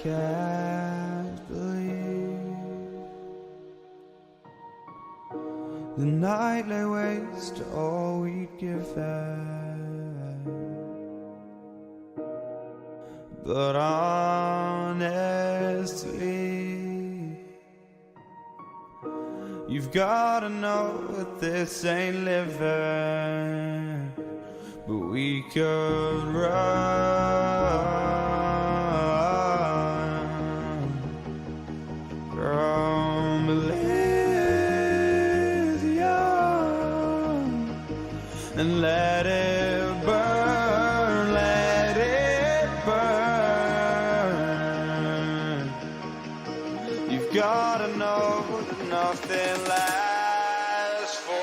can't believe the night lay waste to all we'd given. But honestly, you've gotta know that this ain't living. But we could run from Elysium and let it burn, let it burn. You've gotta know that nothing lasts forever.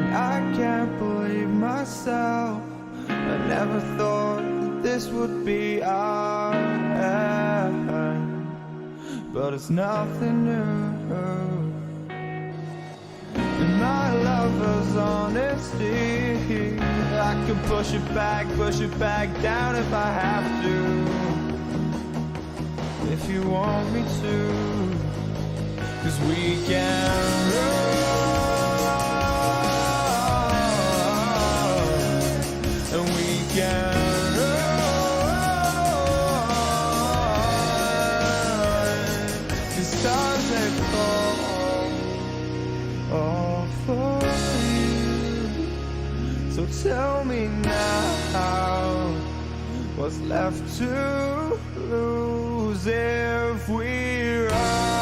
I can't believe myself. I never thought that this would be our end, but it's nothing new. And my lover's honesty, I can push it back down if I have to. If you want me to, 'cause we can run. So tell me now, what's left to lose if we run?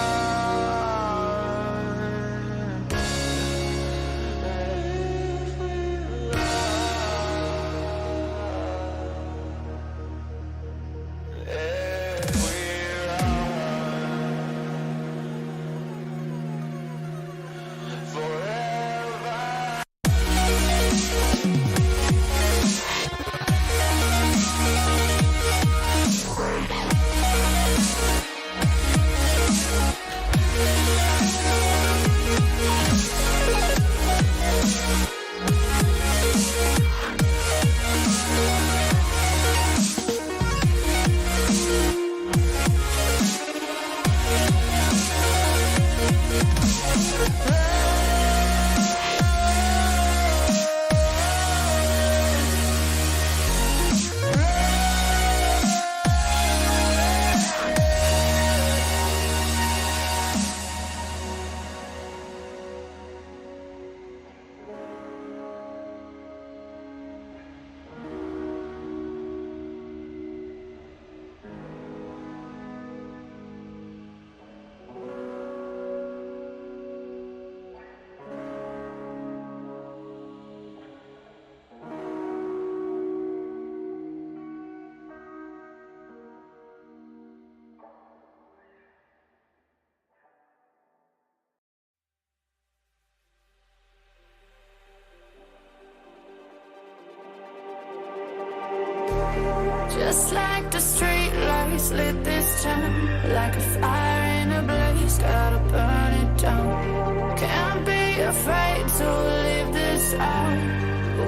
Just like the street lights lit this town, like a fire in a blaze, gotta burn it down. Can't be afraid to leave this out.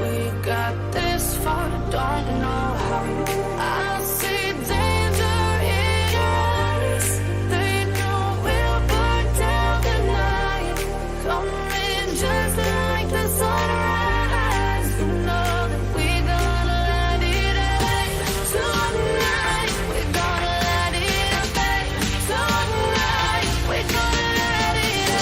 We got this far, don't know how. I see danger in your eyes. They know we'll burn down the night. Coming just like the sunrise. You know that we gonna let it out. Tonight, we're gonna let it out. Tonight, we're gonna let it out.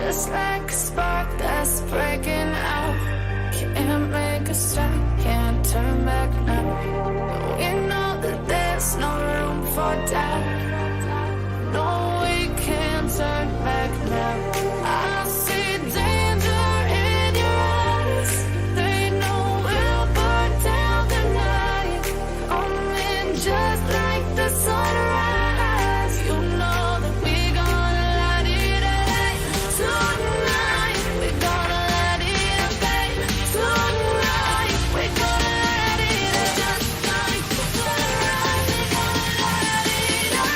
just like a spark that's breaking out. Can't make a stop, can't turn back now. We know that there's no room for doubt. No, we can't turn back now. I see danger in your eyes. They know we'll burn down the night. Coming just like the sunrise. You know that we're gonna light it up tonight. We're gonna light it up, babe. Tonight we're gonna light it up just like the sunrise. We're gonna light it up.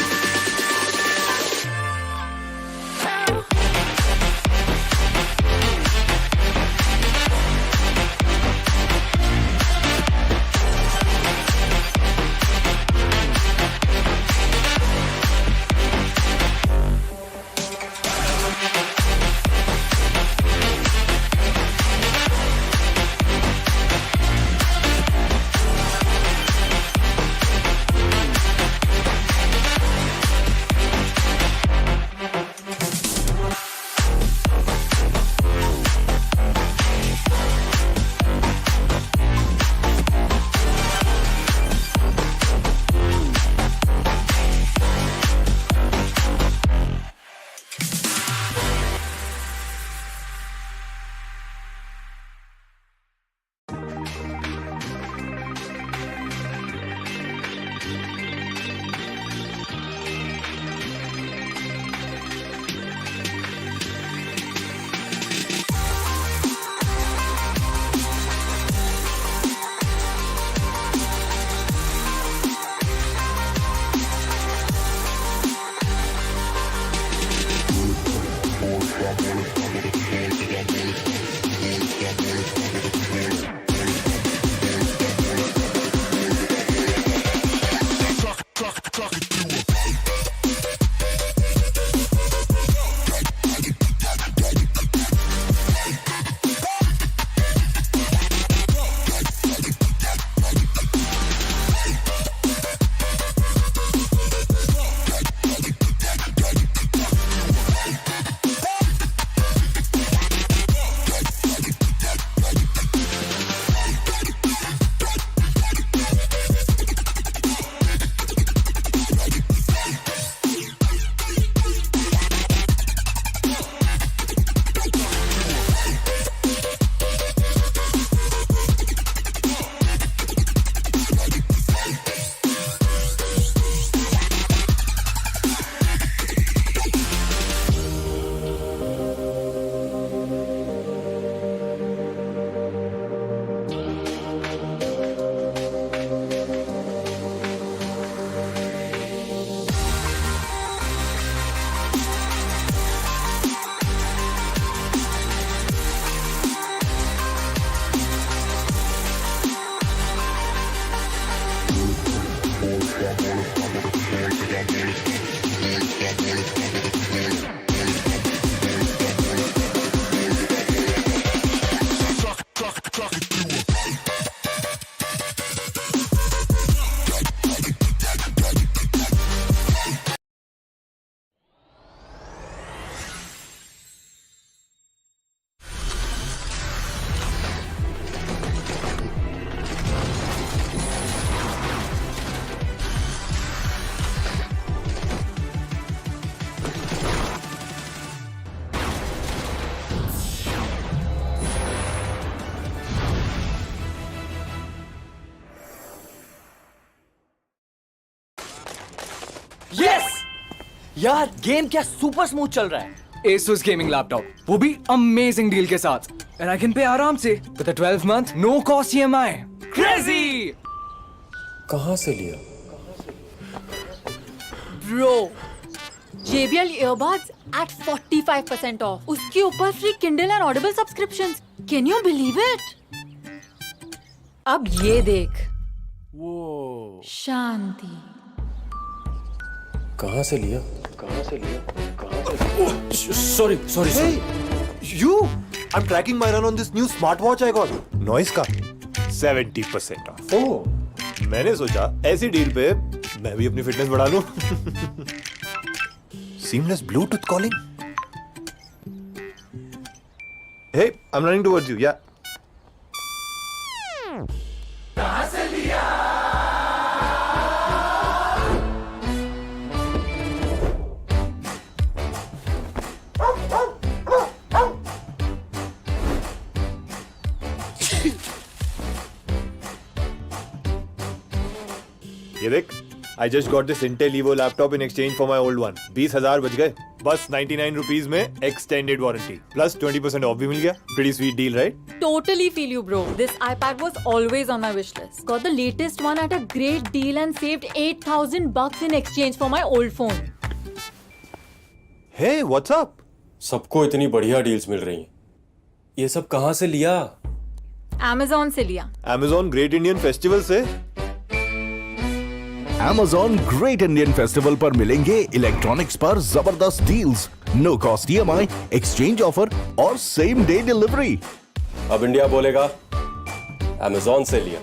यार game क्या super smooth चल रहा है। Asus gaming laptop, वो भी amazing deal के साथ, and I can pay आराम से with a 12-month no cost EMI. Crazy! कहाँ से लिया? Bro, JBL earbuds at 45% off. उसके ऊपर free Kindle and Audible subscriptions. Can you believe it? अब ये देख। Whoa. शांति। कहाँ से लिया? Sorry. Hey, you! I'm tracking my run on this new smartwatch I got. Noise का 70% off. Oh. मैंने सोचा ऐसी डील पे मैं भी अपनी फिटनेस बढ़ा लूं. Seamless Bluetooth calling. Hey, I'm running towards you. Yeah. ये देख, I just got this Intel Evo laptop in exchange for my old one. 20,000 बच गए. बस 99 rupees में extended warranty. Plus 20% off भी मिल गया. Pretty sweet deal, right? Totally feel you, bro. This iPad was always on my wish list. Got the latest one at a great deal and saved $8,000 in exchange for my old phone. Hey, what's up? सबको इतनी बढ़िया deals मिल रही हैं। ये सब कहाँ से लिया? Amazon से लिया. Amazon Great Indian Festival से Amazon ग्रेट इंडियन फेस्टिवल पर मिलेंगे इलेक्ट्रॉनिक्स पर जबरदस्त deals, no cost EMI, exchange offer और सेम डे डिलीवरी। अब इंडिया बोलेगा Amazon से लिया।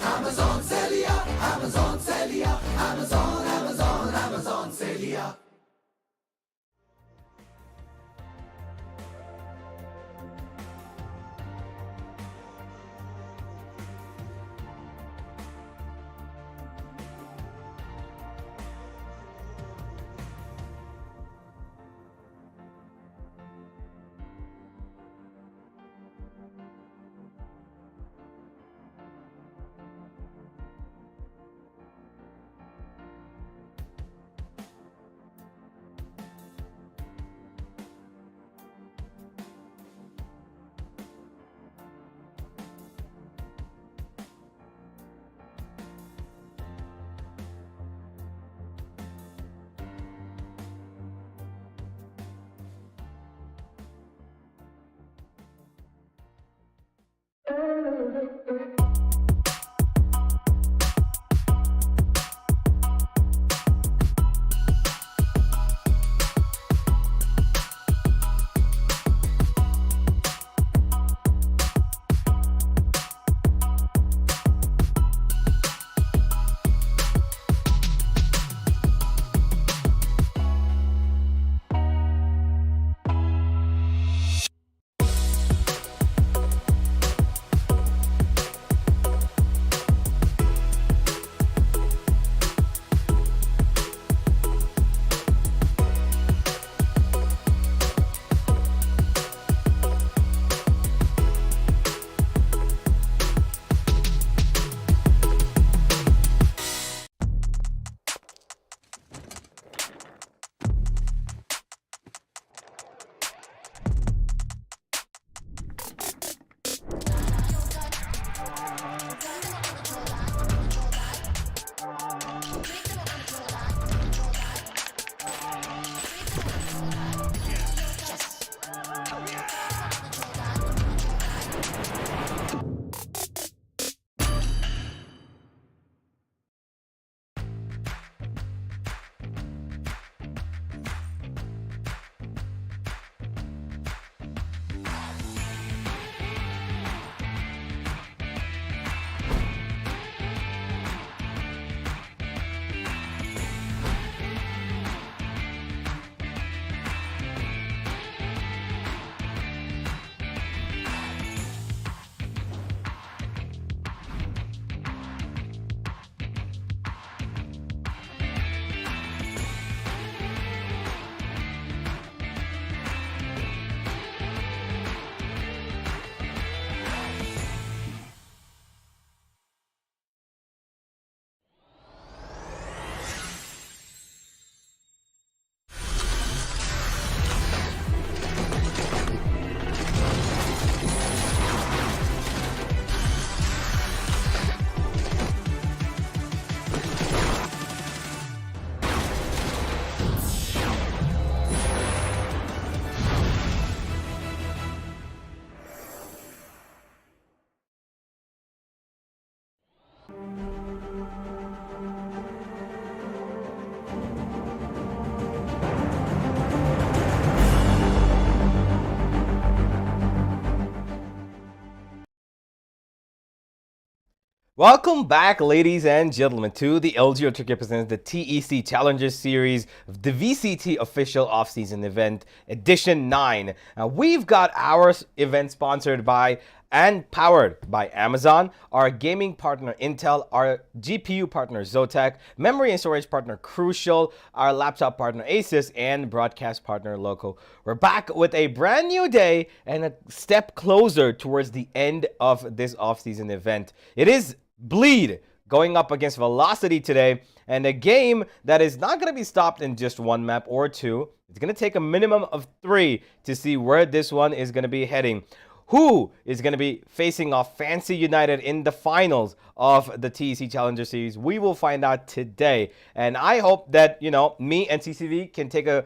Welcome back, ladies and gentlemen, to the LG Ultragear presents the TEC Challenger Series, the VCT official off-season event, edition 9. Now, we've got our event sponsored by and powered by Amazon, our gaming partner Intel, our GPU partner Zotac, memory and storage partner Crucial, our laptop partner Asus, and broadcast partner Loco. We're back with a brand new day and a step closer towards the end of this off-season event. It is Bleed going up against Velocity today, and a game that is not going to be stopped in just one map or two. It's going to take a minimum of 3 to see where this one is going to be heading. Who is going to be facing off Fancy United in the finals of the TEC Challenger Series? We will find out today. And I hope that, you know, me and CCV can take a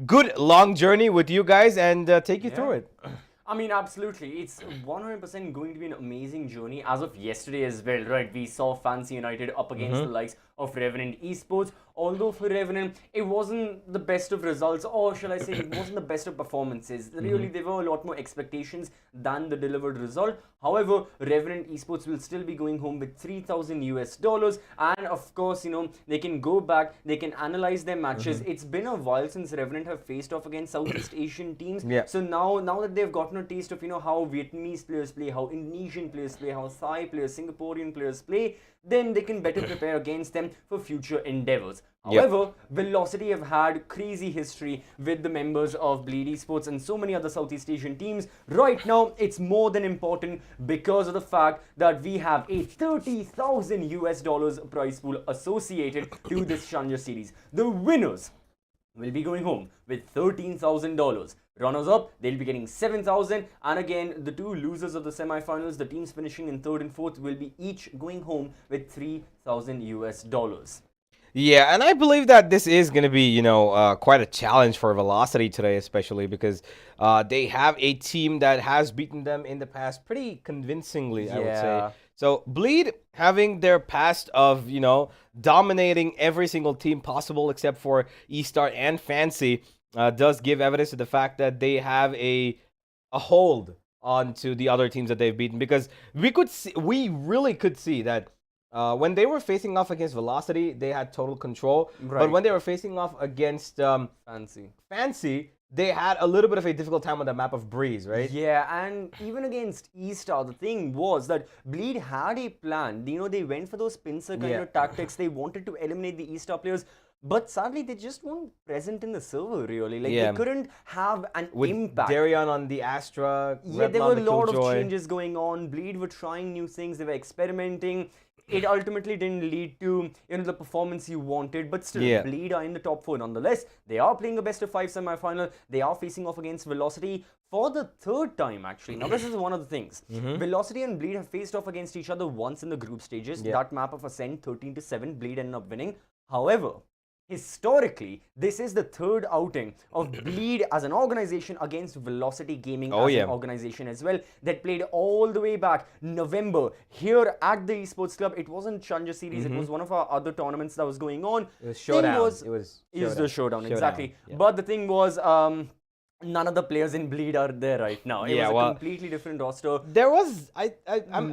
good long journey with you guys and take you through it. I mean, absolutely. It's 100% going to be an amazing journey. As of yesterday as well, right? We saw Fancy United up against the likes of Revenant Esports. Although for Revenant, it wasn't the best of results, or shall I say, it wasn't the best of performances. Really, there were a lot more expectations than the delivered result. However, Revenant Esports will still be going home with $3,000 US. And of course, you know, they can go back, they can analyze their matches. It's been a while since Revenant have faced off against Southeast Asian teams. So now that they've gotten a taste of, you know, how Vietnamese players play, how Indonesian players play, how Thai players, Singaporean players play, then they can better prepare against them for future endeavors. However, Velocity have had crazy history with the members of Bleed Esports and so many other Southeast Asian teams. Right now, it's more than important because of the fact that we have a $30,000 US prize pool associated to this Challenger Series. The winners will be going home with $13,000. Runners up, they'll be getting $7,000, and again, the two losers of the semifinals, the teams finishing in 3rd and 4th, will be each going home with $3,000 US. Yeah, and I believe that this is going to be, you know, quite a challenge for Velocity today, especially because they have a team that has beaten them in the past pretty convincingly, I would say. So Bleed having their past of, you know, dominating every single team possible except for E-Star and Fancy does give evidence to the fact that they have a hold onto the other teams that they've beaten, because we really could see that when they were facing off against Velocity, they had total control. But when they were facing off against Fancy, they had a little bit of a difficult time on the map of Breeze, right? Yeah, and even against E-Star, the thing was that Bleed had a plan. You know, they went for those pincer kind of tactics. They wanted to eliminate the E-Star players. But sadly, they just weren't present in the server, really. Like, they couldn't have an impact. Darion on the Astra. Yeah, there were a lot of changes going on. Bleed were trying new things. They were experimenting. It ultimately didn't lead to, you know, the performance you wanted. But still, Bleed are in the top 4 nonetheless. They are playing a best-of-5 semi-final. They are facing off against Velocity for the 3rd time, actually. Now, this is one of the things. Velocity and Bleed have faced off against each other once in the group stages. That map of Ascent, 13-7, Bleed ended up winning. However, historically, this is the 3rd outing of Bleed as an organization against Velocity Gaming as an organization as well, that played all the way back November here at the Esports Club. It wasn't Challenger Series, it was one of our other tournaments that was going on. It was Showdown. It was the Showdown, exactly. But the thing was, none of the players in Bleed are there right now. It was a completely different roster. There was, I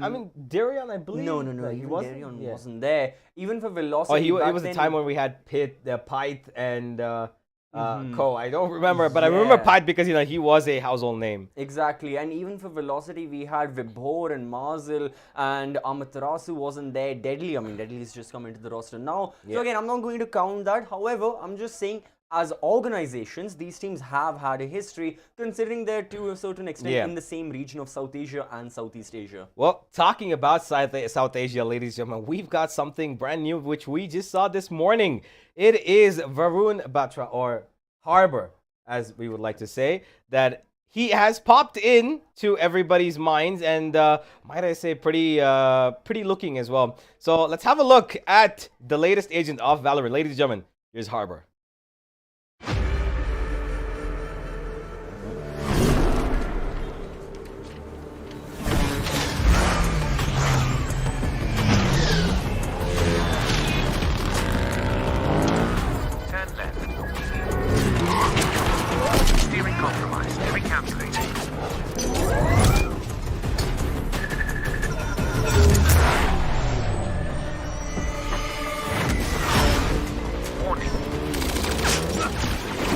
mean, Darion, I believe. No, Darion wasn't there. Even for Velocity. Oh, it was the time when we had Pyth and Co. I don't remember, but I remember Pyth because, you know, he was a household name. Exactly, and even for Velocity, we had Vibhor and Marzil, and Amaterasu wasn't there. Deadly, I mean, Deadly's just come into the roster now. So again, I'm not going to count that. However, I'm just saying, as organizations, these teams have had a history, considering they're to a certain extent in the same region of South Asia and Southeast Asia. Well, talking about South Asia, ladies and gentlemen, we've got something brand new, which we just saw this morning. It is Varun Batra, or Harbor, as we would like to say, that he has popped in to everybody's minds, and might I say, pretty looking as well. So let's have a look at the latest agent of Valorant. Ladies and gentlemen, here's Harbor.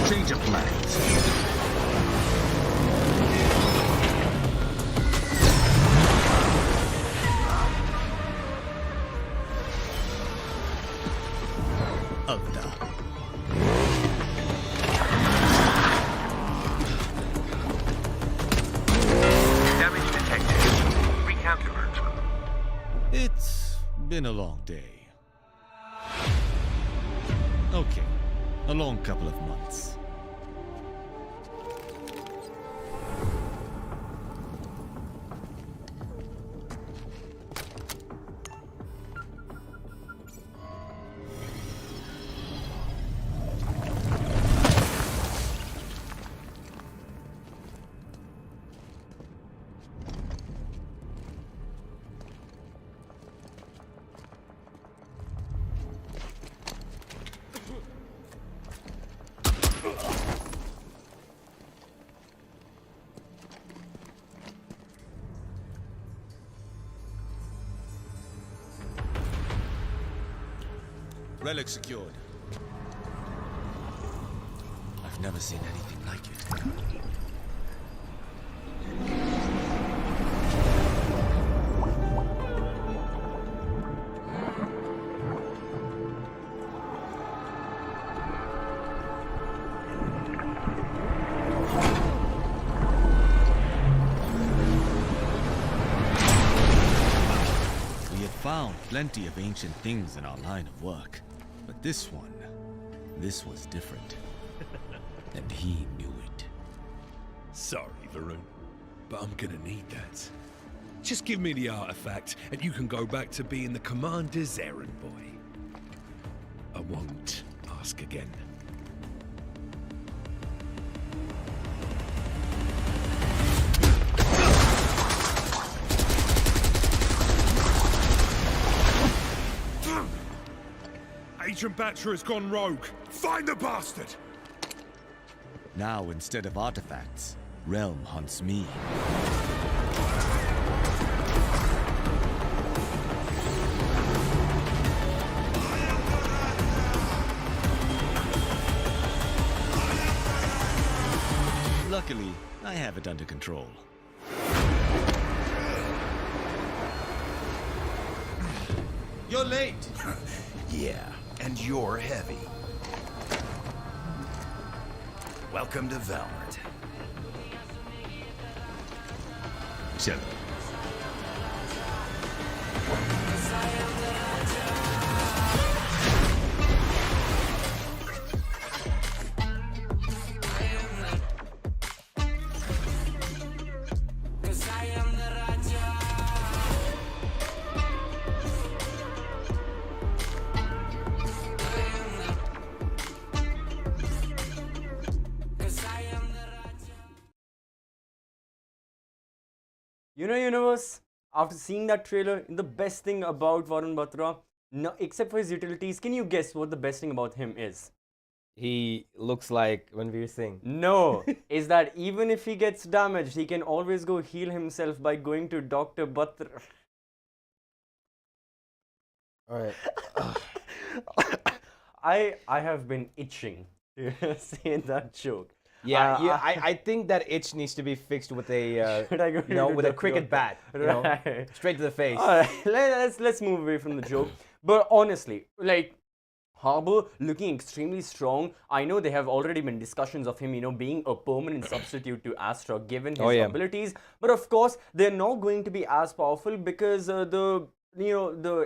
Change of plans. Ulta. Damage detected. Recalculate. It's been a long day. Okay, a long couple of months. Relic secured. I've never seen anything like it. We have found plenty of ancient things in our line of work. But this was different. And he knew it. Sorry, Varun, but I'm gonna need that. Just give me the artifact, and you can go back to being the commander's errand boy. I won't ask again. Agent Batcher has gone rogue. Find the bastard! Now, instead of artifacts, Realm hunts me. Luckily, I have it under control. You're late! Yeah, and you're heavy. Welcome to Valorant. Cello. You know, universe, after seeing that trailer, the best thing about Varun Batra, no, except for his utilities, can you guess what the best thing about him is? He looks like Ranveer Singh. No, is that even if he gets damaged, he can always go heal himself by going to Dr. Batra. Alright. I have been itching to say that joke. Yeah, I think that itch needs to be fixed with a Should I go you know, to with a Dr. cricket bat, you know, Right. straight to the face. Alright, let's move away from the joke. But honestly, like, Harbour looking extremely strong. I know there have already been discussions of him, you know, being a permanent substitute to Astra given his abilities. But of course, they're not going to be as powerful because the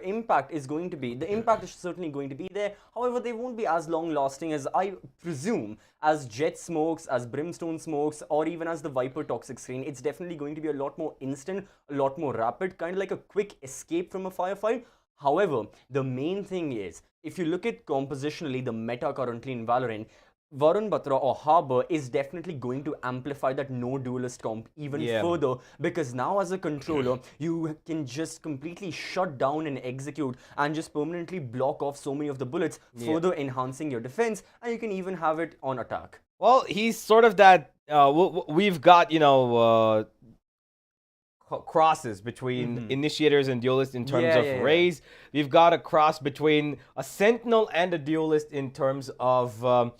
impact is certainly going to be there. However, they won't be as long lasting as I presume as Jet smokes, as Brimstone smokes, or even as the Viper toxic screen. It's definitely going to be a lot more instant, a lot more rapid, kind of like a quick escape from a firefight. However, the main thing is, if you look at compositionally the meta currently in Valorant, Varun Batra or Harbour is definitely going to amplify that no duelist comp even further, because now as a controller, you can just completely shut down and execute and just permanently block off so many of the bullets, further enhancing your defense, and you can even have it on attack. Well, he's sort of that, we've got, crosses between initiators and duelists in terms of raise. We've got a cross between a sentinel and a duelist in terms of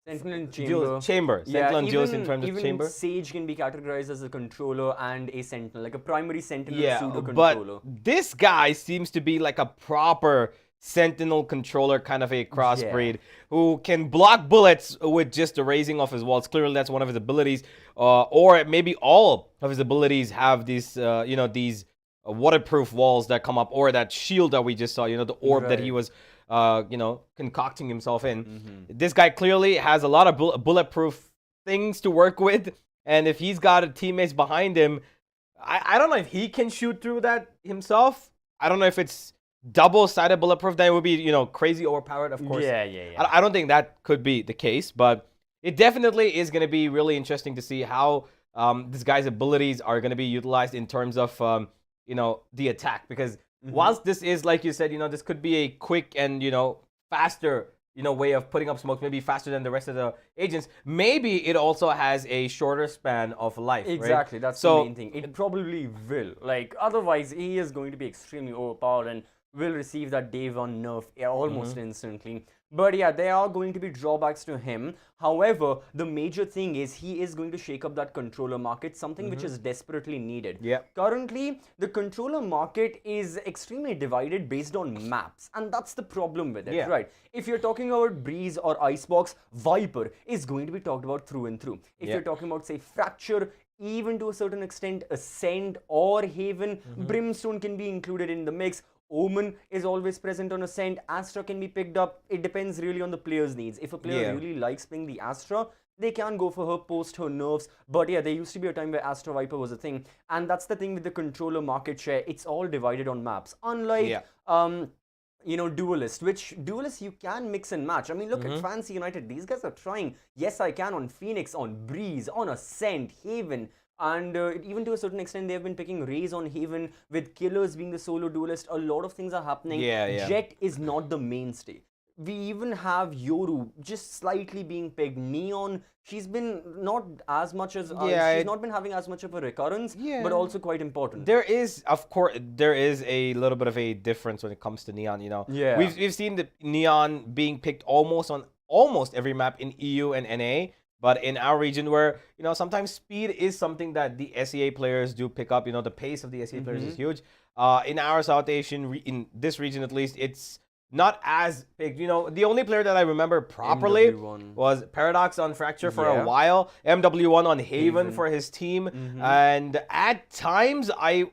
Sentinel and Dual- Chamber. chamber. Sentinel and Duelist in terms of even chamber. Sage can be categorized as a controller and a Sentinel, like a primary Sentinel Yeah, pseudo but controller. this guy seems to be like a proper Sentinel controller, kind of a crossbreed, who can block bullets with just the raising of his walls. Clearly, that's one of his abilities. Or maybe all of his abilities have these, these waterproof walls that come up, or that shield that we just saw, the orb that he was concocting himself in. This guy clearly has a lot of bulletproof things to work with, and if he's got teammates behind him, I don't know if he can shoot through that himself. I don't know if it's double-sided bulletproof. Then it would be, crazy overpowered, of course. Yeah. I don't think that could be the case, but it definitely is going to be really interesting to see how this guy's abilities are going to be utilized in terms of, the attack, because whilst this is, like you said, this could be a quick and, faster, way of putting up smokes, maybe faster than the rest of the agents, maybe it also has a shorter span of life. Exactly, right? that's the main thing. It probably will. Like, otherwise, he is going to be extremely overpowered and will receive that day one nerf almost instantly. But yeah, there are going to be drawbacks to him. However, the major thing is he is going to shake up that controller market, something which is desperately needed. Currently, the controller market is extremely divided based on maps, and that's the problem with it, right? If you're talking about Breeze or Icebox, Viper is going to be talked about through and through. If you're talking about, say, Fracture, even to a certain extent, Ascent or Haven, Brimstone can be included in the mix. Omen is always present on Ascent. Astra can be picked up. It depends really on the player's needs. If a player really likes playing the Astra, they can go for her post her nerfs. But yeah, there used to be a time where Astra Viper was a thing. And that's the thing with the controller market share. It's all divided on maps. Unlike, Duelist, which Duelist you can mix and match. I mean, look at Fancy United. These guys are trying. Yes, I can on Phoenix, on Breeze, on Ascent, Haven. And even to a certain extent, they have been picking Raze on Haven, with Killers being the solo duelist. A lot of things are happening. Jet is not the mainstay. We even have Yoru just slightly being pegged. Neon, she's been not as much as she's not been having as much of a recurrence, but also quite important. There is, of course, a little bit of a difference when it comes to Neon. We've seen the Neon being picked almost on almost every map in EU and NA. But in our region, where, sometimes speed is something that the SEA players do pick up, the pace of the SEA players is huge. In our South Asian, in this region at least, it's not as big. The only player that I remember properly MW1 was Paradox on Fracture for a while, MW1 on Haven for his team, and at times I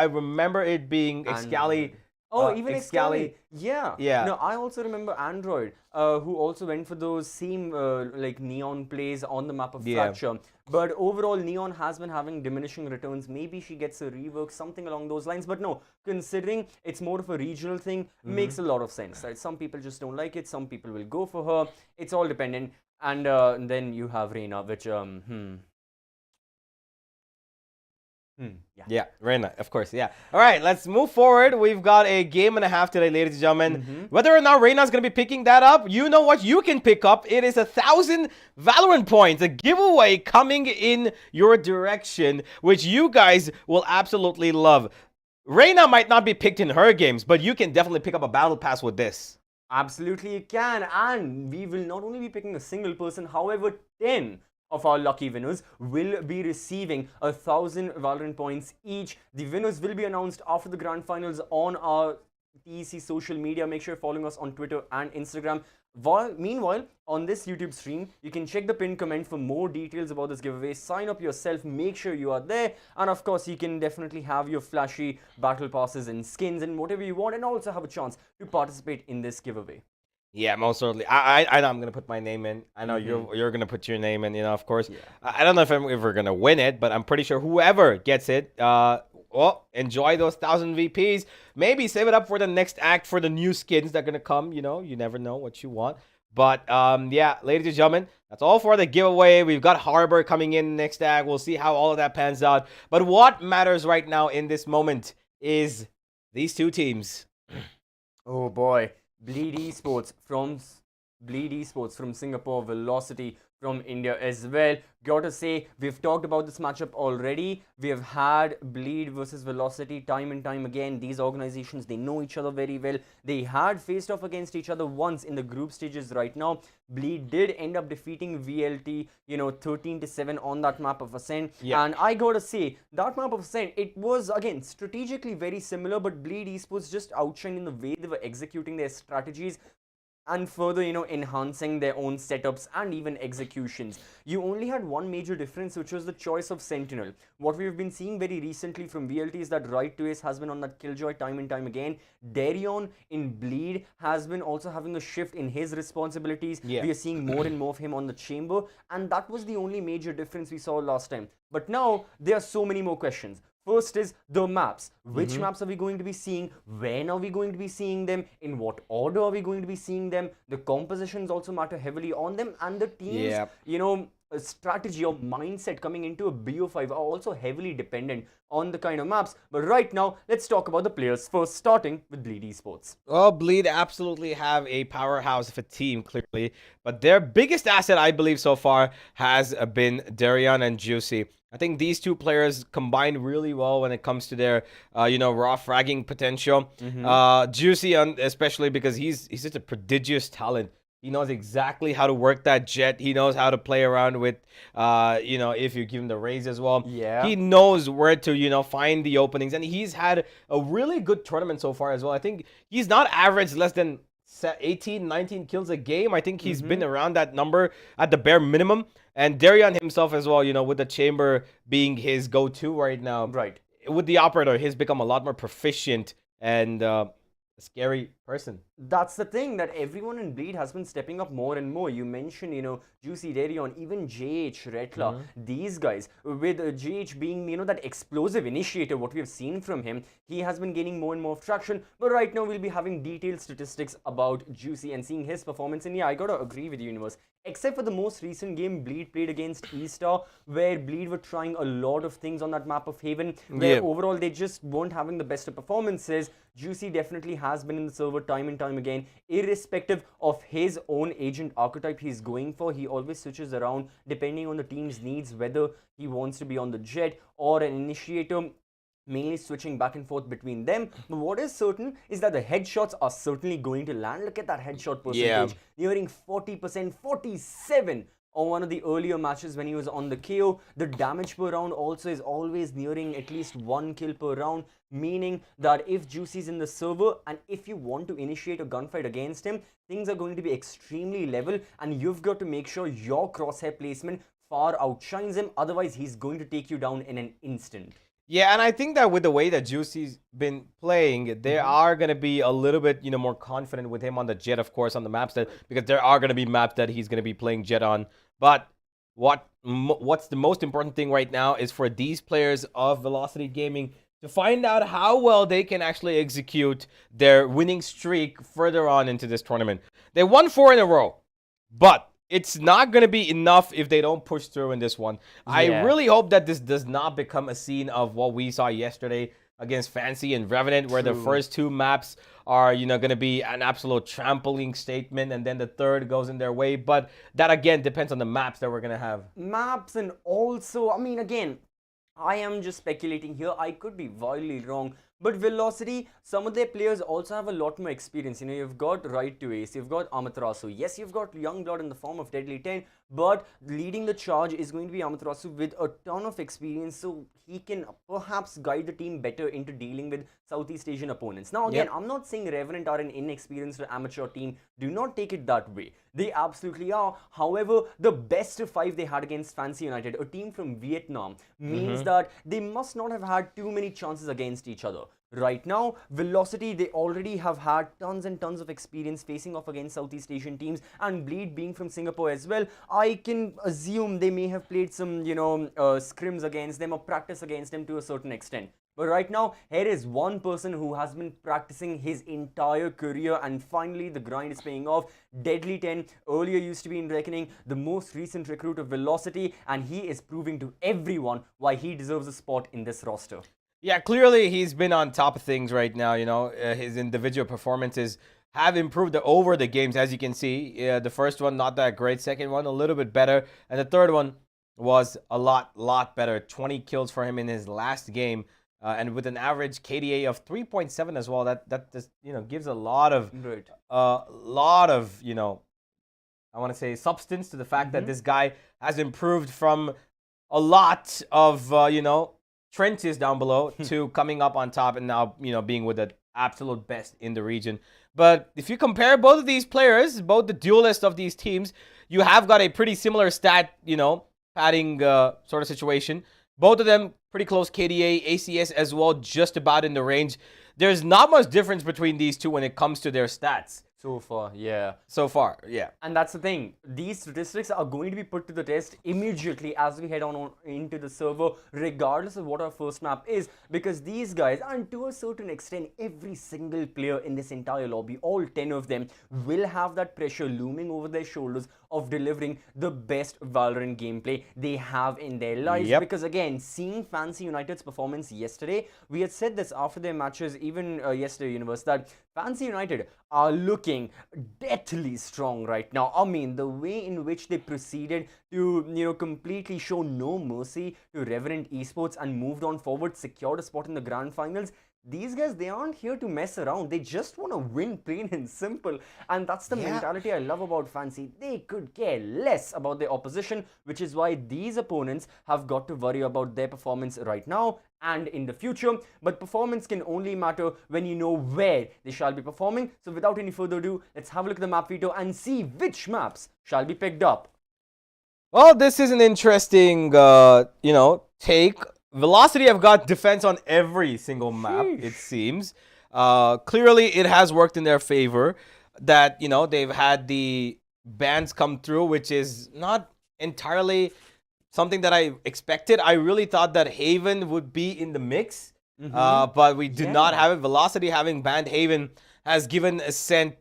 remember it being Excali. Oh, even Excali. Yeah. No, I also remember Android, who also went for those same like Neon plays on the map of Fracture. But overall, Neon has been having diminishing returns. Maybe she gets a rework, something along those lines. But no, considering it's more of a regional thing, makes a lot of sense. Right? Some people just don't like it. Some people will go for her. It's all dependent. And then you have Reina, which Yeah, Reina, of course, All right, let's move forward. We've got a game and a half today, ladies and gentlemen. Whether or not Reina's going to be picking that up, you know what you can pick up. It is 1,000 Valorant points, a giveaway coming in your direction, which you guys will absolutely love. Reina might not be picked in her games, but you can definitely pick up a battle pass with this. Absolutely you can. And we will not only be picking a single person, however, 10 of our lucky winners will be receiving 1,000 Valorant points each. The winners will be announced after the grand finals on our TEC social media. Make sure you're following us on Twitter and Instagram. Meanwhile, on this YouTube stream, you can check the pinned comment for more details about this giveaway. Sign up yourself, make sure you are there. And of course, you can definitely have your flashy battle passes and skins and whatever you want, and also have a chance to participate in this giveaway. Yeah, most certainly. I know I'm gonna put my name in. I know you're gonna put your name in. Of course. I don't know if we're gonna win it, but I'm pretty sure whoever gets it, enjoy those 1,000 VPs. Maybe save it up for the next act for the new skins that are gonna come. You never know what you want. But yeah, ladies and gentlemen, that's all for the giveaway. We've got Harbor coming in next act. We'll see how all of that pans out. But what matters right now in this moment is these two teams. Oh boy. Bleed Esports from Bleed Esports from Singapore, Velocity from India as well. Got to say, we've talked about this matchup already. We have had Bleed versus Velocity time and time again. These organizations, they know each other very well. They had faced off against each other once in the group stages. Right now, Bleed did end up defeating VLT, 13-7 on that map of Ascent. Yeah. And I gotta say, that map of Ascent, it was, again, strategically very similar, but Bleed Esports just outshined in the way they were executing their strategies and further, enhancing their own setups and even executions. You only had one major difference, which was the choice of Sentinel. What we've been seeing very recently from VLT is that right to ace has been on that killjoy time and time again. Darion in Bleed has been also having a shift in his responsibilities. Yeah. We are seeing more and more of him on the chamber, and that was the only major difference we saw last time. But now, there are so many more questions. First is the maps. Which maps are we going to be seeing? When are we going to be seeing them? In what order are we going to be seeing them? The compositions also matter heavily on them, and the team's, strategy or mindset coming into a BO5 are also heavily dependent on the kind of maps. But right now, let's talk about the players first, starting with Bleed Esports. Well, Bleed absolutely have a powerhouse of a team, clearly. But their biggest asset, I believe, so far has been Darion and Juicy. I think these two players combine really well when it comes to their, raw fragging potential. Juicy, especially because he's such a prodigious talent. He knows exactly how to work that jet. He knows how to play around with, if you give him the raise as well. Yeah. He knows where to, find the openings. And he's had a really good tournament so far as well. I think he's not averaged less than 18, 19 kills a game. I think he's been around that number at the bare minimum. And Darion himself as well, with the chamber being his go-to right now. Right. With the operator, he's become a lot more proficient and a scary person. That's the thing, that everyone in Bleed has been stepping up more and more. You mentioned, Juicy, Darion, even JH, Retla, these guys, with JH being, that explosive initiator, what we have seen from him, he has been gaining more and more traction. But right now, we'll be having detailed statistics about Juicy and seeing his performance. And yeah, I gotta agree with you, Universe. Except for the most recent game Bleed played against E-Star, where Bleed were trying a lot of things on that map of Haven, where overall they just weren't having the best of performances. Juicy definitely has been in the server time and time again. Irrespective of his own agent archetype he's going for, he always switches around depending on the team's needs, whether he wants to be on the jet or an initiator, mainly switching back and forth between them. But what is certain is that the headshots are certainly going to land. Look at that headshot percentage, nearing 40%, 47 on one of the earlier matches when he was on the KO. The damage per round also is always nearing at least 1 kill per round, meaning that if Juicy's in the server and if you want to initiate a gunfight against him, things are going to be extremely level, and you've got to make sure your crosshair placement far outshines him. Otherwise, he's going to take you down in an instant. Yeah, and I think that with the way that Juicy's been playing, they are going to be a little bit, more confident with him on the jet, of course, on the maps, because there are going to be maps that he's going to be playing jet on. But what's the most important thing right now is for these players of Velocity Gaming to find out how well they can actually execute their winning streak further on into this tournament. They won 4 in a row, but it's not going to be enough if they don't push through in this one. Yeah. I really hope that this does not become a scene of what we saw yesterday against Fancy and Revenant, where the first 2 maps are, going to be an absolute trampling statement, and then the third goes in their way. But that, again, depends on the maps that we're going to have. Maps, and also, again, I am just speculating here. I could be wildly wrong. But Velocity, some of their players also have a lot more experience. You've got Right to Ace, you've got Amaterasu. Yes, you've got Youngblood in the form of Deadly 10, but leading the charge is going to be Amaterasu with a ton of experience, so he can perhaps guide the team better into dealing with Southeast Asian opponents. Now, again, I'm not saying Revenant are an inexperienced or amateur team. Do not take it that way. They absolutely are. However, the best of 5 they had against Fancy United, a team from Vietnam, means that they must not have had too many chances against each other. Right now, Velocity, they already have had tons and tons of experience facing off against Southeast Asian teams, and Bleed being from Singapore as well, I can assume they may have played some, scrims against them or practice against them to a certain extent. But right now, here is one person who has been practicing his entire career, and finally the grind is paying off. Deadly 10 earlier used to be in Reckoning, the most recent recruit of Velocity, and he is proving to everyone why he deserves a spot in this roster. Yeah, clearly he's been on top of things right now. His individual performances have improved over the games, as you can see. The first one, not that great. Second one, a little bit better. And the third one was a lot better. 20 kills for him in his last game. And with an average KDA of 3.7 as well, that just, gives a lot of, I want to say substance to the fact that this guy has improved from a lot of, trenches down below to coming up on top and now, being with the absolute best in the region. But if you compare both of these players, both the duelists of these teams, you have got a pretty similar stat, padding sort of situation. Both of them pretty close KDA, ACS as well, just about in the range. There's not much difference between these two when it comes to their stats. So far, yeah. So far, yeah. And that's the thing. These statistics are going to be put to the test immediately as we head on into the server, regardless of what our first map is. Because these guys, and to a certain extent, every single player in this entire lobby, all 10 of them, will have that pressure looming over their shoulders of delivering the best Valorant gameplay they have in their lives. Because again, seeing Fancy United's performance yesterday, we had said this after their matches, even yesterday, Universe, that Fancy United are looking deathly strong right now. I mean, the way in which they proceeded to, completely show no mercy to Revenant Esports and moved on forward, secured a spot in the grand finals. These guys, they aren't here to mess around. They just want to win, plain and simple. And that's the mentality I love about Fancy. They could care less about their opposition, which is why these opponents have got to worry about their performance right now and in the future. But performance can only matter when you know where they shall be performing. So without any further ado, let's have a look at the map veto and see which maps shall be picked up. Well, this is an interesting, take. Velocity have got defense on every single map, it seems. Clearly, it has worked in their favor that, they've had the bans come through, which is not entirely something that I expected. I really thought that Haven would be in the mix, but we did not have it. Velocity having banned Haven has given Ascent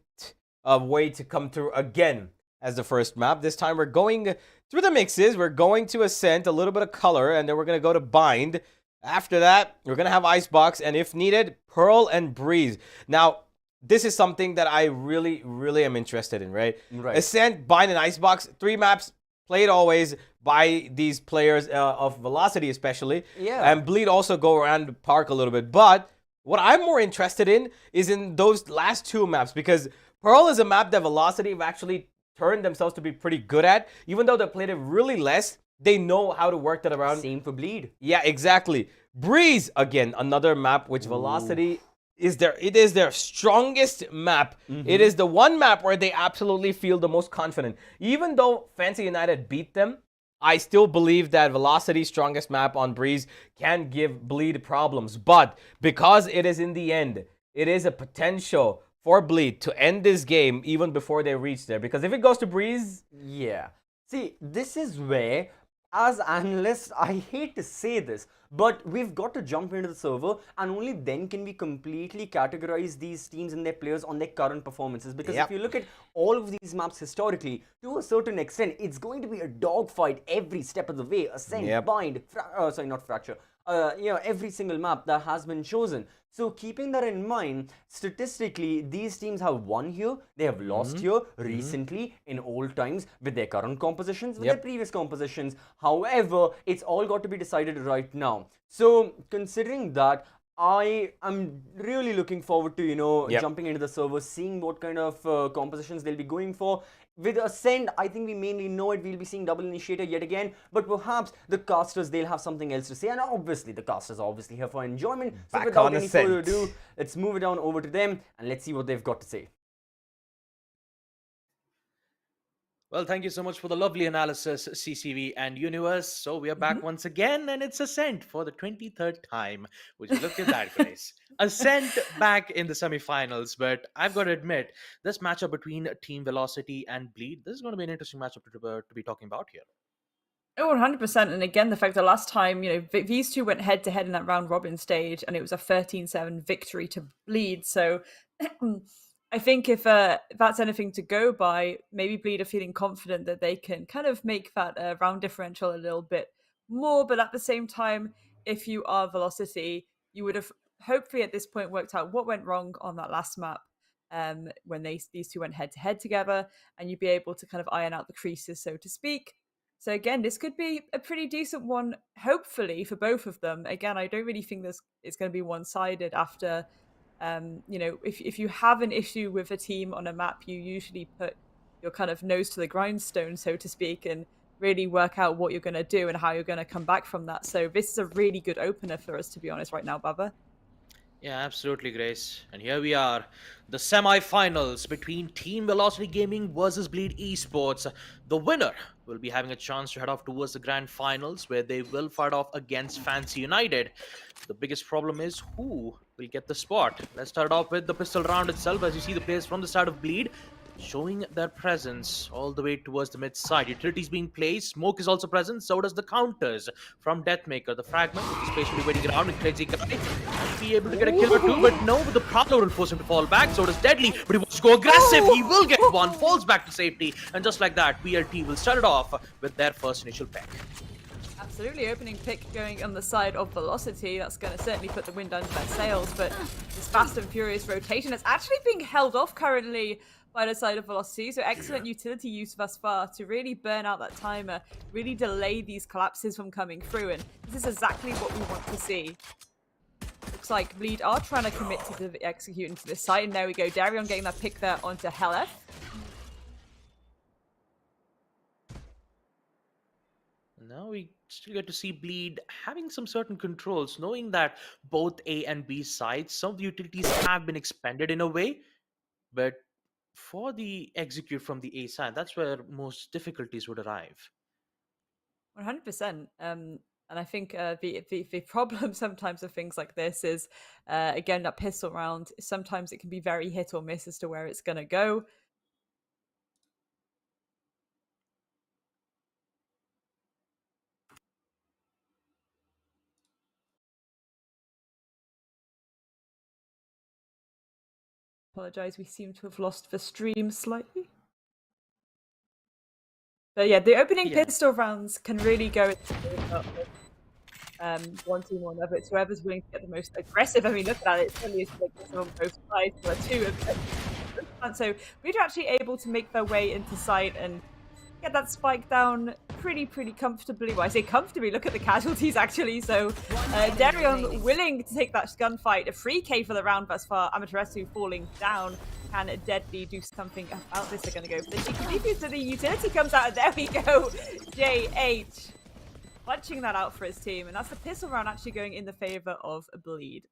a way to come through again as the first map. This time we're going through the mixes. We're going to Ascent, a little bit of color, and then we're going to go to Bind. After that, we're going to have Icebox, and if needed, Pearl and Breeze. Now, this is something that I really, really am interested in, right? Ascent, Bind, and Icebox, 3 maps played always by these players of Velocity especially. And Bleed also go around the park a little bit. But what I'm more interested in is in those last 2 maps, because Pearl is a map that Velocity have actually turned themselves to be pretty good at. Even though they played it really less, they know how to work that around. Same for Bleed. Yeah, exactly. Breeze, again, another map which Velocity is their strongest map. It is the one map where they absolutely feel the most confident. Even though Fancy United beat them, I still believe that Velocity's strongest map on Breeze can give Bleed problems. But because it is in the end, it is a potential for Bleed to end this game even before they reach there. Because if it goes to Breeze... Yeah. See, this is where, as analysts, I hate to say this, but we've got to jump into the server, and only then can we completely categorize these teams and their players on their current performances. Because if you look at all of these maps historically, to a certain extent, it's going to be a dogfight every step of the way. Ascent, Bind, Fracture. Every single map that has been chosen. So keeping that in mind, statistically, these teams have won here, they have lost here recently in old times with their current compositions, with their previous compositions. However, it's all got to be decided right now. So considering that, I am really looking forward to, jumping into the server, seeing what kind of compositions they'll be going for. With Ascent, I think we mainly know it. We'll be seeing Double Initiator yet again. But perhaps the casters, they'll have something else to say. And obviously, the casters are obviously here for enjoyment. So without any further ado, let's move it on over to them and let's see what they've got to say. Well, thank you so much for the lovely analysis, CCV and Universe. So we are back once again, and it's Ascent for the 23rd time. Would you look at that, guys? Ascent back in the semifinals, but I've got to admit, this matchup between Team Velocity and Bleed, this is going to be an interesting matchup to be talking about here. Oh, 100%. And again, the fact that last time, these two went head-to-head in that round robin stage, and it was a 13-7 victory to Bleed. So... I think if that's anything to go by, maybe Bleed are feeling confident that they can kind of make that round differential a little bit more. But at the same time, if you are Velocity, you would have hopefully at this point worked out what went wrong on that last map. when these two went head to head together, and you'd be able to kind of iron out the creases, so to speak. So again, this could be a pretty decent one, hopefully, for both of them. Again, I don't really think it's going to be one-sided after, if you have an issue with a team on a map, you usually put your kind of nose to the grindstone, so to speak, and really work out what you're going to do and how you're going to come back from that. So this is a really good opener for us, to be honest, right now, Baba. Yeah, absolutely, Grace. And here we are, the semi-finals between Team Velocity Gaming versus Bleed Esports. The winner will be having a chance to head off towards the grand finals, where they will fight off against Fancy United. The biggest problem is who will get the spot. Let's start off with the pistol round itself. As you see, the players from the side of Bleed showing their presence all the way towards the mid side. Utilities being placed. Smoke is also present. So does the counters from Deathmaker. The fragment is patiently waiting around with Crazy Guy. Might be able to get a kill or two, but no, the Prowler will force him to fall back. So does Deadly, but he wants to go aggressive. He will get one, falls back to safety, and just like that, VLT will start it off with their first initial pick. Absolutely, opening pick going on the side of Velocity. That's going to certainly put the wind under their sails, but this fast and furious rotation that's actually being held off currently by the side of Velocity. So excellent utility use thus far to really burn out that timer, really delay these collapses from coming through, and this is exactly what we want to see. Looks like Bleed are trying to commit to the executing to this site, and there we go. Darion getting that pick there onto Helef. Now we still get to see Bleed having some certain controls, knowing that both A and B sides, some of the utilities have been expended in a way, but for the execute from the A side, that's where most difficulties would arrive. 100%. And I think the problem sometimes of things like this is, again, that pistol round, sometimes it can be very hit or miss as to where it's going to go. Apologize, we seem to have lost the stream slightly. But yeah, the opening pistol rounds can really go one team or another. It's whoever's willing to get the most aggressive. I mean, look at that. It certainly is aggressive on both sides. There are two. So we're actually able to make their way into sight and get that spike down pretty comfortably. Well, I say comfortably, look at the casualties actually. So Darion willing to take that gunfight. A free K for the round thus far. Amaterasu falling down. Can Deadly do something about this? They're going to go for the cheeky defuse, so the utility comes out, and there we go. JH punching that out for his team, and that's the pistol round actually going in the favor of Bleed.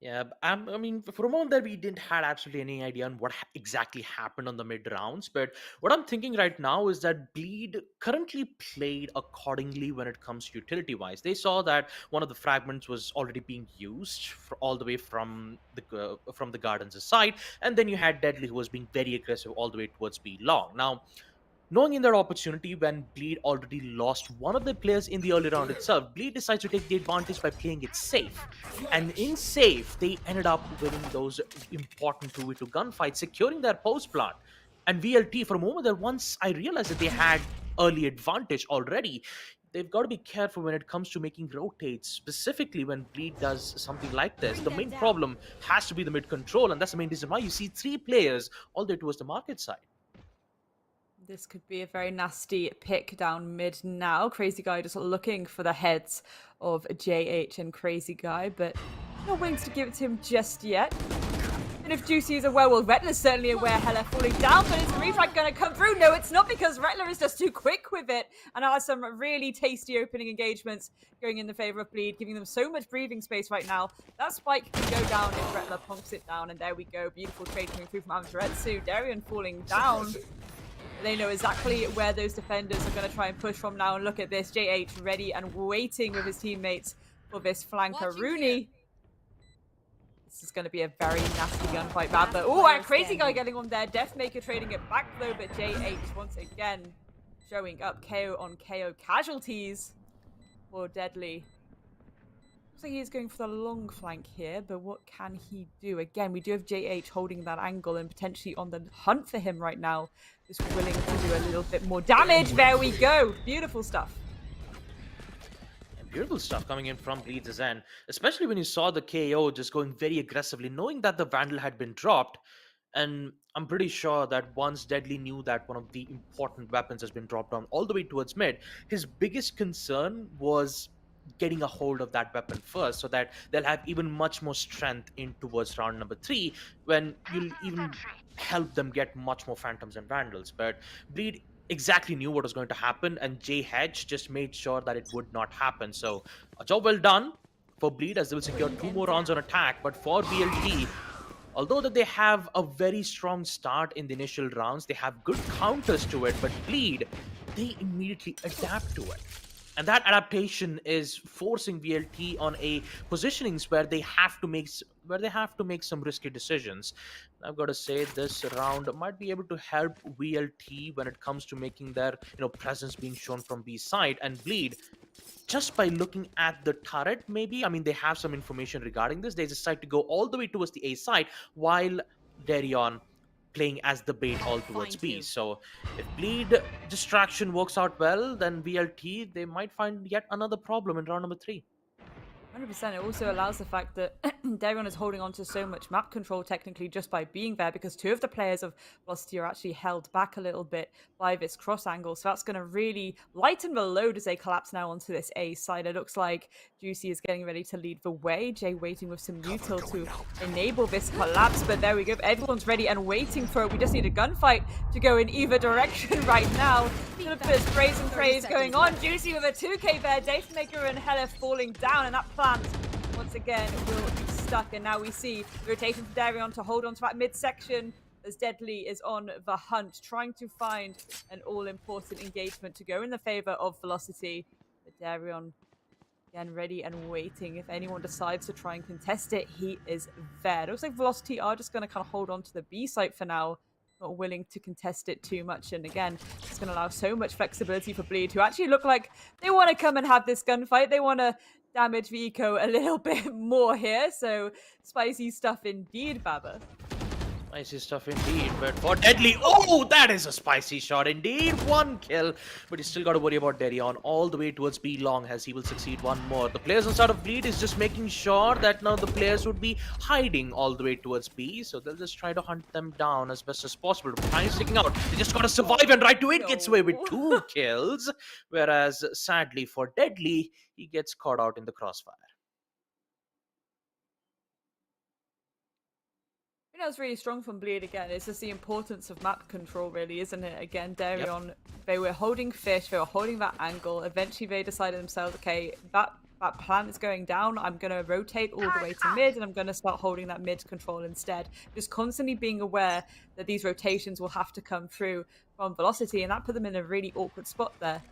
Yeah, I mean, for a moment there, we didn't have absolutely any idea on what exactly happened on the mid rounds. But what I'm thinking right now is that Bleed currently played accordingly when it comes to utility-wise. They saw that one of the fragments was already being used all the way from the Gardens' side, and then you had Deadly, who was being very aggressive all the way towards B long. Now, knowing in their opportunity when Bleed already lost one of their players in the early round itself, Bleed decides to take the advantage by playing it safe. And in safe, they ended up winning those important 2v2 gunfights, securing their post plant. And VLT, for a moment there, once I realized that they had early advantage already, they've got to be careful when it comes to making rotates, specifically when Bleed does something like this. The main problem has to be the mid control, and that's the main reason why you see 3 players all the way towards the market side. This could be a very nasty pick down mid now. Crazy Guy just looking for the heads of JH and Crazy Guy, but no wings to give it to him just yet. And if Juicy is aware, well, Rettler's certainly aware Hella falling down, but is the refrag going to come through? No, it's not, because Rettler is just too quick with it. And now has some really tasty opening engagements going in the favor of Bleed, giving them so much breathing space right now. That spike can go down if Rettler punks it down, and there we go. Beautiful trade coming through from Amaterasu. Darion falling down. They know exactly where those defenders are going to try and push from now. And look at this, JH ready and waiting with his teammates for this flanker. Rooney. This is going to be a very nasty gunfight, Badler. Oh, Crazy Guy getting on there. Deathmaker trading it back though, but JH once again showing up KO on KO casualties for Deadly. Looks like he is going for the long flank here, but what can he do? Again, we do have JH holding that angle and potentially on the hunt for him right now. Just willing to do a little bit more damage. There we go. Beautiful stuff. And beautiful stuff coming in from Bleed's Zen, especially when you saw the KO just going very aggressively, knowing that the Vandal had been dropped. And I'm pretty sure that once Deadly knew that one of the important weapons has been dropped down all the way towards mid, his biggest concern was getting a hold of that weapon first, so that they'll have even much more strength in towards round number 3, when you'll even help them get much more Phantoms and Vandals. But Bleed exactly knew what was going to happen, and J Hedge just made sure that it would not happen. So a job well done for Bleed, as they will secure 2 more rounds on attack. But for BLT, although that they have a very strong start in the initial rounds, they have good counters to it, but Bleed, they immediately adapt to it. And that adaptation is forcing VLT on a positionings where they have to make some risky decisions. I've got to say, this round might be able to help VLT when it comes to making their presence being shown from B side. And Bleed, just by looking at the turret, maybe, I mean, they have some information regarding this. They decide to go all the way towards the A side, while Darion playing as the bait all towards B. So if Bleed distraction works out well, then VLT, they might find yet another problem in round number 3. 100%. It also allows the fact that Darion is holding on to so much map control technically just by being there, because 2 of the players of Velocity are actually held back a little bit by this cross angle. So that's going to really lighten the load as they collapse now onto this A side. It looks like Juicy is getting ready to lead the way. Jay waiting with some util to enable this collapse. But there we go. Everyone's ready and waiting for it. We just need a gunfight to go in either direction right now. A little bit of sprays and praise going on. Juicy with a 2k there. Datemaker and Hella falling down, and that plant once again will be stuck. And now we see the rotation for Darion to hold on to that midsection as Deadly is on the hunt, trying to find an all-important engagement to go in the favor of Velocity. But Darion again ready and waiting. If anyone decides to try and contest it, he is there. It looks like Velocity are just going to kind of hold on to the B site for now, not willing to contest it too much. And again, it's going to allow so much flexibility for Bleed, who actually look like they want to come and have this gunfight. They want to damage the eco a little bit more here. So spicy stuff indeed, Baba. Spicy stuff indeed, but for Deadly, oh, that is a spicy shot indeed. 1 kill, but you still got to worry about Darion all the way towards B long, as he will succeed 1 more. The players inside of Bleed is just making sure that now the players would be hiding all the way towards B, so they'll just try to hunt them down as best as possible. Time sticking out. They just got to survive, and right to it gets away with 2 kills, whereas sadly for Deadly, he gets caught out in the crossfire. I think that was really strong from Bleed again. It's just the importance of map control, really, isn't it? Again, Darion, they were holding fish, they were holding that angle. Eventually, they decided themselves, okay, that plant is going down. I'm going to rotate all the way to mid, and I'm going to start holding that mid control instead. Just constantly being aware that these rotations will have to come through from Velocity, and that put them in a really awkward spot there.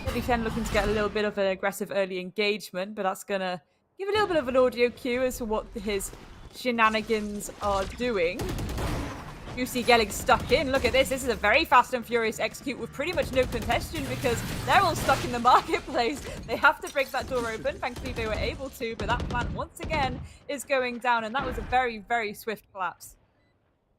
Deadly 10 looking to get a little bit of an aggressive early engagement, but that's going to give a little bit of an audio cue as to what his shenanigans are doing. Juicy getting stuck in. Look at this. This is a very fast and furious execute with pretty much no contention, because they're all stuck in the marketplace. They have to break that door open. Thankfully, they were able to, but that plant once again is going down, and that was a very, very swift collapse.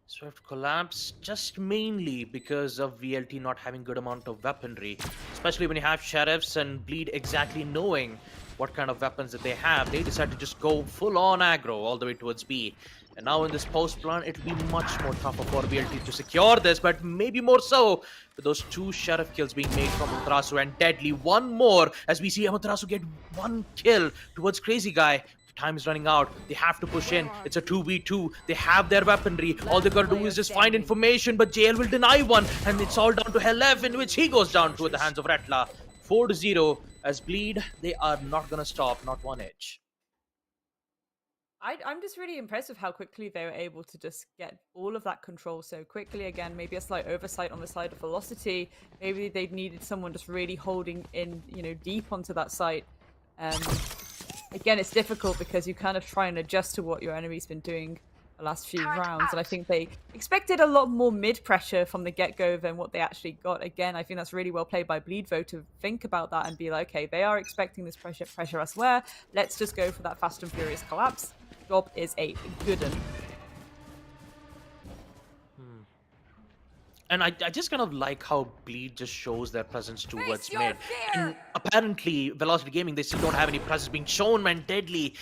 Swift collapse, just mainly because of VLT not having good amount of weaponry, especially when you have Sheriffs and Bleed exactly knowing what kind of weapons that they have. They decide to just go full-on aggro all the way towards B. And now in this post-plan, it'll be much more tougher for VLT to secure this, but maybe more so with those 2 Sheriff kills being made from Amaterasu and Deadly. 1 more as we see Amaterasu get 1 kill towards Crazy Guy. Time is running out. They have to push in. It's a 2v2. They have their weaponry. All they gotta do is just find information, but JL will deny 1, and it's all down to Hell in which he goes down to at the hands of Retla. 4-0 as Bleed, they are not gonna stop, not 1 inch. I'm just really impressed with how quickly they were able to just get all of that control so quickly. Again, maybe a slight oversight on the side of Velocity. Maybe they needed someone just really holding in, deep onto that site. Again, it's difficult because you kind of try and adjust to what your enemy's been doing the last few rounds, and I think they expected a lot more mid pressure from the get-go than what they actually got. Again, I think that's really well played by Bleed, though, to think about that and be like, okay, they are expecting this pressure elsewhere. Let's just go for that fast and furious collapse. Job is a good one. And I just kind of like how Bleed just shows their presence towards mid. And apparently, Velocity Gaming, they still don't have any presence being shown, man. Deadly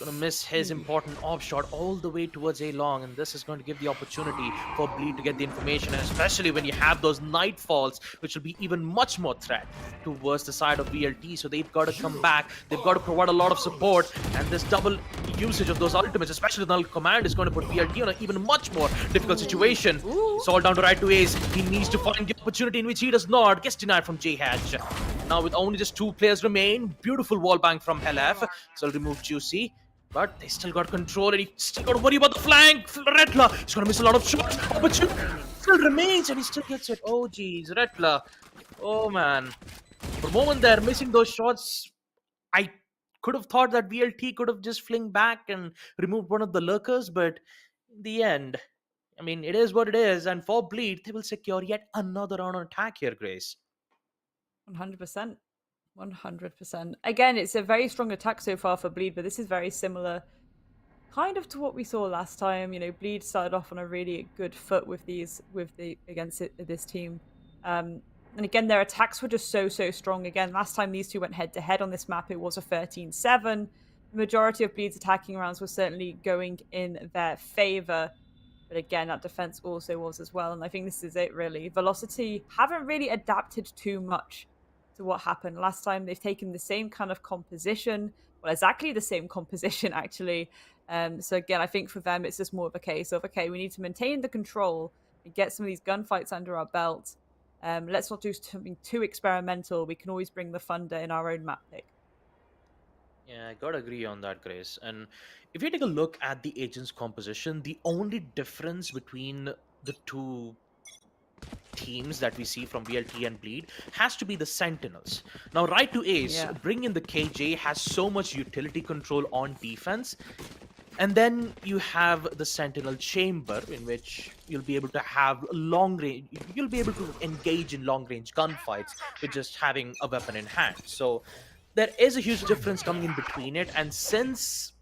going to miss his important off shot all the way towards A long, and this is going to give the opportunity for Bleed to get the information, and especially when you have those nightfalls, which will be even much more threat towards the side of VLT. So they've got to come back, they've got to provide a lot of support, and this double usage of those ultimates, especially the null command, is going to put VLT on an even much more difficult situation. It's all down to right to Ace. He needs to find the opportunity, in which he does not. Gets denied from J-Hatch. Now with only just 2 players remain, beautiful wall bang from LF. So he'll remove Juicy. But they still got control, and he still got to worry about the flank. Retla, he's going to miss a lot of shots. Opportunity still remains, and he still gets it. Oh, geez, Retla. Oh, man. For a moment there, missing those shots, I could have thought that VLT could have just fling back and removed one of the lurkers, but in the end, I mean, it is what it is, and for Bleed, they will secure yet another round on attack here, Grace. 100%. 100%. Again, it's a very strong attack so far for Bleed, but this is very similar kind of to what we saw last time. You know, Bleed started off on a really good foot with this team. And again, their attacks were just so strong. Again, last time these two went head to head on this map, it was a 13-7. The majority of Bleed's attacking rounds were certainly going in their favor. But again, that defense also was as well. And I think this is it, really. Velocity haven't really adapted too much to what happened last time. They've taken the same kind of composition, well, exactly the same composition, actually. So again, I think for them, it's just more of a case of, okay, we need to maintain the control and get some of these gunfights under our belt. Let's not do something too experimental. We can always bring the thunder in our own map pick. Yeah, I gotta agree on that, Grace. And if you take a look at the agent's composition, the only difference between the two teams that we see from VLT and Bleed has to be the Sentinels. Now, right to Ace, bring in the KJ has so much utility control on defense. And then you have the Sentinel Chamber, in which you'll be able to have long range, you'll be able to engage in long range gunfights with just having a weapon in hand. So there is a huge difference coming in between it. And since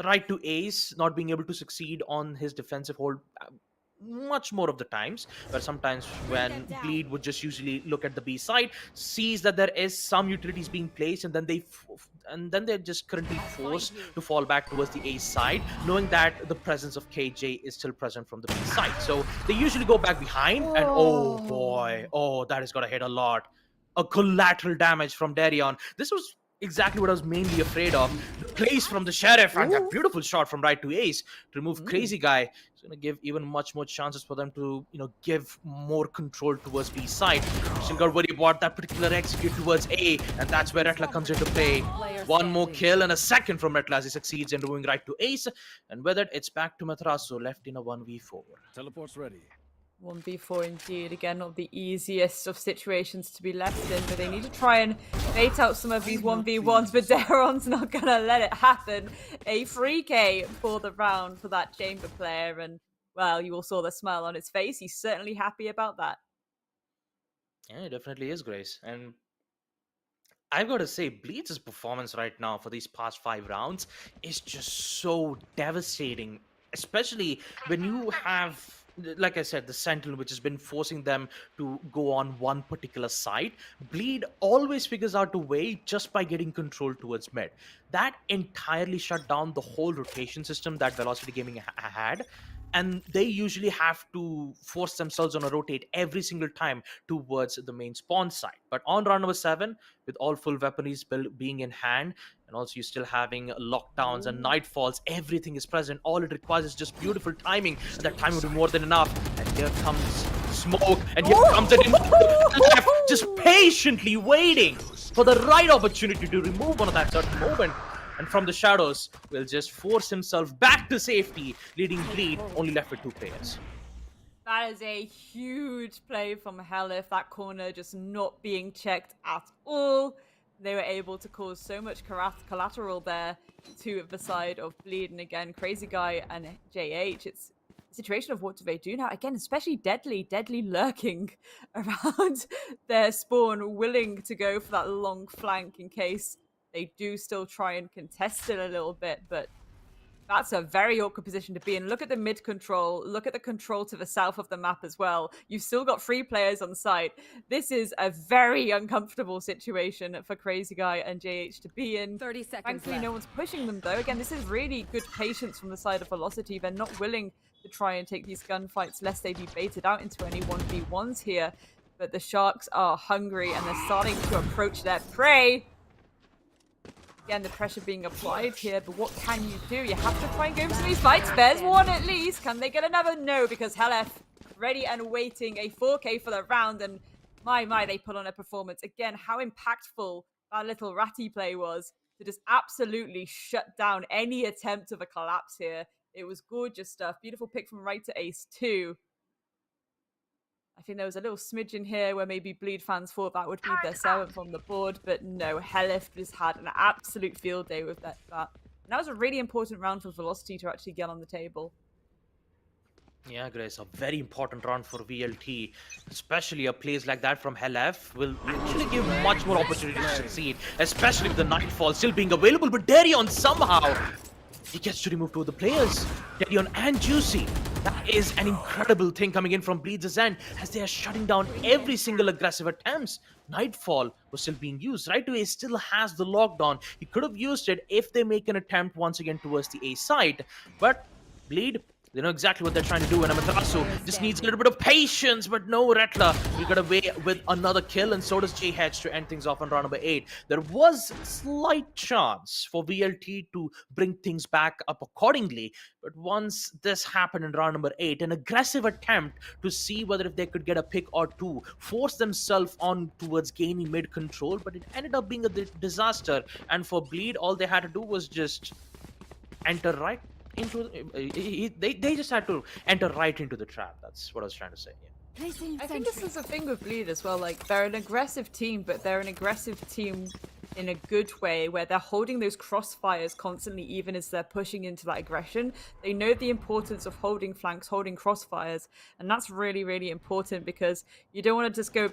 right to Ace not being able to succeed on his defensive hold much more of the times, but sometimes when Bleed would just usually look at the B side, sees that there is some utilities being placed, and then they're just currently forced to fall back towards the A side, knowing that the presence of KJ is still present from the B side. So they usually go back behind, and oh boy, that is gonna hit a lot. A collateral damage from Darion. This was exactly what I was mainly afraid of. The place from the Sheriff and that beautiful shot from right to Ace to remove Crazy Guy. It's going to give even much more chances for them to, give more control towards B side. Still got to worry about that particular execute towards A, and that's where Retla comes into play. One more kill and a second from Retla as he succeeds in moving right to Ace. And with it, it's back to Matrasso, left in a 1v4. Teleport's ready. 1v4 indeed. Again, not the easiest of situations to be left in, but they need to try and bait out some of these 1v1s, but Daron's not going to let it happen. A free K for the round for that chamber player, and, well, you all saw the smile on his face. He's certainly happy about that. Yeah, it definitely is, Grace. And I've got to say, Bleed's performance right now for these past 5 rounds is just so devastating, especially when you have, like I said, the Sentinel, which has been forcing them to go on one particular side. Bleed always figures out a way just by getting control towards mid. That entirely shut down the whole rotation system that Velocity Gaming had. And they usually have to force themselves on a rotate every single time towards the main spawn side. But on round number 7, with all full weaponry being in hand, and also you still having lockdowns and nightfalls, everything is present. All it requires is just beautiful timing, and that time would be more than enough. And here comes smoke, and here comes it in left, just patiently waiting for the right opportunity to remove one of that certain moment. And from the shadows, will just force himself back to safety, leading Bleed only left with 2 players. That is a huge play from Helif. That corner just not being checked at all. They were able to cause so much collateral there to the side of Bleed. And again, Crazy Guy and JH, it's a situation of what do they do now? Again, especially deadly lurking around their spawn, willing to go for that long flank in case they do still try and contest it a little bit. But That's a very awkward position to be in. Look at the mid control. Look at the control to the south of the map as well. You've still got 3 players on site. This is a very uncomfortable situation for Crazy Guy and JH to be in. 30 seconds Thankfully, left. no one's pushing them, though. Again, this is really good patience from the side of Velocity. They're not willing to try and take these gunfights lest they be baited out into any 1v1s here. But the Sharks are hungry and they're starting to approach their prey. Again, the pressure being applied here, but what can you do? You have to try and go for some of these fights. There's one at least. Can they get another? No, because Helef ready and waiting, a 4K for the round, and my, they put on a performance. Again, how impactful that little ratty play was to just absolutely shut down any attempt of a collapse here. It was gorgeous stuff. Beautiful pick from right to ace too. I think there was a little smidgen here where maybe Bleed fans thought that would be their 7th on the board, but no, Helif just had an absolute field day with that. And that was a really important round for Velocity to actually get on the table. Yeah, Grace, a very important round for VLT, especially a plays like that from Helef will actually give much more opportunity to succeed, especially with the Nightfall still being available, but Darion somehow, he gets to remove 2 of the players, Darion and Juicy. That is an incredible thing coming in from Bleed's Ascent as they are shutting down every single aggressive attempts. Nightfall was still being used. Right away still has the lockdown. He could have used it if they make an attempt once again towards the A side, but Bleed, they know exactly what they're trying to do, and Amaterasu just needs a little bit of patience, but no, Rattler, we got away with another kill, and so does JH to end things off on round number 8. There was slight chance for VLT to bring things back up accordingly, but once this happened in round number 8, an aggressive attempt to see whether if they could get a pick or 2, force themselves on towards gaining mid control, but it ended up being a disaster, and for Bleed, all they had to do was just enter right into they just had to enter right into the trap. That's what I was trying to say. Yeah. I think this is the thing with Bleed as well. Like, they're an aggressive team, but they're an aggressive team in a good way where they're holding those crossfires constantly, even as they're pushing into that aggression. They know the importance of holding flanks, holding crossfires, and that's really, really important because you don't want to just go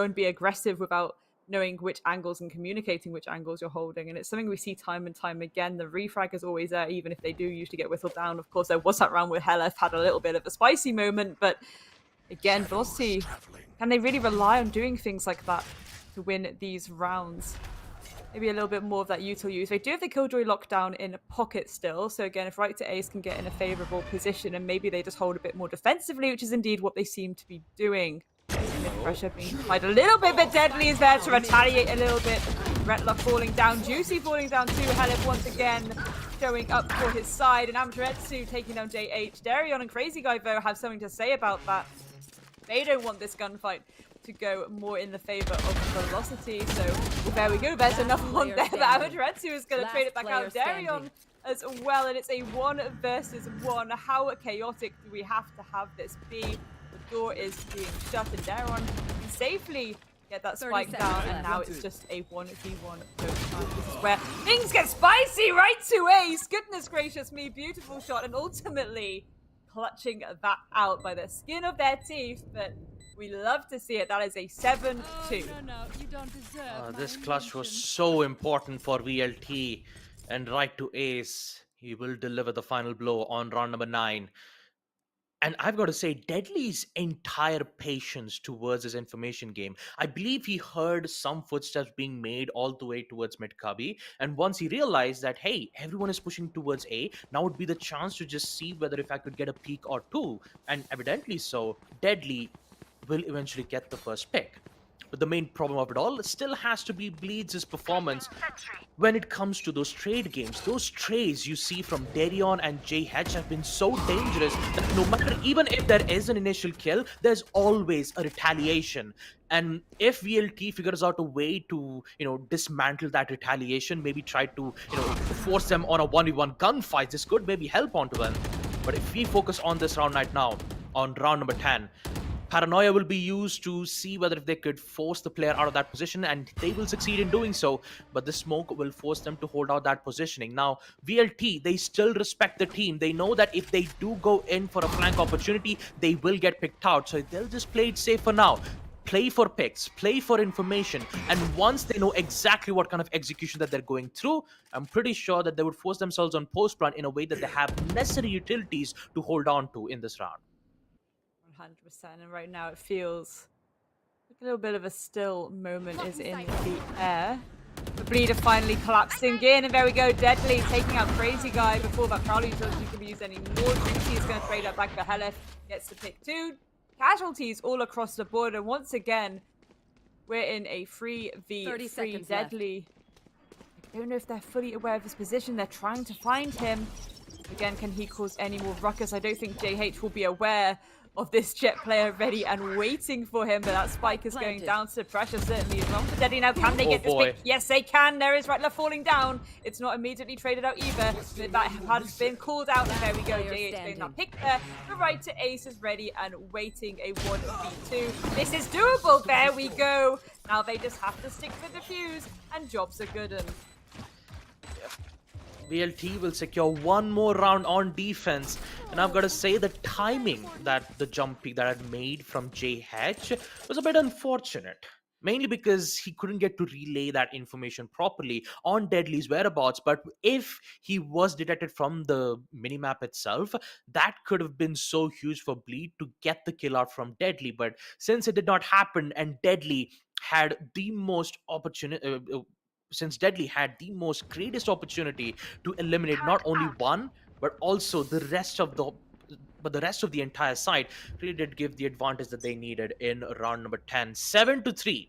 and be aggressive without knowing which angles and communicating which angles you're holding. And it's something we see time and time again. The refrag is always there, even if they do usually get whistled down. Of course, there was that round where Helef had a little bit of a spicy moment, but again, Velocity, can they really rely on doing things like that to win these rounds? Maybe a little bit more of that util use. They do have the Killjoy lockdown in pocket still, so again, if right to ace can get in a favourable position and maybe they just hold a bit more defensively, which is indeed what they seem to be doing. Pressure being applied a little bit, but Deadly is there to retaliate a little bit. Retler falling down, Juicy falling down too. Helif once again showing up for his side, and Amaterasu taking down JH. Darion and Crazy Guy, though, have something to say about that. They don't want this gunfight to go more in the favour of Velocity, so there we go. There's enough on there that Amaterasu is going to trade it back out. Darion as well, and it's a 1 versus 1. How chaotic do we have to have this be? Door is being shut, and Daron can safely get that spike down, and now it's just a 1v1 approach. This is where things get spicy, right to ace. Goodness gracious me, beautiful shot, and ultimately clutching that out by the skin of their teeth, but we love to see it. That is a 7-2. This clutch was so important for VLT, and right to ace, he will deliver the final blow on round number 9. And I've got to say, Deadly's entire patience towards his information game. I believe he heard some footsteps being made all the way towards mid-cubby. And once he realized that, hey, everyone is pushing towards A, now would be the chance to just see whether if I could get a peek or 2. And evidently so, Deadly will eventually get the first pick. But the main problem of it all still has to be Bleeds' performance when it comes to those trade games. Those trades you see from Darion and JH have been so dangerous that no matter, even if there is an initial kill, there's always a retaliation. And if VLT figures out a way to, dismantle that retaliation, maybe try to, force them on a 1v1 gunfight, this could maybe help onto them. But if we focus on this round right now, on round number 10, Paranoia will be used to see whether if they could force the player out of that position, and they will succeed in doing so, but the smoke will force them to hold out that positioning. Now, VLT, they still respect the team. They know that if they do go in for a flank opportunity, they will get picked out, so they'll just play it safe for now. play for picks, play for information, and once they know exactly what kind of execution that they're going through, I'm pretty sure that they would force themselves on post plant in a way that they have necessary utilities to hold on to in this round. 100%. And right now it feels like a little bit of a still moment is in the air. The Bleeder finally collapsing in, and there we go, Deadly taking out Crazy Guy before that Prowler utility can be used anymore. Juicy is going to trade that back for Helef, gets to pick 2. Casualties all across the board, and once again, we're in a 3v3 Deadly. I don't know if they're fully aware of his position. They're trying to find him. Again, can he cause any more ruckus? I don't think JH will be aware of this Jet player ready and waiting for him, but that spike is going down, so pressure certainly is on for Deadly now. Can they get this pick? Yes, they can. There is Rattler falling down. It's not immediately traded out either. That has been called out, and there we go. JH getting that pick there. The right to Ace is ready and waiting a 1v2. This is doable. There we go. Now they just have to stick with the fuse, and jobs are good. And VLT will secure one more round on defense, and I've got to say the timing that the jump peak that I'd made from JH was a bit unfortunate. Mainly because he couldn't get to relay that information properly on Deadly's whereabouts, but if he was detected from the minimap itself, that could have been so huge for Bleed to get the kill out from Deadly, but since it did not happen and Deadly had the most opportunity, since Deadly had the most greatest opportunity to eliminate not only one, but also the rest of the entire side, really did give the advantage that they needed in round number 10. 7-3.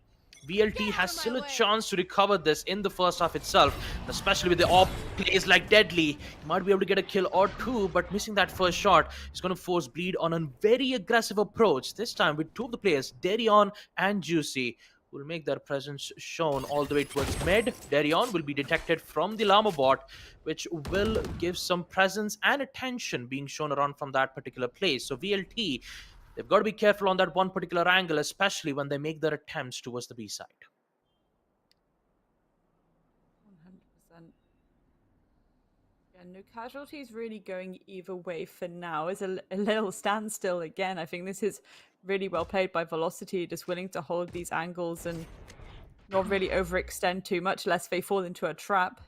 VLT has still a chance to recover this in the first half itself, especially with the off plays like Deadly. He might be able to get a kill or two, but missing that first shot is going to force Bleed on a very aggressive approach, this time with 2 of the players, Darion and Juicy, will make their presence shown all the way towards mid. Darion will be detected from the Llama bot, which will give some presence and attention being shown around from that particular place. So VLT, they've got to be careful on that one particular angle, especially when they make their attempts towards the B side. 100%. Yeah, no casualties really going either way for now. It's a little standstill again. I think this is really well played by Velocity, just willing to hold these angles and not really overextend too much, lest they fall into a trap.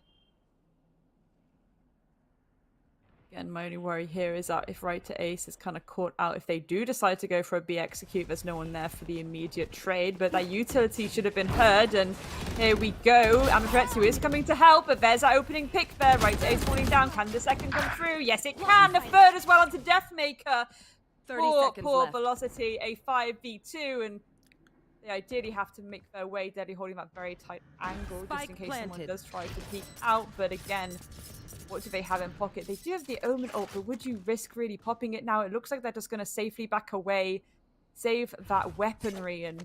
Again, my only worry here is that if right to Ace is kind of caught out, if they do decide to go for a B execute, there's no one there for the immediate trade, but that utility should have been heard, and here we go. Amatretsu is coming to help, but there's that opening pick there. Right to Ace falling down. Can the second come through? Yes, it can. The third as well onto Deathmaker. 30 seconds poor left. Velocity, a 5v2, and they ideally have to make their way. Deadly holding that very tight angle just in case someone does try to peek out, but again, what do they have in pocket? They do have the Omen ult, but would you risk really popping it now? It looks like they're just going to safely back away, save that weaponry, and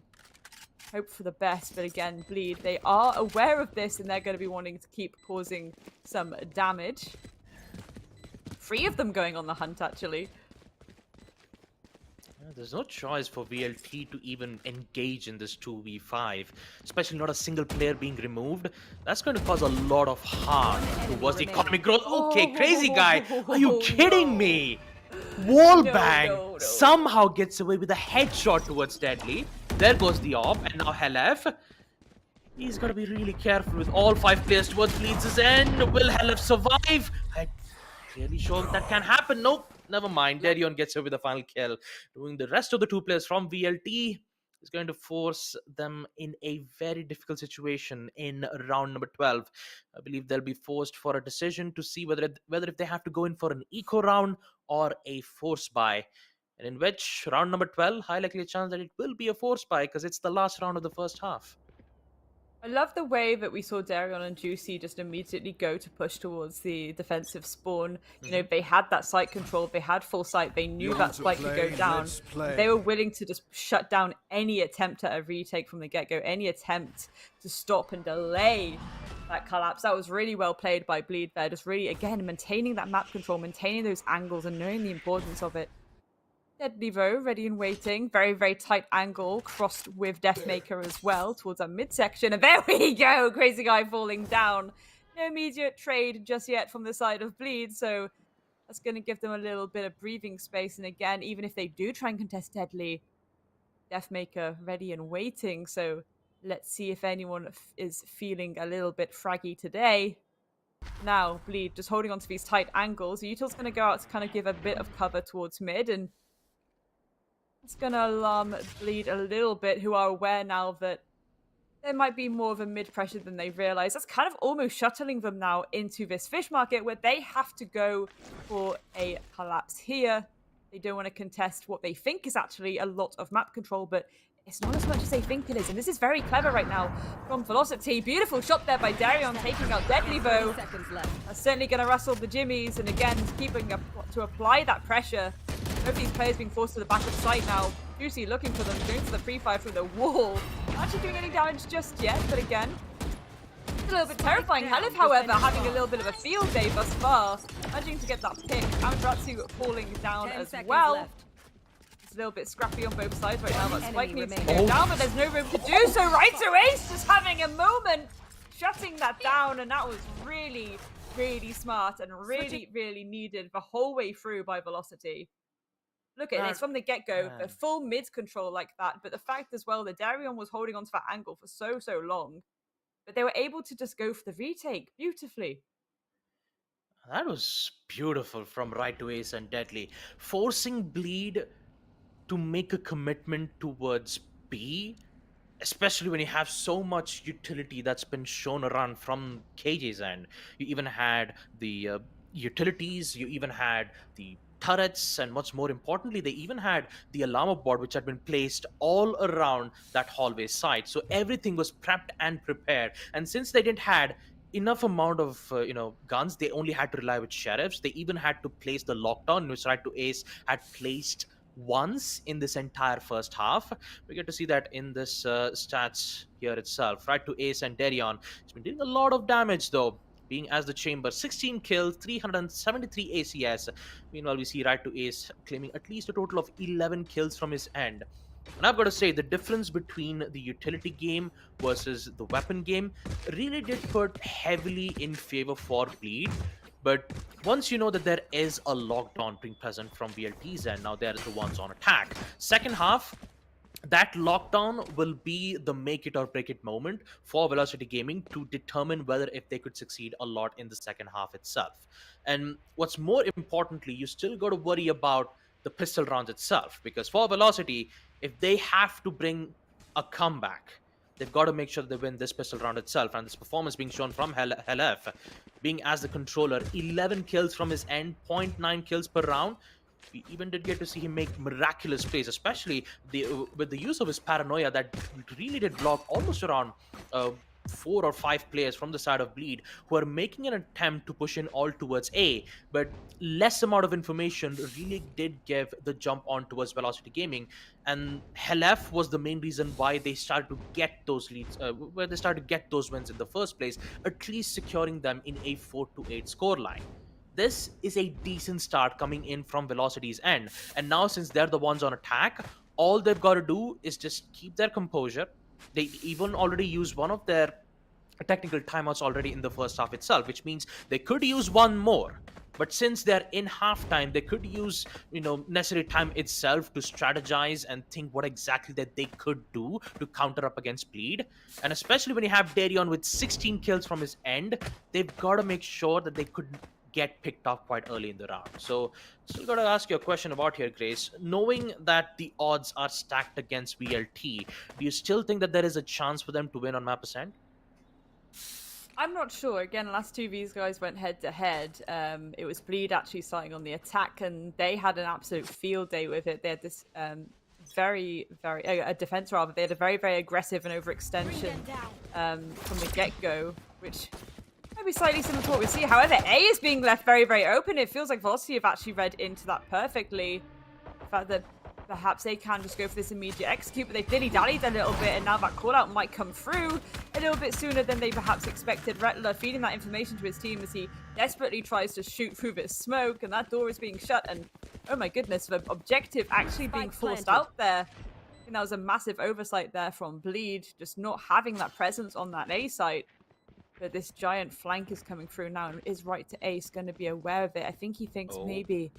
hope for the best. But again, Bleed, they are aware of this, and they're going to be wanting to keep causing some damage. 3 of them going on the hunt, actually. There's no choice for VLT to even engage in this 2v5, especially not a single player being removed. That's going to cause a lot of harm towards the economic growth. Okay, Crazy Guy, are you kidding me? Wallbang somehow gets away with a headshot towards Deadly. There goes the op, and now Helef. He's got to be really careful with all 5 players towards Bleeds' end. Will Helef survive? I'm really sure that can happen. Nope. Never mind. Darion gets away with the final kill. Doing the rest of the 2 players from VLT is going to force them in a very difficult situation in round number 12. I believe they'll be forced for a decision to see whether if they have to go in for an eco round or a force buy. And in which round number 12, high likely chance that it will be a force buy because it's the last round of the first half. I love the way that we saw Darion and Juicy just immediately go to push towards the defensive spawn. You know, they had that sight control, they had full sight, they knew that spike would go down. They were willing to just shut down any attempt at a retake from the get-go, any attempt to stop and delay that collapse. That was really well played by Bleed there, just really, again, maintaining that map control, maintaining those angles and knowing the importance of it. Deadly though, ready and waiting. Very, very tight angle, crossed with Deathmaker as well, towards our midsection. And there we go! Crazy Guy falling down. No immediate trade just yet from the side of Bleed, so that's going to give them a little bit of breathing space. And again, even if they do try and contest Deadly, Deathmaker ready and waiting. So let's see if anyone is feeling a little bit fraggy today. Now, Bleed just holding on to these tight angles. Util's going to go out to kind of give a bit of cover towards mid, and it's going to alarm Bleed a little bit, who are aware now that there might be more of a mid pressure than they realize. That's kind of almost shuttling them now into this fish market where they have to go for a collapse here. They don't want to contest what they think is actually a lot of map control, but it's not as much as they think it is. And this is very clever right now from Velocity. Beautiful shot there by Darion, taking out Deadly Bow. That's certainly going to rustle the Jimmies, and again, keeping up to apply that pressure. Both of these players being forced to the back of site now. Juicy looking for them, going for the pre-fire through the wall. Not actually doing any damage just yet, but again, it's a little bit terrifying. Halef, however, having a little bit of a field day thus far, managing to get that pick. Amaterasu falling down as well. It's a little bit scrappy on both sides right now, but Spike needs to go down, but there's no room to do so. Right to Ace, just having a moment, shutting that down, and that was really, really smart and really, really needed the whole way through by Velocity. Look at this from the get-go, a full mid control like that, but the fact as well that Darion was holding onto that angle for so long, but they were able to just go for the retake beautifully. That was beautiful from Right to Ace and Deadly. Forcing Bleed to make a commitment towards B, especially when you have so much utility that's been shown around from KJ's end. You even had the utilities, you even had the turrets, and much more importantly, they even had the alarm board which had been placed all around that hallway site. So everything was prepped and prepared. And since they didn't had enough amount of guns, they only had to rely with sheriffs. They even had to place the lockdown, which Right to Ace had placed once in this entire first half. We get to see that in this stats here itself. Right to Ace and Darion, he's been doing a lot of damage though, being as the chamber. 16 kills, 373 ACS. Meanwhile, we see Right to Ace claiming at least a total of 11 kills from his end. And I've got to say, the difference between the utility game versus the weapon game really did put heavily in favor for Bleed. But once you know that there is a lockdown being present from VLT's end, now they're the ones on attack. Second half, that lockdown will be the make it or break it moment for Velocity Gaming to determine whether if they could succeed a lot in the second half itself. And what's more importantly, you still got to worry about the pistol rounds itself, because for Velocity, if they have to bring a comeback, they've got to make sure they win this pistol round itself. And this performance being shown from Halef, being as the controller, 11 kills from his end, 0.9 kills per round. We even did get to see him make miraculous plays, especially with the use of his paranoia that really did block almost around 4 or 5 players from the side of Bleed who are making an attempt to push in all towards A, but less amount of information really did give the jump on towards Velocity Gaming, and Halef was the main reason why they started to get those leads, where they started to get those wins in the first place, at least securing them in a 4-8 scoreline. This is a decent start coming in from Velocity's end, and now since they're the ones on attack, all they've got to do is just keep their composure. They even already used one of their technical timeouts already in the first half itself, which means they could use one more. But since they're in halftime, they could use, necessary time itself to strategize and think what exactly that they could do to counter up against Bleed. And especially when you have Darion with 16 kills from his end, they've got to make sure that they could get picked off quite early in the round. So still got to ask you a question about here, Grace. Knowing that the odds are stacked against VLT, do you still think that there is a chance for them to win on map Ascent? I'm not sure. Again, last two of these guys went head to head. It was Bleed actually starting on the attack, and they had an absolute field day with it. They had this a defense rather. They had a very, very aggressive and overextension from the get-go, which maybe slightly similar to what we see. However, A is being left very, very open. It feels like Velocity have actually read into that perfectly. The fact that perhaps they can just go for this immediate execute, but they've dilly-dallied a little bit, and now that call-out might come through a little bit sooner than they perhaps expected. Rettler feeding that information to his team as he desperately tries to shoot through this smoke, and that door is being shut, and oh my goodness, the objective actually being forced out there. I think that was a massive oversight there from Bleed, just not having that presence on that A site. But this giant flank is coming through now, and is Right to Ace going to be aware of it? I think he thinks maybe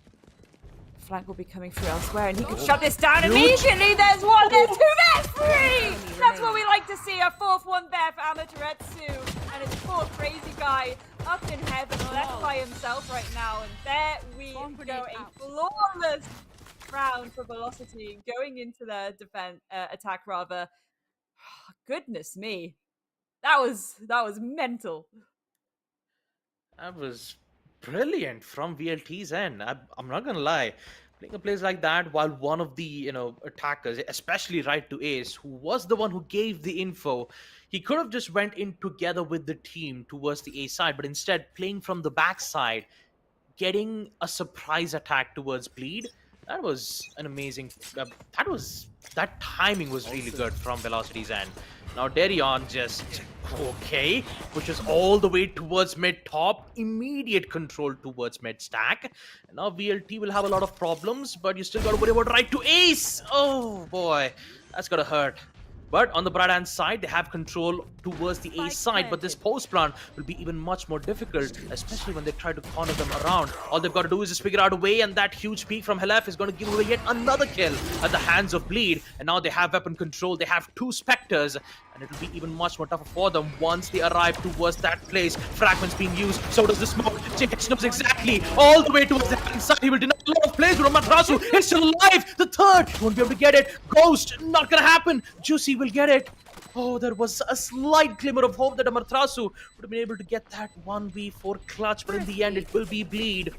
flank will be coming through elsewhere, and he could shut this down immediately. There's one, there's two, there's three! That's what we like to see, a fourth one there for Amaterasu. And it's poor crazy guy up in heaven, left by himself right now. And there we go, a flawless round for Velocity going into their attack rather. Goodness me. That was mental. That was brilliant from VLT's end. I'm not gonna lie, playing a place like that while one of the attackers, especially right to Ace, who was the one who gave the info, he could have just went in together with the team towards the A side, but instead playing from the backside, getting a surprise attack towards Bleed. That was an amazing. That timing was really good from Velocity's end. Now Darion just okay, pushes all the way towards mid top, immediate control towards mid stack. And now VLT will have a lot of problems, but you still got to worry about right to Ace. Oh boy, that's gotta hurt. But on the bright hand side, they have control towards the A side, but this post plant will be even much more difficult, especially when they try to corner them around. All they've got to do is just figure out a way, and that huge peak from Helef is going to give away yet another kill at the hands of Bleed. And now they have weapon control, they have two Spectres, and it will be even much more tougher for them once they arrive towards that place. Fragments being used, so does the smoke. JH knows exactly, all the way towards the hand side. He will deny a lot of plays, but Amaterasu is still alive. The third, won't be able to get it. Ghost, not gonna happen. Juicy will get it. Oh, there was a slight glimmer of hope that Amaterasu would have been able to get that 1v4 clutch, but in the end it will be Bleed,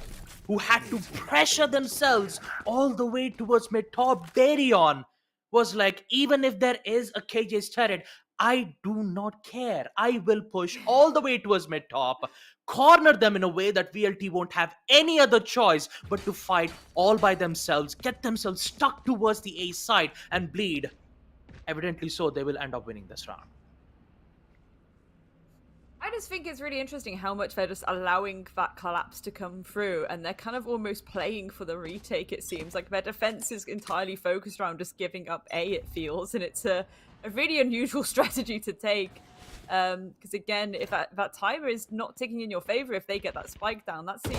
who had to pressure themselves all the way towards mid-top. Darion was like, even if there is a KJ's turret, I do not care. I will push all the way towards mid-top, corner them in a way that VLT won't have any other choice but to fight all by themselves, get themselves stuck towards the A side, and Bleed. Evidently so, they will end up winning this round. I just think it's really interesting how much they're just allowing that collapse to come through, and they're kind of almost playing for the retake, it seems. Like, their defense is entirely focused around just giving up A, it feels, and it's a really unusual strategy to take. Because again, if that timer is not ticking in your favor, if they get that spike down, that's the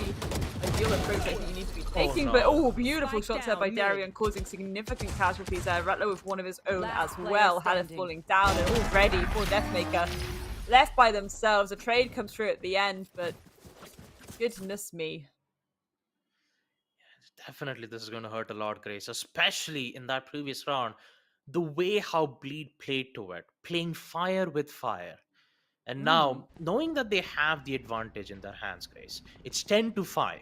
ideal approach I think you need to be taking. But beautiful shots there by Darion, causing significant casualties there. Rattler with one of his own as well, Halef falling down, and already poor Deathmaker left by themselves. A trade comes through at the end, but goodness me. Definitely this is going to hurt a lot, Grace, especially in that previous round. The way how Bleed played to it, playing fire with fire. And now, knowing that they have the advantage in their hands, Grace, it's 10-5.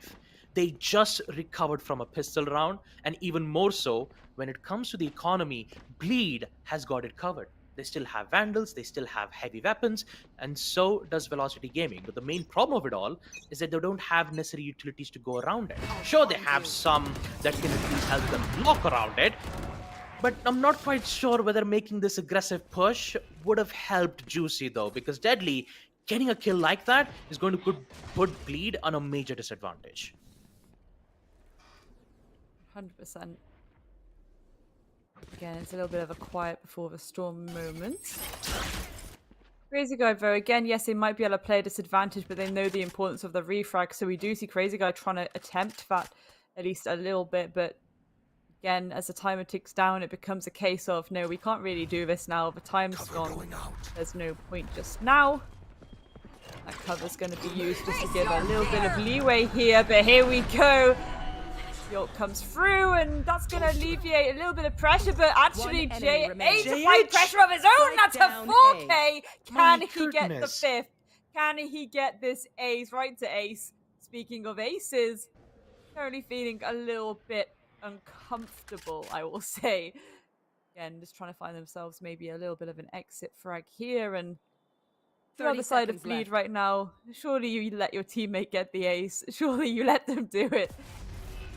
They just recovered from a pistol round, and even more so, when it comes to the economy, Bleed has got it covered. They still have Vandals, they still have heavy weapons, and so does Velocity Gaming. But the main problem of it all is that they don't have necessary utilities to go around it. Sure, they have some that can at least help them block around it, but I'm not quite sure whether making this aggressive push would have helped Juicy though, because Deadly, getting a kill like that is going to put Bleed on a major disadvantage. 100%. Again, it's a little bit of a quiet before the storm moment. Crazy Guy, though, again, yes, they might be able to play a disadvantage, but they know the importance of the refrag, so we do see Crazy Guy trying to attempt that at least a little bit, but again, as the timer ticks down, it becomes a case of, no, we can't really do this now. The time's gone. There's no point just now. That cover's going to be used just to give a little bit of leeway here, but here we go. York comes through, and that's going to alleviate a little bit of pressure, but actually, JH applied pressure of his own. That's a 4K. Can he get the fifth? Can he get this ace right to ace? Speaking of aces, currently feeling a little bit uncomfortable, I will say. Again, just trying to find themselves maybe a little bit of an exit frag here, and the other side of Bleed right now. Surely you let your teammate get the ace. Surely you let them do it.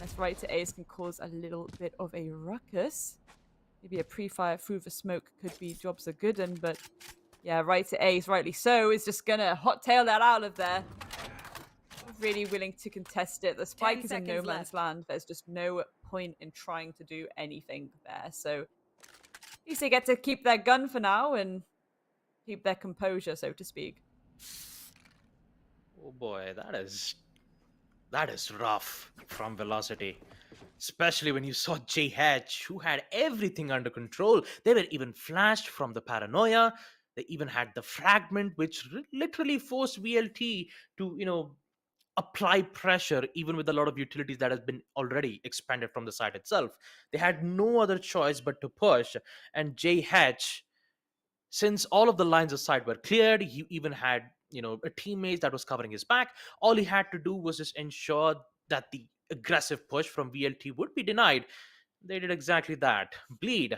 That's right to ace can cause a little bit of a ruckus. Maybe a pre-fire through the smoke could be jobs are good, but yeah, right to ace, rightly so, is just gonna hot tail that out of there. Really willing to contest it. The spike is in no man's land. There's just no point in trying to do anything there. So at least they get to keep their gun for now and keep their composure, so to speak. Oh boy, That is rough from Velocity. Especially when you saw JH, who had everything under control. They were even flashed from the paranoia. They even had the fragment, which literally forced VLT to, apply pressure, even with a lot of utilities that has been already expanded from the site itself. They had no other choice but to push. And JH, since all of the lines of sight were cleared, he even had a teammate that was covering his back. All he had to do was just ensure that the aggressive push from VLT would be denied. They did exactly that. Bleed,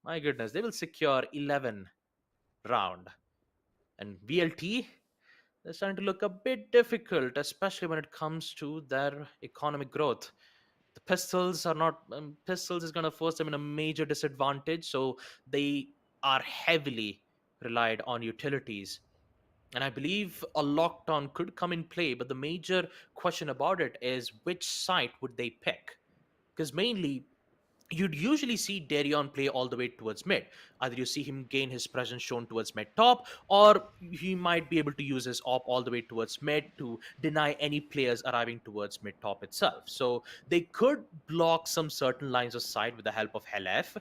my goodness, they will secure 11 round. And VLT, they're starting to look a bit difficult, especially when it comes to their economic growth. The pistols are not pistols is going to force them in a major disadvantage, so they are heavily relied on utilities. And I believe a lockdown could come in play, but the major question about it is which site would they pick? Because mainly you'd usually see Darion play all the way towards mid. Either you see him gain his presence shown towards mid top, or he might be able to use his op all the way towards mid to deny any players arriving towards mid top itself. So they could block some certain lines of sight with the help of Helef,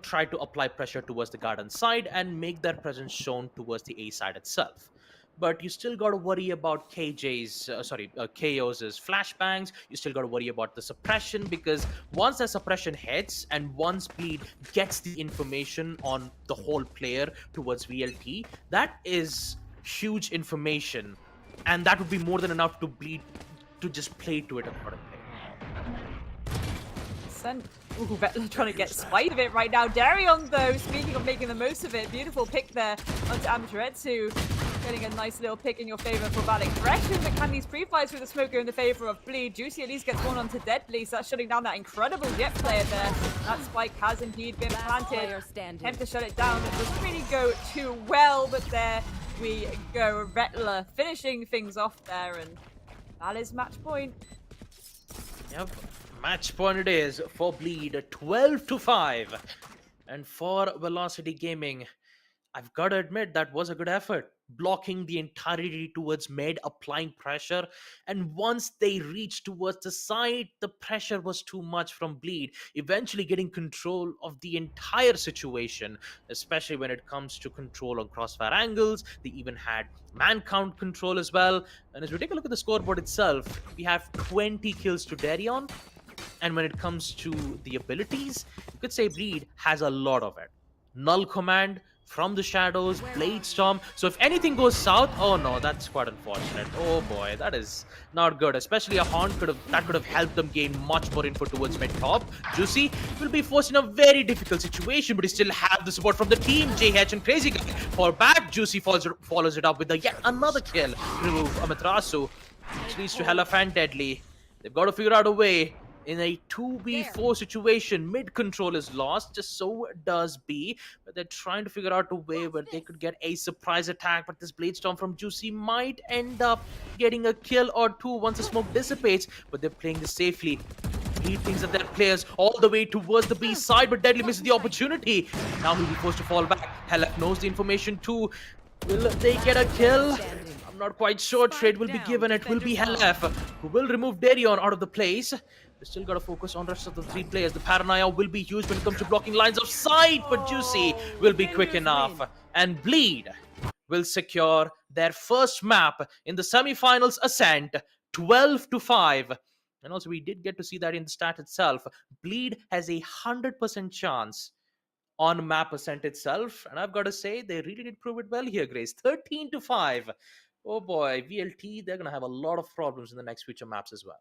try to apply pressure towards the garden side and make their presence shown towards the A side itself. But you still got to worry about KO's flashbangs. You still got to worry about the suppression, because once the suppression hits and once Bleed gets the information on the whole player towards VLT, that is huge information, and that would be more than enough to Bleed to just play to it accordingly. Ooh, Vetla trying to get spite of it right now. Darion, though, speaking of making the most of it, beautiful pick there onto Amaterasu. Getting a nice little pick in your favor for bad aggression, but can these pre-fires through the smoke go in the favor of Bleed? Juicy at least gets one onto Deadly, so that's shutting down that incredible Jet player there. That spike has indeed been planted. Attempt to shut it down. It doesn't really go too well, but there we go. Retler finishing things off there, and that is match point. Yep, match point it is for Bleed, 12-5. And for Velocity Gaming, I've got to admit that was a good effort. Blocking the entirety towards mid, applying pressure, and once they reached towards the side, the pressure was too much from Bleed, eventually getting control of the entire situation, especially when it comes to control on crossfire angles. They even had man count control as well. And as we take a look at the scoreboard itself, we have 20 kills to Darion. And when it comes to the abilities, you could say Bleed has a lot of it. Null Command, From the Shadows, Blade Storm. So if anything goes south, oh no, that's quite unfortunate. Oh boy, that is not good. Especially a Horn could have helped them gain much more info towards mid top. Juicy will be forced in a very difficult situation, but he still have the support from the team. JH and Crazy Guy fall back. Juicy follows it up with yet another kill. Remove Amaterasu, which leads to Helef and Deadly. They've got to figure out a way. In a 2v4 situation, mid control is lost, just so does B, but they're trying to figure out a way where they could get a surprise attack, but this Blade Storm from Juicy might end up getting a kill or two once the smoke dissipates, but they're playing this safely. Lead things at their players all the way towards the B side, but Deadly misses the opportunity. Now he'll be forced to fall back. Helef knows the information too. Will they get a kill? I'm not quite sure. Trade will be given. It will be Helef, who will remove Darion out of the place. They still got to focus on the rest of the three players. The paranoia will be used when it comes to blocking lines of sight, but Juicy will be quick enough. And Bleed will secure their first map in the semifinals Ascent, 12-5. And also, we did get to see that in the stat itself. Bleed has a 100% chance on map Ascent itself. And I've got to say, they really did prove it well here, Grace. 13-5. Oh boy, VLT, they're going to have a lot of problems in the next future maps as well.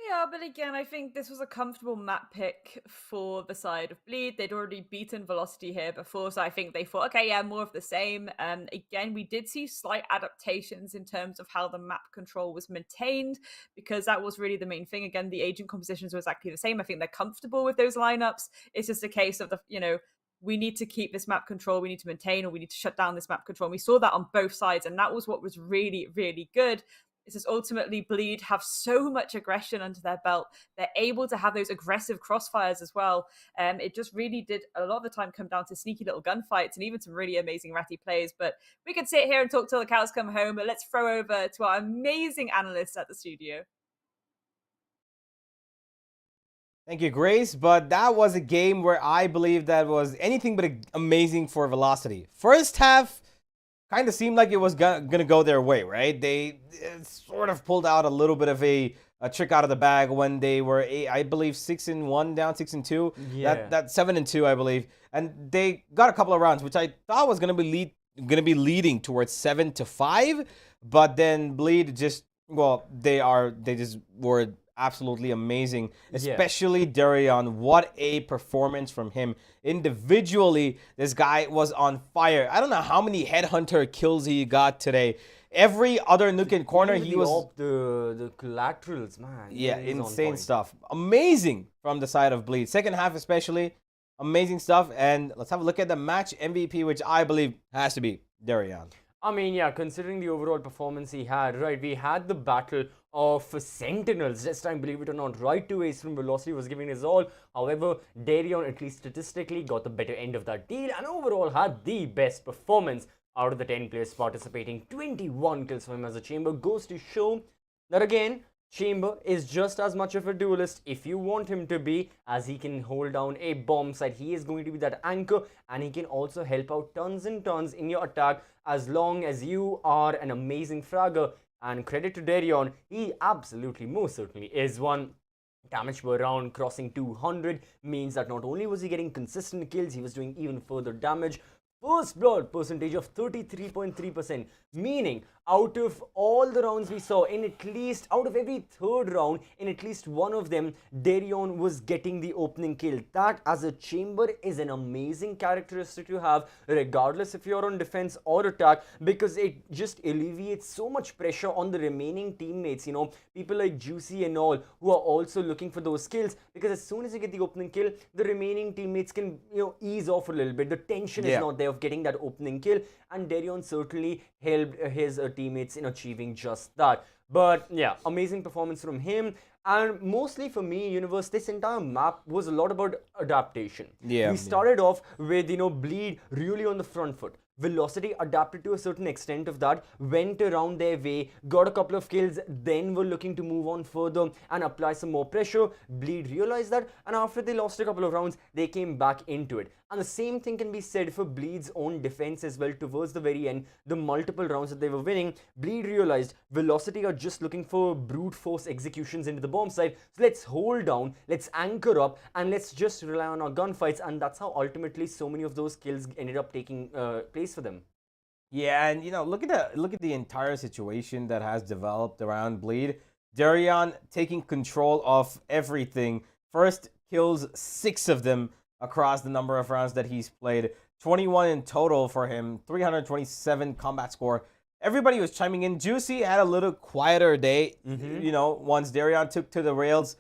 Yeah, but again, I think this was a comfortable map pick for the side of Bleed. They'd already beaten Velocity here before, so I think they thought, okay, yeah, more of the same. Again, we did see slight adaptations in terms of how the map control was maintained, because that was really the main thing. Again, the agent compositions were exactly the same. I think they're comfortable with those lineups. It's just a case of we need to keep this map control, we need to maintain, or we need to shut down this map control. And we saw that on both sides, and that was what was really, really good. It's just ultimately Bleed have so much aggression under their belt. They're able to have those aggressive crossfires as well. It just really did a lot of the time come down to sneaky little gunfights and even some really amazing ratty plays. But we could sit here and talk till the cows come home, but let's throw over to our amazing analysts at the studio. Thank you, Grace. But that was a game where I believe that was anything but amazing for Velocity. First half kind of seemed like it was gonna go their way, right? They sort of pulled out a little bit of a trick out of the bag when they were, I believe, 6-1 down, 6-2. Yeah. That 7-2, I believe, and they got a couple of rounds, which I thought was gonna be leading towards 7-5, but then Bleed just, well, they just were absolutely amazing, especially Darion. What a performance from him. Individually, this guy was on fire. I don't know how many headhunter kills he got today. Every other nook and corner, he was... The collaterals, man. Yeah, he is on insane point. stuff. Amazing from the side of Bleed. Second half especially, amazing stuff. And let's have a look at the match MVP, which I believe has to be Darion. I mean, yeah, considering the overall performance he had, right, we had the battle of Sentinels. This time, believe it or not, right to Ace from Velocity was giving his all. However, Darion, at least statistically, got the better end of that deal and overall had the best performance out of the 10 players participating. 21 kills for him as a Chamber. Goes to show that, again, Chamber is just as much of a duelist if you want him to be, as he can hold down a bomb site. He is going to be that anchor, and he can also help out tons and tons in your attack as long as you are an amazing fragger. And credit to Darion, he absolutely, most certainly is one. Damage per round crossing 200 means that not only was he getting consistent kills, he was doing even further damage. First blood percentage of 33.3%, meaning out of all the rounds we saw, in at least out of every third round, in at least one of them, Darion was getting the opening kill. That, as a Chamber, is an amazing characteristic to have, regardless if you're on defense or attack, because it just alleviates so much pressure on the remaining teammates, you know, people like Juicy and all, who are also looking for those kills, because as soon as you get the opening kill, the remaining teammates can, you know, ease off a little bit. The tension is not there of getting that opening kill, and Darion certainly helped his teammates in achieving just that. But yeah, amazing performance from him. And mostly for me, Universe, this entire map was a lot about adaptation. We started off with, you know, Bleed really on the front foot. Velocity adapted to a certain extent of that, went around their way, got a couple of kills, then were looking to move on further and apply some more pressure. Bleed realized that, and after they lost a couple of rounds, they came back into it. And the same thing can be said for Bleed's own defense as well. Towards the very end, the multiple rounds that they were winning, Bleed realized Velocity are just looking for brute force executions into the bomb site. So let's hold down, let's anchor up, and let's just rely on our gunfights. And that's how ultimately so many of those kills ended up taking place for them. Yeah, and you know, look at the entire situation that has developed around Bleed. Darion taking control of everything. First kills 6 of them across the number of rounds that he's played. 21 in total for him, 327 combat score. Everybody was chiming in. Juicy had a little quieter day, you know, once Darion took to the rails.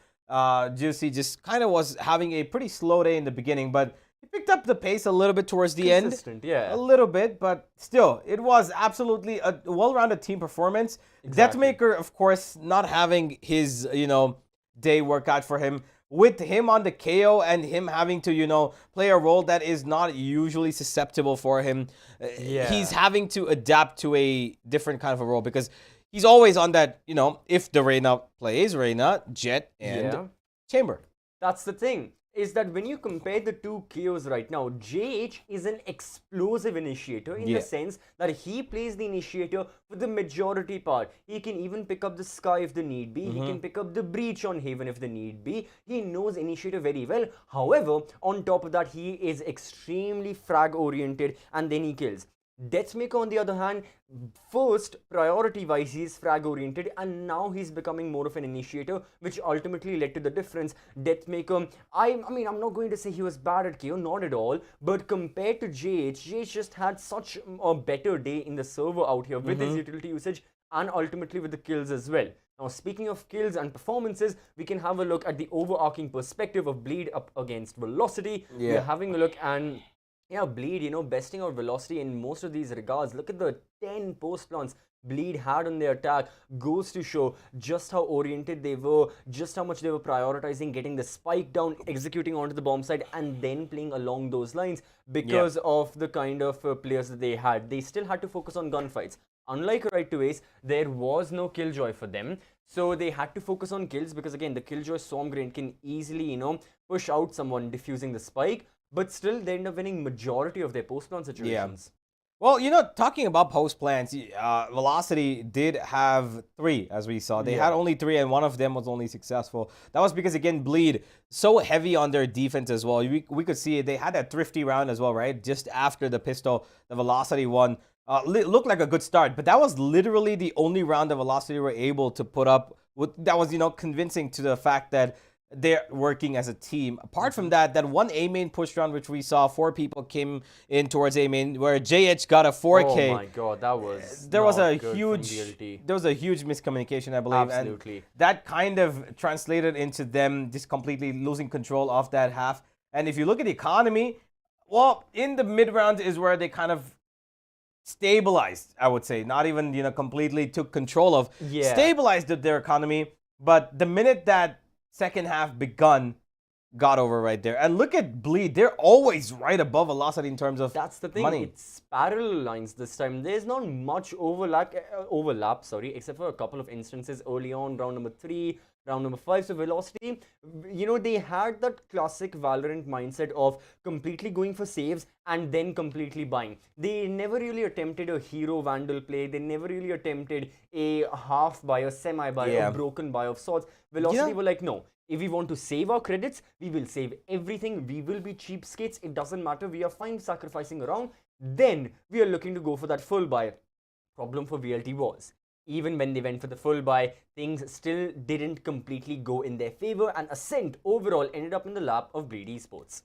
Juicy just kind of was having a pretty slow day in the beginning, but he picked up the pace a little bit towards the end. Yeah. A little bit, but still, it was absolutely a well-rounded team performance. Exactly. Deathmaker, of course, not having his, you know, day work out for him. With him on the KO and him having to, you know, play a role that is not usually susceptible for him, he's having to adapt to a different kind of a role, because he's always on that, you know, if the Reyna plays, Reyna, Jet, and Chamber. That's the thing, is that when you compare the two KOs right now, JH is an explosive initiator in the sense that he plays the initiator for the majority part. He can even pick up the Sky if the need be. He can pick up the Breach on Haven if the need be. He knows initiator very well. However, on top of that, he is extremely frag oriented, and then he kills. Deathmaker, on the other hand, first priority wise he is frag oriented, and now he's becoming more of an initiator, which ultimately led to the difference. Deathmaker, I mean, I'm not going to say he was bad at KO, not at all, but compared to JH just had such a better day in the server out here with his utility usage and ultimately with the kills as well. Now, speaking of kills and performances, we can have a look at the overarching perspective of Bleed up against Velocity. We're having a look, and Yeah, Bleed, besting out Velocity in most of these regards. Look at the 10 post plants Bleed had on their attack. Goes to show just how oriented they were, just how much they were prioritizing getting the spike down, executing onto the bomb side, and then playing along those lines because of the kind of players that they had. They still had to focus on gunfights. Unlike Right to Ace, there was no Killjoy for them. So they had to focus on kills because, again, the Killjoy Storm Grenade can easily, push out someone diffusing the spike. But still, they end up winning majority of their post-plant situations. Well, talking about post plants, Velocity did have 3, as we saw. They had only 3, and one of them was only successful. That was because, again, Bleed, so heavy on their defense as well. We could see it. They had that thrifty round as well, right? Just after the pistol, the Velocity one. Looked like a good start, but that was literally the only round that Velocity were able to put up. That was, convincing to the fact that they're working as a team. Apart from that, that one A main push round, which we saw 4 people came in towards A main, where JH got a 4K. Oh my god, that was there was a huge miscommunication, I believe. Absolutely. And that kind of translated into them just completely losing control of that half. And if you look at the economy, well, in the mid round is where they kind of stabilized, I would say. Not even, completely took control of. Stabilized their economy. But the minute that second half begun, got over right there. And look at Bleed. They're always right above Velocity in terms of That's the thing. money. It's parallel lines this time. There's not much overlap, except for a couple of instances early on, round number 3, round number 5. So Velocity, they had that classic Valorant mindset of completely going for saves and then completely buying. They never really attempted a hero Vandal play. They never really attempted a half buy, a semi buy, a broken buy of sorts. Velocity were like, no. If we want to save our credits, we will save everything. We will be cheapskates. It doesn't matter. We are fine sacrificing around. Then we are looking to go for that full buy. Problem for VLT was, even when they went for the full buy, things still didn't completely go in their favor, and Ascent overall ended up in the lap of Bleed Esports.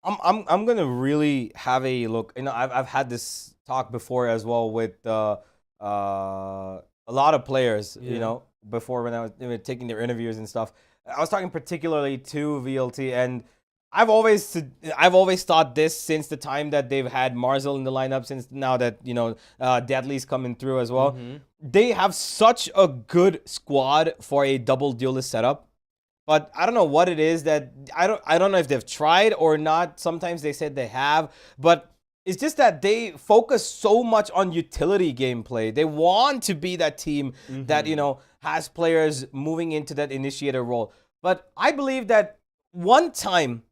I'm gonna really have a look. I've had this talk before as well with a lot of players. Before when I was taking their interviews and stuff. I was talking particularly to VLT, and I've always thought this since the time that they've had Marzel in the lineup, since now that Deadly's coming through as well. They have such a good squad for a double duelist setup. But I don't know what it is that I don't know if they've tried or not. Sometimes they said they have, but it's just that they focus so much on utility gameplay. They want to be that team that, has players moving into that initiator role. But I believe that one time,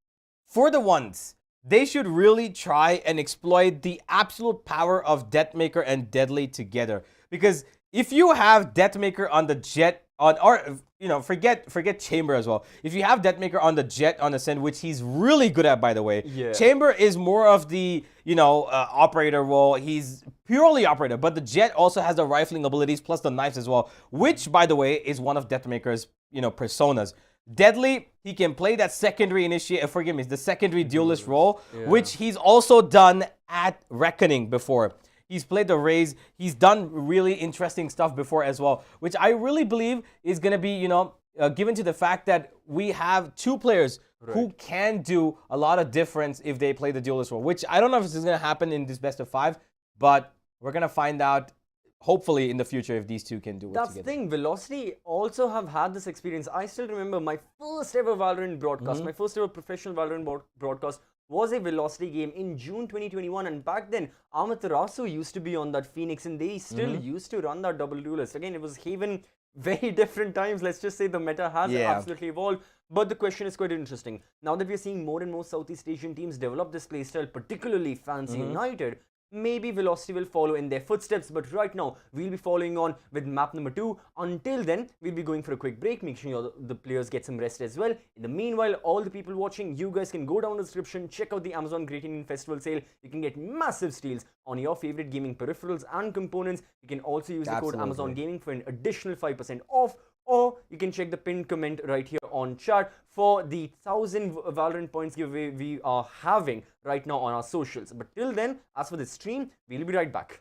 for the ones, they should really try and exploit the absolute power of Deathmaker and Deadly together. Because if you have Deathmaker on the Jet, forget Chamber as well. If you have Deathmaker on the Jet on Ascent, which he's really good at, by the way. Chamber is more of the, operator role. He's purely operator, but the Jet also has the rifling abilities plus the knives as well, which, by the way, is one of Deathmaker's, personas. Deadly, he can play that secondary the secondary duelist role, which he's also done at Reckoning before. He's played the Raze. He's done really interesting stuff before as well, which I really believe is going to be, given to the fact that we have 2 players who can do a lot of difference if they play the duelist role, which I don't know if this is going to happen in this best of 5, but we're going to find out hopefully in the future if these 2 can do it together. That's the thing. Velocity also have had this experience. I still remember my first ever Valorant broadcast, my first ever professional Valorant broadcast was a Velocity game in June 2021, and back then Amaterasu used to be on that Phoenix, and they still used to run that double duelist. Again, it was Haven, very different times. Let's just say the meta has absolutely evolved. But the question is quite interesting. Now that we're seeing more and more Southeast Asian teams develop this playstyle, particularly Fancy United, maybe Velocity will follow in their footsteps, but right now we'll be following on with map number 2. Until then, we'll be going for a quick break. Make sure the players get some rest as well. In the meanwhile, all the people watching, you guys can go down the description, check out the Amazon Great Indian Festival sale. You can get massive steals on your favorite gaming peripherals and components. You can also use the code Amazon Gaming for an additional 5% off. Or you can check the pinned comment right here on chat for the 1000 Valorant points giveaway we are having right now on our socials. But till then, as for this stream, we'll be right back.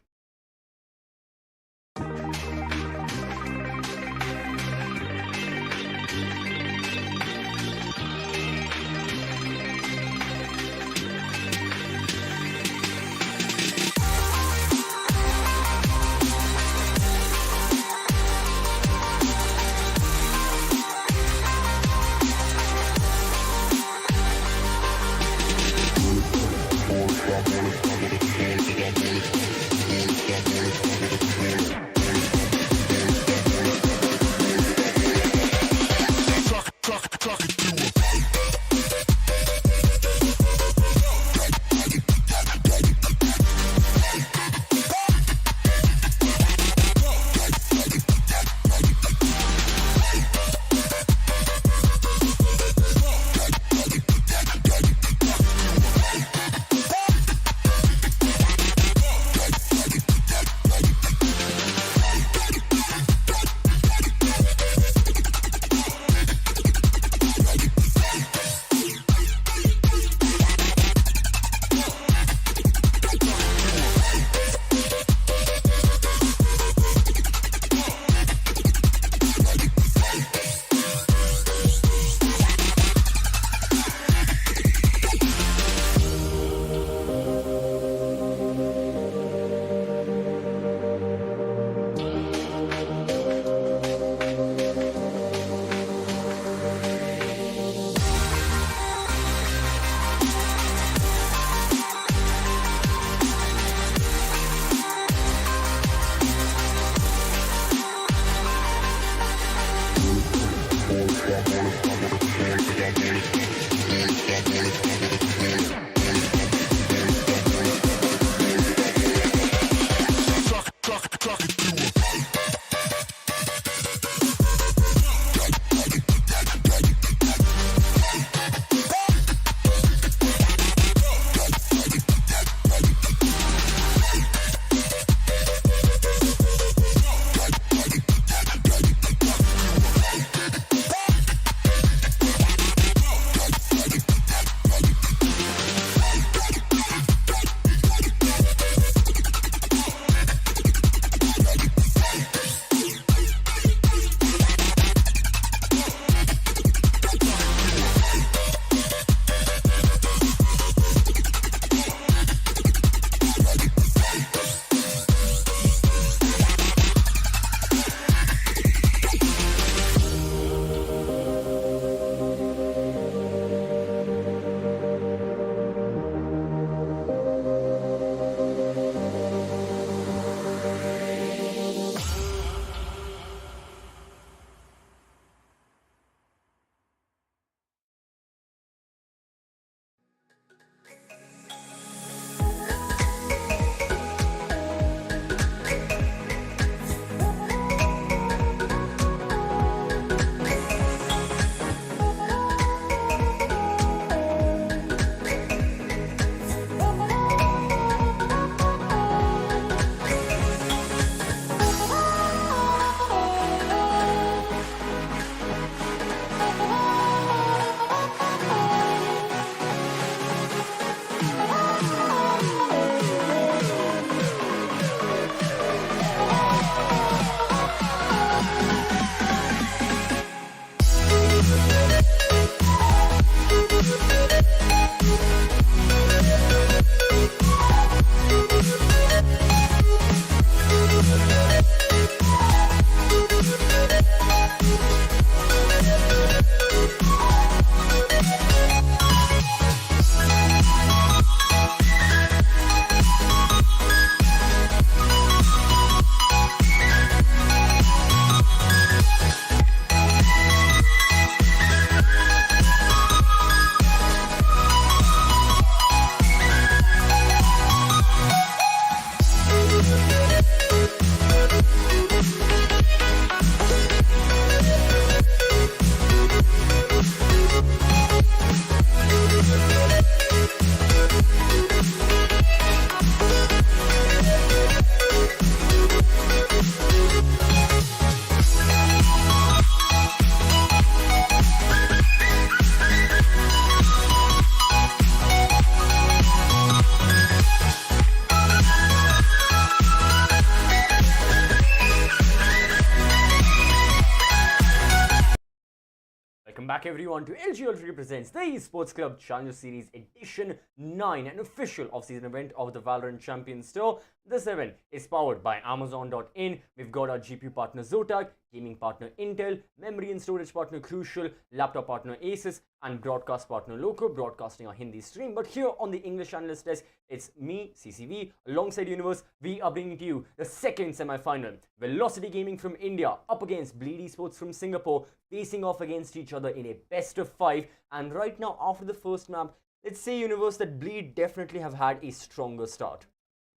back everyone to LG Ultragear presents the Esports Club Challenger Series Edition 9, an official off-season event of the Valorant Champions Tour. This event is powered by Amazon.in. We've got our GPU partner Zotac, gaming partner Intel, memory and storage partner Crucial, laptop partner Asus, and broadcast partner Loco, broadcasting our Hindi stream. But here on the English analyst desk, it's me, CCV, alongside Universe. We are bringing to you the second semi-final. Velocity Gaming from India up against Bleed Esports from Singapore, facing off against each other in a best of 5. And right now, after the first map, let's say, Universe, that Bleed definitely have had a stronger start.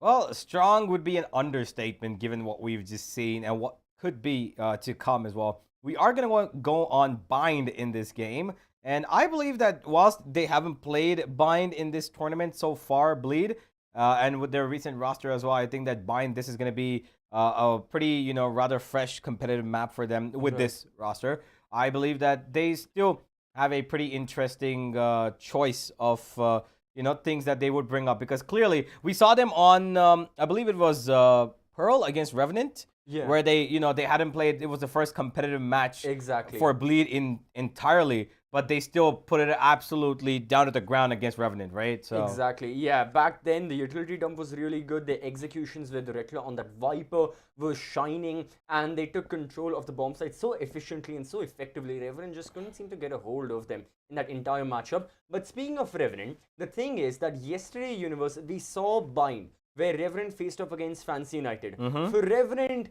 Well, strong would be an understatement given what we've just seen and what could be to come as well. We are going to go on Bind in this game. And I believe that whilst they haven't played Bind in this tournament so far, Bleed, and with their recent roster as well, I think that Bind, this is going to be a pretty, rather fresh competitive map for them with this roster. I believe that they still have a pretty interesting choice of, things that they would bring up. Because clearly, we saw them on, I believe it was Pearl against Revenant. Yeah. Where they, they hadn't played. It was the first competitive match for Bleed entirely. But they still put it absolutely down to the ground against Revenant, right? So exactly. Yeah, back then the utility dump was really good. The executions with Recla on that Viper were shining, and they took control of the bomb site so efficiently and so effectively. Revenant just couldn't seem to get a hold of them in that entire matchup. But speaking of Revenant, the thing is that yesterday, Universe, we saw Bind, where Revenant faced off against Fancy United. For Revenant,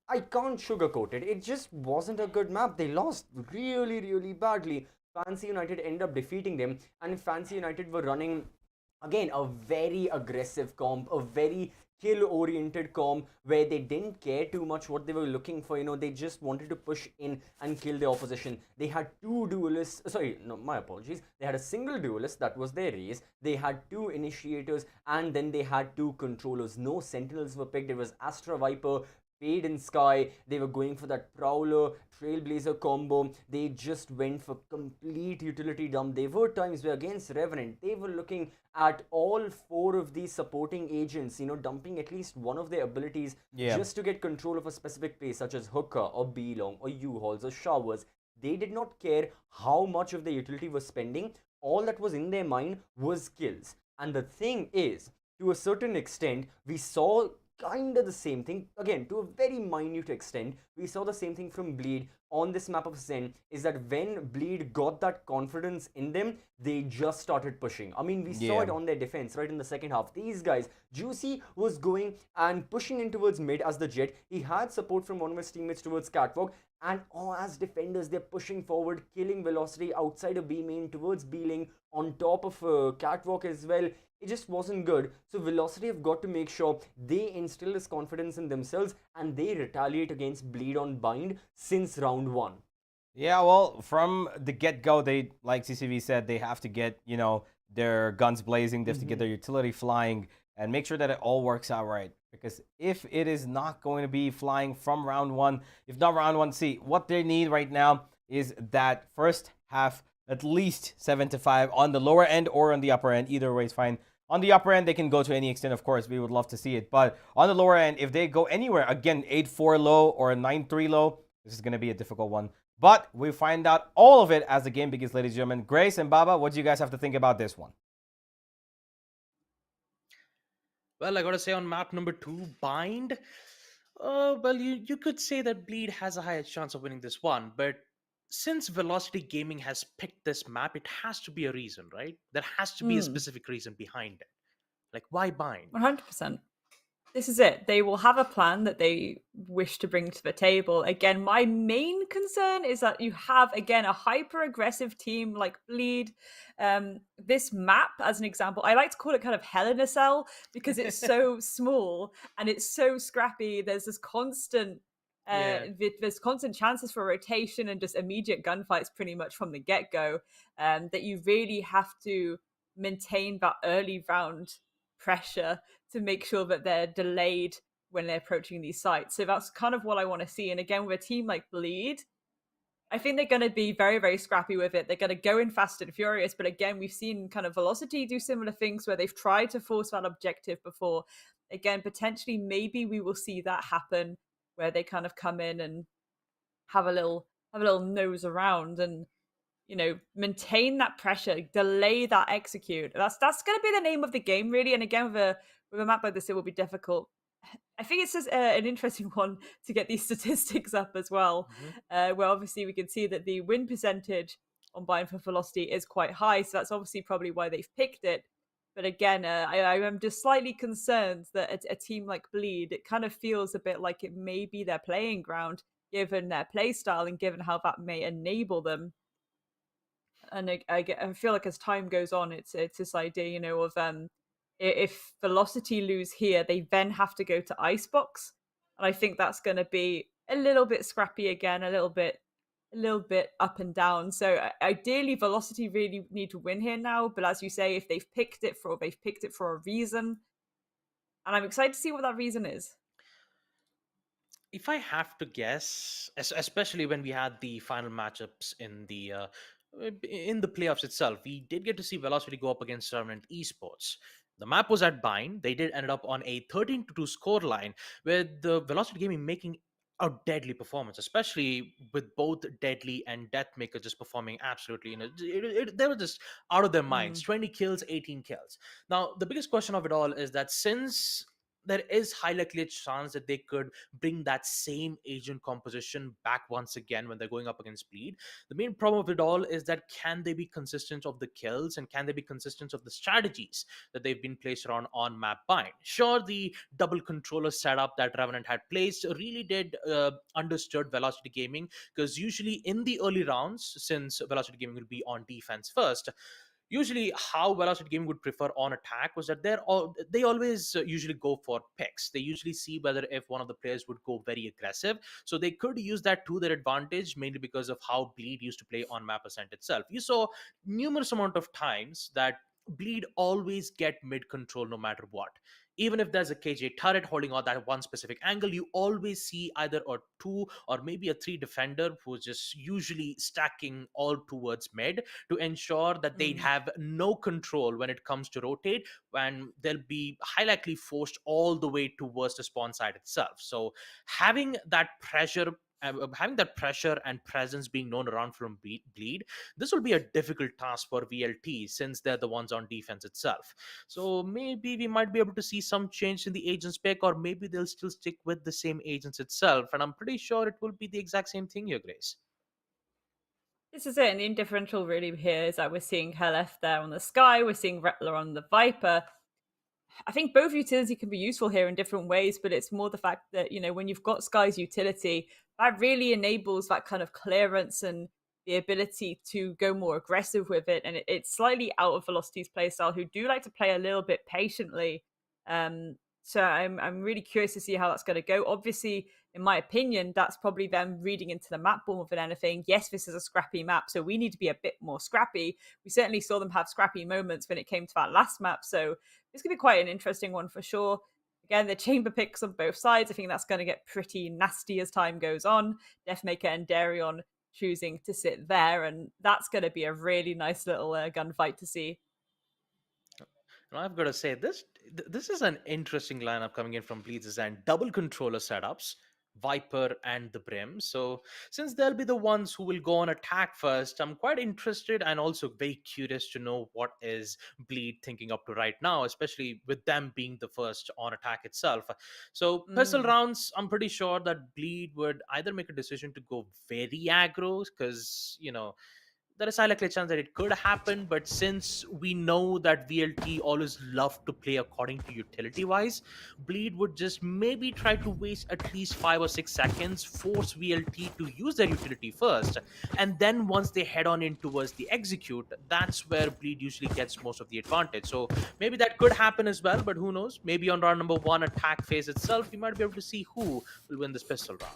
I can't sugarcoat it. It just wasn't a good map. They lost really, really badly. Fancy United ended up defeating them, and Fancy United were running, again, a very aggressive comp, a very kill-oriented comp, where they didn't care too much what they were looking for. They just wanted to push in and kill the opposition. They had two duelists, my apologies. They had a single duelist, that was their race. They had two initiators, and then they had two controllers. No sentinels were picked. It was Astra Viper, Fade in Sky. They were going for that Prowler Trailblazer combo. They just went for complete utility dump. There were times where against Revenant, they were looking at all 4 of these supporting agents, dumping at least one of their abilities just to get control of a specific place, such as Hookah or B-Long or U-Hauls or Showers. They did not care how much of the utility was spending. All that was in their mind was kills. And the thing is, to a certain extent, we saw kind of the same thing, again, to a very minute extent. We saw the same thing from Bleed on this map of Ascent, is that when Bleed got that confidence in them, they just started pushing. I mean, we saw it on their defense right in the second half. These guys, Juicy was going and pushing in towards mid as the Jet. He had support from one of his teammates towards Catwalk, and as defenders, they're pushing forward, killing Velocity outside of B main towards B-Link, on top of Catwalk as well. It just wasn't good. So Velocity have got to make sure they instill this confidence in themselves and they retaliate against Bleed on Bind since round 1. Yeah, well, from the get-go, they, like CCV said, they have to get, their guns blazing, they have to get their utility flying and make sure that it all works out right. Because if it is not going to be flying from round 1, if not round 1, see, what they need right now is that first half at least 7 to 5 on the lower end or on the upper end. Either way is fine. On the upper end, they can go to any extent, of course. We would love to see it. But on the lower end, if they go anywhere, again, 8-4 low or 9-3 low, this is going to be a difficult one. But we find out all of it as the game begins, ladies and gentlemen. Grace and Baba, what do you guys have to think about this one? Well, I got to say on map number 2, Bind, well, you could say that Bleed has a higher chance of winning this one. But since Velocity Gaming has picked this map, it has to be a reason, right? There has to be a specific reason behind it. Like, why Bind? 100%. This is it. They will have a plan that they wish to bring to the table. Again, my main concern is that you have, again, a hyper-aggressive team like Bleed. This map, as an example, I like to call it kind of Hell in a Cell because it's so small and it's so scrappy. There's this constant... there's constant chances for rotation and just immediate gunfights pretty much from the get-go, that you really have to maintain that early round pressure to make sure that they're delayed when they're approaching these sites. So that's kind of what I want to see. And again, with a team like Bleed, I think they're going to be very, very scrappy with it. They're going to go in fast and furious. But again, we've seen kind of Velocity do similar things where they've tried to force that objective before. Again, potentially, maybe we will see that happen where they kind of come in and have a little nose around. And maintain that pressure, delay that execute. That's going to be the name of the game, really. And again, with a map like this, it will be difficult. I think it's just an interesting one to get these statistics up as well, where obviously we can see that the win percentage on buying for Velocity is quite high. So that's obviously probably why they've picked it. But again, I am just slightly concerned that a team like Bleed, it kind of feels a bit like it may be their playing ground, given their play style and given how that may enable them. And I feel like as time goes on, it's this idea, of if Velocity lose here, they then have to go to Icebox, and I think that's going to be a little bit scrappy again, a little bit up and down. So ideally, Velocity really need to win here now. But as you say, if they've picked it for a reason, and I'm excited to see what that reason is. If I have to guess, especially when we had the final matchups in the playoffs itself, we did get to see Velocity go up against Revenant Esports. The map was at Bind. They did ended up on a 13-2 scoreline, with the Velocity Gaming making a deadly performance, especially with both Deadly and Deathmaker just performing absolutely, they were just out of their minds. 20 kills, 18 kills. Now, the biggest question of it all is that since there is high likely chance that they could bring that same agent composition back once again when they're going up against Bleed. The main problem of it all is that can they be consistent of the kills, and can they be consistent of the strategies that they've been placed around on map Bind? Sure, the double controller setup that Revenant had placed really did understood Velocity Gaming, because usually in the early rounds, since Velocity Gaming will be on defense first, usually how Velocity Gaming would prefer on attack was that they always usually go for picks. They usually see whether if one of the players would go very aggressive. So they could use that to their advantage, mainly because of how Bleed used to play on map Ascent itself. You saw numerous amount of times that Bleed always get mid control no matter what. Even if there's a KJ turret holding on that one specific angle, you always see either a 2 or maybe a 3 defender who's just usually stacking all towards mid to ensure that they have no control when it comes to rotate, when they'll be high likely forced all the way towards the spawn side itself. So having that pressure and presence being known around from Bleed, this will be a difficult task for VLT, since they're the ones on defense itself. So maybe we might be able to see some change in the agents pick, or maybe they'll still stick with the same agents itself. And I'm pretty sure it will be the exact same thing here, Grace. This is it, and the indifferential really here is that we're seeing Heleth there on the Sky, we're seeing Rettler on the Viper. I think both utility can be useful here in different ways, but it's more the fact that, when you've got Sky's utility, that really enables that kind of clearance and the ability to go more aggressive with it. And it's slightly out of Velocity's playstyle, who do like to play a little bit patiently. So I'm really curious to see how that's going to go. Obviously, in my opinion, that's probably them reading into the map more than anything. Yes, this is a scrappy map, so we need to be a bit more scrappy. We certainly saw them have scrappy moments when it came to that last map, so it's going to be quite an interesting one for sure. Again, the chamber picks on both sides. I think that's going to get pretty nasty as time goes on. Deathmaker and Darion choosing to sit there, and that's going to be a really nice little gunfight to see. I've got to say, this is an interesting lineup coming in from Bleed's end. Double controller setups, Viper and the Brim. So since they'll be the ones who will go on attack first, I'm quite interested and also very curious to know what is Bleed thinking up to right now, especially with them being the first on attack itself. So pistol rounds, I'm pretty sure that Bleed would either make a decision to go very aggro, because, there is a likely chance that it could happen, but since we know that VLT always love to play according to utility wise, Bleed would just maybe try to waste at least 5 or 6 seconds, force VLT to use their utility first, and then once they head on in towards the execute, that's where Bleed usually gets most of the advantage. So maybe that could happen as well, but who knows? Maybe on round number 1 attack phase itself, we might be able to see who will win this pistol round.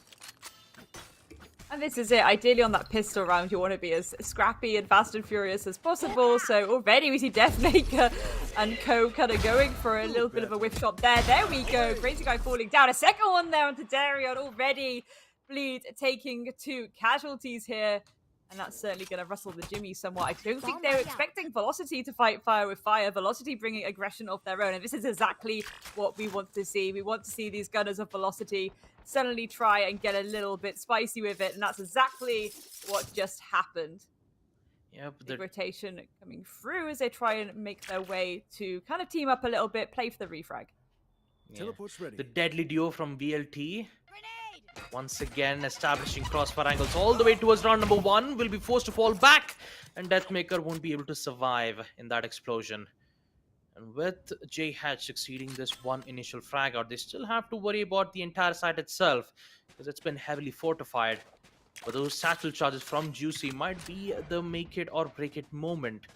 And this is it. Ideally, on that pistol round, you want to be as scrappy and fast and furious as possible. So already we see Deathmaker and co kind of going for a little bit of a whiff shot there. There we go. Crazy Guy falling down. A second one there onto Darion already. Bleed taking 2 casualties here. And that's certainly going to rustle the Jimmy somewhat. I don't think they were expecting Velocity to fight fire with fire. Velocity bringing aggression of their own. And this is exactly what we want to see. We want to see these gunners of Velocity suddenly try and get a little bit spicy with it. And that's exactly what just happened. Yep, Big rotation coming through as they try and make their way to kind of team up a little bit, play for the refrag. Teleport's ready. The deadly duo from VLT. Once again, establishing crossfire angles all the way towards round number 1. Will be forced to fall back, and Deathmaker won't be able to survive in that explosion. And with JH succeeding this one initial frag out, they still have to worry about the entire site itself, because it's been heavily fortified. But those satchel charges from Juicy might be the make it or break it moment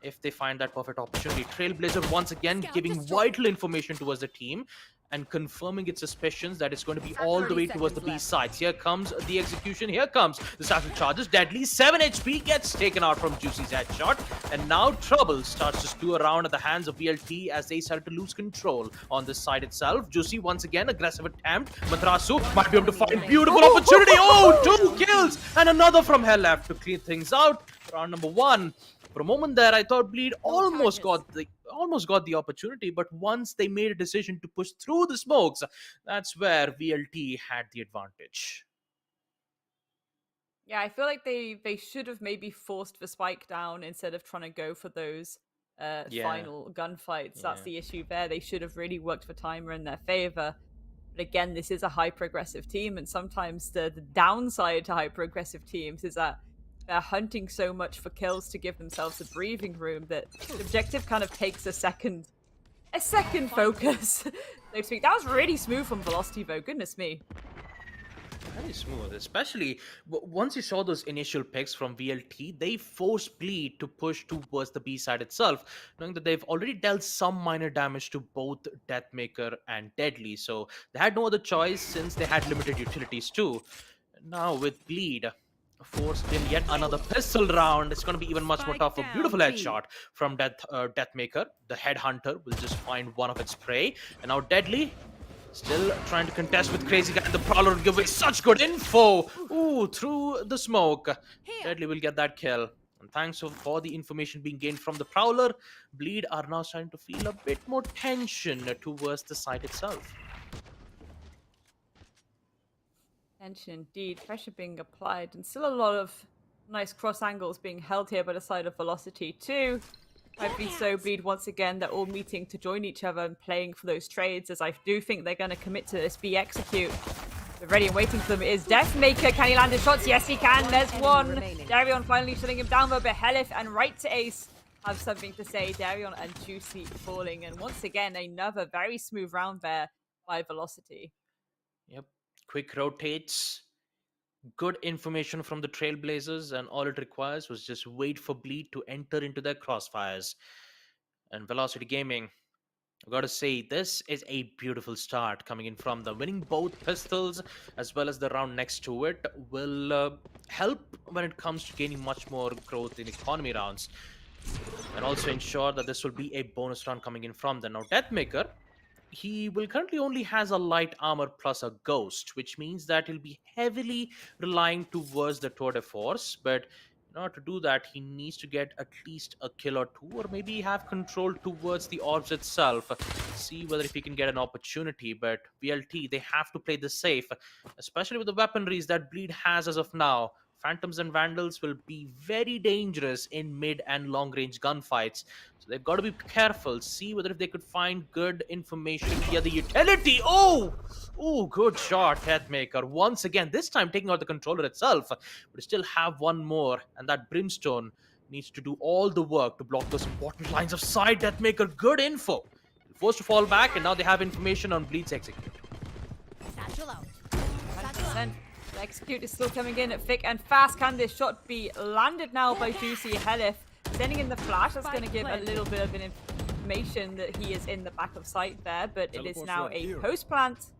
if they find that perfect opportunity. Trailblazer once again giving vital information towards the team and confirming its suspicions that it's going to be all the way towards the B sides. Here comes the execution. Here comes the satchel charges. Deadly 7 HP gets taken out from Juicy's headshot. And now trouble starts to stew around at the hands of VLT as they start to lose control on this side itself. Juicy once again, aggressive attempt. Matrasu might be able to find beautiful opportunity. Oh, 2 kills and another from hell left to clean things out. Round number 1. For a moment there, I thought Bleed almost got the opportunity, but once they made a decision to push through the smokes, that's where VLT had the advantage. Yeah, I feel like they should have maybe forced the spike down instead of trying to go for those final gunfights. That's the issue there. They should have really worked the timer in their favor. But again, this is a hyper-aggressive team, and sometimes the downside to hyper-aggressive teams is that they're hunting so much for kills to give themselves a breathing room that the objective kind of takes a second focus, so to speak. That was really smooth from Velocity, though. Goodness me. Very smooth, especially once you saw those initial picks from VLT, they forced Bleed to push towards the B side itself, knowing that they've already dealt some minor damage to both Deathmaker and Deadly, so they had no other choice since they had limited utilities too. Now with Bleed forced in yet another pistol round, it's going to be even much more tougher. Beautiful headshot from Deathmaker. The headhunter will just find one of its prey, and now Deadly still trying to contest with Crazy Guy. The Prowler will give away such good info. Ooh, through the smoke. Deadly will get that kill. And thanks for the information being gained from the Prowler, Bleed are now starting to feel a bit more tension towards the site itself. Tension indeed. Pressure being applied, and still a lot of nice cross angles being held here by the side of Velocity too. Hopefully so Bleed once again, they're all meeting to join each other and playing for those trades, as I do think they're going to commit to this B execute. They're ready and waiting for them is Deathmaker. Can he land his shots? Yes he can. There's one. Darion finally shutting him down, but Behelif and Right to Ace have something to say. Darion and Juicy falling, and once again another very smooth round there by Velocity. Yep, quick rotates. Good information from the Trailblazers, and all it requires was just wait for Bleed to enter into their crossfires. And Velocity Gaming, I've got to say, this is a beautiful start coming in from them. Winning both pistols as well as the round next to it will help when it comes to gaining much more growth in economy rounds, and also ensure that this will be a bonus round coming in from them. Now Deathmaker, he will currently only has a light armor plus a ghost, which means that he'll be heavily relying towards the tour de force, but in order to do that, he needs to get at least a kill or two, or maybe have control towards the orbs itself. See whether if he can get an opportunity, but VLT, they have to play this safe, especially with the weaponries that Bleed has as of now. Phantoms and Vandals will be very dangerous in mid and long range gunfights. So they've got to be careful. See whether if they could find good information via the utility. Oh, good shot, Deathmaker. Once again, this time taking out the controller itself. But we still have one more, and that Brimstone needs to do all the work to block those important lines of sight. Deathmaker, good info. Forced to fall back, and now they have information on Bleed's execute. Satchel out. 100%. The execute is still coming in thick and fast. Can this shot be landed now by Juicy? Helif sending in the flash. That's going to give a little bit of an information that he is in the back of sight there, but it is now a post plant.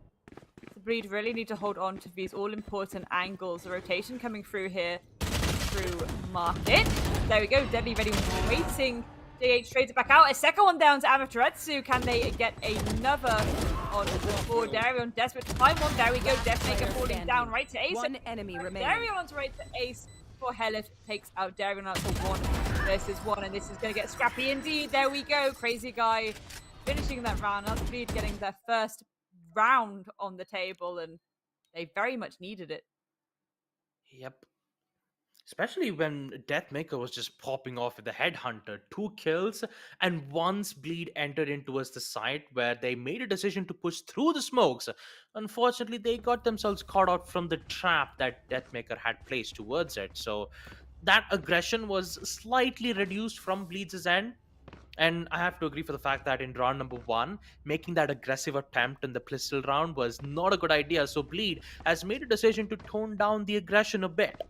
The Bleed really need to hold on to these all-important angles. The rotation coming through here through Market. There we go. Deadly ready, waiting. JH trades it back out. A second one down to Amaterasu. Can they get another on for Darion? Desperate to find one. There we go. Deathmaker falling down right to Ace. One enemy remaining. Darion onto right to Ace for Helif. Takes out Darion out to 1 versus 1. And this is going to get scrappy indeed. There we go. Crazy Guy finishing that round. That's Bleed getting their first round on the table. And they very much needed it. Yep. Especially when Deathmaker was just popping off with the Headhunter. 2 kills, and once Bleed entered in towards the site where they made a decision to push through the smokes, unfortunately they got themselves caught out from the trap that Deathmaker had placed towards it. So that aggression was slightly reduced from Bleed's end. And I have to agree for the fact that in round number 1, making that aggressive attempt in the pistol round was not a good idea. So Bleed has made a decision to tone down the aggression a bit.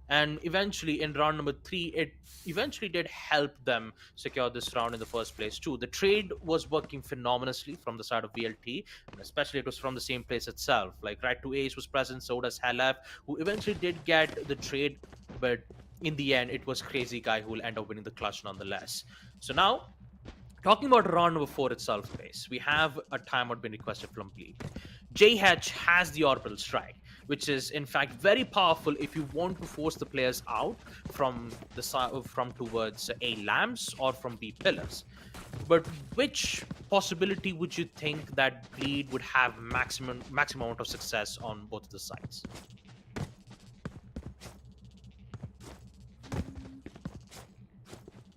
And eventually in round number 3, it eventually did help them secure this round in the first place too. The trade was working phenomenally from the side of VLT, and especially it was from the same place itself. Like right to Ace was present, so does Halef, who eventually did get the trade, but in the end it was Crazy Guy who will end up winning the clutch nonetheless. So now, talking about round number 4 itself, guys, we have a timeout being requested from Bleed. JH has the orbital strike, which is in fact very powerful if you want to force the players out from the from towards A lamps or from B pillars. But which possibility would you think that Bleed would have maximum amount of success on both of the sides?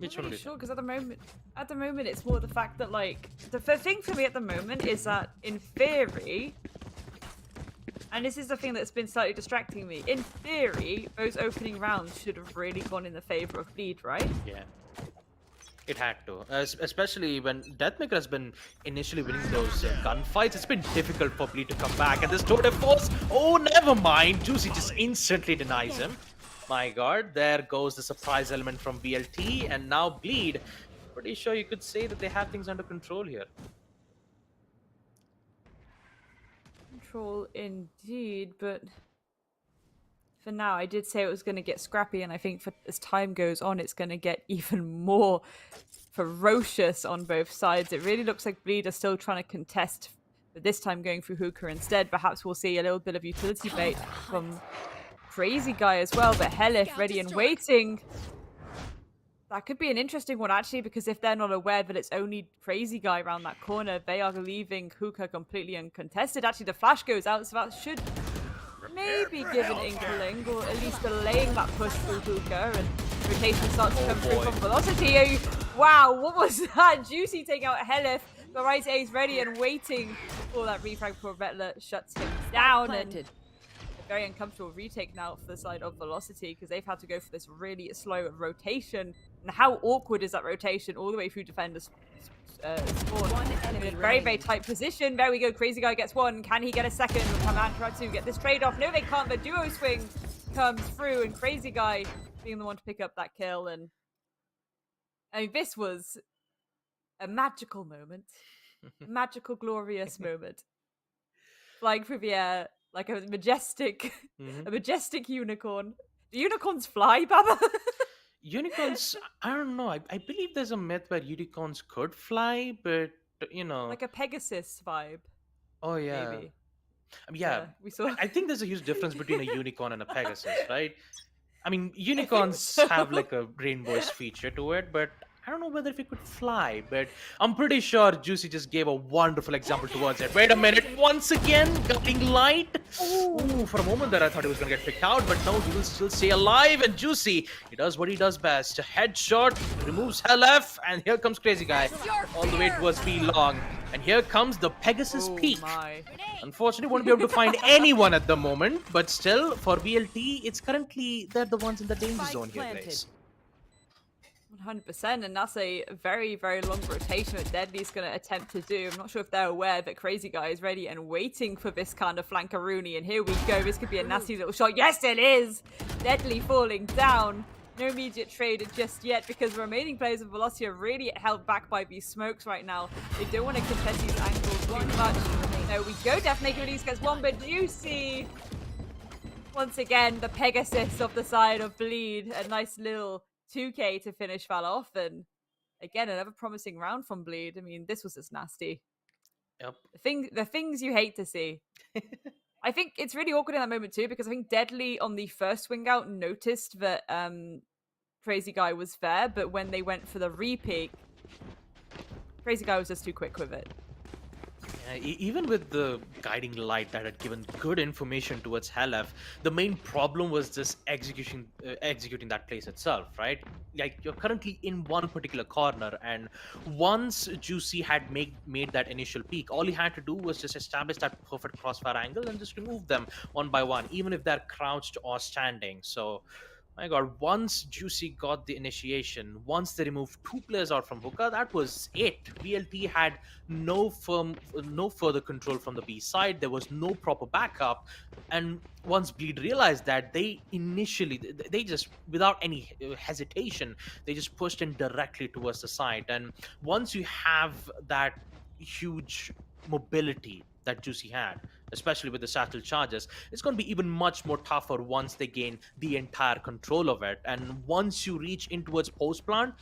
I'm not really sure, because at the moment it's more the fact that, like, the thing for me at the moment is that in theory, and this is the thing that's been slightly distracting me, in theory those opening rounds should have really gone in the favor of Bleed, right? Yeah, it had to, especially when Deathmaker has been initially winning those gunfights. It's been difficult for Bleed to come back, and this tour de force, oh never mind, Juicy just instantly denies him. My god, there goes the surprise element from BLT, and now Bleed. Pretty sure you could say that they have things under control here. Control indeed, but for now, I did say it was going to get scrappy, and I think as time goes on, it's going to get even more ferocious on both sides. It really looks like Bleed are still trying to contest, but this time going through Hookah instead. Perhaps we'll see a little bit of utility bait from Crazy Guy as well, but Helif ready and waiting. That could be an interesting one, actually, because if they're not aware that it's only Crazy Guy around that corner, they are leaving Hookah completely uncontested. Actually, the flash goes out, so that should maybe give an inkling, or at least delaying that push through Hookah, and rotation starts to come through from Velocity. Wow, what was that? Juicy taking out Helif. The right Ace ready and waiting for that refrag before Vetler shuts him down. And very uncomfortable retake now for the side of Velocity, because they've had to go for this really slow rotation. And how awkward is that rotation all the way through defenders spawn? In a very, very tight position. There we go. Crazy Guy gets one. Can he get a second? Command try to get this trade off. No, they can't. The duo swing comes through, and Crazy Guy being the one to pick up that kill. And I mean, this was a magical moment. A magical, glorious moment. Flying through the air like a majestic, a majestic unicorn. Do unicorns fly, Baba? Unicorns, I don't know. I believe there's a myth where unicorns could fly, but you know, like a Pegasus vibe. Oh yeah, maybe. Yeah, we saw. I think there's a huge difference between a unicorn and a Pegasus, right? I mean, unicorns have like a rainbowish feature to it, but I don't know whether if it could fly, but I'm pretty sure Juicy just gave a wonderful example towards it. Wait a minute, once again, guiding light. Ooh, for a moment there I thought he was going to get picked out, but no, he will still stay alive. And Juicy, he does what he does best. A headshot, removes LF, and here comes Crazy Guy. All the way towards B long. And here comes the Pegasus Peak. Unfortunately, won't be able to find anyone at the moment, but still, for VLT, it's currently, they're the ones in the danger zone here, guys. 100%, and that's a very, very long rotation that Deadly's going to attempt to do. I'm not sure if they're aware that Crazy Guy is ready and waiting for this kind of flankaroonie, and here we go. This could be a nasty little shot. Yes, it is! Deadly falling down. No immediate trade just yet, because the remaining players of Velocity are really held back by these smokes right now. They don't want to contest these angles too much. There we go. Deathmaker release gets one, but Juicy, once again, the Pegasus of the side of Bleed. A nice little 2K to finish that off, and again another promising round from Bleed. I mean, this was just nasty. Yep. The things you hate to see. I think it's really awkward in that moment too, because I think Deadly on the first swing out noticed that Crazy Guy was there, but when they went for the re-peek, Crazy Guy was just too quick with it. Even with the guiding light that had given good information towards Halef, the main problem was just executing that place itself, right? Like, you're currently in one particular corner, and once Juicy had made that initial peak, all he had to do was just establish that perfect crossfire angle and just remove them one by one, even if they're crouched or standing. So, my god, once Juicy got the initiation, once they removed 2 players out from hookah, that was it. VLT had no further control from the B side. There was no proper backup. And once Bleed realized that, they just, without any hesitation, they just pushed in directly towards the side. And once you have that huge mobility that Juicy had, especially with the satchel charges, it's going to be even much more tougher once they gain the entire control of it. And once you reach in towards post plant,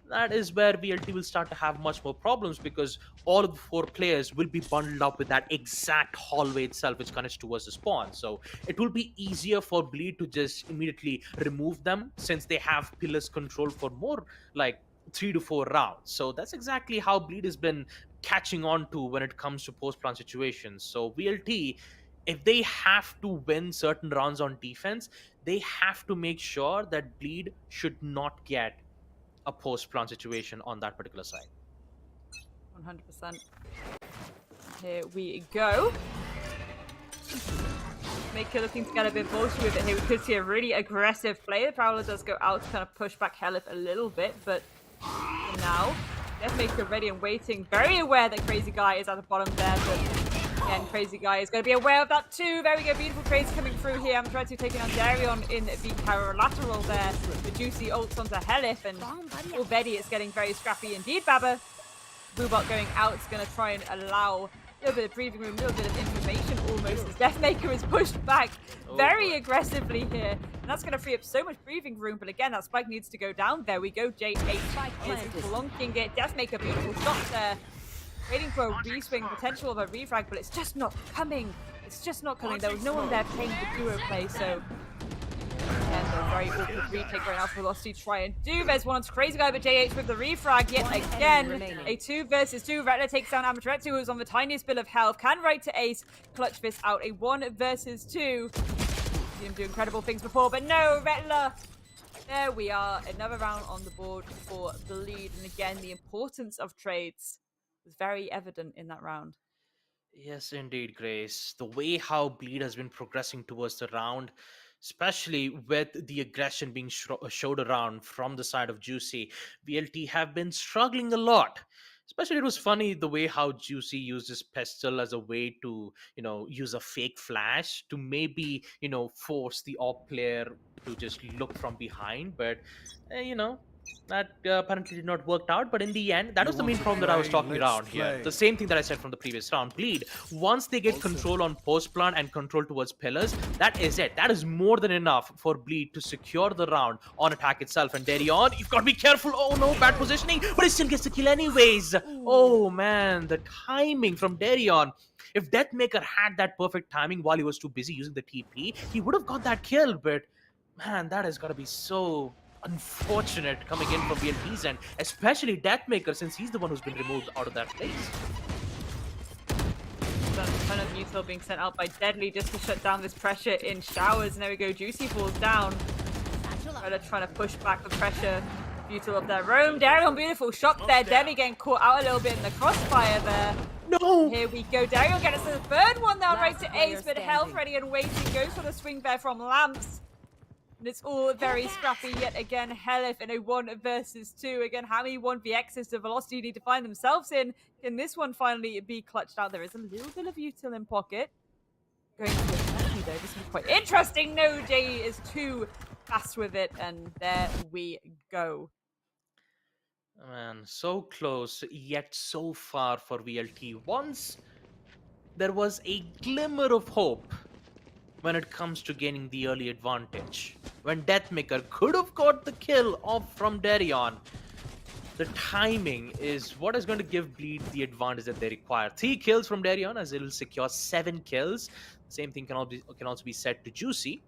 that is where VLT will start to have much more problems, because all of the 4 players will be bundled up with that exact hallway itself which connects towards the spawn. So it will be easier for Bleed to just immediately remove them, since they have pillars control for more like 3 to 4 rounds. So that's exactly how Bleed has been catching on to when it comes to post-plant situations. So VLT, if they have to win certain rounds on defense, they have to make sure that Bleed should not get a post-plant situation on that particular side. 100%. Here we go. Maker looking to get a bit bolshy with it here. We could see a really aggressive play. The Prowler does go out to kind of push back Helif a little bit, but for now, Deathmaker ready and waiting, very aware that Crazy Guy is at the bottom there, but again, Crazy Guy is going to be aware of that too. There we go, beautiful trades coming through here. I'm trying to taking on Darion in the paralateral there. The Juicy ults onto Helif, and already it's getting very scrappy indeed, Baba. Boobot going out is going to try and allow a little bit of breathing room, a little bit of information almost, as Deathmaker is pushed back very aggressively here. And that's going to free up so much breathing room, but again, that spike needs to go down. There we go, J8 is blunking it. Deathmaker, beautiful shot there. Waiting for a re-swing, potential of a refrag, but it's just not coming. It's just not coming. There was no one there playing the duo play, so... And a very awkward retake right now for Velocity to try and do. There's one on Crazy Guy, but JH with the refrag yet again. A 2 versus 2. Rettler takes down Amaterasu, who's on the tiniest bit of health. Can right to Ace. Clutch this out. A 1 versus 2. Seen him do incredible things before, but no, Rettler. There we are. Another round on the board for the lead. And again, the importance of trades was very evident in that round. Yes, indeed, Grace. The way how Bleed has been progressing towards the round, especially with the aggression being showed around from the side of Juicy, VLT have been struggling a lot. Especially, it was funny the way how Juicy used his pistol as a way to, use a fake flash to maybe, force the op player to just look from behind. But, that apparently did not work out. But in the end, that was the main problem that I was talking around here. The same thing that I said from the previous round. Bleed, once they get control on post plant and control towards pillars, that is it. That is more than enough for Bleed to secure the round on attack itself. And Darion, you've got to be careful. Oh no, bad positioning, but he still gets the kill anyways. Oh man, the timing from Darion. If Deathmaker had that perfect timing while he was too busy using the TP, he would have got that kill. But man, that has got to be so unfortunate coming in from VLT's end, especially Deathmaker, since he's the one who's been removed out of that place. A ton of Mutil being sent out by Deadly just to shut down this pressure in showers. And there we go, Juicy falls down. They're trying to push back the pressure. Mutil of their own. Darion, beautiful shot there. Deadly getting caught out a little bit in the crossfire there. No! Here we go. Darion gets us the third one now, right to Ace, but health ready and waiting. Goes for the swing there from Lamps. And it's all very scrappy yet again. Helif in a 1 versus 2. Again, how many 1vx's do Velocity need to find themselves in? Can this one finally be clutched out? There is a little bit of util in pocket. Going to a though. This is quite interesting. No, J is too fast with it. And there we go. Man, so close, yet so far for VLT. Once there was a glimmer of hope when it comes to gaining the early advantage. When Deathmaker could have got the kill off from Darion, the timing is what is going to give Bleed the advantage that they require. 3 kills from Darion, as it will secure 7 kills. The same thing can also be said to Juicy.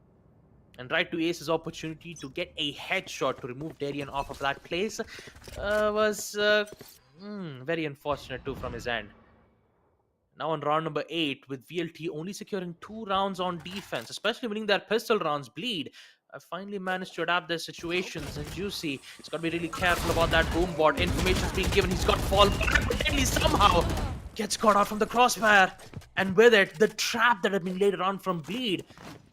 And right to Ace's opportunity to get a headshot to remove Darion off of that place was very unfortunate too from his end. Now on round number 8, with VLT only securing 2 rounds on defense, especially winning their pistol rounds, Bleed have finally managed to adapt their situations. And Juicy, he's got to be really careful about that boom bot. Information's being given, he's got fall back, but Deadly somehow gets caught out from the crossfire. And with it, the trap that had been laid around from Bleed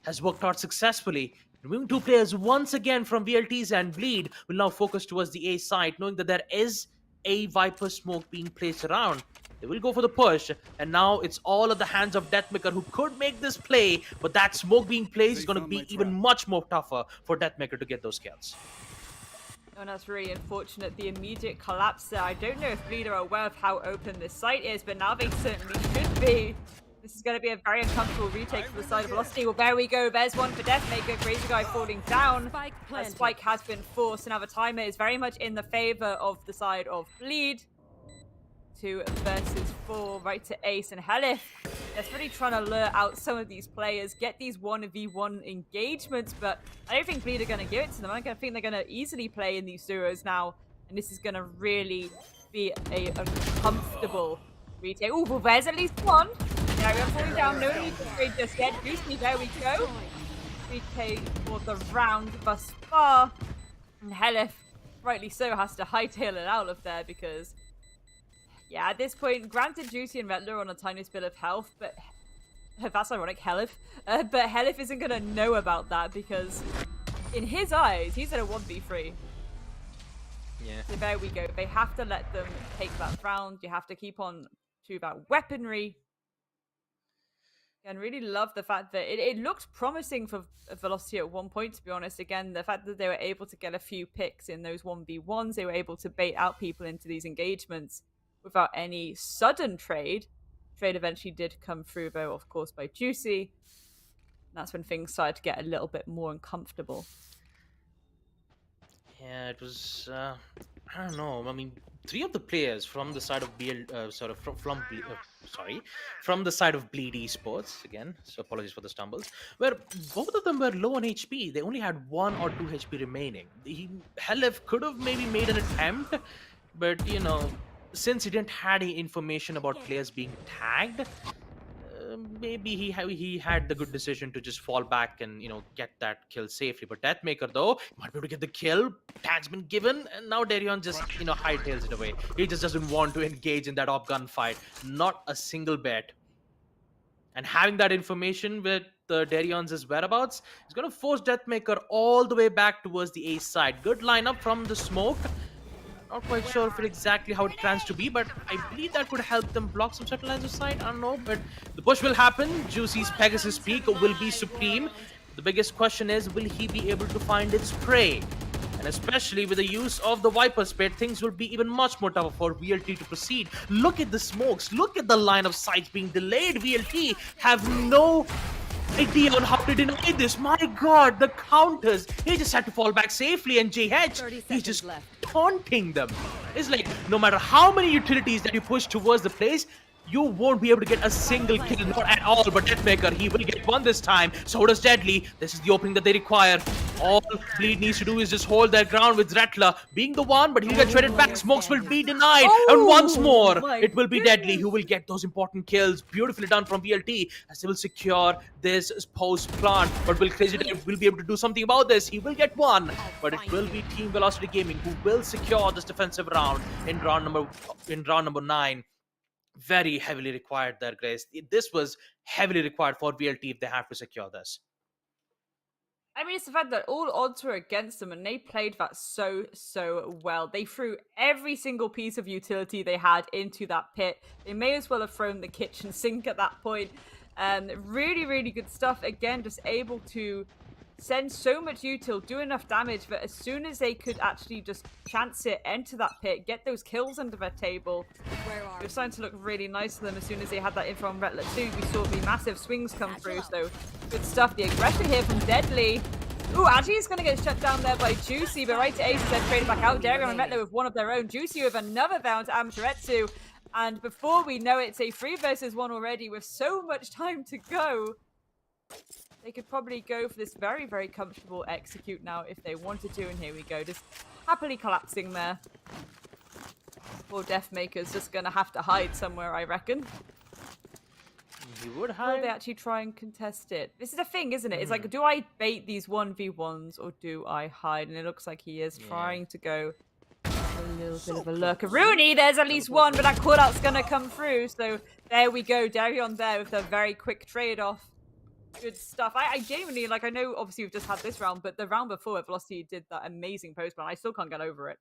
has worked out successfully. Removing 2 players once again from VLTs, and Bleed will now focus towards the A side, knowing that there is a Viper smoke being placed around. They will go for the push, and now it's all at the hands of Deathmaker, who could make this play, but that smoke being placed is going to be even much more tougher for Deathmaker to get those kills. And that's really unfortunate, the immediate collapse there. I don't know if Bleed are aware of how open this site is, but now they certainly should be. This is going to be a very uncomfortable retake for the side of Velocity. Well, there we go. There's one for Deathmaker. Crazy Guy falling down. A spike has been forced, and now the timer is very much in the favor of the side of Bleed. 2 versus 4, right to Ace and Helif. That's really trying to lure out some of these players, get these 1v1 engagements, but I don't think Bleed are going to give it to them. I think they're going to easily play in these duos now, and this is going to really be a uncomfortable retake. Oh, well, there's at least one. Now we're falling down, no need to trade just yet. Juicy, there we go. 3k for the round thus far. And Helif, rightly so, has to hightail it out of there because, yeah, at this point, granted Juicy and Retler are on a tiny bit of health, but that's ironic, Helif. But Helif isn't going to know about that because in his eyes, he's at a 1v3. Yeah. So there we go. They have to let them take that round. You have to keep on to that weaponry. And really love the fact that it looked promising for Velocity at one point, to be honest. Again, the fact that they were able to get a few picks in those 1v1s, they were able to bait out people into these engagements without any sudden trade. Trade eventually did come through, though, of course, by Juicy. And that's when things started to get a little bit more uncomfortable. Yeah, it was, I don't know. I mean, 3 of the players from the side of from the side of Bleed Esports, again, so apologies for the stumbles, where both of them were low on HP. They only had 1 or 2 HP remaining. Helif could have maybe made an attempt, but, you know, since he didn't have any information about players being tagged, maybe he had the good decision to just fall back and, you know, get that kill safely. But Deathmaker, though, might be able to get the kill. Tag's been given, and now Darion just, you know, hightails it away. He just doesn't want to engage in that op gunfight. Not a single bet. And having that information with Darion's whereabouts is going to force Deathmaker all the way back towards the ace side. Good lineup from the smoke. Not quite sure if exactly how it plans to be, but I believe that would help them block some certain lines of sight. I don't know, but the push will happen. Juicy's Pegasus Peak will be supreme. The biggest question is, will he be able to find its prey? And especially with the use of the Viper Spit, things will be even much more tougher for VLT to proceed. Look at the smokes. Look at the line of sights being delayed. VLT have no idea on how to deny this. My god, the counters. He just had to fall back safely, and JH, he's just taunting them. It's like, no matter how many utilities that you push towards the place, you won't be able to get a single kill, not at all. But Deathmaker, he will get one this time. So does Deadly. This is the opening that they require. All Bleed needs to do is just hold their ground with Rattler being the one, but he'll get shredded back. Smokes will be denied. And once more, it will be Deadly who will get those important kills. Beautifully done from VLT as they will secure this post plant. But will Crazy Dave will be able to do something about this? He will get one, but it will be Team Velocity Gaming who will secure this defensive round in round number 9. Very heavily required there, Grace. This was heavily required for VLT if they have to secure this. I mean, it's the fact that all odds were against them, and they played that so well. They threw every single piece of utility they had into that pit. They may as well have thrown the kitchen sink at that point. Really good stuff. Again, just able to send so much util, do enough damage that as soon as they could actually just chance it, enter that pit, get those kills under their table, it was starting to look really nice to them as soon as they had that info on Retler too. We saw the massive swings come through, so good stuff. The aggression here from Deadly. Ooh, actually he's going to get shut down there by Juicy, but right to Ace, then traded back out. Darion and Retler with one of their own. Juicy with another down to Amaterasu. And before we know it, it's a 3 versus 1 already with so much time to go. They could probably go for this very comfortable execute now if they wanted to, and here we go, just happily collapsing there. Poor Deathmaker's just gonna have to hide somewhere, I reckon. He would Will hide. they actually try and contest it? This is a thing, isn't it? It's like, do I bait these 1v1s or do I hide? And it looks like he is trying to go a little bit of a lurker. Rooney, there's at least one, but that call-out's going to come through. So there we go. Darion there with a very quick trade-off. Good stuff. I genuinely, like, I know obviously we've just had this round, but the round before Velocity did that amazing post plan. I still can't get over it.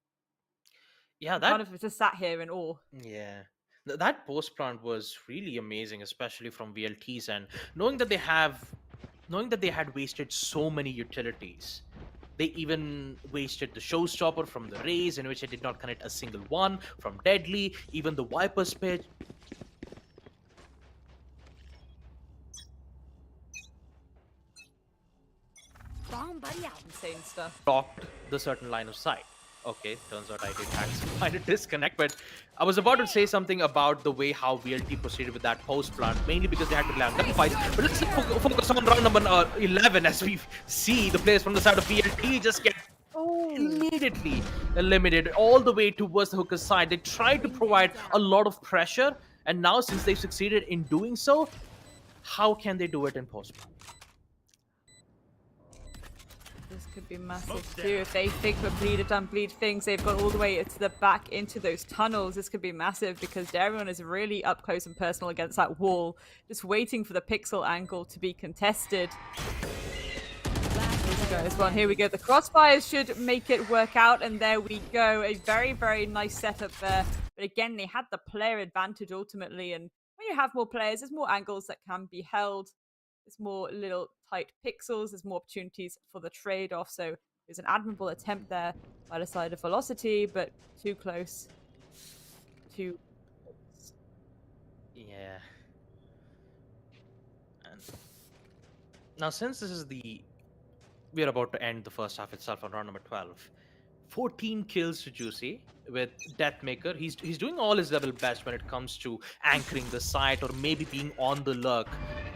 Yeah, I'm kind of just sat here in awe. Yeah. That post plant was really amazing, especially from VLT's end. Knowing that they had wasted so many utilities. They even wasted the showstopper from the Raze, in which it did not connect a single one, from Deadly, even the Viper's pitch. Insane stuff. Blocked the certain line of sight. Okay, turns out I did find a disconnect, but I was about to say something about the way how VLT proceeded with that post plant, mainly because they had to land gunfights. But let's focus on round number 11, as we see the players from the side of VLT just get immediately eliminated all the way towards the hooker's side. They tried to provide a lot of pressure, and now since they've succeeded in doing so, how can they do it in post plant? This could be massive too. If they think the bleed it and bleed things, they've got all the way to the back into those tunnels. This could be massive because Darion is really up close and personal against that wall, just waiting for the pixel angle to be contested. This goes one. Here we go. The crossfires should make it work out, and there we go. A very, very nice setup there. But again, they had the player advantage ultimately, and when you have more players, there's more angles that can be held. There's more little tight pixels. There's more opportunities for the trade-off. So there's an admirable attempt there by the side of Velocity, but too close. Too close. Yeah. And now, since this is we're about to end the first half itself on round number 12. 14 kills to Juicy with Deathmaker. He's doing all his level best when it comes to anchoring the site or maybe being on the lurk,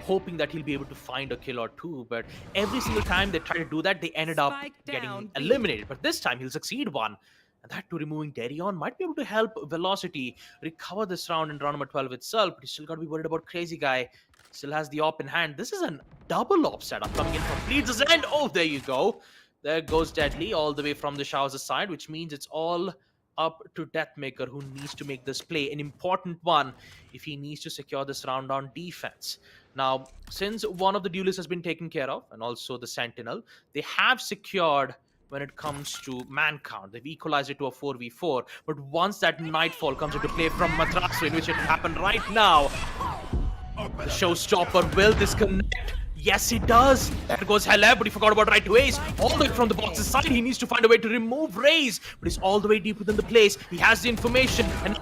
hoping that he'll be able to find a kill or two. But every single time they try to do that, they ended up getting eliminated. But this time he'll succeed one. And that too, removing Darion might be able to help Velocity recover this round in round number 12 itself. But you still got to be worried about Crazy Guy. Still has the op in hand. This is a double op setup coming in from Bleeds' end. Oh, there you go. There goes Deadly all the way from the Showers' side, which means it's all up to Deathmaker, who needs to make this play an important one if he needs to secure this round on defense. Now, since one of the duelists has been taken care of, and also the Sentinel, they have secured when it comes to man count. They've equalized it to a 4v4. But once that Nightfall comes into play from Madrasu, in which it happened right now, the Showstopper will disconnect. Yes, it does. There goes Haleb, but he forgot about right to ace. All the way from the box's side, he needs to find a way to remove Raze. But he's all the way deep within the place. He has the information, and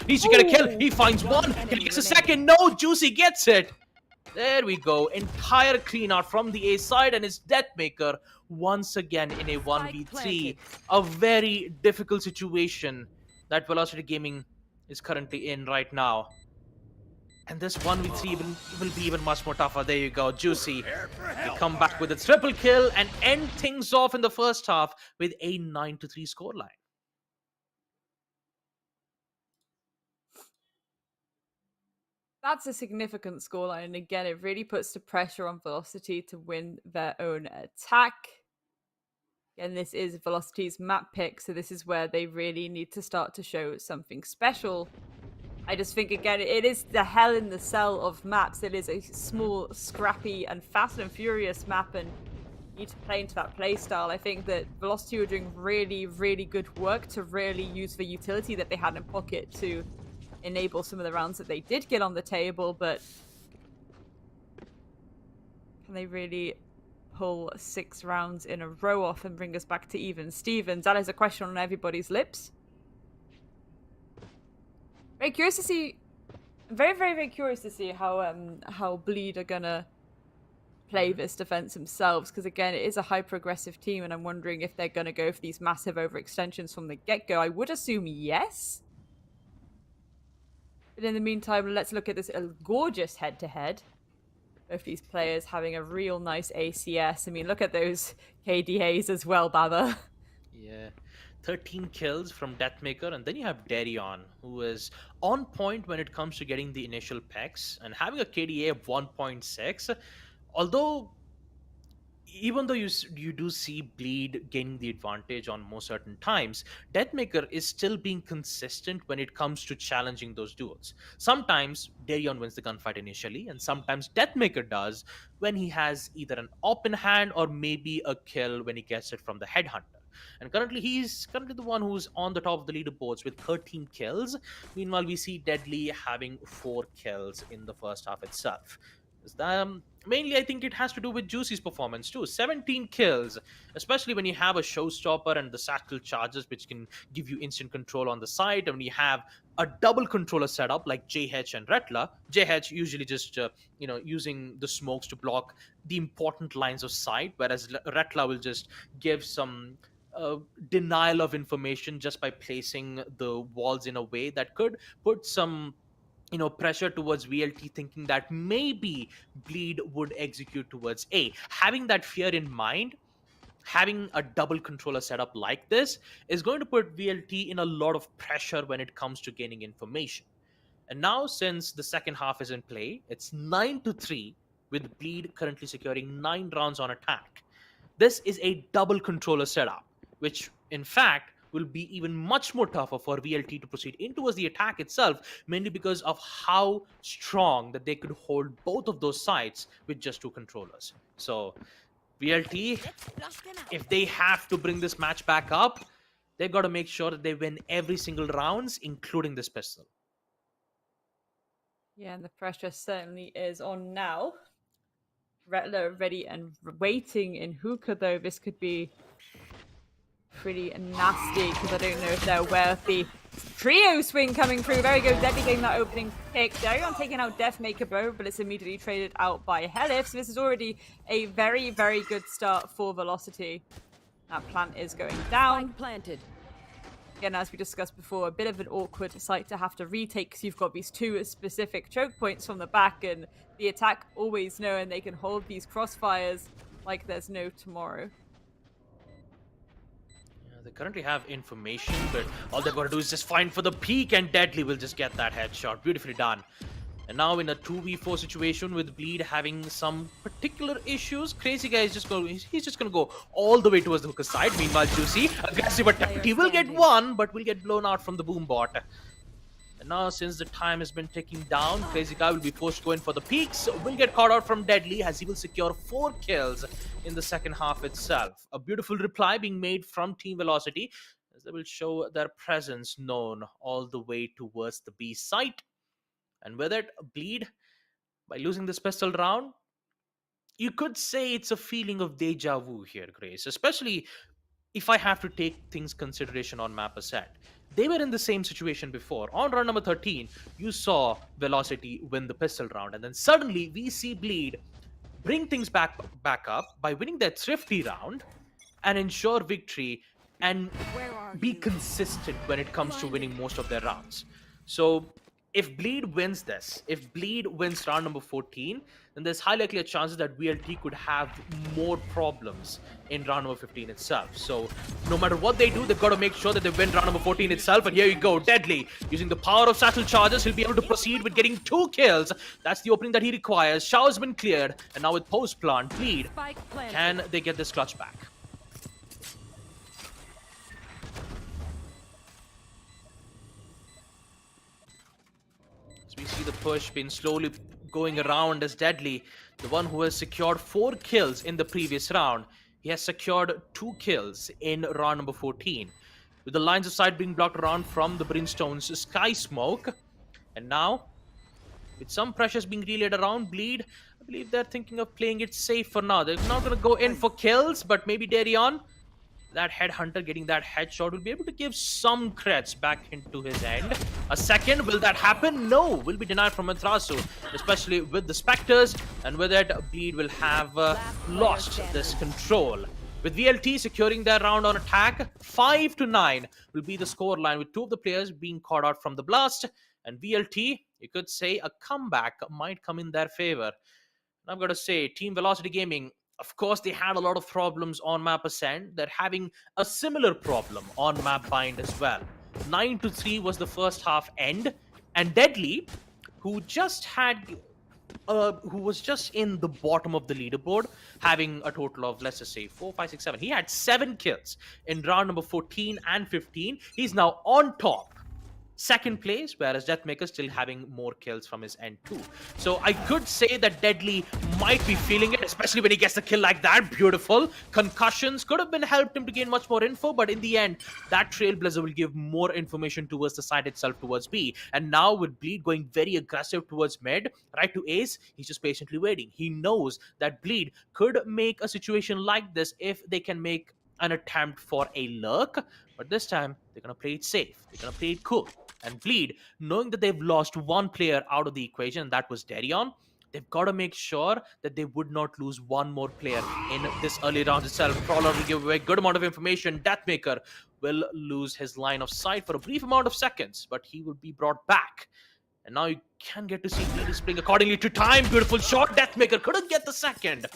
needs to get a kill. He finds one. He gets a second. No, Juicy gets it. There we go. Entire clean out from the A side, and it's Deathmaker once again in a 1v3. A very difficult situation that Velocity Gaming is currently in right now. And this 1v3 will be even much more tougher. There you go, Juicy. They come back with a triple kill and end things off in the first half with a 9-3 scoreline. That's a significant scoreline, and again, it really puts the pressure on Velocity to win their own attack. And this is Velocity's map pick, so this is where they really need to start to show something special. I just think, again, it is the hell in the cell of maps. It is a small, scrappy, and fast and furious map, and you need to play into that playstyle. I think that Velocity were doing really, really good work to really use the utility that they had in pocket to enable some of the rounds that they did get on the table, but can they really pull 6 rounds in a row off and bring us back to even Stevens? That is a question on everybody's lips. Very curious to see, very, very, very curious to see how Bleed are gonna play this defense themselves, because again, it is a hyper-aggressive team, and I'm wondering if they're gonna go for these massive overextensions from the get-go. I would assume yes. But in the meantime, let's look at this gorgeous head-to-head. Both these players having a real nice ACS. I mean, look at those KDAs as well, Baba. Yeah. 13 kills from Deathmaker, and then you have Darion, who is on point when it comes to getting the initial pecs and having a KDA of 1.6. Although, even though you do see Bleed gaining the advantage on most certain times, Deathmaker is still being consistent when it comes to challenging those duels. Sometimes Darion wins the gunfight initially, and sometimes Deathmaker does when he has either an open hand or maybe a kill when he gets it from the headhunter. And currently, he's the one who's on the top of the leaderboards with 13 kills. Meanwhile, we see Deadly having 4 kills in the first half itself. Mainly, I think it has to do with Juicy's performance too. 17 kills, especially when you have a showstopper and the satchel charges, which can give you instant control on the site. And when you have a double controller setup like JH and Retla, JH usually just using the smokes to block the important lines of sight, whereas Retla will just give some denial of information just by placing the walls in a way that could put some pressure towards VLT, thinking that maybe Bleed would execute towards A. Having that fear in mind, having a double controller setup like this is going to put VLT in a lot of pressure when it comes to gaining information. And now, since the second half is in play, it's 9-3, with Bleed currently securing 9 rounds on attack. This is a double controller setup, which in fact will be even much more tougher for VLT to proceed in towards the attack itself, mainly because of how strong that they could hold both of those sides with just 2 controllers. So VLT, if they have to bring this match back up, they've got to make sure that they win every single rounds, including this pistol. Yeah, and the pressure certainly is on now. Retler ready and waiting in hookah, though. This could be pretty nasty, because I don't know if they're aware of the trio swing coming through. Very good. Deadly getting that opening pick. Darion taking out Deathmaker, though, but it's immediately traded out by Helif. So this is already a very, very good start for Velocity. That plant is going down. Planted. Again, as we discussed before, a bit of an awkward site to have to retake, because you've got these 2 specific choke points from the back, and the attack always know, and they can hold these crossfires like there's no tomorrow. They currently have information, but all they've got to do is just find for the peak, and Deadly will just get that headshot. Beautifully done. And now in a 2v4 situation with Bleed having some particular issues, Crazy Guy is just going to go all the way towards the hookah side. Meanwhile, Juicy, aggressive attempt. He will get one, but will get blown out from the boom bot. And now, since the time has been ticking down, Crazy Guy will be forced to go in for the peaks. Will get caught out from Deadly, as he will secure 4 kills in the second half itself. A beautiful reply being made from Team Velocity, as they will show their presence known all the way towards the B site. And with it, Bleed, by losing this pistol round, you could say it's a feeling of deja vu here, Grace, especially if I have to take things consideration on map Ascent. They were in the same situation before. On round number 13, you saw Velocity win the pistol round, and then suddenly we see Bleed bring things back up by winning their thrifty round and ensure victory and be consistent when it comes to winning most of their rounds. So if Bleed wins this, if Bleed wins round number 14, then there's high likely a chances that VLT could have more problems in round number 15 itself. So no matter what they do, they've got to make sure that they win round number 14 itself. And here you go, Deadly, using the power of satchel charges, he'll be able to proceed with getting 2 kills. That's the opening that he requires. Shower's been cleared, and now with post plant, Bleed, can they get this clutch back? We see the push being slowly going around as Deadly, the one who has secured 4 kills in the previous round. He has secured 2 kills in round number 14, with the lines of sight being blocked around from the Brimstone's Sky Smoke. And now, with some pressures being relayed around Bleed, I believe they're thinking of playing it safe for now. They're not going to go in for kills, but maybe Darion, that headhunter getting that headshot, will be able to give some creds back into his end. A second, will that happen? No, will be denied from Matrasu, especially with the Spectres, and with it, Bleed will have lost this control. With VLT securing their round on attack, 5-9 will be the score line, with 2 of the players being caught out from the blast, and VLT, you could say a comeback might come in their favor. And I've got to say, Team Velocity Gaming Of course, they had a lot of problems on map Ascent. They're having a similar problem on map Bind as well. 9-3 was the first half end, and Deadly, who was just in the bottom of the leaderboard, having a total of, let's just say, 4, 5, 6, 7. He had 7 kills in round number 14 and 15. He's now on top, second place, whereas Deathmaker still having more kills from his end too. So I could say that Deadly might be feeling it, especially when he gets a kill like that. Beautiful. Concussions could have been helped him to gain much more info, but in the end, that Trailblazer will give more information towards the side itself, towards B. And now with Bleed going very aggressive towards mid, right to Ace, he's just patiently waiting. He knows that Bleed could make a situation like this if they can make an attempt for a lurk, but this time they're going to play it safe. They're going to play it cool. And Bleed, knowing that they've lost one player out of the equation, and that was Darion, they've got to make sure that they would not lose one more player in this early round itself. Prowler will give away a good amount of information. Deathmaker will lose his line of sight for a brief amount of seconds, but he will be brought back. And now you can get to see Bleed is playing accordingly to time. Beautiful shot. Deathmaker couldn't get the second,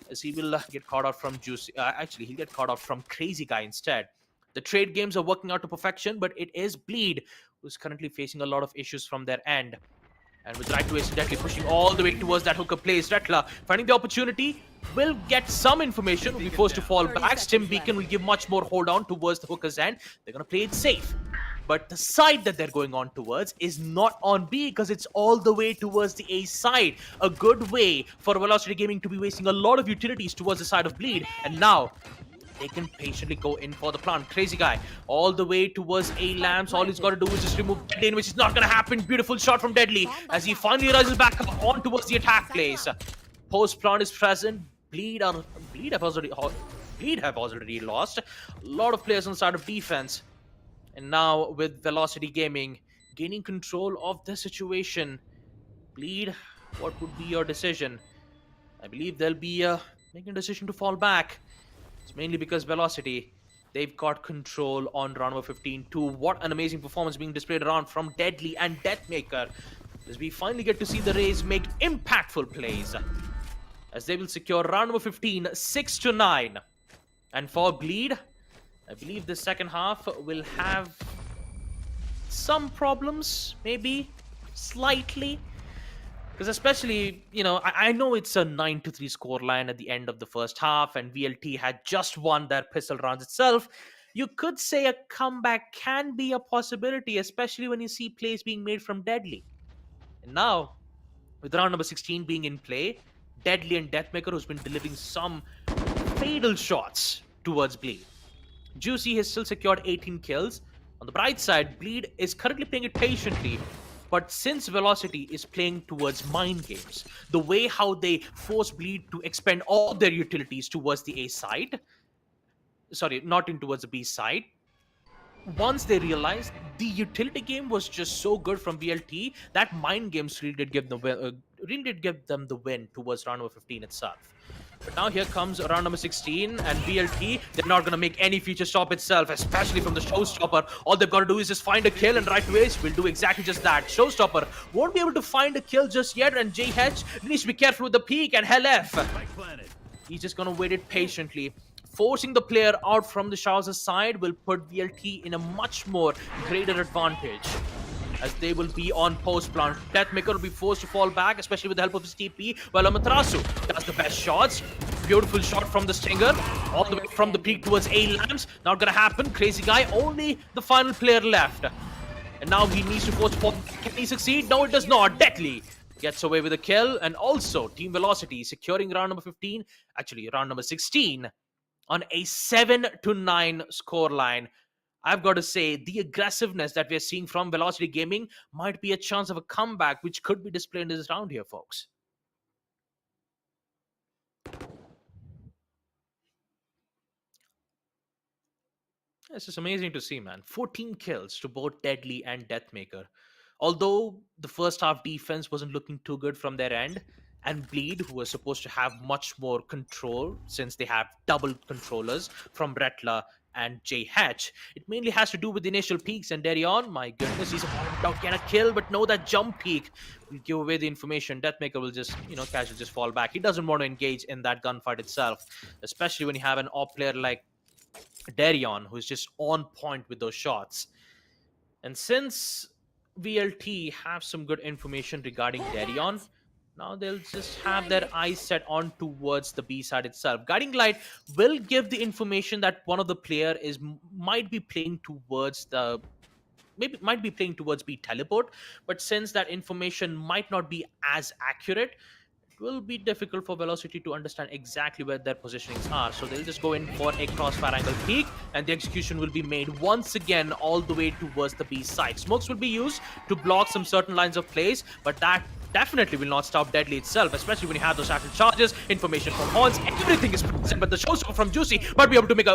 as he will get caught out from Juicy. Actually, he'll get caught out from Crazy Guy instead. The trade games are working out to perfection, but it is Bleed who's currently facing a lot of issues from their end. And with right to Ace Deadly pushing all the way towards that hooker place, Retla finding the opportunity, will get some information, will be forced to fall back. Stim Beacon will give much more hold on towards the hooker's end. They're going to play it safe. But the side that they're going on towards is not on B, because it's all the way towards the A side. A good way for Velocity Gaming to be wasting a lot of utilities towards the side of Bleed. And now they can patiently go in for the plant. Crazy Guy all the way towards A lamps. All he's got to do is just remove Deadly, which is not going to happen. Beautiful shot from Deadly as he finally rises back up on towards the attack place. Post plant is present. Bleed have already lost a lot of players on the side of defense. And now with Velocity Gaming gaining control of the situation, Bleed, what would be your decision? I believe they'll be making a decision to fall back. It's mainly because Velocity, they've got control on round number 15 too. What an amazing performance being displayed around from Deadly and Deathmaker, as we finally get to see the Rays make impactful plays, as they will secure round number 15 6-9. And for Bleed, I believe the second half will have some problems, maybe slightly. Because especially, you know, I know it's a 9-3 scoreline at the end of the first half, and VLT had just won their pistol rounds itself. You could say a comeback can be a possibility, especially when you see plays being made from Deadly. And now, with round number 16 being in play, Deadly and Deathmaker, who's been delivering some fatal shots towards Bleed. Juicy has still secured 18 kills. On the bright side, Bleed is currently playing it patiently. But since Velocity is playing towards mind games, the way how they force Bleed to expend all their utilities towards the A side, sorry, not in towards the B side, once they realized the utility game was just so good from VLT, that mind games really did give them the win towards round number 15 itself. But now here comes round number 16, and VLT, they're not going to make any feature stop itself, especially from the Showstopper. All they've got to do is just find a kill, and right away will do exactly just that. Showstopper won't be able to find a kill just yet, and JH needs to be careful with the peek, and HellF, he's just going to wait it patiently. Forcing the player out from the Show's side will put VLT in a much more greater advantage, as they will be on post plant. Deathmaker will be forced to fall back, especially with the help of his TP, while Amaterasu does the best shots. Beautiful shot from the Stinger, all the way from the peak towards A lamps. Not gonna happen. Crazy Guy, only the final player left. And now he needs to force fall. Can he succeed? No, it does not. Deadly gets away with a kill, and also Team Velocity securing round number 15, actually round number 16, on a 7-9 scoreline. I've got to say, the aggressiveness that we're seeing from Velocity Gaming might be a chance of a comeback, which could be displayed in this round here, folks. This is amazing to see, man. 14 kills to both Deadly and Deathmaker. Although the first half defense wasn't looking too good from their end, and Bleed, who was supposed to have much more control since they have double controllers from Retla and J Hatch. It mainly has to do with the initial peaks, and Darion, my goodness, he's about to get a kill, but no, that jump peak will give away the information. Deathmaker will just, casually just fall back. He doesn't want to engage in that gunfight itself, especially when you have an op player like Darion, who's just on point with those shots. And since VLT have some good information regarding Darion, now they'll just have their eyes set on towards the B side itself. Guiding Light will give the information that one of the player might be playing towards B teleport, but since that information might not be as accurate, it will be difficult for Velocity to understand exactly where their positionings are. So they'll just go in for a crossfire angle peak, and the execution will be made once again all the way towards the B side. Smokes will be used to block some certain lines of plays, but that definitely will not stop Deadly itself, especially when you have those active charges, information from Horns, everything is present. But the showstopper from Juicy might be able to make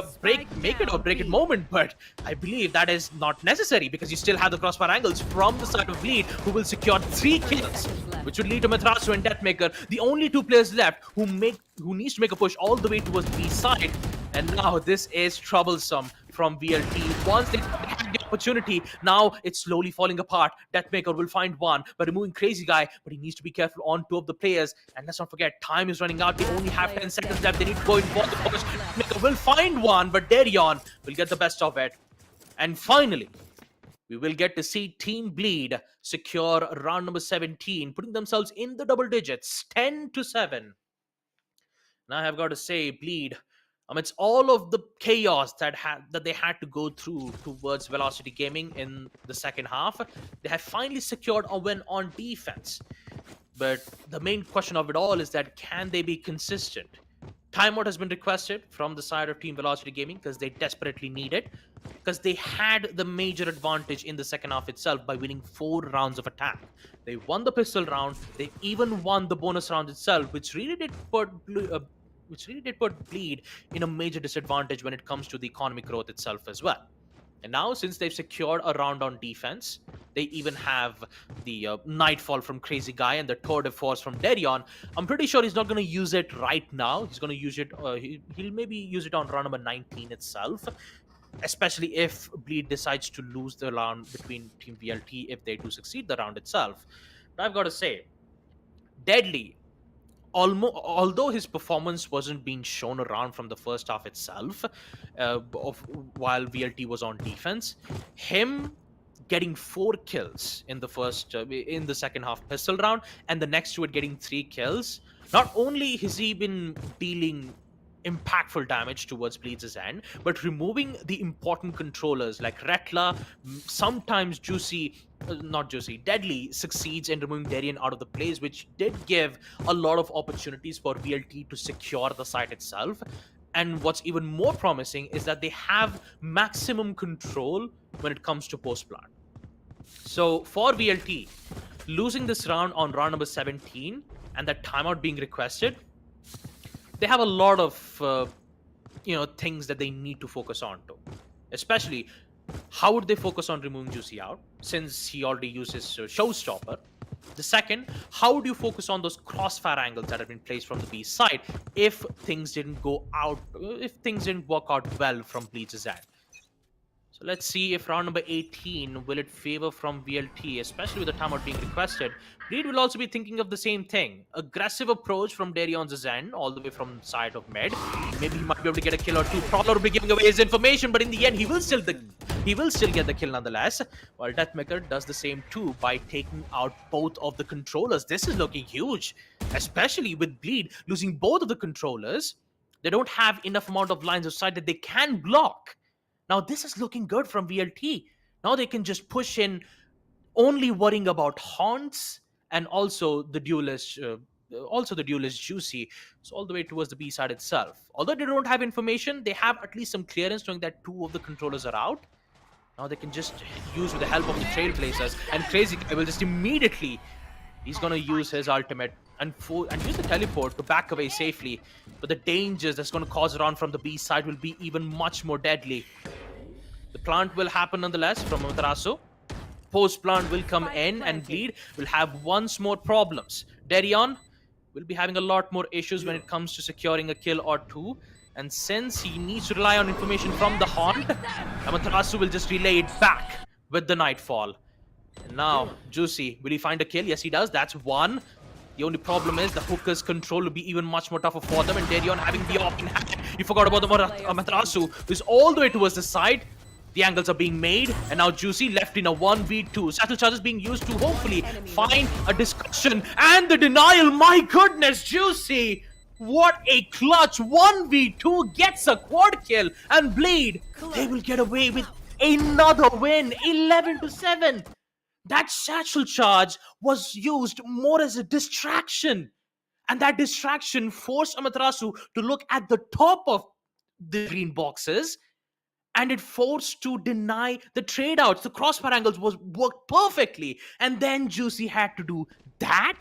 it or break it moment, but I believe that is not necessary because you still have the crossfire angles from the side of Bleed, who will secure 3 kills, which would lead to Matrasu and Deathmaker, the only 2 players left who needs to make a push all the way towards the B side. And now this is troublesome from VLT. Once they had the opportunity, now it's slowly falling apart. Deathmaker will find one by removing Crazy Guy, but he needs to be careful on 2 of the players. And let's not forget, time is running out. They only have 10 seconds left. They need to go in for the push. Deathmaker will find one, but Darion will get the best of it. And finally, we will get to see Team Bleed secure round number 17, putting themselves in the double digits, 10-7. Now I have got to say, Bleed, amidst all of the chaos that they had to go through towards Velocity Gaming in the second half, they have finally secured a win on defense. But the main question of it all is that, can they be consistent? Timeout has been requested from the side of Team Velocity Gaming because they desperately need it, because they had the major advantage in the second half itself by winning 4 rounds of attack. They won the pistol round, they even won the bonus round itself, which really did put Bleed in a major disadvantage when it comes to the economic growth itself as well. And now, since they've secured a round on defense, they even have the Nightfall from Crazy Guy and the Tour de Force from Darion. I'm pretty sure he's not going to use it right now. He's going to use it, he'll maybe use it on round number 19 itself, especially if Bleed decides to lose the round between Team VLT if they do succeed the round itself. But I've got to say, Deadly, although his performance wasn't being shown around from the first half itself, while VLT was on defense, him getting 4 kills in the second half pistol round, and the next to it getting 3 kills, not only has he been dealing impactful damage towards Bleed's end, but removing the important controllers like Retla, sometimes Deadly succeeds in removing Darion out of the plays, which did give a lot of opportunities for VLT to secure the site itself. And what's even more promising is that they have maximum control when it comes to post-plant. So for VLT, losing this round on round number 17 and that timeout being requested, they have a lot of things that they need to focus on to. Especially, how would they focus on removing Juicy out, since he already uses Showstopper? The second, how would you focus on those crossfire angles that have been placed from the B side if things didn't work out well from Bleed's end? So let's see if round number 18, will it favor from VLT, especially with the timeout being requested. Bleed will also be thinking of the same thing. Aggressive approach from Darion's end, all the way from side of mid. Maybe he might be able to get a kill or 2. Prowler will be giving away his information, but in the end, he will still get the kill nonetheless. While Deathmaker does the same too by taking out both of the controllers. This is looking huge, especially with Bleed losing both of the controllers. They don't have enough amount of lines of sight that they can block. Now, this is looking good from VLT. Now they can just push in, only worrying about Haunts and also the duelist Juicy. So all the way towards the B side itself. Although they don't have information, they have at least some clearance knowing that 2 of the controllers are out. Now they can just use with the help of the Trailblazers, and Crazy Guy will just immediately, he's going to use his ultimate and use the teleport to back away safely. But the dangers that's going to cause around from the B side will be even much more deadly. The plant will happen nonetheless from Matrasu. Post-plant will come in, and Bleed will have once more problems. Darion will be having a lot more issues when it comes to securing a kill or 2. And since he needs to rely on information from the Haunt, Amaterasu will just relay it back with the Nightfall. And now, Juicy, will he find a kill? Yes, he does. That's one. The only problem is the Hooker's control will be even much more tougher for them. And Darion having the op in hand. You forgot about the Amaterasu, who's all the way towards the side. The angles are being made, and now Juicy left in a 1v2. Satchel charges being used to hopefully find a discussion. And the denial, my goodness, Juicy! What a clutch! 1v2 gets a quad kill, and Bleed, they will get away with another win, 11-7. That satchel charge was used more as a distraction. And that distraction forced Amaterasu to look at the top of the green boxes. And it forced to deny the trade outs. The crossfire angles worked perfectly. And then Juicy had to do that.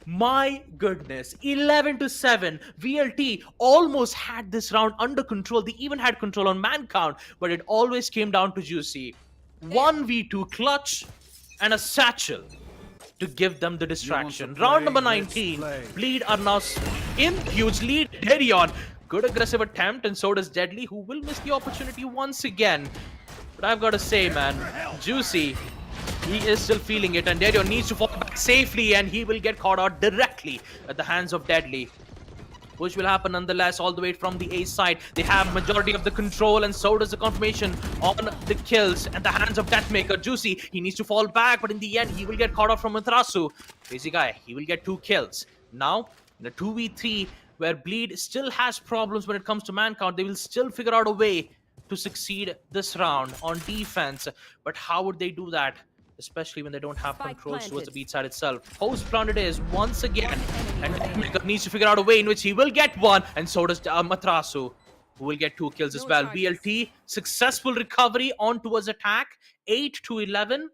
My goodness, 11-7. VLT almost had this round under control. They even had control on man count, but it always came down to Juicy. 1v2 clutch and a satchel to give them the distraction. Round number 19. Bleed are now in huge lead. Darion, good aggressive attempt, and so does Deadly, who will miss the opportunity once again. But I've got to say, man, Juicy, he is still feeling it, and Darion needs to fall back safely, and he will get caught out directly at the hands of Deadly. Push will happen nonetheless all the way from the A side. They have majority of the control, and so does the confirmation on the kills at the hands of Deathmaker. Juicy, he needs to fall back, but in the end, he will get caught out from Amaterasu. Crazy guy, he will get 2 kills. Now, in a 2v3, where Bleed still has problems when it comes to man count, they will still figure out a way to succeed this round on defense. But how would they do that? Especially when they don't have controls towards the beat side itself. Post plant it is once again, and Deathmaker needs to figure out a way in which he will get one, and so does Amaterasu, who will get 2 kills as well. BLT, successful recovery on towards attack, 8-11.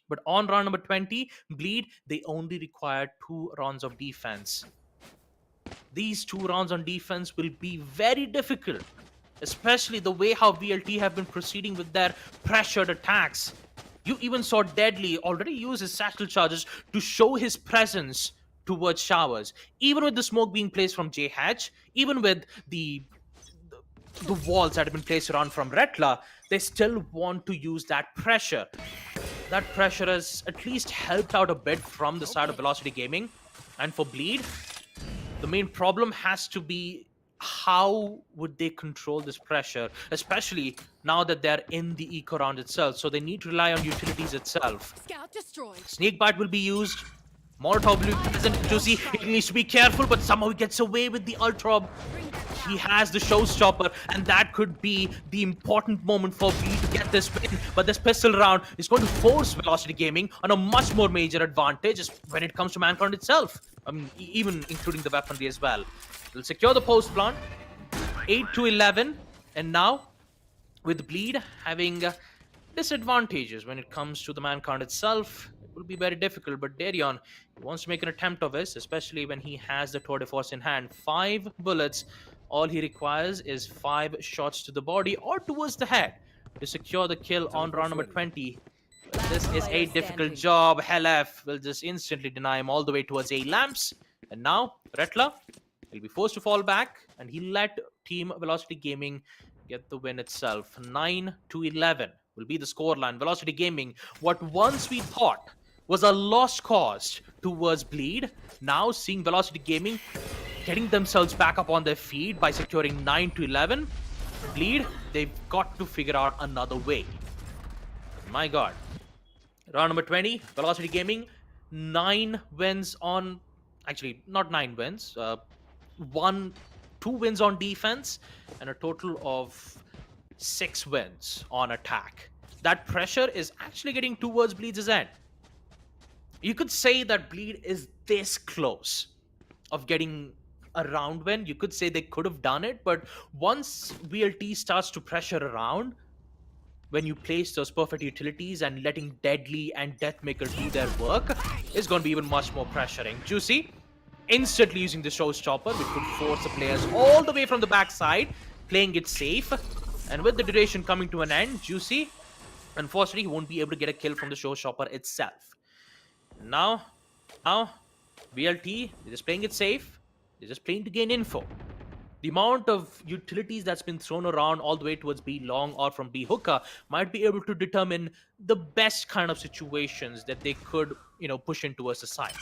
But on round number 20, Bleed, they only require 2 rounds of defense. These 2 rounds on defense will be very difficult, especially the way how VLT have been proceeding with their pressured attacks. You even saw Deadly already use his satchel charges to show his presence towards showers. Even with the smoke being placed from J-Hatch, even with the walls that have been placed around from Retla, they still want to use that pressure. That pressure has at least helped out a bit from the side of Velocity Gaming. And for Bleed, the main problem has to be how would they control this pressure, especially now that they're in the eco round itself. So they need to rely on utilities itself. Scout destroyed. Snakebite will be used. Molotov will be present. Juicy, he needs to be careful, but somehow he gets away with the Ultra. He has the showstopper, and that could be the important moment for B to get this win. But this pistol round is going to force Velocity Gaming on a much more major advantage when it comes to man count itself. I mean, even including the weaponry as well. They'll secure the post plant, 8-11, and now with Bleed having disadvantages when it comes to the man count itself, it will be very difficult. But Darion wants to make an attempt of this, especially when he has the Tour de Force in hand. 5 bullets. All he requires is 5 shots to the body or towards the head to secure the kill on round number 20. But this is a difficult job. Helef will just instantly deny him all the way towards A lamps. And now, Retla will be forced to fall back, and he let Team Velocity Gaming get the win itself. 9-11 will be the scoreline. Velocity Gaming, what once we thought was a lost cause towards Bleed, now seeing Velocity Gaming getting themselves back up on their feet by securing 9-11. Bleed, they've got to figure out another way. My god. Round number 20, Velocity Gaming, 9 wins on... Actually, not 9 wins. 2 wins on defense, and a total of 6 wins on attack. That pressure is actually getting towards Bleed's end. You could say that Bleed is this close of getting a round win. You could say they could have done it, but once VLT starts to pressure around, when you place those perfect utilities and letting Deadly and Deathmaker do their work, it's going to be even much more pressuring. Juicy instantly using the showstopper, which could force the players all the way from the backside, playing it safe. And with the duration coming to an end, Juicy, unfortunately, he won't be able to get a kill from the showstopper itself. Now, VLT, they're just playing it safe. They're just playing to gain info. The amount of utilities that's been thrown around all the way towards B long or from B hookah might be able to determine the best kind of situations that they could, push in towards the side.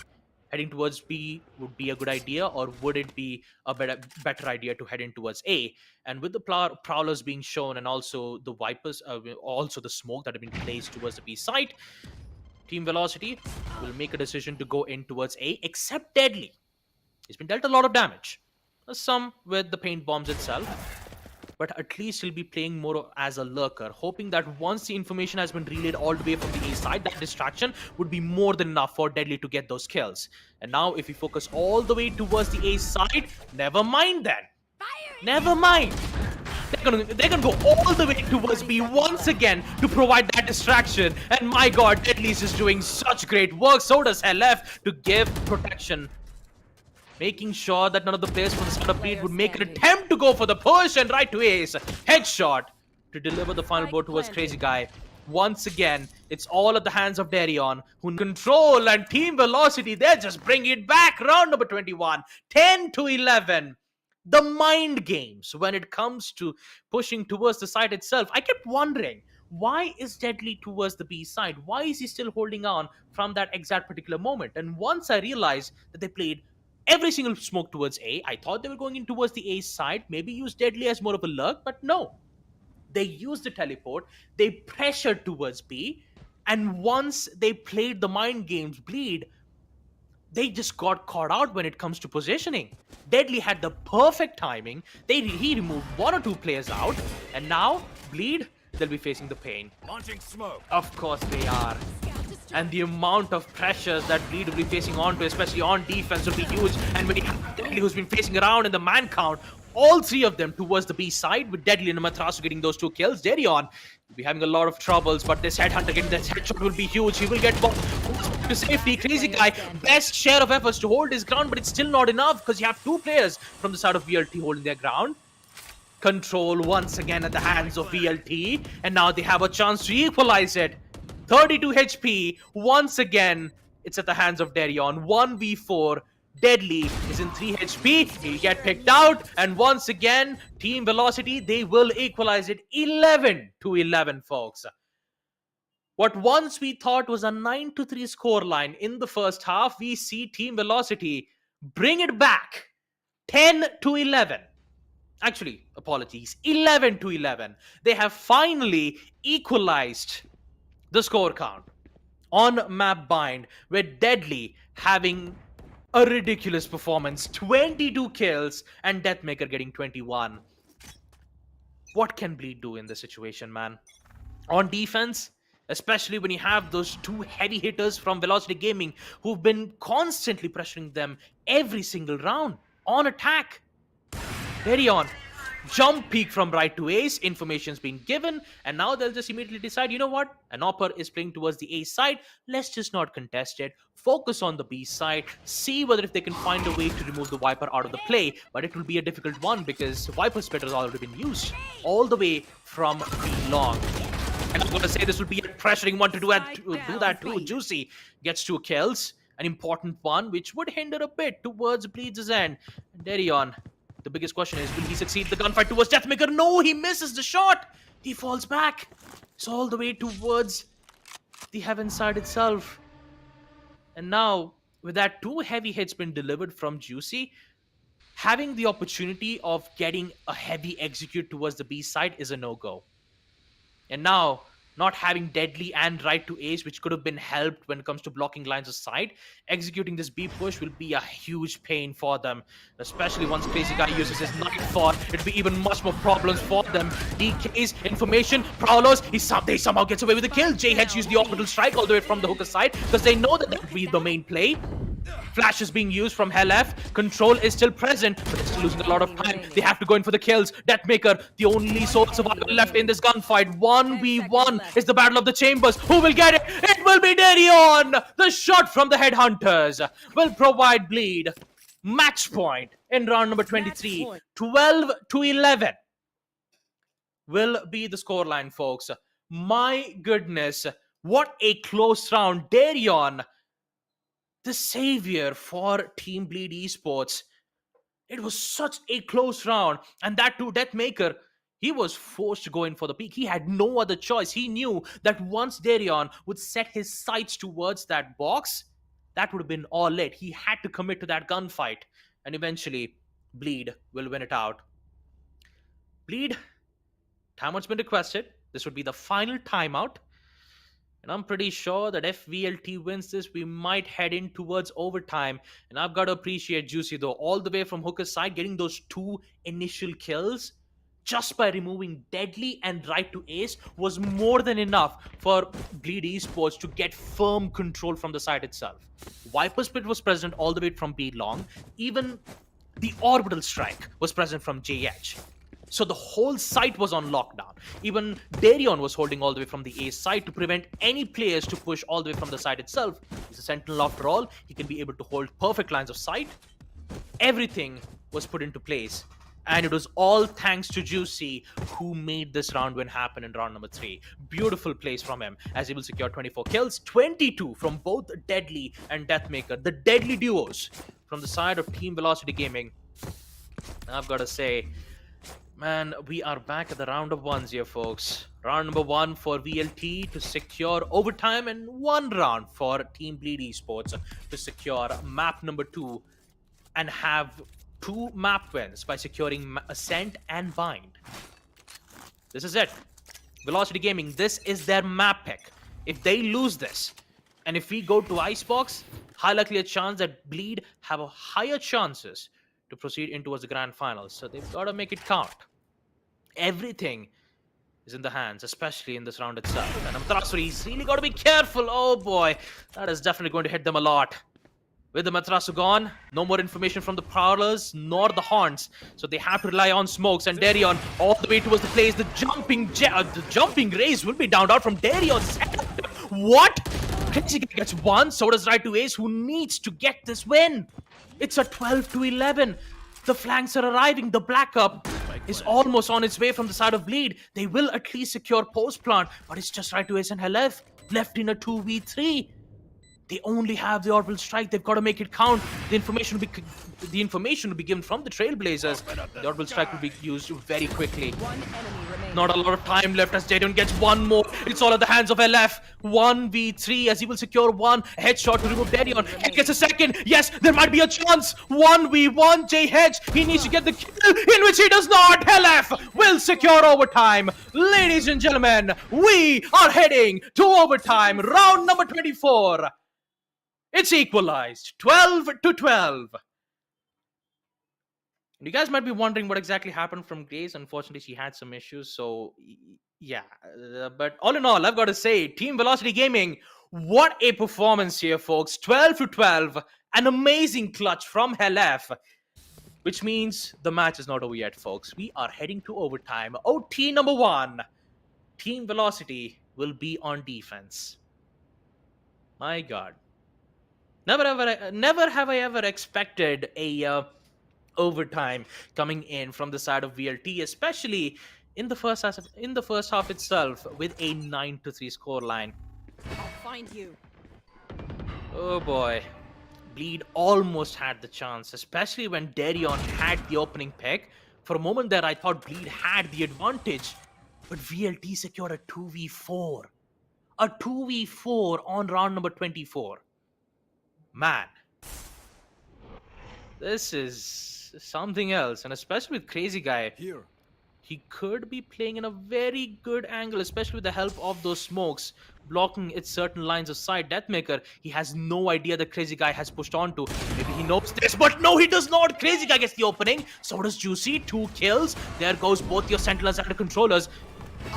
Heading towards B would be a good idea, or would it be a better idea to head in towards A? And with the prowlers being shown, and also the Vipers, also the smoke that have been placed towards the B side, Team Velocity will make a decision to go in towards A, except Deadly. He's been dealt a lot of damage. Some with the paint bombs itself, but at least he'll be playing more as a lurker, hoping that once the information has been relayed all the way from the A side, that distraction would be more than enough for Deadly to get those kills. And now if we focus all the way towards the A side, never mind then. Never mind. They're gonna go all the way towards B once again to provide that distraction. And my god, Deadly is just doing such great work. So does LF to give protection, making sure that none of the players from the start of Bleed would make an attempt to go for the push, and right to Ace. Headshot to deliver the final blow towards Crazy Guy. Once again, it's all at the hands of Darion, who control, and Team Velocity, they're just bringing it back. Round number 21, 10-11. The mind games when it comes to pushing towards the side itself. I kept wondering, why is Deadly towards the B side? Why is he still holding on from that exact particular moment? And once I realized that they played every single smoke towards A, I thought they were going in towards the A side, maybe use Deadly as more of a lurk, but no. They used the teleport, they pressured towards B, and once they played the mind games Bleed, they just got caught out when it comes to positioning. Deadly had the perfect timing. He removed one or two players out, and now Bleed, they'll be facing the pain. Launching smoke. Of course they are. And the amount of pressures that Bleed will be facing onto, especially on defense, will be huge. And when you have Deadly, who's been facing around in the man count, all three of them towards the B side, with Deadly and Matrasu getting those 2 kills. Darion will be having a lot of troubles, but this headhunter getting that headshot will be huge. He will get to safety. Crazy Guy, best share of efforts to hold his ground, but it's still not enough because you have 2 players from the side of VLT holding their ground. Control once again at the hands of VLT, and now they have a chance to equalize it. 32 HP, once again, it's at the hands of Darion. 1v4, Deadly is in 3 HP, he'll get picked out, and once again, Team Velocity, they will equalize it 11-11, folks. What once we thought was a 9-3 scoreline in the first half, we see Team Velocity bring it back 10-11. Actually, apologies, 11-11. They have finally equalized the score count on map bind, with Deadly having a ridiculous performance, 22 kills, and Deathmaker getting 21. What can Bleed do in this situation, man? On defense, especially when you have those 2 heavy hitters from Velocity Gaming who've been constantly pressuring them every single round. On attack, Darion, jump peek from right to Ace, information's been given, and now they'll just immediately decide, you know what, an Opper is playing towards the A side, let's just not contest it, focus on the B side, see whether if they can find a way to remove the Viper out of the play, but it will be a difficult one because Viper Splitter has already been used all the way from B long. And I'm going to say this will be a pressuring one to do that too. Juicy gets 2 kills, an important one, which would hinder a bit towards Bleeds' end. Darion, the biggest question is, will he succeed the gunfight towards Deathmaker? No, he misses the shot. He falls back. It's all the way towards the heaven side itself. And now, with that 2 heavy hits been delivered from Juicy, having the opportunity of getting a heavy execute towards the B side is a no-go. And now, not having Deadly and right to Ace, which could have been helped when it comes to blocking lines aside, executing this B push will be a huge pain for them. Especially once Crazy Guy uses his Nightfall, it'll be even much more problems for them. DK's information, Prowlers, they somehow gets away with the kill. JH used the orbital strike all the way from the hooker side because they know that would be the main play. Flash is being used from Hell F. Control is still present, but they're still losing a lot of time. They have to go in for the kills. Deathmaker, the only sole survivor left in this gunfight. 1v1 is the battle of the chambers. Who will get it? It will be Darion! The shot from the Headhunters will provide Bleed match point in round number 23. 12-11 will be the scoreline, folks. My goodness, what a close round. Darion, the savior for Team Bleed Esports, It was such a close round, and that too, Deathmaker, he was forced to go in for the peak. He had no other choice. He knew that once Darion would set his sights towards that box, that would have been all it. He had to commit to that gunfight, and eventually, Bleed will win it out. Bleed, timeout's been requested. This would be the final timeout. And I'm pretty sure that if VLT wins this, we might head in towards overtime. And I've got to appreciate Juicy, though, all the way from Hooker's side, getting those 2 initial kills just by removing Deadly and Right to Ace was more than enough for Bleed Esports to get firm control from the side itself. Viper Split was present all the way from B long. Even the Orbital Strike was present from JH. So the whole site was on lockdown. Even Darion was holding all the way from the A side to prevent any players to push all the way from the side itself. He's a sentinel after all. He can be able to hold perfect lines of sight. Everything was put into place. And it was all thanks to Juicy, who made this round win happen in round number 3. Beautiful plays from him, as he will secure 24 kills, 22 from both Deadly and Deathmaker. The deadly duos from the side of Team Velocity Gaming. I've got to say, man, we are back at the round of ones here, folks. Round number 1 for VLT to secure overtime, and 1 round for Team Bleed Esports to secure map number 2 and have 2 map wins by securing Ascent and Bind. This is it. Velocity Gaming, this is their map pick. If they lose this, and if we go to Icebox, high likely a chance that Bleed have a higher chances to proceed in towards the grand finals. So they've got to make it count. Everything is in the hands, especially in this round itself. And Amaterasu, really got to be careful. Oh boy, that is definitely going to hit them a lot. With the Amaterasu gone, no more information from the Prowlers nor the Haunts. So they have to rely on smokes, and Darion all the way towards the place. The jumping raise will be downed out from Darion. What? Crazy gets 1, so does Right to Ace, who needs to get this win. It's a 12-11. The flanks are arriving. The Black Up is almost on its way from the side of Bleed. They will at least secure post plant, but it's just Right to Ace and Halef left in a 2v3. They only have the Orbital Strike. They've got to make it count. The information will be given from the Trailblazers. The Orbital Strike will be used very quickly. Not a lot of time left as Jadon gets 1 more. It's all at the hands of LF. 1v3 as he will secure 1. A headshot to remove Darion. He gets a second. Yes, there might be a chance. 1v1. J Hedge. He needs to get the kill, in which he does not. LF will secure overtime. Ladies and gentlemen, we are heading to overtime. Round number 24. It's equalized, 12-12. You guys might be wondering what exactly happened from Grace. Unfortunately, she had some issues, so yeah. But all in all, I've got to say, Team Velocity Gaming, what a performance here, folks. 12-12, an amazing clutch from Halef, which means the match is not over yet, folks. We are heading to overtime. OT number 1. Team Velocity will be on defense. My God. Never have I ever expected a overtime coming in from the side of VLT, especially in the first half itself with a 9-3 scoreline. I'll find you. Oh boy, Bleed almost had the chance, especially when Darion had the opening pick. For a moment there, I thought Bleed had the advantage, but VLT secured a 2v4, a 2v4 on round number 24. Man, this is something else, and especially with Crazy Guy, he could be playing in a very good angle, especially with the help of those smokes blocking its certain lines of sight. Deathmaker, he has no idea that Crazy Guy has pushed onto. Maybe he knows this, but no, he does not. Crazy Guy gets the opening. So does Juicy. 2 kills. There goes both your Sentinels and the Controllers.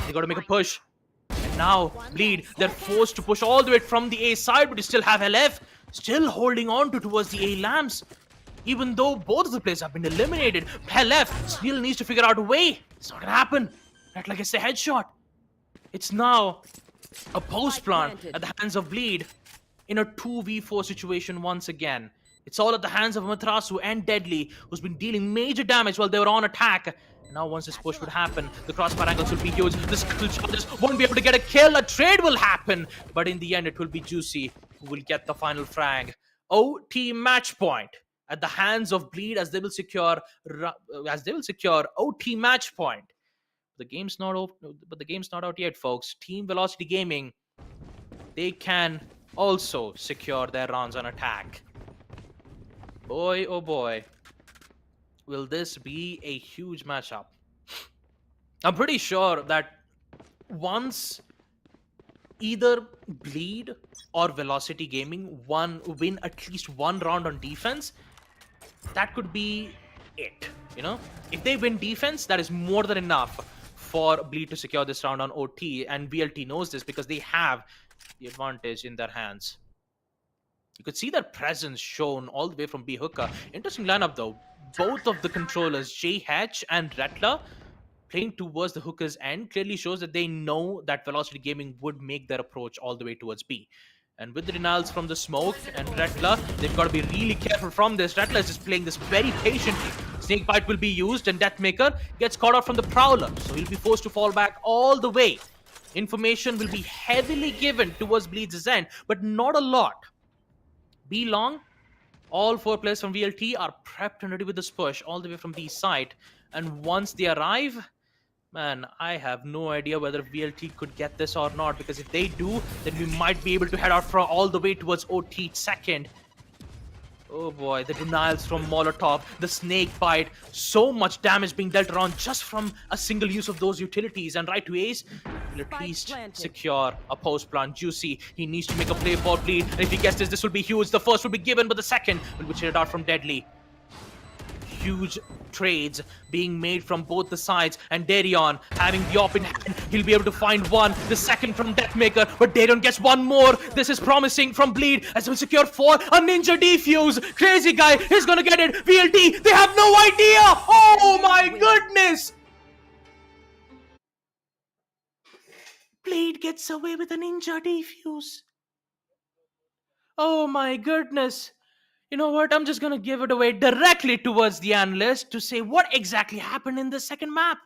They got to make a push. And now, Bleed, they're forced to push all the way from the A side, but you still have LF still holding on towards the A lamps. Even though both of the players have been eliminated, LF still needs to figure out a way. It's not gonna happen. Not like it's a headshot. It's now a post plant at the hands of Bleed in a 2v4 situation once again. It's all at the hands of Amaterasu and Deadly, who's been dealing major damage while they were on attack. And now once this push would happen, the crossfire angles will be huge. The skill charges won't be able to get a kill. A trade will happen. But in the end, it will be Juicy who will get the final frag. OT match point at the hands of Bleed as they will secure OT match point. The game's not over, but the game's not out yet, folks. Team Velocity Gaming, they can also secure their rounds on attack. Boy, oh boy, will this be a huge matchup. I'm pretty sure that once either Bleed or Velocity Gaming win at least one round on defense, that could be it. You know, if they win defense, that is more than enough for Bleed to secure this round on OT, and VLT knows this because they have the advantage in their hands. You could see their presence shown all the way from B Hookah. Interesting lineup though. Both of the controllers, JH and Rattler, playing towards the Hookah's end clearly shows that they know that Velocity Gaming would make their approach all the way towards B. And with the denials from the smoke and Rattler, they've got to be really careful from this. Rattler is just playing this very patiently. Snakebite will be used, and Deathmaker gets caught out from the Prowler, so he'll be forced to fall back all the way. Information will be heavily given towards Bleed's end, but not a lot. B long, all 4 players from VLT are prepped and ready with this push all the way from B side. And once they arrive, man, I have no idea whether VLT could get this or not, because if they do, then we might be able to head out from all the way towards OT second. Oh boy, the denials from Molotov, the snake bite, so much damage being dealt around just from a single use of those utilities. And right to Ace will at least secure a post plant. Juicy, he needs to make a play for Bleed, and if he gets this will be huge. The first will be given, but the second will be cheated out from Deadly. Huge trades being made from both the sides, and Darion having the op in hand, he'll be able to find one, the second from Deathmaker, but Darion gets one more. This is promising from Bleed as he'll secure 4, a ninja defuse. Crazy guy is gonna get it. VLT, they have no idea. Oh my goodness, Bleed gets away with a ninja defuse. Oh my goodness. You know what? I'm just going to give it away directly towards the analyst to say what exactly happened in the second map.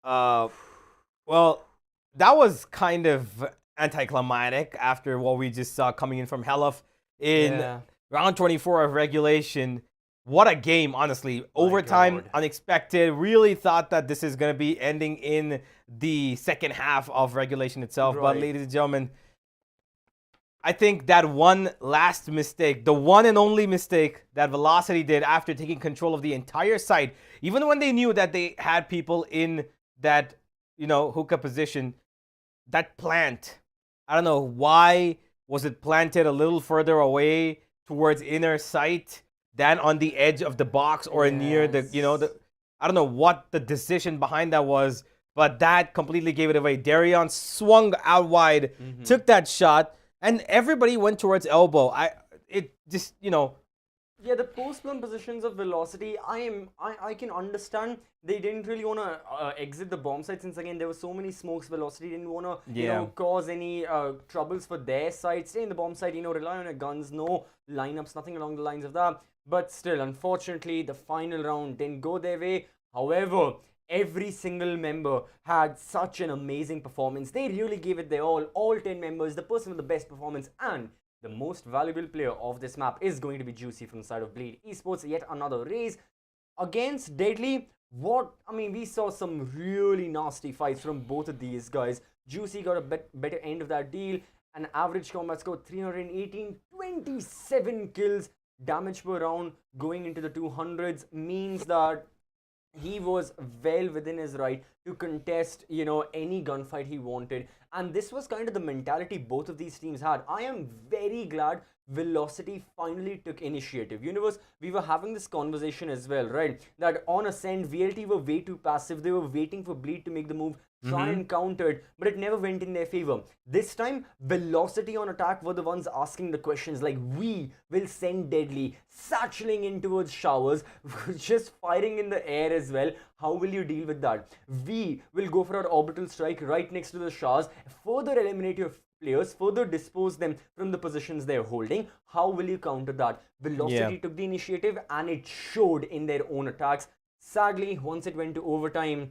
Well, that was kind of anticlimactic after what we just saw coming in from Helaf in round 24 of regulation. What a game, honestly. Overtime, unexpected. Really thought that this is going to be ending in the second half of regulation itself. But ladies and gentlemen, I think that one last mistake, the one and only mistake that Velocity did after taking control of the entire site, even when they knew that they had people in that, you know, hookah position, that plant, I don't know, why was it planted a little further away towards inner sight than on the edge of the box or near the, you know, I don't know what the decision behind that was, but that completely gave it away. Darion swung out wide, took that shot, and everybody went towards elbow. It just, you know. Yeah, the post-plant positions of Velocity, I can understand they didn't really want to exit the bomb site, since again there were so many smokes. Velocity didn't want to you know, cause any troubles for their side. Stay in the bomb site, you know, rely on your guns, no lineups, nothing along the lines of that. But still, unfortunately, the final round didn't go their way. However, every single member had such an amazing performance. They really gave it their all 10 members, the person with the best performance and the most valuable player of this map is going to be Juicy from the side of Bleed Esports. Yet another race against Deadly. We saw some really nasty fights from both of these guys. Juicy got a better end of that deal. An average combat score 318, 27 kills, damage per round going into the 200s means that he was well within his right to contest, you know, any gunfight he wanted. And this was kind of the mentality both of these teams had. I am very glad Velocity finally took initiative. Universe, we were having this conversation as well, right? That on Ascent, VLT were way too passive. They were waiting for Bleed to make the move, try and counter it, but it never went in their favor. This time, Velocity on attack were the ones asking the questions like, we will send Deadly, satcheling in towards showers, just firing in the air as well. How will you deal with that? We will go for our orbital strike right next to the showers, further eliminate your players, further dispose them from the positions they're holding. How will you counter that? Velocity took the initiative and it showed in their own attacks. Sadly, once it went to overtime,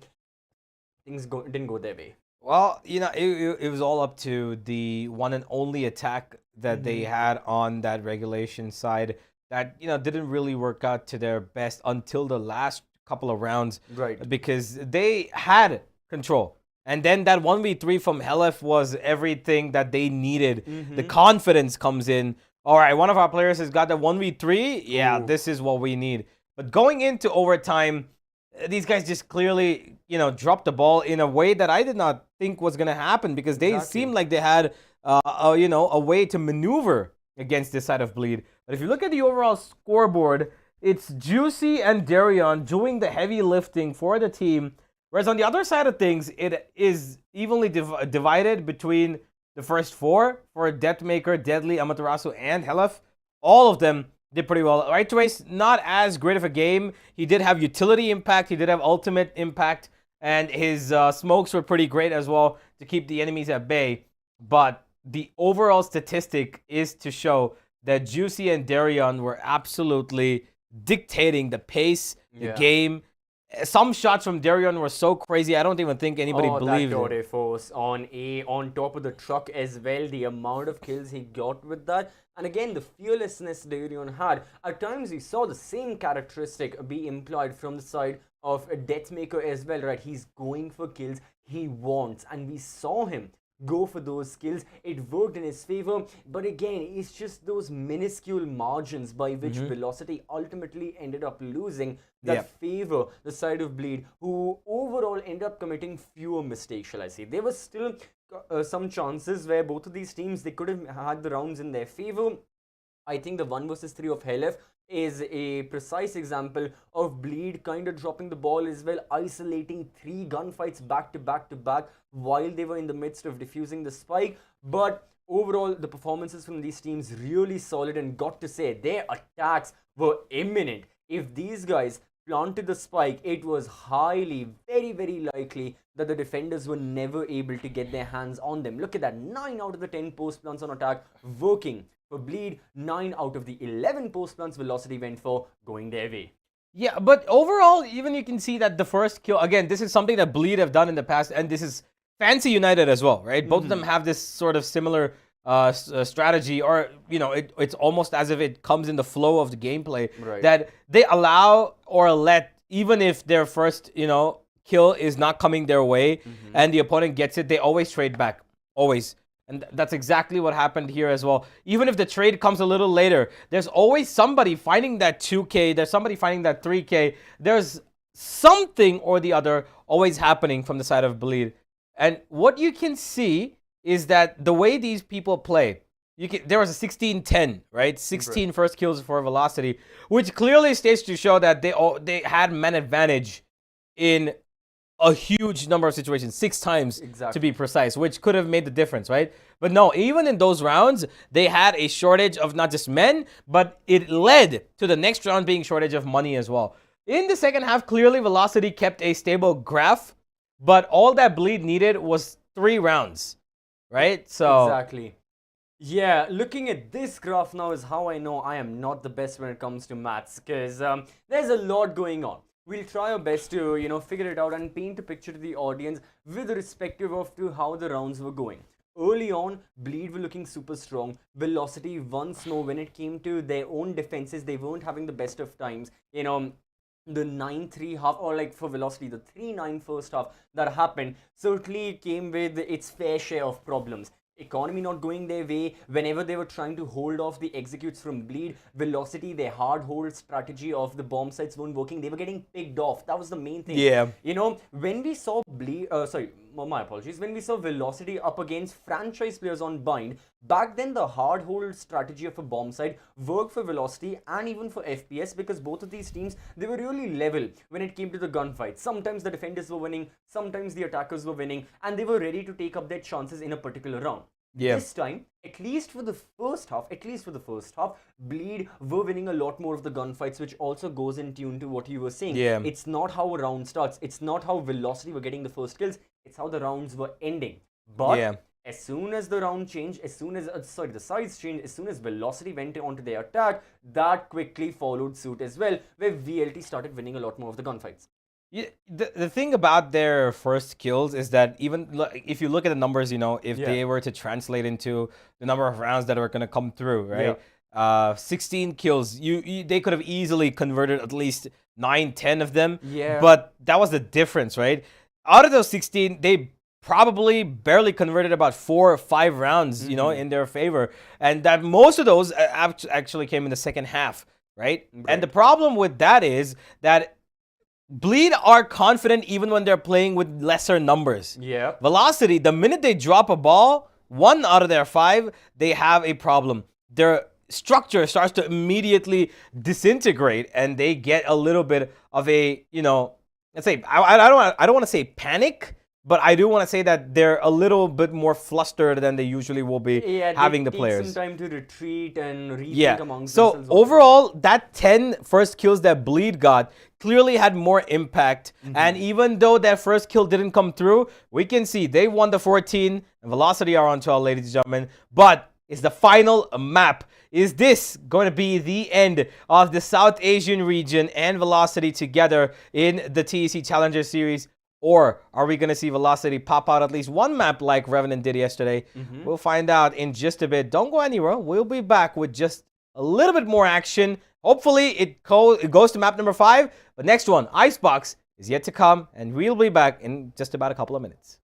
things didn't go their way. Well, it was all up to the one and only attack that they had on that regulation side that, didn't really work out to their best until the last couple of rounds. Right. Because they had control. And then that 1v3 from Helef was everything that they needed. The confidence comes in. All right, one of our players has got the 1v3. Yeah, this is what we need. But going into overtime, these guys just clearly, dropped the ball in a way that I did not think was going to happen because they seemed like they had, a way to maneuver against this side of Bleed. But if you look at the overall scoreboard, it's Juicy and Darion doing the heavy lifting for the team. Whereas on the other side of things, it is evenly divided between the first four for Deathmaker, Deadly, Amaterasu, and Helef. All of them did pretty well. Right Trace, not as great of a game. He did have utility impact. He did have ultimate impact. And his smokes were pretty great as well to keep the enemies at bay. But the overall statistic is to show that Juicy and Darion were absolutely dictating the pace, the game. Some shots from Darion were so crazy, I don't even think anybody believed that it. force on top of the truck as well. The amount of kills he got with that. And again, the fearlessness Darion had. At times, we saw the same characteristic be employed from the side of a Deathmaker as well, right? He's going for kills he wants. And we saw him go for those kills. It worked in his favor, but again, it's just those minuscule margins by which Velocity ultimately ended up losing that favor the side of Bleed, who overall ended up committing fewer mistakes, shall I say. There were still some chances where both of these teams, they could have had the rounds in their favor. I think the 1 versus 3 of Helef is a precise example of Bleed kind of dropping the ball as well, isolating 3 gunfights back to back to back while they were in the midst of defusing the spike. But overall, the performances from these teams really solid, and got to say, their attacks were imminent. If these guys planted the spike, it was highly, very, very likely that the defenders were never able to get their hands on them. Look at that, 9 out of the 10 post plants on attack working. For Bleed, 9 out of the 11 post plants Velocity went for, going their way. Yeah, but overall, even you can see that the first kill, again, this is something that Bleed have done in the past, and this is Fancy United as well, right? Both of them have this sort of similar strategy, or, it's almost as if it comes in the flow of the gameplay, that they allow or let, even if their first, kill is not coming their way, and the opponent gets it, they always trade back, always. And that's exactly what happened here as well. Even if the trade comes a little later, there's always somebody finding that 2K, there's somebody finding that 3K. There's something or the other always happening from the side of Bleed. And what you can see is that the way these people play, there was a 16-10, right? 16 first kills for Velocity, which clearly states to show that they had man advantage in a huge number of situations, 6 times to be precise, which could have made the difference, right? But no, even in those rounds, they had a shortage of not just men, but it led to the next round being shortage of money as well. In the second half, clearly Velocity kept a stable graph, but all that Bleed needed was 3 rounds, right? So exactly. Yeah, looking at this graph now is how I know I am not the best when it comes to maths, because there's a lot going on. We'll try our best to, figure it out and paint a picture to the audience with respective of to how the rounds were going. Early on, Bleed were looking super strong. Velocity once more, when it came to their own defenses, they weren't having the best of times. The 9-3 half, or like for Velocity, the 3-9 first half that happened certainly came with its fair share of problems. Economy not going their way. Whenever they were trying to hold off the executes from Bleed, Velocity, their hard hold strategy of the bomb sites weren't working. They were getting picked off. That was the main thing. Yeah. When we saw Bleed, my apologies. When we saw Velocity up against franchise players on Bind, back then the hard hold strategy of a bomb site worked for Velocity and even for FPS, because both of these teams, they were really level when it came to the gunfight. Sometimes the defenders were winning, sometimes the attackers were winning, and they were ready to take up their chances in a particular round. Yeah. This time, at least for the first half, Bleed were winning a lot more of the gunfights, which also goes in tune to what you were saying. Yeah. It's not how a round starts. It's not how Velocity were getting the first kills. It's how the rounds were ending. But as soon as the round changed, as soon as, the sides changed, as soon as Velocity went onto their attack, that quickly followed suit as well, where VLT started winning a lot more of the gunfights. The thing about their first kills is that if you look at the numbers, if they were to translate into the number of rounds that are going to come through, right? 16 kills, they could have easily converted at least 9-10 of them. Yeah. But that was the difference, right? Out of those 16, they probably barely converted about 4 or 5 rounds, in their favor. And that most of those actually came in the second half, right? And the problem with that is that Bleed are confident even when they're playing with lesser numbers. Yeah. Velocity, the minute they drop a ball, 1 out of their 5, they have a problem. Their structure starts to immediately disintegrate, and they get a little bit of a, let's say, I don't want to say panic, but I do want to say that they're a little bit more flustered than they usually will be having the players. Some time to retreat and rethink amongst so themselves. overall, that 10 first kills that Bleed got clearly had more impact. And even though that first kill didn't come through, we can see they won the 14 and Velocity are on 12, ladies and gentlemen. But it's the final map. Is this going to be the end of the South Asian region and Velocity together in the TEC Challenger Series? Or are we going to see Velocity pop out at least one map like Revenant did yesterday? We'll find out in just a bit. Don't go anywhere. We'll be back with just a little bit more action. Hopefully it goes to map number 5. But next one, Icebox, is yet to come. And we'll be back in just about a couple of minutes.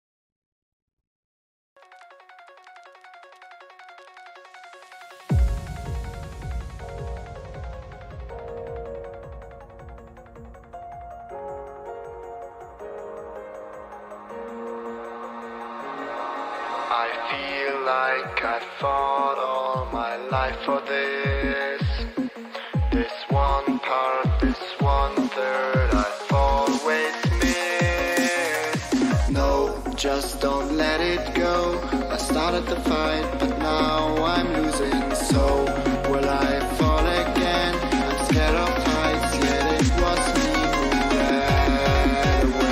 I feel like I fought all my life for this. This one part, this 1/3 I've always missed. No, just don't let it go. I started the fight, but now I'm losing. So will I fall again? I'm scared of heights, yet it was me who ran away.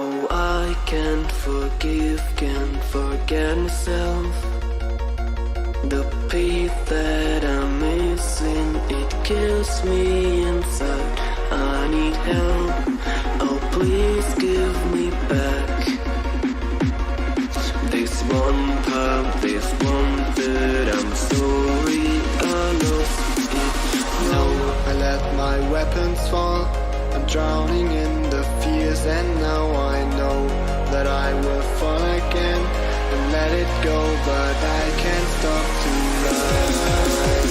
Oh, I can't forget myself. The peace that I'm missing, it kills me inside. I need help, oh please give me back. This one part, this 1/3, I'm sorry I lost it. No, I let my weapons fall. I'm drowning in the fears, and now I know that I will fall again and let it go, but I can't stop to run away.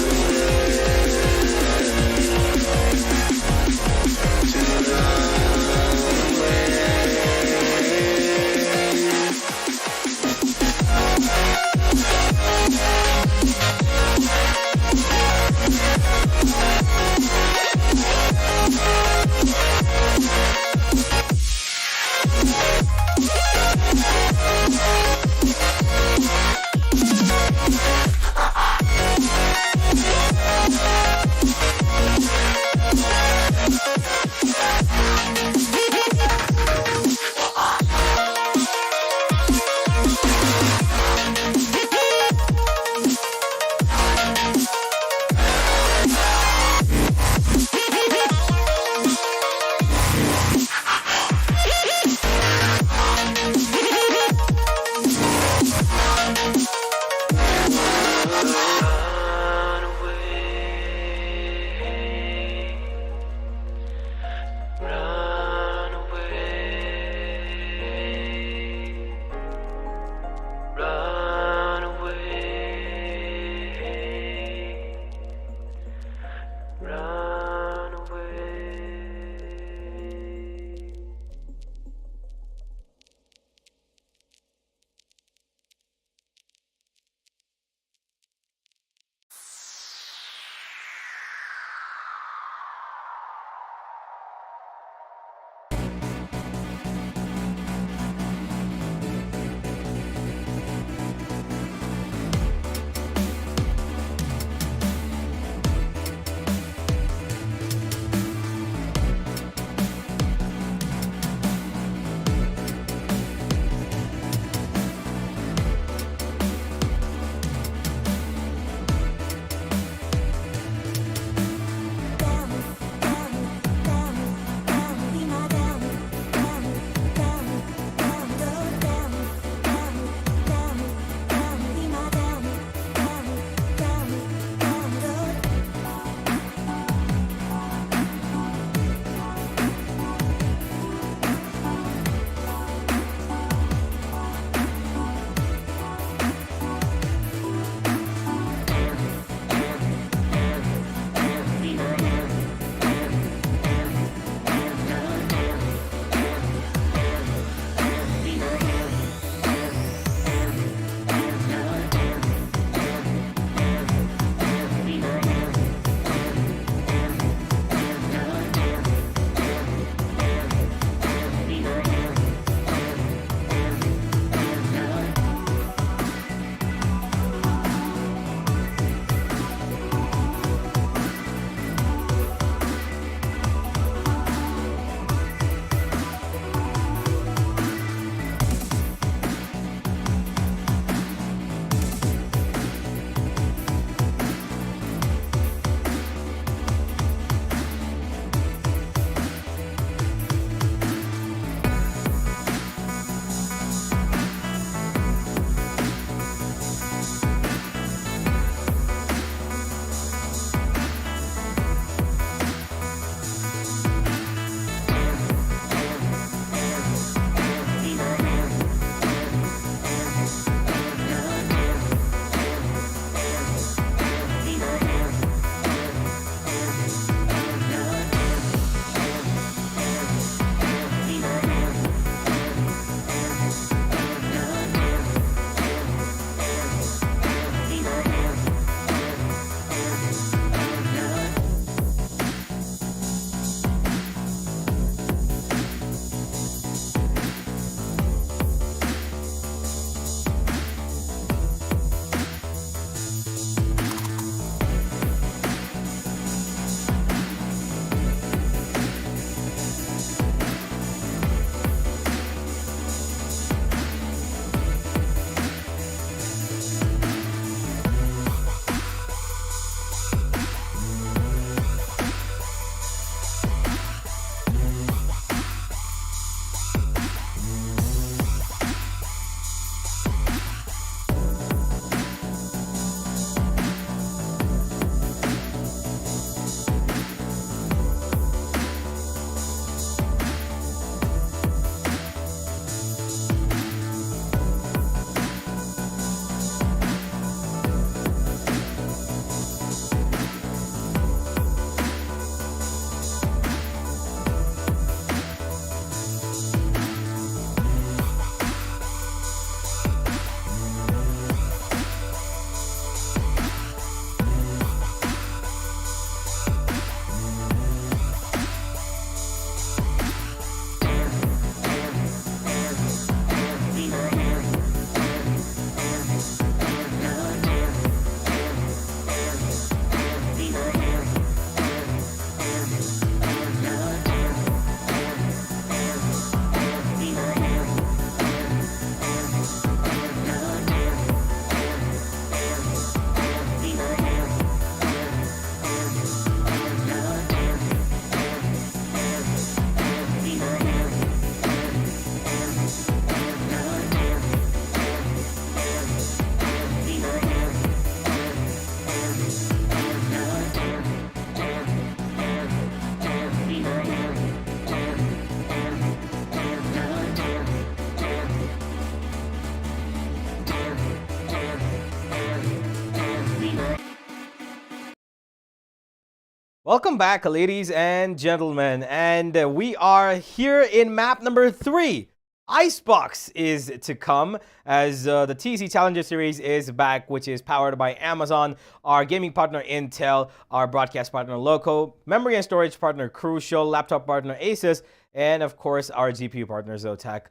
Welcome back, ladies and gentlemen. And we are here in map number 3. Icebox is to come as the TEC Challenger Series is back, which is powered by Amazon, our gaming partner Intel, our broadcast partner Loco, memory and storage partner Crucial, laptop partner Asus, and of course our GPU partner Zotac.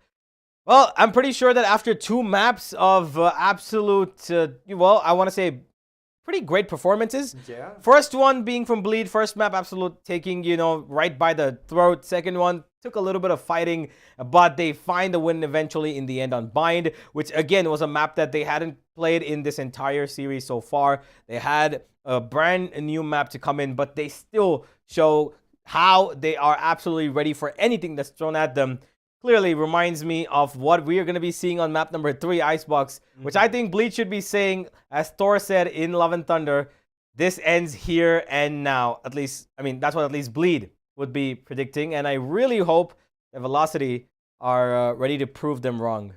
Well, I'm pretty sure that after 2 maps of absolute, well, I want to say pretty great performances. Yeah. First one being from Bleed, first map absolute taking, right by the throat. Second one took a little bit of fighting, but they find the win eventually in the end on Bind, which again was a map that they hadn't played in this entire series so far. They had a brand new map to come in, but they still show how they are absolutely ready for anything that's thrown at them. Clearly reminds me of what we are going to be seeing on map number 3, Icebox, which I think Bleed should be saying, as Thor said in Love and Thunder, this ends here and now. At least, I mean, that's what at least Bleed would be predicting, and I really hope that Velocity are ready to prove them wrong.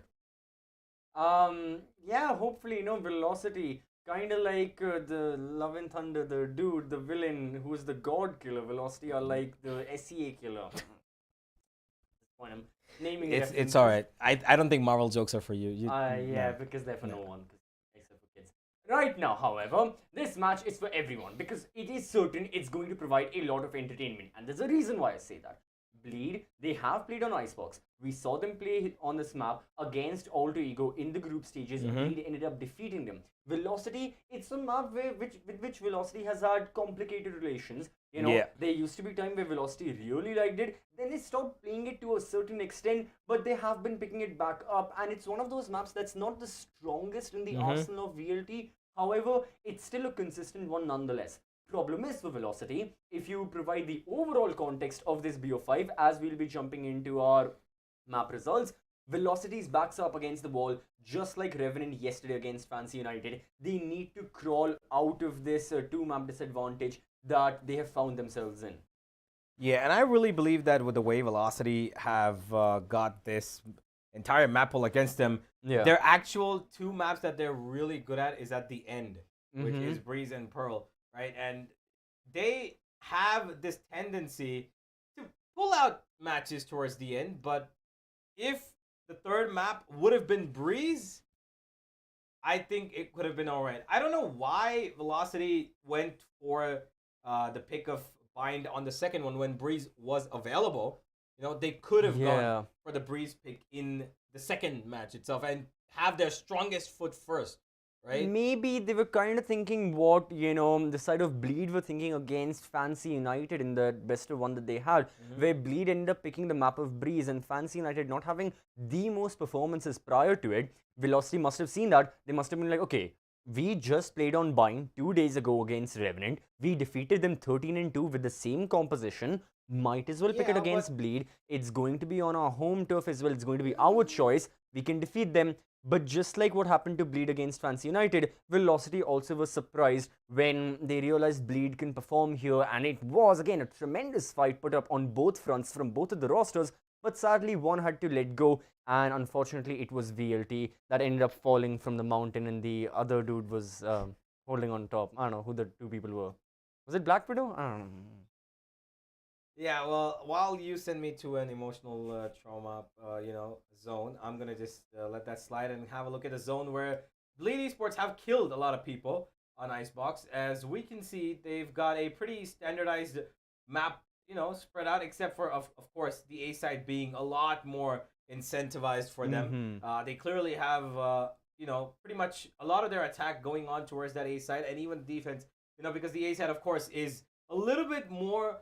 Yeah, hopefully, Velocity, kind of like the Love and Thunder, the dude, the villain, who's the god killer. Velocity are like the SEA killer. Point I'm naming it's all right. I don't think Marvel jokes are for you. Yeah, because they're for no one, except for kids. Right now, however, this match is for everyone because it is certain it's going to provide a lot of entertainment, and there's a reason why I say that. Bleed, they have played on Icebox. We saw them play on this map against Alter Ego in the group stages. Bleed ended up defeating them. Velocity, it's a map with which Velocity has had complicated relations. There used to be time where Velocity really liked it. Then they stopped playing it to a certain extent, but they have been picking it back up. And it's one of those maps that's not the strongest in the arsenal of VLT. However, it's still a consistent one nonetheless. Problem is for Velocity, if you provide the overall context of this BO5, as we'll be jumping into our map results, Velocity's backs up against the wall, just like Revenant yesterday against Fancy United. They need to crawl out of this 2-map disadvantage that they have found themselves in. Yeah, and I really believe that with the way Velocity have got this entire map pool against them, their actual 2 maps that they're really good at is at the end, which is Breeze and Pearl, right? And they have this tendency to pull out matches towards the end, but if the 3rd map would have been Breeze, I think it could have been all right. I don't know why Velocity went for the pick of Bind on the 2nd one when Breeze was available. They could have gone for the Breeze pick in the 2nd match itself and have their strongest foot first, right? Maybe they were kind of thinking what, the side of Bleed were thinking against Fancy United in the best of one that they had, where Bleed ended up picking the map of Breeze and Fancy United not having the most performances prior to it. Velocity must have seen that. They must have been like, okay, we just played on Bind 2 days ago against Revenant. We defeated them 13-2 with the same composition. Might as well pick it against Bleed. It's going to be on our home turf as well. It's going to be our choice. We can defeat them. But just like what happened to Bleed against Fancy United, Velocity also was surprised when they realized Bleed can perform here. And it was, again, a tremendous fight put up on both fronts from both of the rosters. But sadly, one had to let go. And unfortunately, it was VLT that ended up falling from the mountain. And the other dude was holding on top. I don't know who the 2 people were. Was it Black Widow? I don't know. Yeah, well, while you send me to an emotional trauma, zone, I'm going to just let that slide and have a look at a zone where Bleed Esports have killed a lot of people on Icebox. As we can see, they've got a pretty standardized map, spread out, except for, of course, the A side being a lot more incentivized for them. They clearly have, pretty much a lot of their attack going on towards that A side, and even defense, because the A side, of course, is a little bit more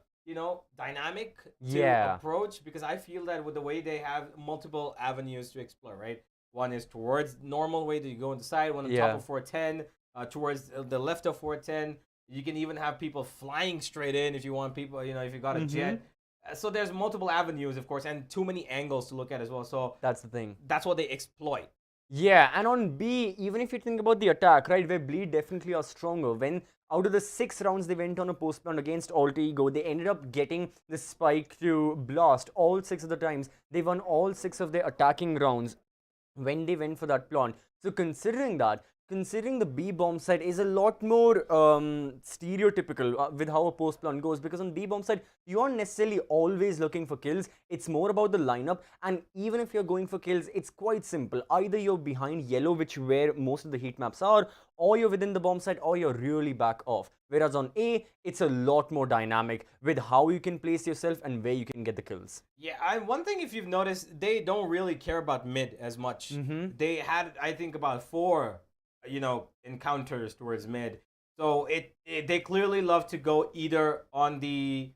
dynamic to approach, because I feel that with the way they have multiple avenues to explore, right? One is towards normal way that you go on the side, one on top of 410, towards the left of 410. You can even have people flying straight in if you want people, if you got a jet. So there's multiple avenues, of course, and too many angles to look at as well. So that's the thing. That's what they exploit. Yeah, and on B, even if you think about the attack, right, where Bleed definitely are stronger. When out of the 6 rounds they went on a post plant against Alter Ego, they ended up getting the spike to blast all 6 of the times. They won all 6 of their attacking rounds when they went for that plant. So considering that, considering the B bomb side is a lot more stereotypical with how a post plan goes, because on B bomb side you aren't necessarily always looking for kills. It's more about the lineup, and even if you're going for kills, it's quite simple. Either you're behind yellow, which where most of the heat maps are, or you're within the bomb side, or you're really back off. Whereas on A, it's a lot more dynamic with how you can place yourself and where you can get the kills. Yeah, one thing, if you've noticed, they don't really care about mid as much. They had, I think, about 4 encounters towards mid. So they clearly love to go either on the,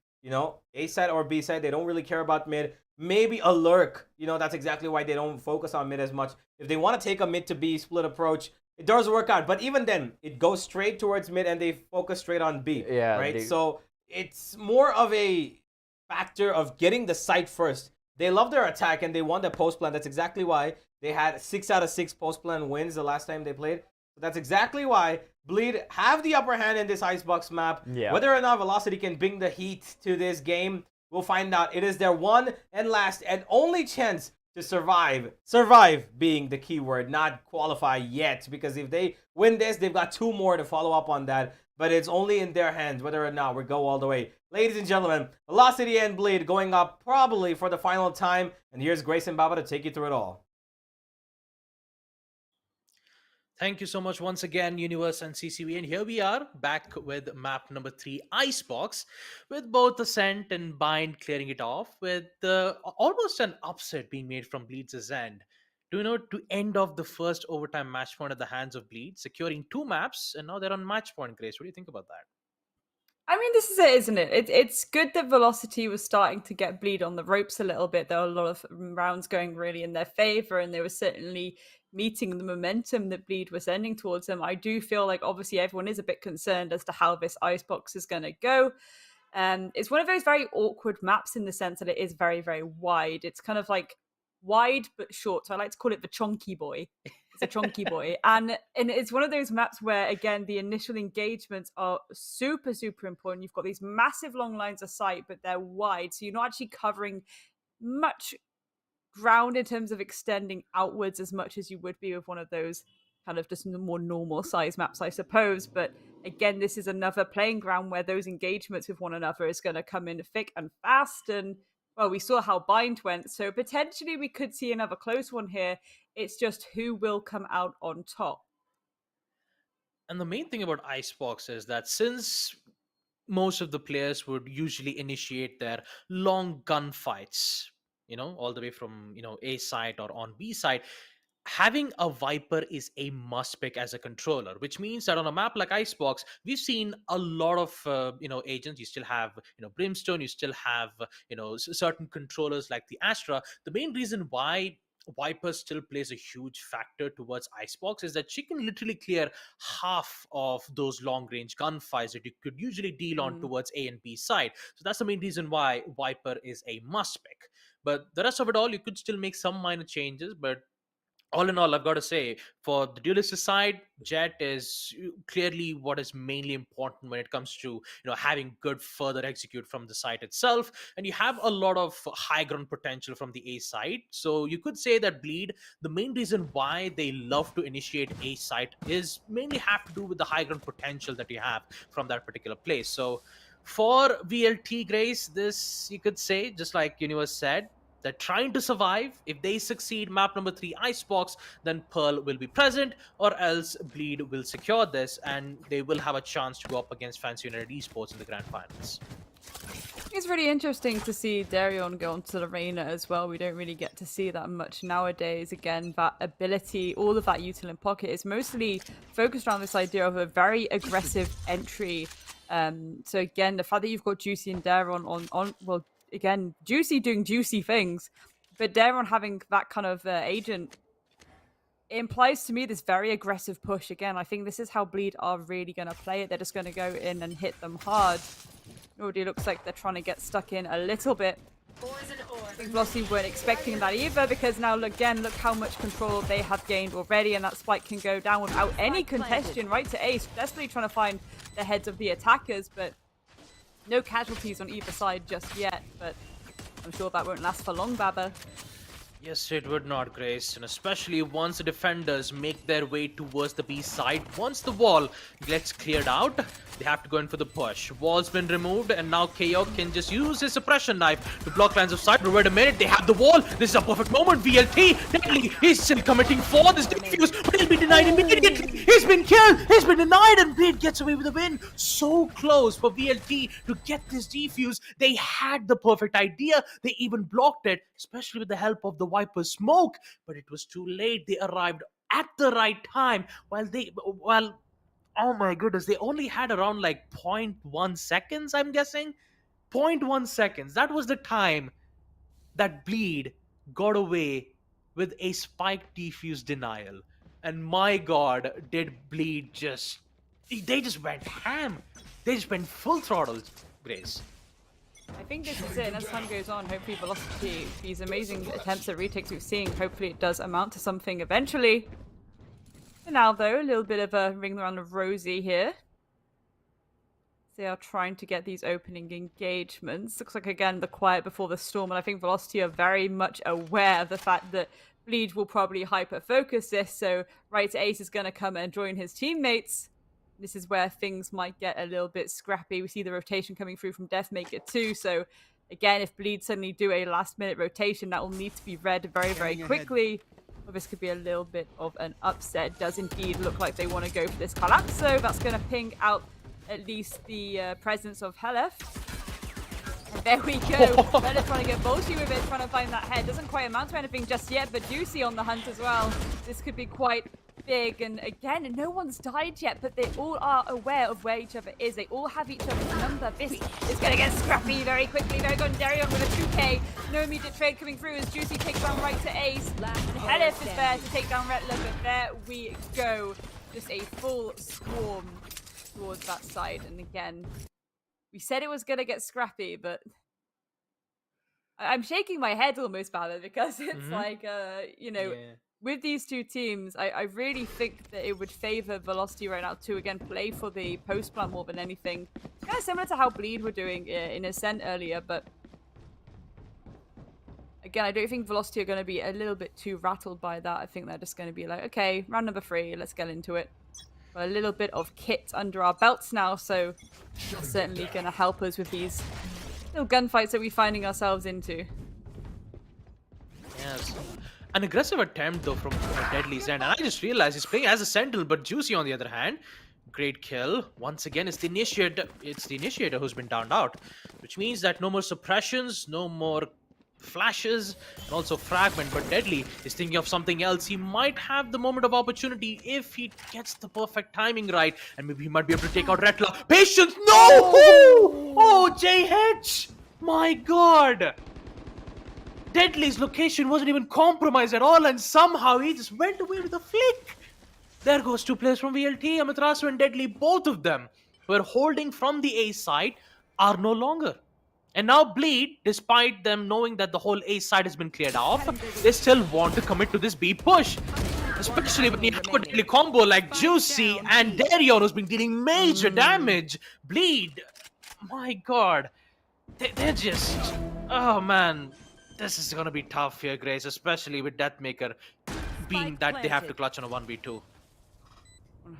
A side or B side. They don't really care about mid. Maybe a lurk, that's exactly why they don't focus on mid as much. If they want to take a mid to B split approach, it does work out. But even then, it goes straight towards mid and they focus straight on B. Yeah. Right? So it's more of a factor of getting the site first. They love their attack and they want their post plan. That's exactly why they had 6 out of 6 post plan wins the last time they played. That's exactly why Bleed have the upper hand in this Icebox map. Yeah. Whether or not Velocity can bring the heat to this game, we'll find out. It is their one and last and only chance to survive. Survive being the key word, not qualify yet. Because if they win this, they've got 2 more to follow up on that. But it's only in their hands whether or not we go all the way. Ladies and gentlemen, Velocity and Bleed going up probably for the final time. And here's Grace and Baba to take you through it all. Thank you so much once again, Universe and CCV. And here we are back with map number 3, Icebox, with both Ascent and Bind clearing it off, with almost an upset being made from Bleed's end. To end off the first overtime match point at the hands of Bleed, securing 2 maps, and now they're on match point. Grace, what do you think about that? I mean, this is it, isn't it? It's good that Velocity was starting to get Bleed on the ropes a little bit. There were a lot of rounds going really in their favor, and they were certainly meeting the momentum that Bleed was sending towards them. I do feel like obviously everyone is a bit concerned as to how this Icebox is going to go. It's one of those very awkward maps in the sense that it is very, very wide. It's kind of like wide but short. So I like to call it the chonky boy. It's a chonky boy. And it's one of those maps where, again, the initial engagements are super, super important. You've got these massive long lines of sight, but they're wide. So you're not actually covering much ground in terms of extending outwards as much as you would be with one of those kind of just more normal size maps, I suppose. But again, this is another playing ground where those engagements with one another is going to come in thick and fast. And well, we saw how Bind went, so potentially we could see another close one here. It's just who will come out on top. And the main thing about Icebox is that since most of the players would usually initiate their long gunfights, all the way from, A side or on B side, having a Viper is a must pick as a controller, which means that on a map like Icebox, we've seen a lot of, agents. You still have, Brimstone, you still have, certain controllers like the Astra. The main reason why Viper still plays a huge factor towards Icebox is that she can literally clear half of those long range gunfires that you could usually deal on towards A and B side. So that's the main reason why Viper is a must pick. But the rest of it all, you could still make some minor changes. But all in all, I've got to say, for the duelist side, Jet is clearly what is mainly important when it comes to having good further execute from the site itself. And you have a lot of high ground potential from the A side. So you could say that Bleed, the main reason why they love to initiate A site is mainly have to do with the high ground potential that you have from that particular place. So for VLT, Grace, this you could say, just like Universe said, they're trying to survive. If they succeed map number 3 Icebox, then Pearl will be present, or else Bleed will secure this and they will have a chance to go up against Fancy United Esports in the grand finals. It's really interesting to see Darion go onto the arena as well. We don't really get to see that much nowadays. Again, that ability, all of that util in pocket is mostly focused around this idea of a very aggressive entry. So again, the fact that you've got Juicy and Darion on well, again, Juicy doing juicy things, but Darion having that kind of agent, it implies to me this very aggressive push. Again, I think this is how Bleed are really going to play it. They're just going to go in and hit them hard. It already looks like they're trying to get stuck in a little bit. I think Velocity weren't expecting that either, because now again, look how much control they have gained already, and that spike can go down without any contention right to Ace. Desperately trying to find the heads of the attackers, but no casualties on either side just yet, but I'm sure that won't last for long, Baba. Yes, it would not, Grace, and especially once the defenders make their way towards the B side. Once the wall gets cleared out, they have to go in for the push. Wall's been removed, and now KO can just use his suppression knife to block lines of sight. But wait a minute, they have the wall. This is a perfect moment. VLT, Deadly, he's still committing for this defuse, but he'll be denied immediately. He's been killed, he's been denied, and Bleed gets away with the win. So close for VLT to get this defuse. They had the perfect idea. They even blocked it, especially with the help of the Viper smoke, but it was too late. They arrived at the right time. Oh my goodness, they only had around like 0.1 seconds, I'm guessing. 0.1 seconds. That was the time that Bleed got away with a spike defuse denial. And my god, did Bleed just... They just went ham. They just went full throttle, Grace. I think this is it, and as time goes on, hopefully Velocity, these amazing attempts at retakes we've seen, hopefully it does amount to something eventually. For now, though, a little bit of a ring around of Rosie here. They are trying to get these opening engagements. Looks like, again, the quiet before the storm, and I think Velocity are very much aware of the fact that Bleed will probably hyper-focus this, so Right Ace is going to come and join his teammates. This is where things might get a little bit scrappy. We see the rotation coming through from Deathmaker too. So again, if Bleed suddenly do a last-minute rotation, that will need to be read very, very quickly. Well, this could be a little bit of an upset. Does indeed look like they want to go for this collapse. So that's going to ping out at least the presence of Helef. And there we go. Helef trying to get bolshy with it, trying to find that head. Doesn't quite amount to anything just yet, but Juicy on the hunt as well. This could be quite big, and again, no one's died yet, but they all are aware of where each other is. They all have each other's number. This is going to get scrappy very quickly. Very good. Darion with a 2k. No immediate trade coming through as Juicy takes down Right to Ace. And Helef is there to take down Retler, but there we go. Just a full swarm towards that side. And again, we said it was going to get scrappy, but I'm shaking my head almost about it because it's like, with these two teams, I really think that it would favor Velocity right now to, again, play for the post-plant more than anything. Kind of similar to how Bleed were doing in Ascent earlier, but again, I don't think Velocity are going to be a little bit too rattled by that. I think they're just going to be like, okay, round number 3, let's get into it. Got a little bit of kit under our belts now, so that's certainly going to help us with these little gunfights that we're finding ourselves into. Yes. An aggressive attempt though from Deadly's end, and I just realized he's playing as a Sentinel, but Juicy on the other hand, great kill. Once again, it's the initiator who's been downed out, which means that no more suppressions, no more flashes, and also fragment. But Deadly is thinking of something else. He might have the moment of opportunity if he gets the perfect timing right, and maybe he might be able to take out Retla. Patience, no! Oh, JH! My God! Deadly's location wasn't even compromised at all, and somehow he just went away with a flick. There goes 2 players from VLT, Amaterasu and Deadly, both of them who were holding from the A side are no longer. And now Bleed, despite them knowing that the whole A side has been cleared off, they still want to commit to this B push. Especially when you have a Deadly combo like Juicy and Darion, who's been dealing major damage. Bleed, my God, they're just, oh man. This is going to be tough here, Grace, especially with Deathmaker being that they have to clutch on a 1v2.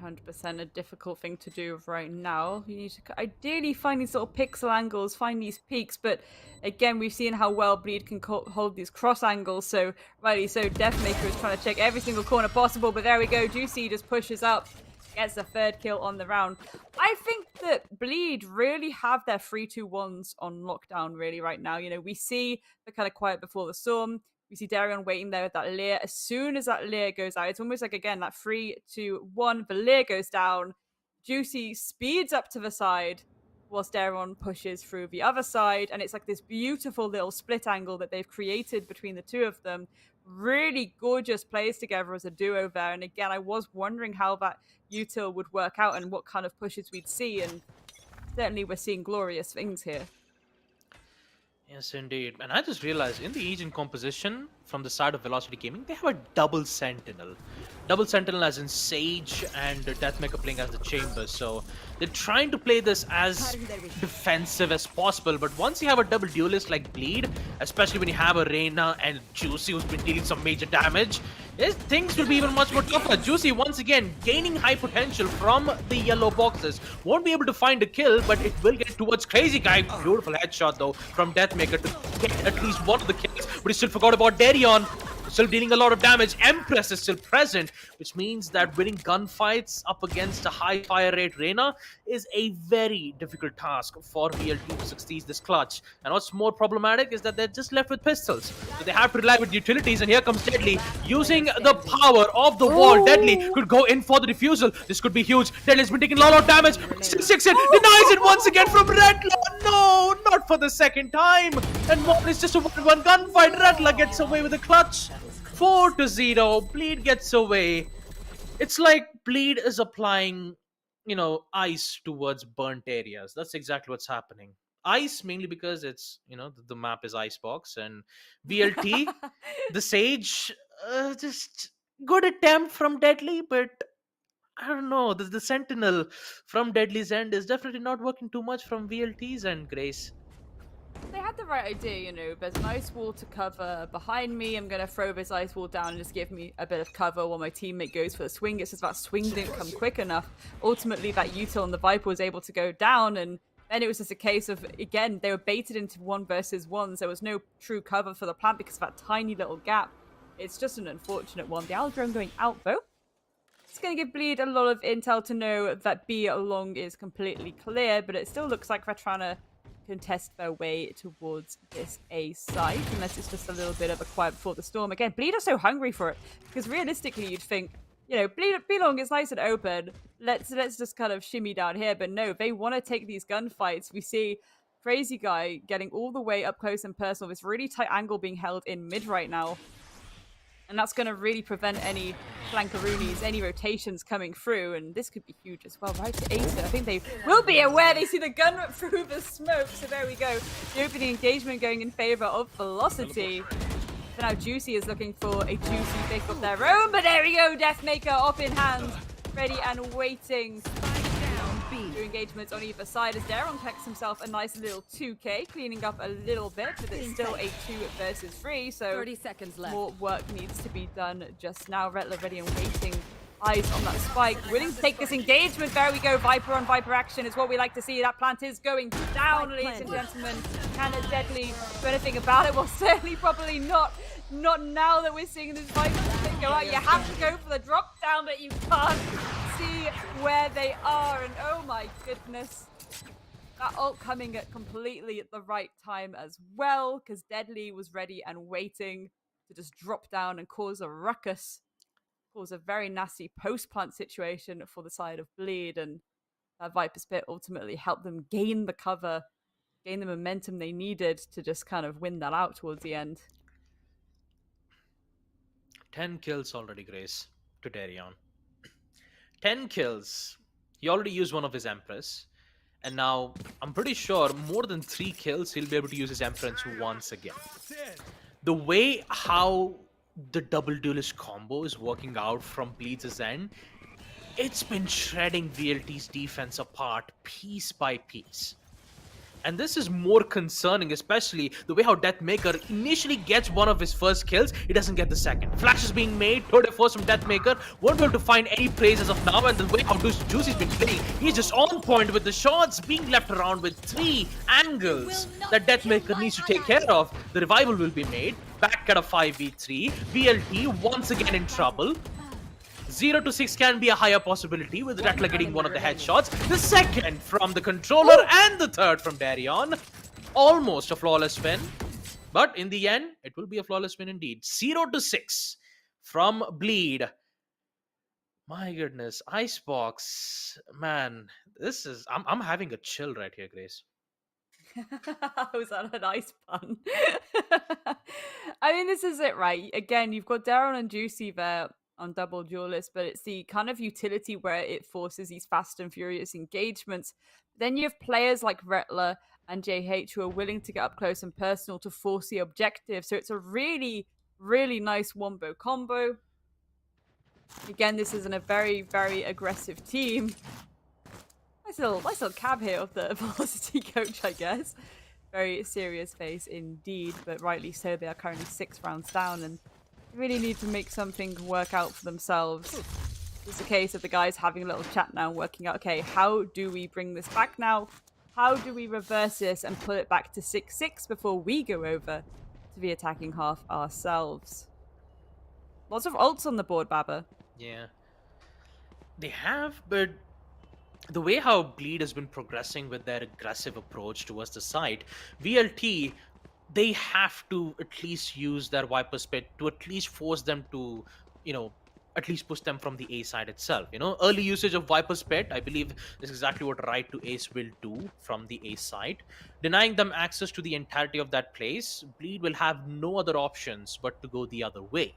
100% a difficult thing to do right now. You need to ideally find these little pixel angles, find these peaks, but again, we've seen how well Bleed can hold these cross angles, so rightly so, Deathmaker is trying to check every single corner possible, but there we go, Juicy just pushes up, gets the 3rd kill on the round. I think that Bleed really have their 3-2-1s on lockdown really right now. You know, we see the kind of quiet before the storm. We see Darion waiting there with that Leer. As soon as that Leer goes out, it's almost like, again, that 3-2-1. The Leer goes down. Juicy speeds up to the side whilst Darion pushes through the other side. And it's like this beautiful little split angle that they've created between the two of them. Really gorgeous plays together as a duo there. And again, I was wondering how that util would work out and what kind of pushes we'd see. And certainly we're seeing glorious things here. Yes, indeed. And I just realized in the agent composition from the side of Velocity Gaming, they have a double Sentinel. Double Sentinel as in Sage and Deathmaker playing as the Chamber. So They're trying to play this as defensive as possible, but once you have a double duelist like Bleed, especially when you have a Reina and Juicy who's been dealing some major damage, things will be even much more tougher. Juicy, once again, gaining high potential from the yellow boxes. Won't be able to find a kill, but it will get towards Crazy Guy. Beautiful headshot, though, from Deathmaker to get at least one of the kills, but he still forgot about Darion. Still dealing a lot of damage. Empress is still present, which means that winning gunfights up against a high fire rate Reina is a very difficult task for VLT to succeed this clutch. And what's more problematic is that they're just left with pistols. So they have to rely with utilities, and here comes Deadly using the power of the wall. Deadly could go in for the defusal. This could be huge. Deadly's been taking a lot of damage. 6 it, denies it once again from Redlaw. No, not for the second time. And one is just a 1-1 gunfight. Redlaw gets away with the clutch. 4-0. Bleed gets away. It's like Bleed is applying, ice towards burnt areas. That's exactly what's happening. Ice mainly because it's, the map is Icebox, and VLT, the Sage, just good attempt from Deadly, but I don't know. The Sentinel from Deadly's end is definitely not working too much from VLT's end, Grace. They had the right idea, there's an ice wall to cover behind me. I'm going to throw this ice wall down and just give me a bit of cover while my teammate goes for the swing. It's just that swing didn't come quick enough. Ultimately, that util and the Viper was able to go down, and then it was just a case of, again, they were baited into 1 versus 1. There was no true cover for the plant because of that tiny little gap. It's just an unfortunate one. The Aldrome going out, though. It's going to give Bleed a lot of intel to know that B along is completely clear, but it still looks like they're trying to contest their way towards this A site, unless it's just a little bit of a quiet before the storm. Again, Bleed are so hungry for it, because realistically you'd think, B long is nice and open, let's just kind of shimmy down here, but no, they want to take these gunfights. We see Crazy Guy getting all the way up close and personal, this really tight angle being held in mid right now. And that's going to really prevent any flankaroonies, any rotations coming through. And this could be huge as well, right? To Acer, I think they will be aware. They see the gun through the smoke. So there we go. The opening engagement going in favor of Velocity. So now Juicy is looking for a juicy pick of their own. But there we go. Deathmaker up in hand. Ready and waiting. 2 engagements on either side as Daron collects himself a nice little 2k, cleaning up a little bit, but it's still a 2 versus 3, so 30 seconds left. More work needs to be done just now. Rettler ready and waiting. Eyes on that spike, willing to take this engagement. There we go, Viper on Viper action is what we like to see. That plant is going down, ladies and gentlemen. Can it Deadly do anything about it? Well, certainly probably not. Not now that we're seeing this Viper thing go out. You have to go for the drop down, but you can't see where they are. And oh my goodness. That ult coming at completely at the right time as well, because Deadly was ready and waiting to just drop down and cause a ruckus. Cause a very nasty post-plant situation for the side of Bleed, and that Viper Spit ultimately helped them gain the cover, gain the momentum they needed to just kind of win that out towards the end. 10 kills already, Grace, to Darion. 10 kills. He already used one of his Empress, and now I'm pretty sure more than 3 kills he'll be able to use his Empress once again. The way how the double duelist combo is working out from Bleed's end, it's been shredding VLT's defense apart piece by piece. And this is more concerning, especially the way how Deathmaker initially gets one of his first kills, he doesn't get the second. Flash is being made, third and first from Deathmaker, won't be able to find any plays as of now, and the way how Juicy's been playing, he's just on point with the shots being left around with 3 angles that Deathmaker needs to take care of. The revival will be made, back at a 5v3, VLT once again in trouble. 0 to 6 can be a higher possibility with Rattler getting one of the headshots. The second from the controller and the third from Darion. Almost a flawless win. But in the end, it will be a flawless win indeed. 0 to 6 from Bleed. My goodness. Icebox. Man, this is... I'm having a chill right here, Grace. Was that a nice pun? I mean, this is it, right? Again, you've got Daron and Juicy there on double duelist, but it's the kind of utility where it forces these fast and furious engagements. Then you have players like Rettler and JH who are willing to get up close and personal to force the objective. So it's a really, really nice wombo combo. Again, this isn't a very, very aggressive team. I nice little cab here of the Velocity coach, I guess. Very serious face indeed, but rightly so. They are currently 6 rounds down and really need to make something work out for themselves. It's a case of the guys having a little chat now, working out, okay, how do we bring this back now? How do we reverse this and put it back to 6-6 before we go over to the attacking half ourselves? Lots of ults on the board, Baba. Yeah. They have, but the way how Bleed has been progressing with their aggressive approach towards the site, VLT, they have to at least use their Viper Spit to at least force them to, at least push them from the A side itself. Early usage of Viper Spit, I believe, is exactly what Right to Ace will do from the A side. Denying them access to the entirety of that place, Bleed will have no other options but to go the other way.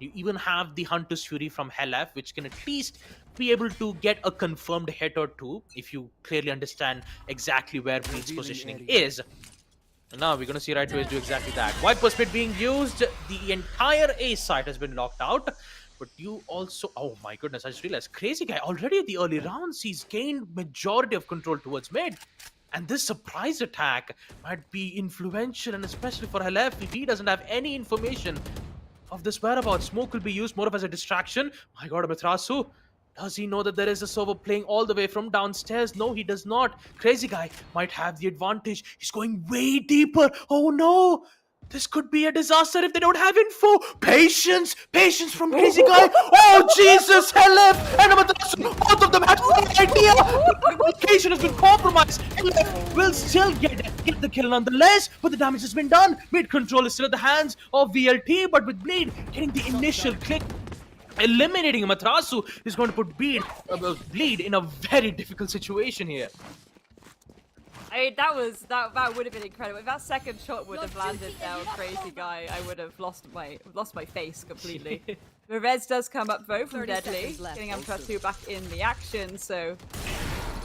You even have the Hunter's Fury from Hell which can at least be able to get a confirmed hit or two if you clearly understand exactly where Bleed's positioning is. And now we're going to see Right to Ace do exactly that. Viper Spit being used, the entire A side has been locked out. But you also, oh my goodness, I just realized, Crazy Guy already at the early rounds, he's gained majority of control towards mid. And this surprise attack might be influential, and especially for Halef, if he doesn't have any information of this whereabouts. Smoke will be used more of as a distraction. My god, Amaterasu, does he know that there is a server playing all the way from downstairs? No, he does not. Crazy Guy might have the advantage. He's going way deeper. Oh no! This could be a disaster if they don't have info. Patience from Crazy Guy. Oh Jesus, Halef and Amaterasu, both of them had no idea. The location has been compromised. Halef will still get the kill nonetheless, but the damage has been done. Mid control is still at the hands of VLT, but with Bleed getting the initial click, eliminating Amaterasu is going to put Bleed in a very difficult situation here. I mean, that would have been incredible. If that second shot would have landed there with Crazy Guy, I would have lost my face completely. The res does come up though from Deadly, getting Amaterasu back in the action. So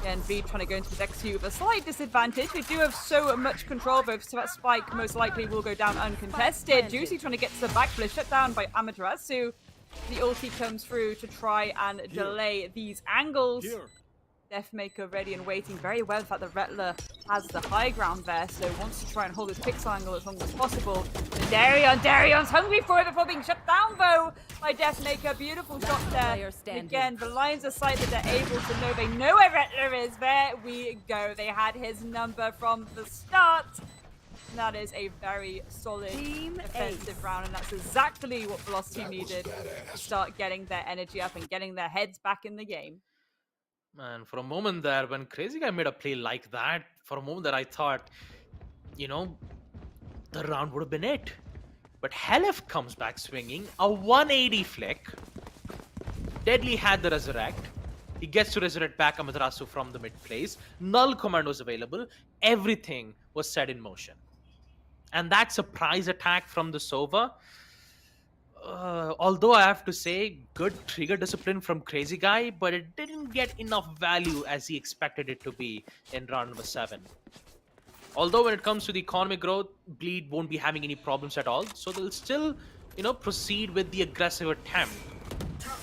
again, Bleed trying to go into the next few with a slight disadvantage. They do have so much control though, so that spike most likely will go down uncontested. Juicy trying to get to the backflip, shut down by Amaterasu. The ulti comes through to try and delay these angles. Deathmaker ready and waiting very well. In fact, the Rettler has the high ground there, so wants to try and hold his pixel angle as long as possible. And Darion's hungry for it before being shut down though by Deathmaker. Beautiful shot there. Again, the lines of sight that they're able to know. They know where Rettler is. There we go. They had his number from the start. That is a very solid defensive round, and that's exactly what Velocity needed to start getting their energy up and getting their heads back in the game. Man, for a moment there, when Crazy Guy made a play like that, for a moment there I thought, the round would have been it. But Halef comes back swinging, a 180 flick. Deadly had the resurrect. He gets to resurrect back Amaterasu from the mid place. Null command was available. Everything was set in motion. And that surprise attack from the Sova, although I have to say, good trigger discipline from Crazy Guy, but it didn't get enough value as he expected it to be in round number 7. Although when it comes to the economic growth, Bleed won't be having any problems at all, so they'll still, proceed with the aggressive attempt.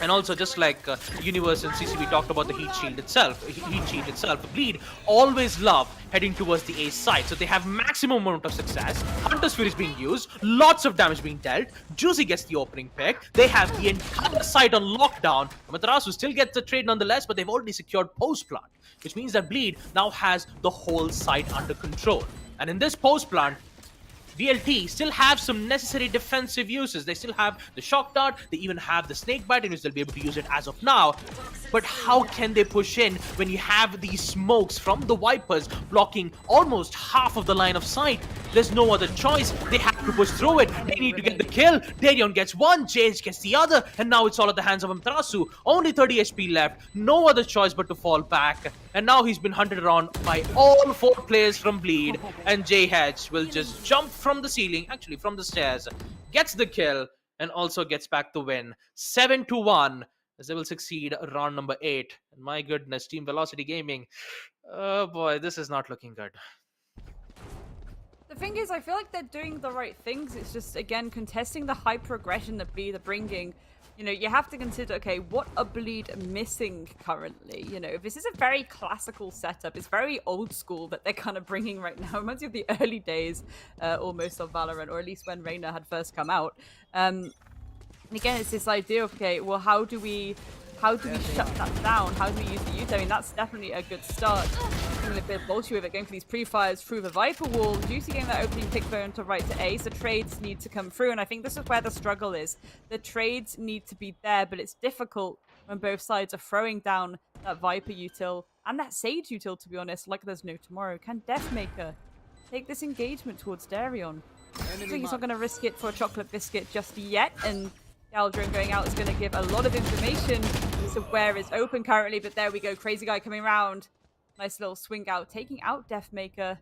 And also, just like Universe and CCV talked about the heat shield itself, Bleed always love heading towards the A side, so they have maximum amount of success. Hunter's Fury is being used, lots of damage being dealt. Juicy gets the opening pick. They have the entire site on lockdown. Amaterasu still gets the trade nonetheless, but they've already secured post plant, which means that Bleed now has the whole site under control. And in this post plant, VLT still have some necessary defensive uses. They still have the shock dart, they even have the snake bite, in which they'll be able to use it as of now. But how can they push in when you have these smokes from the Vipers blocking almost half of the line of sight? There's no other choice. They have to push through it. They need to get the kill. Darion gets one, JH gets the other, and now it's all at the hands of Amaterasu. Only 30 HP left. No other choice but to fall back. And now he's been hunted around by all 4 players from Bleed, and JH will just jump from the ceiling, actually from the stairs, gets the kill, and also gets back the win. 7-1, as they will succeed round number 8. And my goodness, Team Velocity Gaming, oh boy, this is not looking good. The thing is, I feel like they're doing the right things. It's just, again, contesting the hyper aggression that Bleed are bringing. you know, you have to consider, okay, what are Bleed missing currently? You know, this is a very classical setup. It's very old school that they're kind of bringing right now. It reminds me of the early days almost of Valorant, or at least when Reyna had first come out. And again, it's this idea of, okay, well, how do we shut that down? How do we use the ult? I mean, that's definitely a good start. Doing a bit of bullshit with it, going for these pre-fires through the Viper wall. Juicy getting that opening pick going to right to Ace. The trades need to come through, and I think this is where the struggle is. The trades need to be there, but it's difficult when both sides are throwing down that Viper util and that Sage util, to be honest, like there's no tomorrow. Can Deathmaker take this engagement towards Darion? I think he's not going to risk it for a chocolate biscuit just yet, and Aldrin going out is going to give a lot of information as to where is open currently, but there we go. Crazy guy coming around. Nice little swing out, taking out Deathmaker.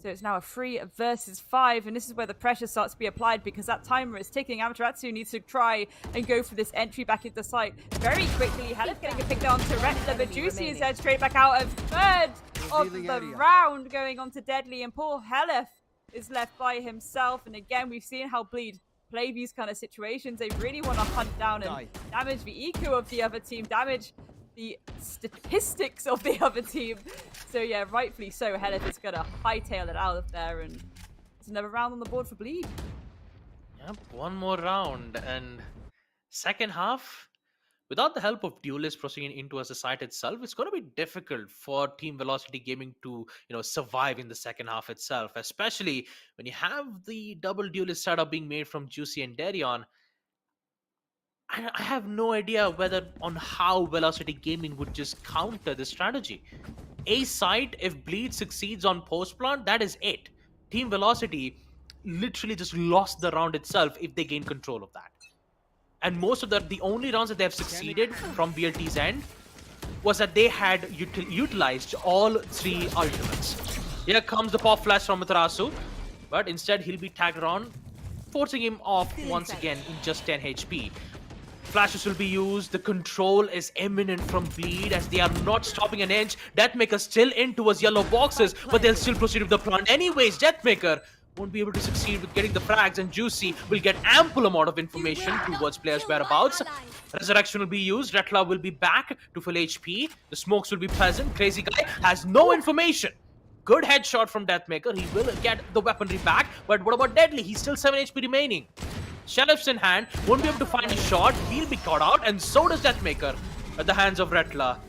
So it's now a 3 versus 5, and this is where the pressure starts to be applied because that timer is ticking. Amaterasu needs to try and go for this entry back into the site very quickly. Helif getting a pick down to Repta, but Juicy is head straight back out of third of the round, going on to Deadly, and poor Helif is left by himself. And again, we've seen how Bleed play these kind of situations. They really want to hunt down and damage the EQ of the other team, damage the statistics of the other team. So yeah, rightfully so, Helif is going to hightail it out of there, and it's another round on the board for Bleed. Yep, one more round, and second half, without the help of duelists proceeding into as a site itself, it's going to be difficult for Team Velocity Gaming to, survive in the second half itself, especially when you have the double duelist setup being made from Juicy and Darion. I have no idea on how Velocity Gaming would just counter this strategy. A site, if Bleed succeeds on post plant, that is it. Team Velocity literally just lost the round itself if they gain control of that. And most of the only rounds that they have succeeded from BLT's end was that they had utilized all 3 ultimates. Here comes the pop flash from Amaterasu, but instead he'll be tagged around, forcing him off once again in just 10 HP. Flashes will be used. The control is imminent from Bleed as they are not stopping an inch. Deathmaker still in towards yellow boxes, but they'll still proceed with the plant. Anyways, Deathmaker won't be able to succeed with getting the frags, and Juicy will get ample amount of information towards players' whereabouts. Resurrection will be used. Retla will be back to full HP. The smokes will be present. Crazy guy has no information. Good headshot from Deathmaker. He will get the weaponry back, but what about Deadly? He's still 7 HP remaining. Sheriff's in hand, won't be able to find a shot. He'll be caught out, and so does Deathmaker at the hands of Retla.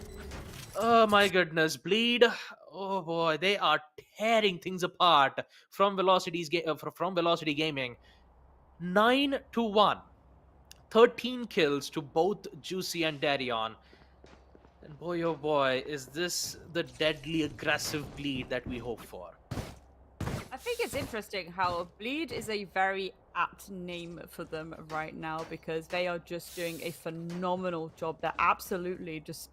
Oh my goodness, Bleed. Oh boy, they are tearing things apart from Velocity Gaming. 9-1. 13 kills to both Juicy and Darion. And boy, oh boy, is this the deadly aggressive Bleed that we hope for? I think it's interesting how Bleed is a very apt name for them right now because they are just doing a phenomenal job. They're absolutely just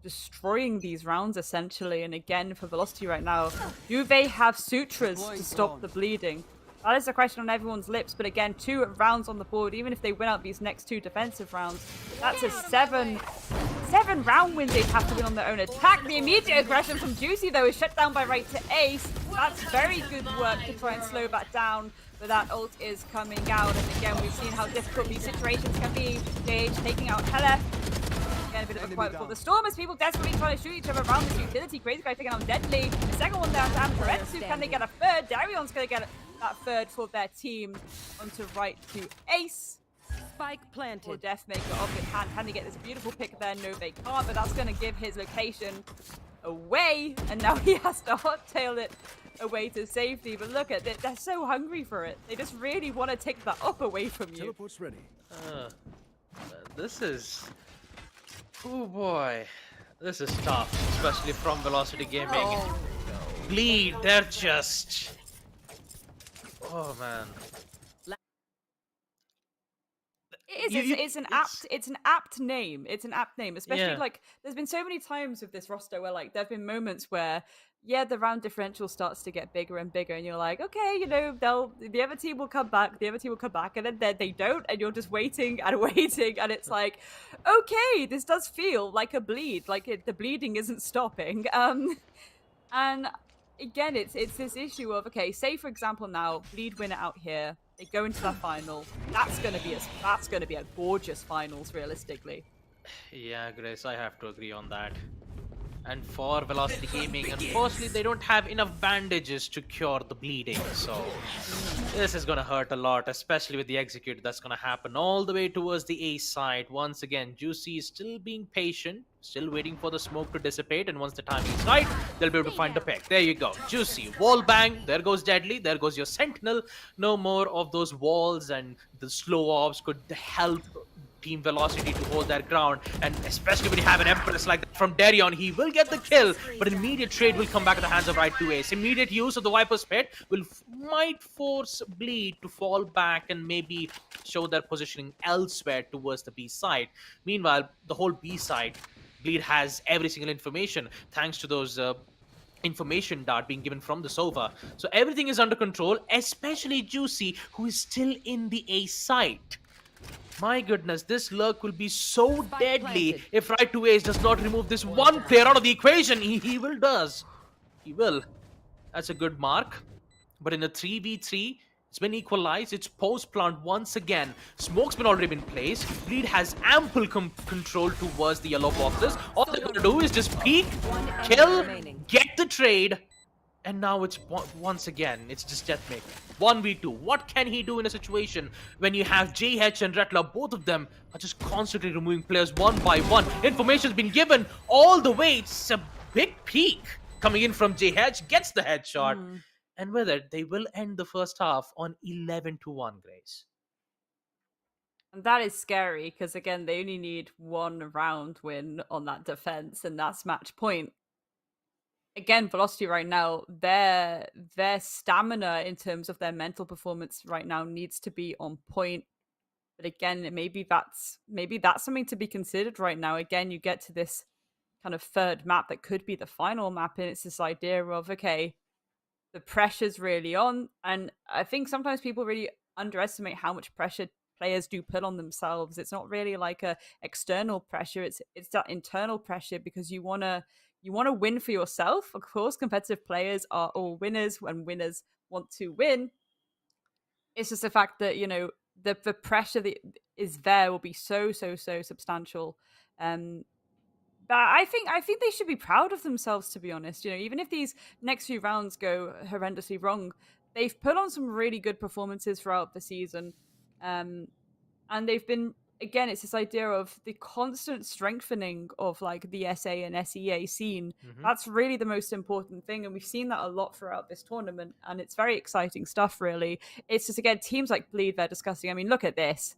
destroying these rounds essentially. And again, for Velocity right now, do they have sutras to stop the bleeding? That is the question on everyone's lips. But again, 2 rounds on the board. Even if they win out these next 2 defensive rounds, that's a 7 round wins they'd have to win on their own attack. The immediate aggression from Juicy, though, is shut down by right to Ace. That's very good work to try and slow that down, but that ult is coming out. And again, we've seen how difficult these situations can be. Gage taking out Helef. Again, a bit of a quiet before the storm as people desperately trying to shoot each other around this utility. Crazy guy taking out Deadly. The second one down to Amaterasu. Can they get a third? Darion's going to get that third for their team onto right to Ace. Spike planted. Or Deathmaker off in hand. Can they get this beautiful pick there? No, they can't, but that's going to give his location away, and now he has to hot-tail it away to safety. But look at it, they're so hungry for it. They just really want to take that up away from you. Teleport's ready. This is... Oh boy. This is tough, especially from Velocity Gaming. Oh, no. Bleed, they're just... Oh man. It's an apt name. It's an apt name, especially like there's been so many times with this roster where like there've been moments where the round differential starts to get bigger and bigger, and you're like, okay, the other team will come back, and then they don't, and you're just waiting and waiting, and it's like, okay, this does feel like a bleed, like the bleeding isn't stopping, and again, it's this issue of, okay, say for example now Bleed win it out here, they go into that final. That's gonna be a gorgeous finals, realistically. Yeah, Grace, I have to agree on that. And for Velocity Gaming, unfortunately, they don't have enough bandages to cure the bleeding. So this is going to hurt a lot, especially with the execute that's going to happen all the way towards the A side. Once again, Juicy is still being patient, still waiting for the smoke to dissipate. And once the timing is right, they'll be able to find the pick. There you go. Juicy, wall bang. There goes Deadly. There goes your Sentinel. No more of those walls, and the slow ops could help Team Velocity to hold their ground, and especially when you have an Empress like that from Darion, he will get the kill, but an immediate trade will come back in the hands of Right 2Ace. Immediate use of the Viper's Pit might force Bleed to fall back and maybe show their positioning elsewhere towards the B side. Meanwhile, the whole B side, Bleed has every single information thanks to those information dart being given from the Sova. So everything is under control, especially Juicy, who is still in the A site. My goodness, this lurk will be so deadly if Right 2Ace does not remove this one player out of the equation. He will. That's a good mark. But in a 3v3, it's been equalized. It's post-plant once again. Smoke's been already been placed. Bleed has ample control towards the yellow boxes. All they're going to do is just peek, kill, get the trade. And now it's once again, it's just Deathmaker. 1v2. What can he do in a situation when you have JH and Retla? Both of them are just constantly removing players one by one. Information's been given all the way. It's a big peak coming in from JH. Gets the headshot. And with it, they will end the first half on 11-1, Grace. And that is scary because, again, they only need one round win on that defense, and that's match point. Again, Velocity right now, their stamina in terms of their mental performance right now needs to be on point. But again, maybe that's something to be considered right now. Again, you get to this kind of third map that could be the final map, and it's this idea of, okay, the pressure's really on. And I think sometimes people really underestimate how much pressure players do put on themselves. It's not really like a external pressure, it's that internal pressure, because you want to win for yourself. Of course, competitive players are all winners when winners want to win. It's just the fact that, you know, the pressure that is there will be so substantial. But I think they should be proud of themselves, to be honest. You know, even if these next few rounds go horrendously wrong, they've put on some really good performances throughout the season. And they've been, again, it's this idea of the constant strengthening of like the SA and SEA scene. That's really the most important thing. And we've seen that a lot throughout this tournament. And it's very exciting stuff, really. It's just, again, teams like Bleed, they're discussing. I mean, look at this.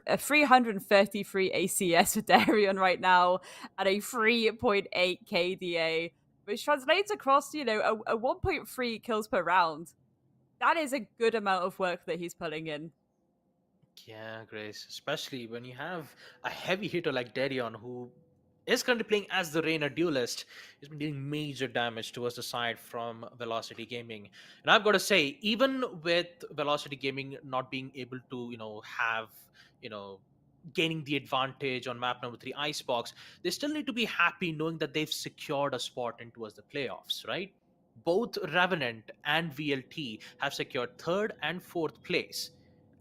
A 333 ACS for Darion right now at a 3.8 KDA, which translates across, you know, a 1.3 kills per round. That is a good amount of work that he's putting in. Yeah, Grace, especially when you have a heavy hitter like Darion, who is currently playing as the Reigner duelist. He's been dealing major damage towards the side from Velocity Gaming. And I've got to say, even with Velocity Gaming not being able to, gaining the advantage on map number 3, Icebox, they still need to be happy knowing that they've secured a spot in towards the playoffs, right? Both Revenant and VLT have secured 3rd and 4th place.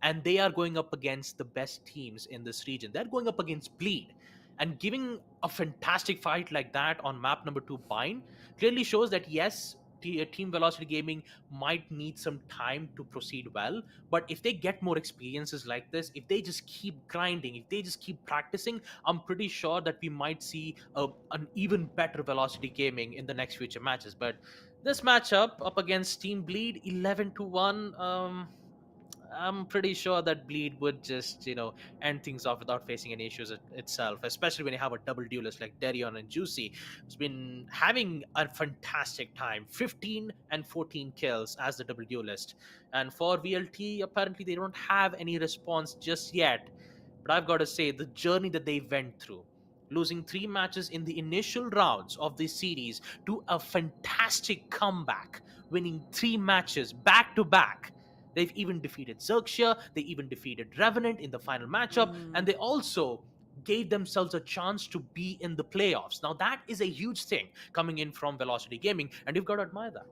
And they are going up against the best teams in this region. They're going up against Bleed. And giving a fantastic fight like that on map number 2, Bind, clearly shows that, yes, Team Velocity Gaming might need some time to proceed well. But if they get more experiences like this, if they just keep grinding, if they just keep practicing, I'm pretty sure that we might see an even better Velocity Gaming in the next future matches. But this matchup up against Team Bleed, 11-1, I'm pretty sure that Bleed would just, end things off without facing any issues itself, especially when you have a double duelist like Darion and Juicy, who's been having a fantastic time. 15 and 14 kills as the double duelist. And for VLT, apparently they don't have any response just yet. But I've got to say, the journey that they went through, losing 3 matches in the initial rounds of this series to a fantastic comeback, winning 3 matches back to back. They've even defeated Xerxia, they even defeated Revenant in the final matchup, and they also gave themselves a chance to be in the playoffs. Now that is a huge thing coming in from Velocity Gaming, and you've got to admire that.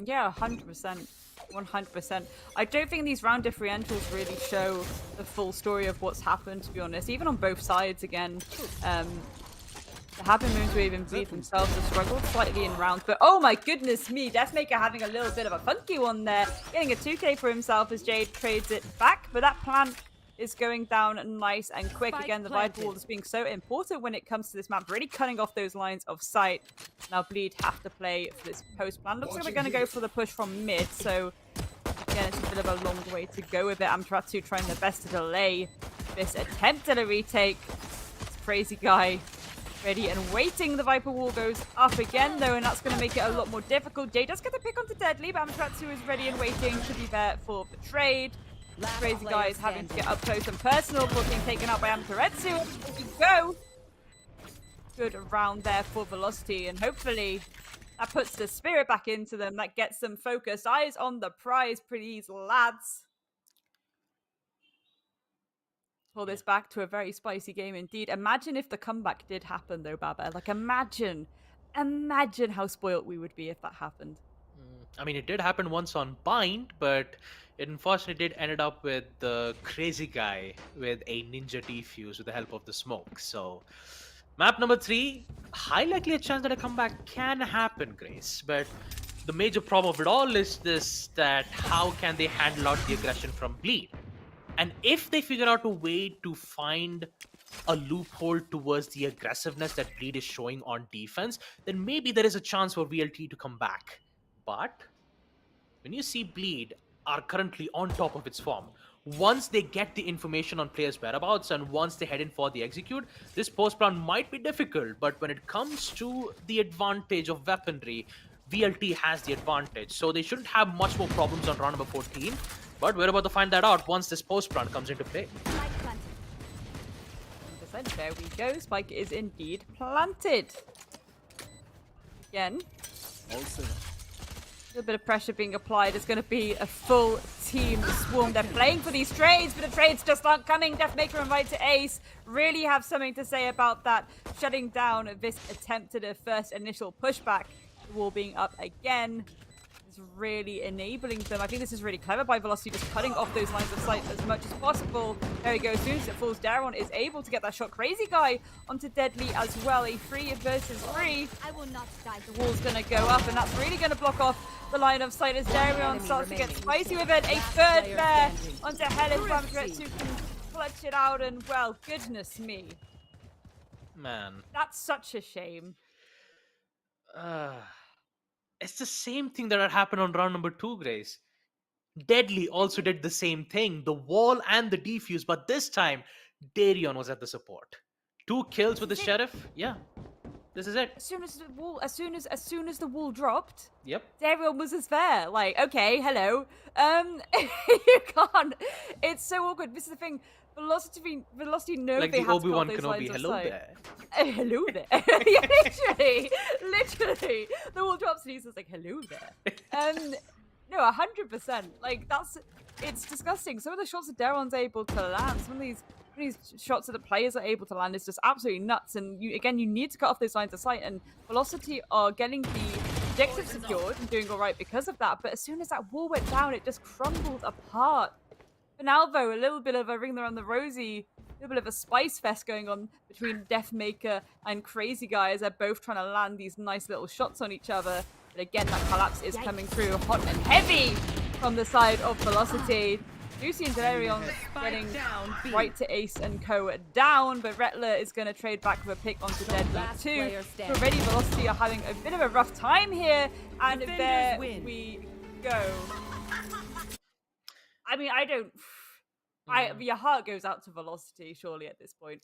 Yeah, 100%. 100%. I don't think these round differentials really show the full story of what's happened, to be honest. Even on both sides, again. The Happy Moonswave and Bleed themselves have struggled slightly in rounds, but oh my goodness me, Deathmaker having a little bit of a funky one there. Getting a 2k for himself as Jade trades it back, but that plant is going down nice and quick. Again, the Vital Wall is being so important when it comes to this map, really cutting off those lines of sight. Now Bleed have to play for this post plan. Looks like they're going to go for the push from mid, so again, it's a bit of a long way to go with it. Amaterasu trying their best to delay this attempt at a retake. This crazy guy ready and waiting. The Viper Wall goes up again, though, and that's going to make it a lot more difficult. Jay does get the pick onto Deadly, but Amaterasu is ready and waiting to be there for the trade. Crazy guy is having to get up close and personal before being taken out by Amaterasu. There we go. Good round there for Velocity, and hopefully that puts the spirit back into them. That gets them focused. Eyes on the prize, please, lads. Pull this back to a very spicy game indeed. Imagine if the comeback did happen, though, Baba. Like, imagine how spoiled we would be if that happened. I mean, it did happen once on Bind, but it unfortunately did ended up with the crazy guy with a ninja defuse with the help of the smoke. So, map number 3, high likely a chance that a comeback can happen, Grace. But the major problem of it all is this, that how can they handle out the aggression from Bleed? And if they figure out a way to find a loophole towards the aggressiveness that Bleed is showing on defense, then maybe there is a chance for VLT to come back. But when you see Bleed are currently on top of its form, once they get the information on players' whereabouts and once they head in for the execute, this post plan might be difficult. But when it comes to the advantage of weaponry, VLT has the advantage. So they shouldn't have much more problems on round number 14. But we're about to find that out once this post plan comes into play. 100%. There we go. Spike is indeed planted. Again. Also. A little bit of pressure being applied. It's going to be a full team swarm. They're playing for these trades, but the trades just aren't coming. Deathmaker invite to Ace. Really have something to say about that. Shutting down this attempt at a first initial pushback. The wall being up again. Really enabling them. I think this is really clever by Velocity, just cutting off those lines of sight as much as possible. There we go. As soon as it falls, Daron is able to get that shot. Crazy guy onto Deadly as well. A 3 versus 3. I will not die. The wall's going to go up, and that's really going to block off the line of sight as Darion starts to get spicy with it. A third there onto Helen Bamtretz, who can clutch it out, and well, goodness me. Man. That's such a shame. It's the same thing that had happened on round number 2, Grace. Deadly also did the same thing, the wall and the defuse, but this time Darion was at the support. 2 kills with the sheriff. Yeah, this is it. As soon as the wall dropped, yep, Darion was just there. Like, okay, hello. You can't. It's so awkward. This is the thing. Velocity know like they the have to Obi-Wan cut those Kenobi. lines of Hello sight. there. Hello there. Yeah, literally. The wall drops and he's just like, hello there. No, 100%. Like, it's disgusting. Some of the shots that Daron's able to land, some of these shots that the players are able to land is just absolutely nuts. And you need to cut off those lines of sight. And Velocity are getting the objective secured and doing all right because of that. But as soon as that wall went down, it just crumbled apart. For now, though, a little bit of a ring around the rosy, a little bit of a spice fest going on between Deathmaker and Crazy Guy as they're both trying to land these nice little shots on each other. But again, that collapse is coming through hot and heavy from the side of Velocity. Lucy and Delirion getting right to Ace and Co. down, but Rettler is going to trade back with a pick onto Deadly too. Already Velocity are having a bit of a rough time here, and there we go. I mean, your heart goes out to Velocity, surely, at this point.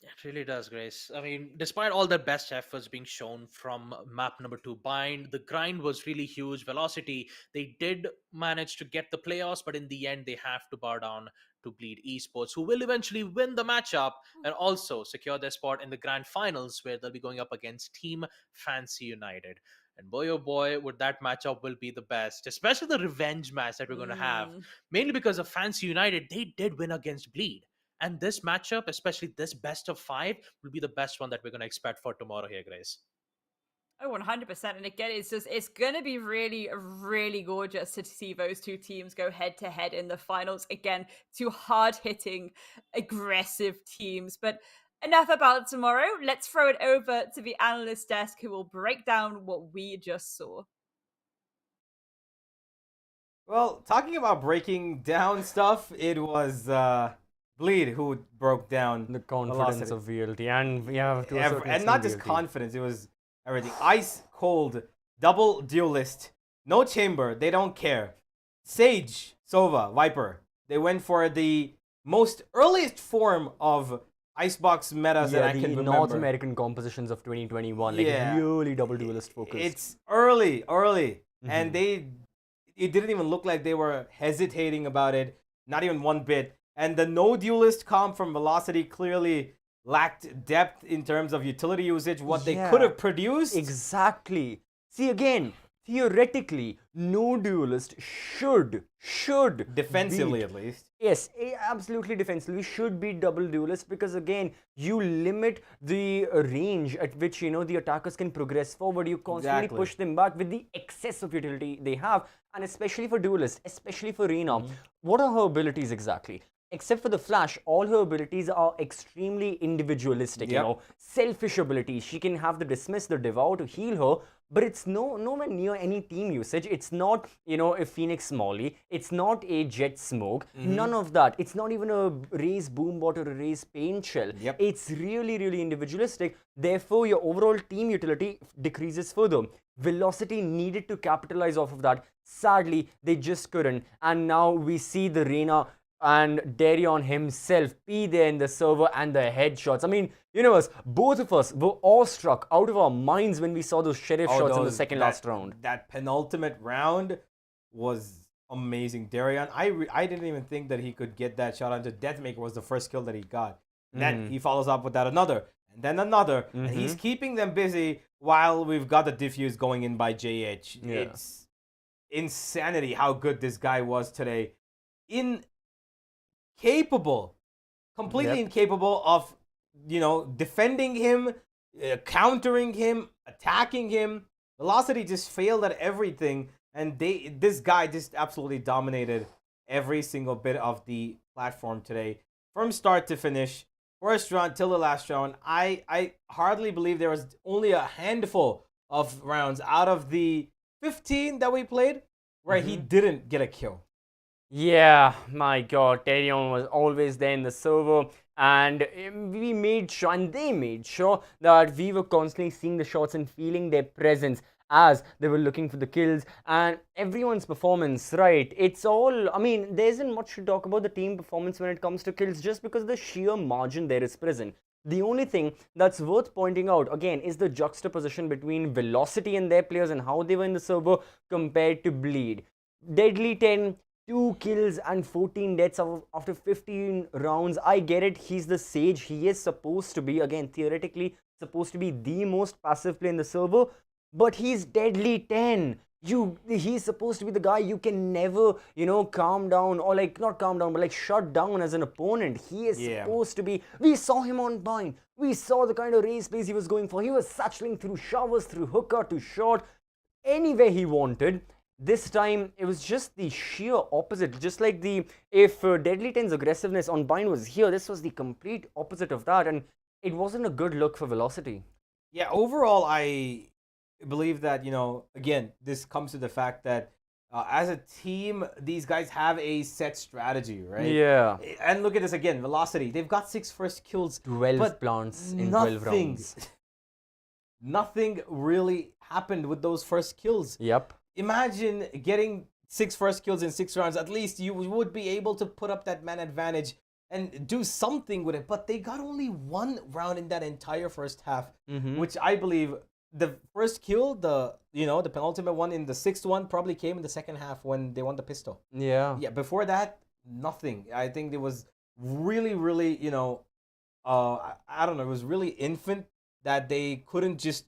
It really does, Grace. I mean, despite all their best efforts being shown from map number 2 Bind, the grind was really huge. Velocity, they did manage to get the playoffs, but in the end, they have to bow down to Bleed Esports, who will eventually win the matchup and also secure their spot in the grand finals, where they'll be going up against Team Fancy United. And boy, oh boy, would that matchup will be the best, especially the revenge match that we're going to have. Mainly because of Fancy United, they did win against Bleed. And this matchup, especially this best of 5, will be the best one that we're going to expect for tomorrow here, Grace. Oh, 100%. And again, it's going to be really, really gorgeous to see those two teams go head to head in the finals. Again, two hard hitting, aggressive teams. But enough about tomorrow. Let's throw it over to the analyst desk who will break down what we just saw. Well, talking about breaking down stuff, it was Bleed who broke down the confidence of VLT, and we have to and not just confidence, it was everything. Ice cold, double duelist, no chamber, they don't care. Sage, Sova, Viper, they went for the most earliest form of Icebox metas that I can remember. North American compositions of 2021, like really double duelist focused. It's early, and it didn't even look like they were hesitating about it, not even one bit. And the no duelist comp from Velocity clearly lacked depth in terms of utility usage, what they could have produced. Exactly. See, again, theoretically, no duelist should defensively beat, at least. Yes, absolutely defensively should be double duelist, because again, you limit the range at which the attackers can progress forward. You constantly push them back with the excess of utility they have, and especially for duelist, especially for Reyna. What are her abilities exactly? Except for the flash, all her abilities are extremely individualistic, selfish abilities. She can have the dismiss, the devour to heal her, but it's nowhere near any team usage. It's not, a Phoenix Molly. It's not a Jet Smoke. None of that. It's not even a Raze Boombot or a Raze Paint Shell. It's really, really individualistic. Therefore, your overall team utility decreases further. Velocity needed to capitalize off of that. Sadly, they just couldn't. And now we see the Reyna and Darion himself be there in the server and the headshots. I mean, both of us were awestruck out of our minds when we saw those sheriff shots in the second last round. That penultimate round was amazing. Darion, I didn't even think that he could get that shot onto Deathmaker. Was the first kill that he got. Then he follows up with that another, and then another, and he's keeping them busy while we've got the diffuse going in by JH. It's insanity how good this guy was today. Completely incapable of, defending him, countering him, attacking him. Velocity just failed at everything, and this guy just absolutely dominated every single bit of the platform today, from start to finish. First round till the last round, I hardly believe there was only a handful of rounds out of the 15 that we played where he didn't get a kill. Yeah, my God, Darion was always there in the server, and we made sure, and they made sure, that we were constantly seeing the shots and feeling their presence as they were looking for the kills. And everyone's performance, right? It's all, I mean, there isn't much to talk about the team performance when it comes to kills, just because the sheer margin there is present. The only thing that's worth pointing out, again, is the juxtaposition between Velocity and their players and how they were in the server compared to Bleed. Deadly 10, 2 kills and 14 deaths after 15 rounds. I get it. He's the Sage. He is supposed to be, again, theoretically, supposed to be the most passive player in the server. But he's Deadly 10. He's supposed to be the guy you can never, calm down, or not calm down, but shut down as an opponent. He is supposed to be. We saw him on Bind. We saw the kind of race pace he was going for. He was satcheling through showers, through hookah, to short, anywhere he wanted. This time, it was just the sheer opposite. Just like if Deadly 10's aggressiveness on Bind was here, this was the complete opposite of that. And it wasn't a good look for Velocity. Yeah, overall, I believe that, again, this comes to the fact that as a team, these guys have a set strategy, right? Yeah. And look at this again, Velocity. They've got 6 first kills. 12 plants in 12 rounds. Nothing really happened with those first kills. Yep. Imagine getting 6 first kills in 6 rounds. At least you would be able to put up that man advantage and do something with it. But they got only 1 round in that entire first half, which I believe the first kill, the penultimate one in the 6th one, probably came in the second half when they won the pistol. Yeah. Yeah. Before that, nothing. I think it was really, really, I don't know. It was really infant that they couldn't just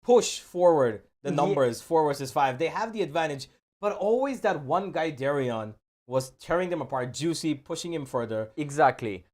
push forward the numbers 4 versus 5. They have the advantage, but always that one guy, Darion, was tearing them apart. Juicy, pushing him further. Exactly.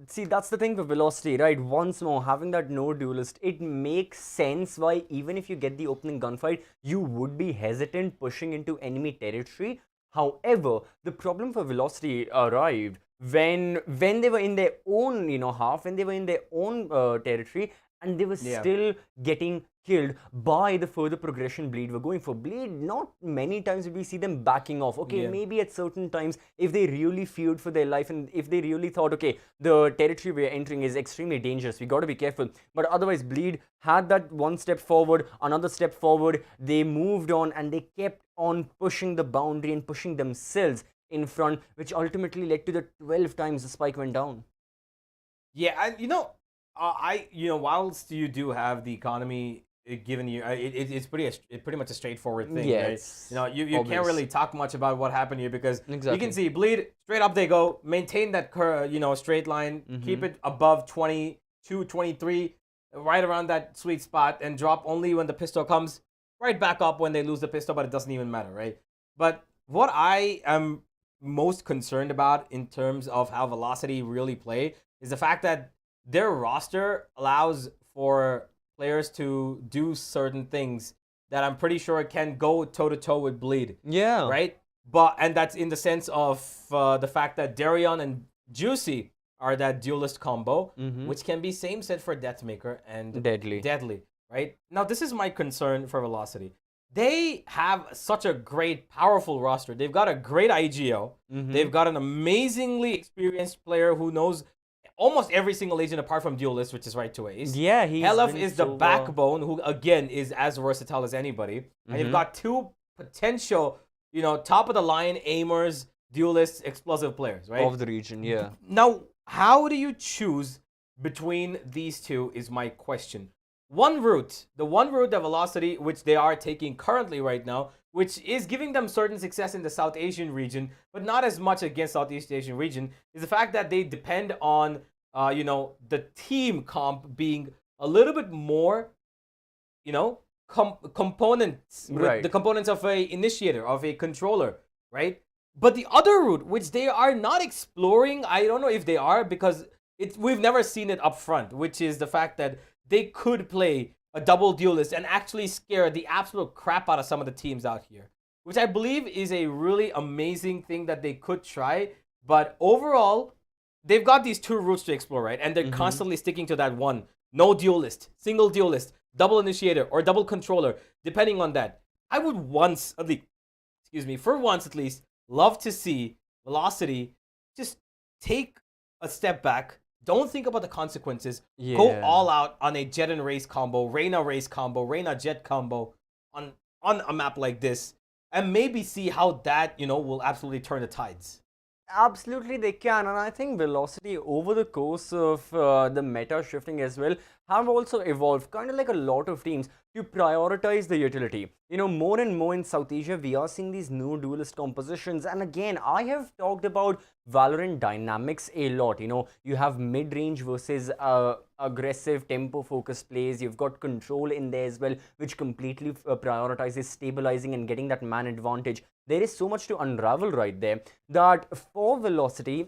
See, that's the thing for Velocity, right? Once more, having that no duelist, it makes sense why even if you get the opening gunfight, you would be hesitant pushing into enemy territory. However, the problem for Velocity arrived when they were in their own, half, when they were in their own territory, and they were still getting killed by the further progression Bleed were going for. Bleed, not many times did we see them backing off. Okay, maybe at certain times, if they really feared for their life and if they really thought, okay, the territory we're entering is extremely dangerous, we got to be careful. But otherwise, Bleed had that one step forward, another step forward, they moved on and they kept on pushing the boundary and pushing themselves in front, which ultimately led to the 12 times the spike went down. Yeah, and whilst you do have the economy given you, it's pretty much a straightforward thing, Yes, right? You can't really talk much about what happened here because you Exactly. can see Bleed straight up they go, maintain that straight line, keep it above 22, 23, right around that sweet spot, and drop only when the pistol comes, right back up when they lose the pistol, but it doesn't even matter, right? But what I am most concerned about in terms of how Velocity really play is the fact that their roster allows for players to do certain things that I'm pretty sure can go toe-to-toe with Bleed. Yeah. Right? And that's in the sense of the fact that Darion and Juicy are that duelist combo, which can be same set for Deathmaker and Deadly. Right? Now, this is my concern for Velocity. They have such a great, powerful roster. They've got a great IGO. They've got an amazingly experienced player who knows almost every single agent apart from Duelist, which is right to ace. Yeah, he's Helef been is the so, backbone, who again is as versatile as anybody. And you've got two potential, top of the line aimers, duelists, explosive players, right? of the region, yeah. Now, how do you choose between these two is my question. The one route that Velocity, which they are taking currently right now, which is giving them certain success in the South Asian region, but not as much against Southeast Asian region, is the fact that they depend on, the team comp being a little bit more, components, with the components of a initiator, of a controller, right? But the other route, which they are not exploring, I don't know if they are, because we've never seen it up front, which is the fact that they could play a double duelist and actually scare the absolute crap out of some of the teams out here, which I believe is a really amazing thing that they could try. But overall, they've got these two routes to explore, right? And they're constantly sticking to that one. No duelist, single duelist, double initiator, or double controller, depending on that. I would for once at least, love to see Velocity just take a step back. Don't think about the consequences. Go all out on a Jet and Race combo, Reyna Jet combo on a map like this, and maybe see how that, will absolutely turn the tides. Absolutely, they can, and I think Velocity over the course of the meta shifting as well have also evolved, kind of like a lot of teams, to prioritize the utility. More and more in South Asia, we are seeing these new duelist compositions, and again, I have talked about Valorant dynamics a lot. You have mid-range versus aggressive tempo-focused plays. You've got control in there as well, which completely prioritizes stabilizing and getting that man advantage. There is so much to unravel right there that for Velocity,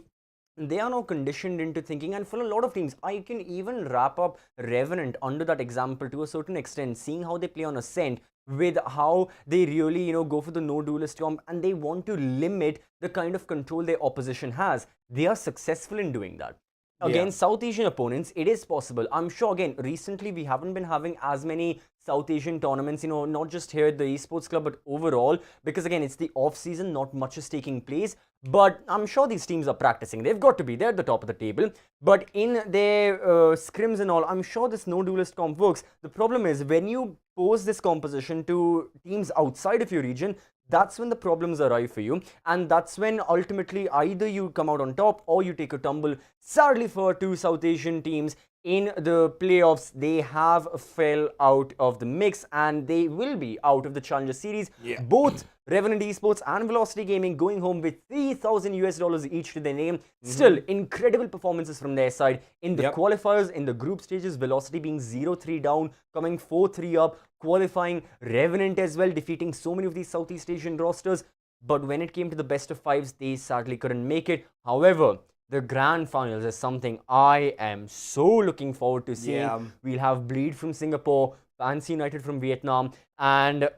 they are now conditioned into thinking, and for a lot of teams, I can even wrap up Revenant under that example to a certain extent, seeing how they play on Ascent, with how they really, go for the no duelist comp, and they want to limit the kind of control their opposition has. They are successful in doing that. Against South Asian opponents, it is possible. I'm sure, again, recently we haven't been having as many South Asian tournaments, not just here at the Esports Club, but overall, because again, it's the off-season, not much is taking place. But I'm sure these teams are practicing. They've got to be. They're at the top of the table. But in their scrims and all, I'm sure this no duelist comp works. The problem is, when you pose this composition to teams outside of your region, that's when the problems arrive for you, and that's when ultimately either you come out on top or you take a tumble. Sadly for two South Asian teams in the playoffs, they have fell out of the mix and they will be out of the Challenger Series. Both Revenant Esports and Velocity Gaming going home with $3,000 each to their name. Still, incredible performances from their side in the qualifiers, in the group stages. Velocity being 0-3 down, coming 4-3 up, qualifying. Revenant as well, defeating so many of these Southeast Asian rosters. But when it came to the best of fives, they sadly couldn't make it. However, the grand finals is something I am so looking forward to seeing. Yeah. We'll have Bleed from Singapore, Fancy United from Vietnam, and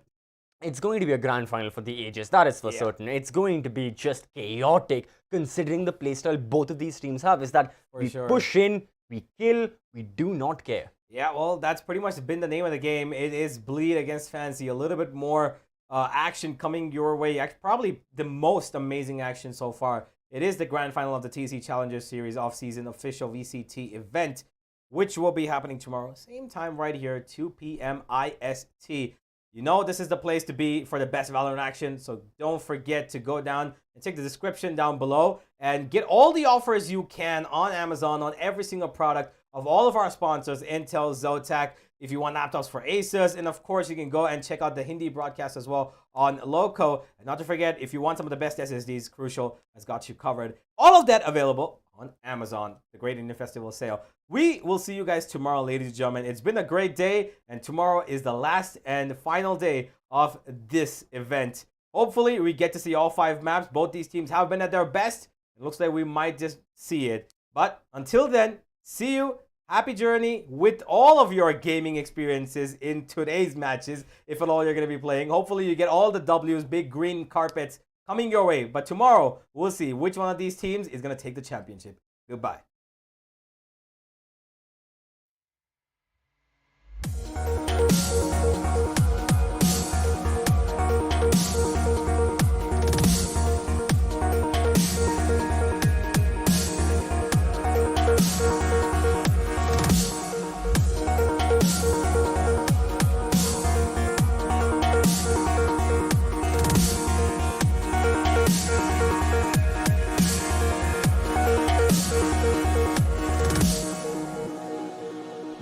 it's going to be a grand final for the ages. That is for certain. It's going to be just chaotic, considering the playstyle both of these teams have. Is that we push in, we kill, we do not care. Yeah, well, that's pretty much been the name of the game. It is Bleed against Fancy. A little bit more action coming your way. Probably the most amazing action so far. It is the grand final of the TEC Challenger Series off-season official VCT event, which will be happening tomorrow. Same time right here, 2 p.m. IST. You know this is the place to be for the best Valorant action, so don't forget to go down and check the description down below and get all the offers you can on Amazon on every single product of all of our sponsors, Intel, Zotac, if you want laptops for Asus, and of course you can go and check out the Hindi broadcast as well on Loco. And not to forget, if you want some of the best SSDs, Crucial has got you covered. All of that available on Amazon, the Great Indian Festival sale. We will see you guys tomorrow, ladies and gentlemen. It's been a great day, and tomorrow is the last and final day of this event. Hopefully, we get to see all 5 maps. Both these teams have been at their best. It looks like we might just see it. But until then, see you. Happy journey with all of your gaming experiences in today's matches, if at all you're going to be playing. Hopefully, you get all the W's, big green carpets coming your way. But tomorrow, we'll see which one of these teams is going to take the championship. Goodbye.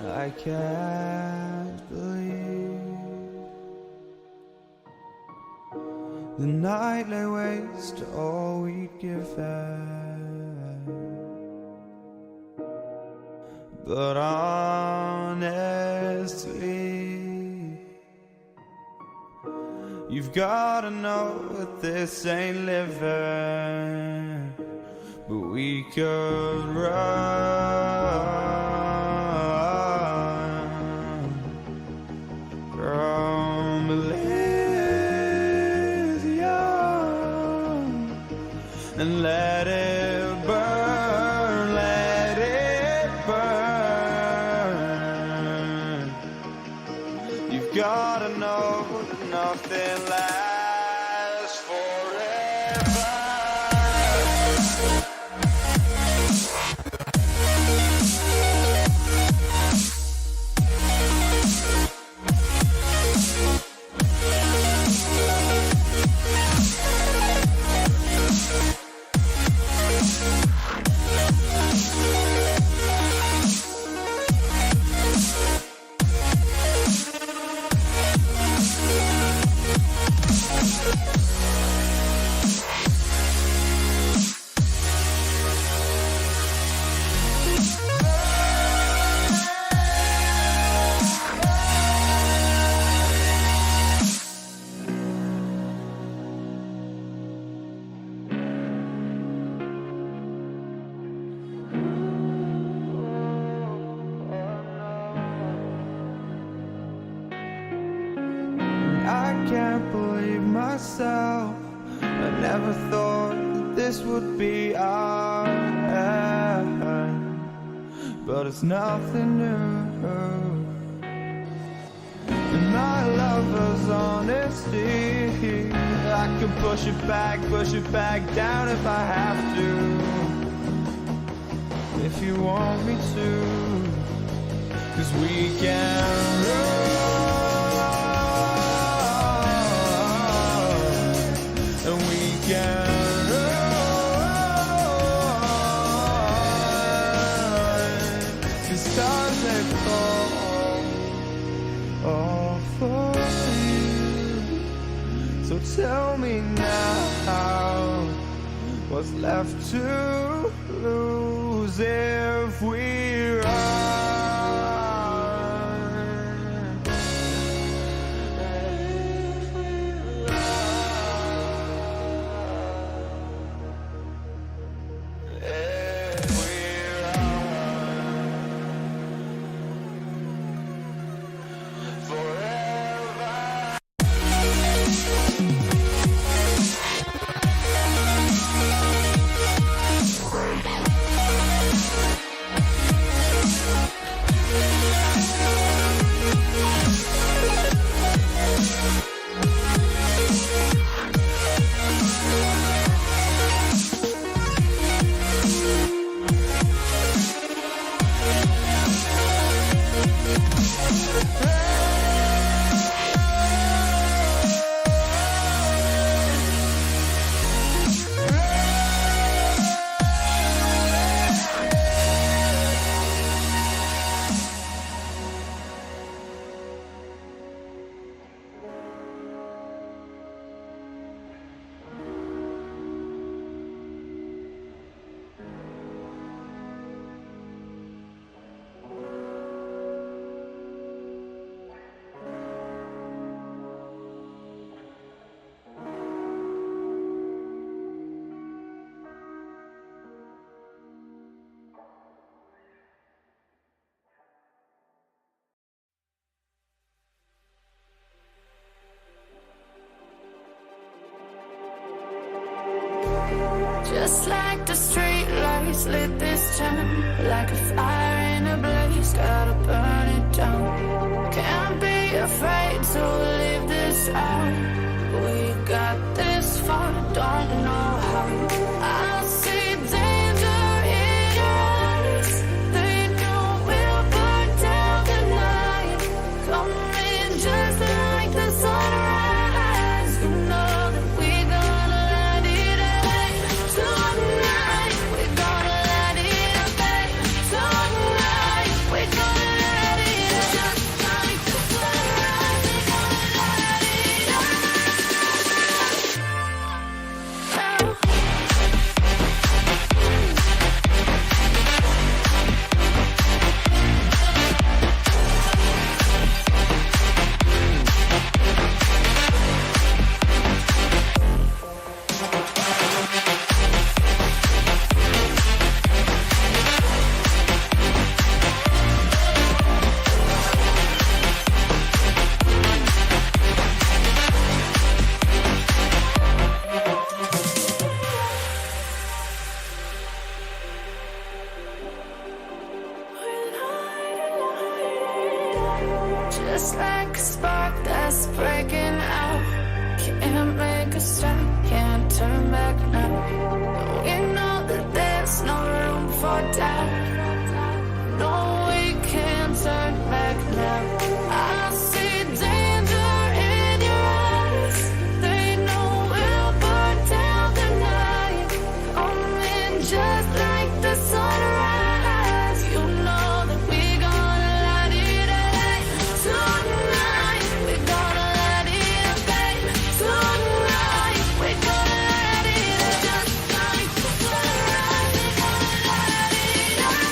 I can't believe the night lay waste to all we'd given. But honestly, you've gotta know that this ain't living. But we could run from Elysium and let it burn, let it burn. You've gotta know that nothing lasts forever. I can't believe myself. I never thought that this would be our end, but it's nothing new. And my lover's honesty, I can push it back down if I have to. If you want me to, 'cause we can run. And we can run, 'cause stars they fall all for you. So tell me now, what's left to lose if we run? Just like the street lights lit this town, like a fire in a blaze, gotta burn it down. Can't be afraid to live this out. We got this far, don't know how. I see danger in your eyes. They know we'll burn down the night. Coming just like the sunrise. You know that we're gonna light it up tonight. We're gonna light it up tonight. We're gonna light it up just like the sunrise. We're gonna light it up. Just like a spark that's breaking out. Can't make a stop, can't turn back now. We know that there's no room for doubt. No, we can't turn back now. I see danger in your eyes. They know we'll burn down the night. Coming just like the sunrise. You know that we're gonna light it up tonight. We're gonna light it up tonight. We're gonna light it up just like the sunrise. We're gonna light it up.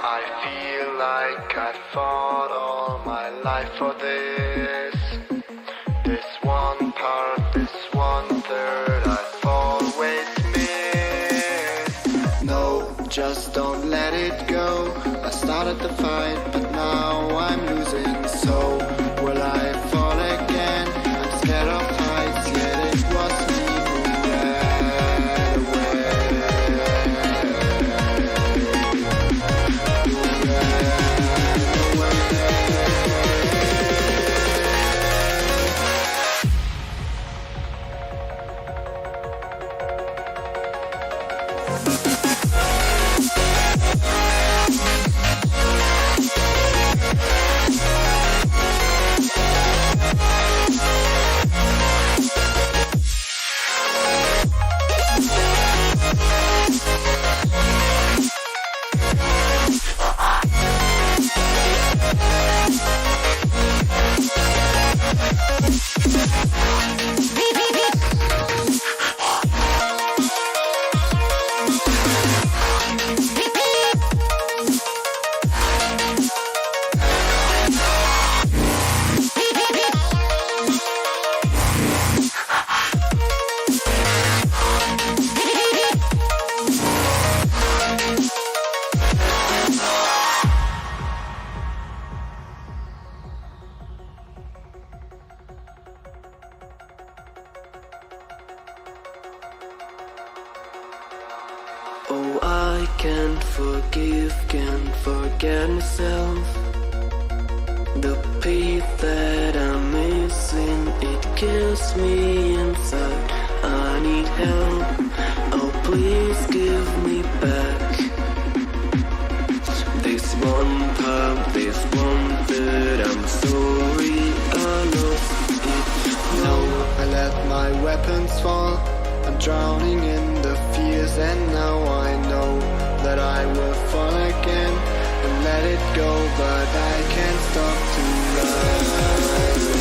I feel like I fought all my life for this. This one part, this 1/3 I've always missed. No, just don't let it go. I started the fight, but now I'm losing. So will I fall again? I'm scared of heights, yet it was me who ran away. Oh, I can't forget myself. The piece that I'm missing, it kills me inside. I need help. Oh, please give me back this one part, this 1/3. I'm sorry I lost it. No, I let my weapons fall. I'm drowning in the fears, and now I know that I will fall again and let it go, but I can't stop to run away.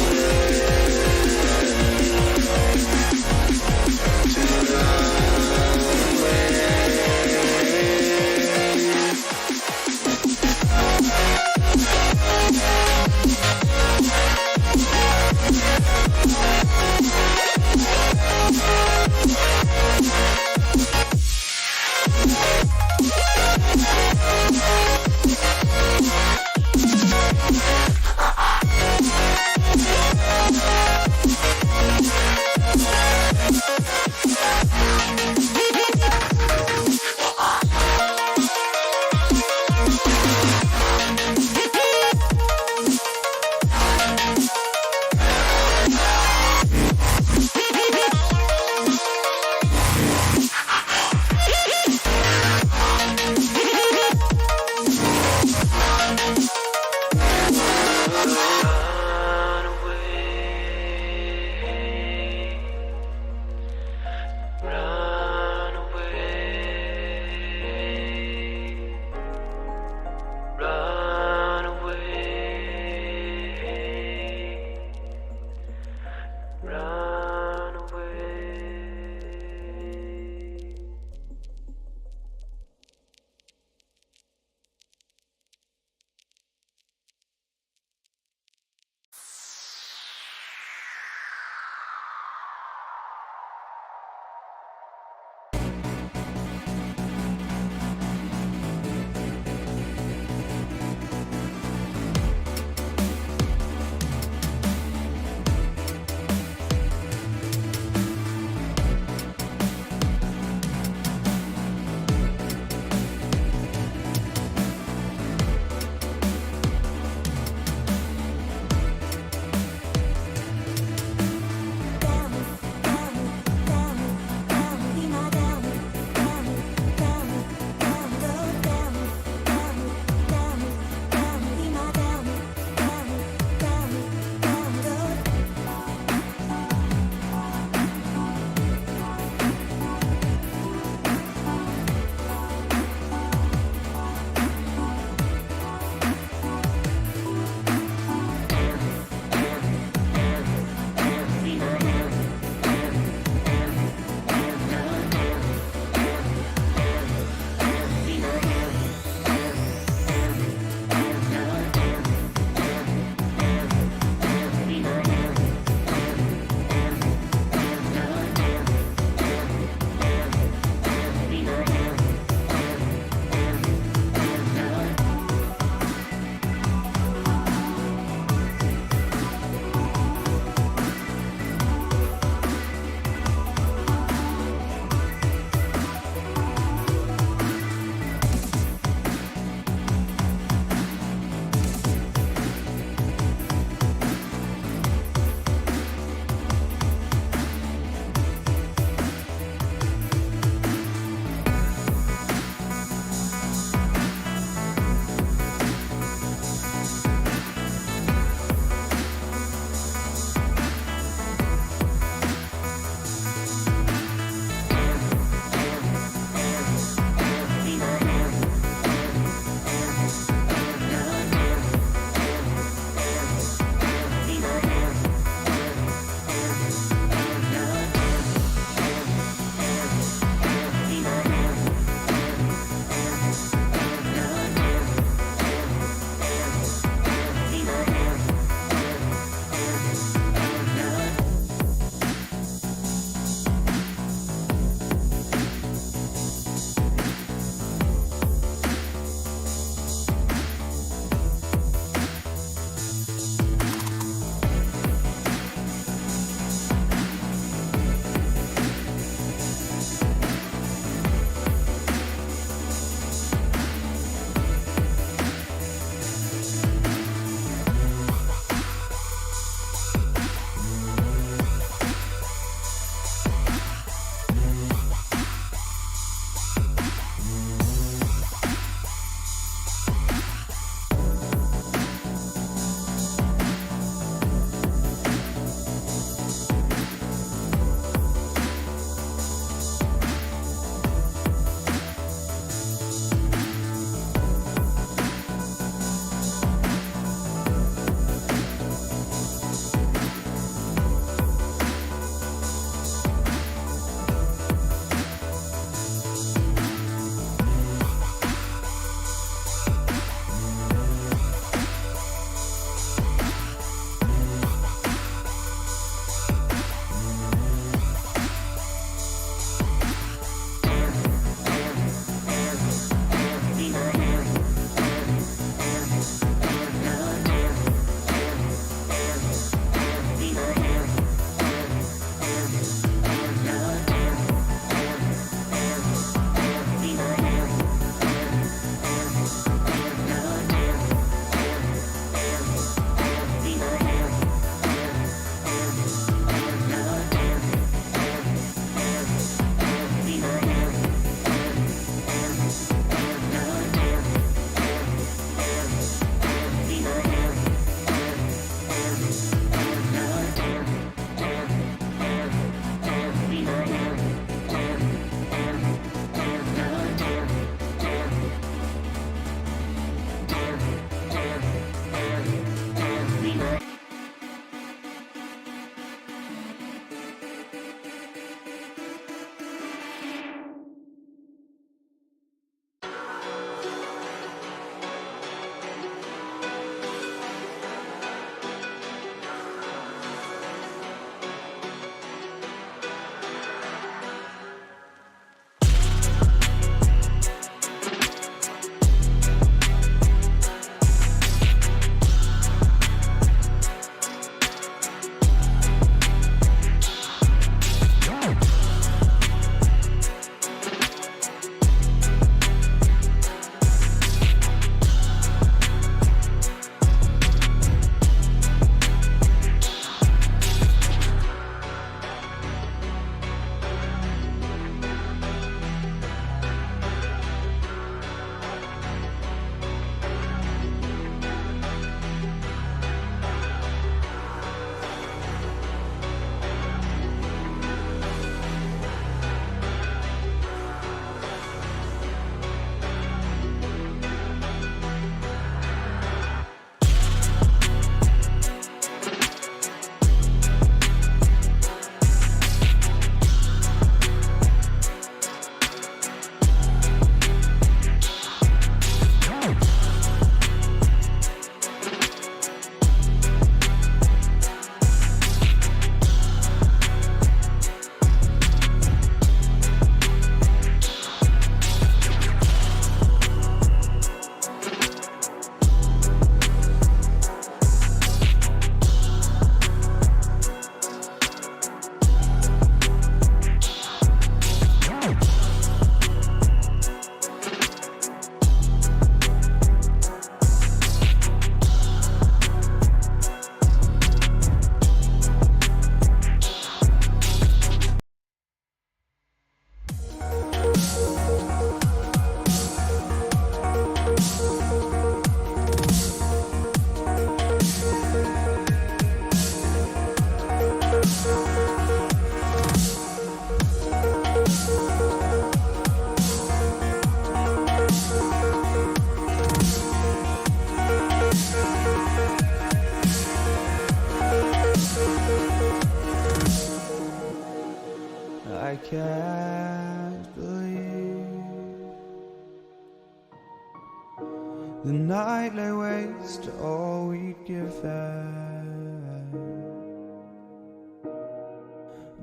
might lay waste to all we'd given.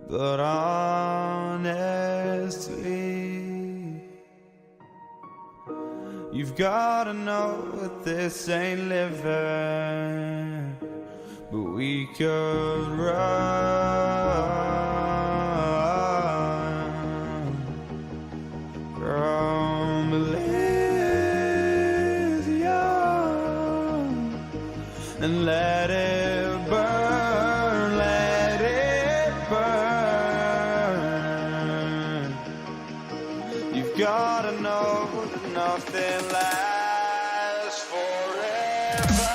But honestly, you've gotta know that this ain't living. But we could run from Elysium and let it burn, let it burn. You've gotta know that nothing lasts forever.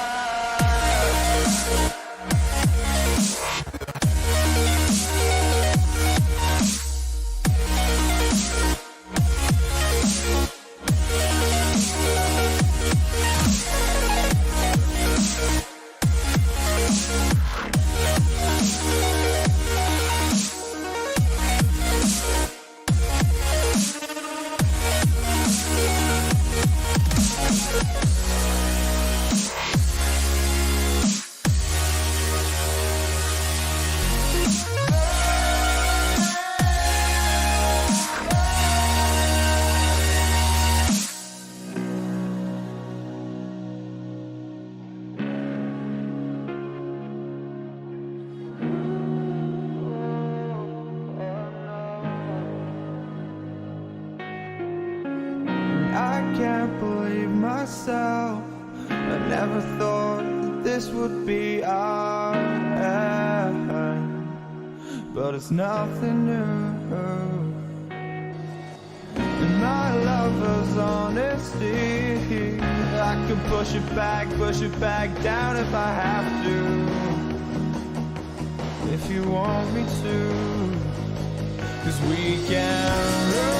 I can't believe myself. I never thought that this would be our end, but it's nothing new. And my lover's honesty, I can push it back down if I have to. If you want me to, 'cause we can run.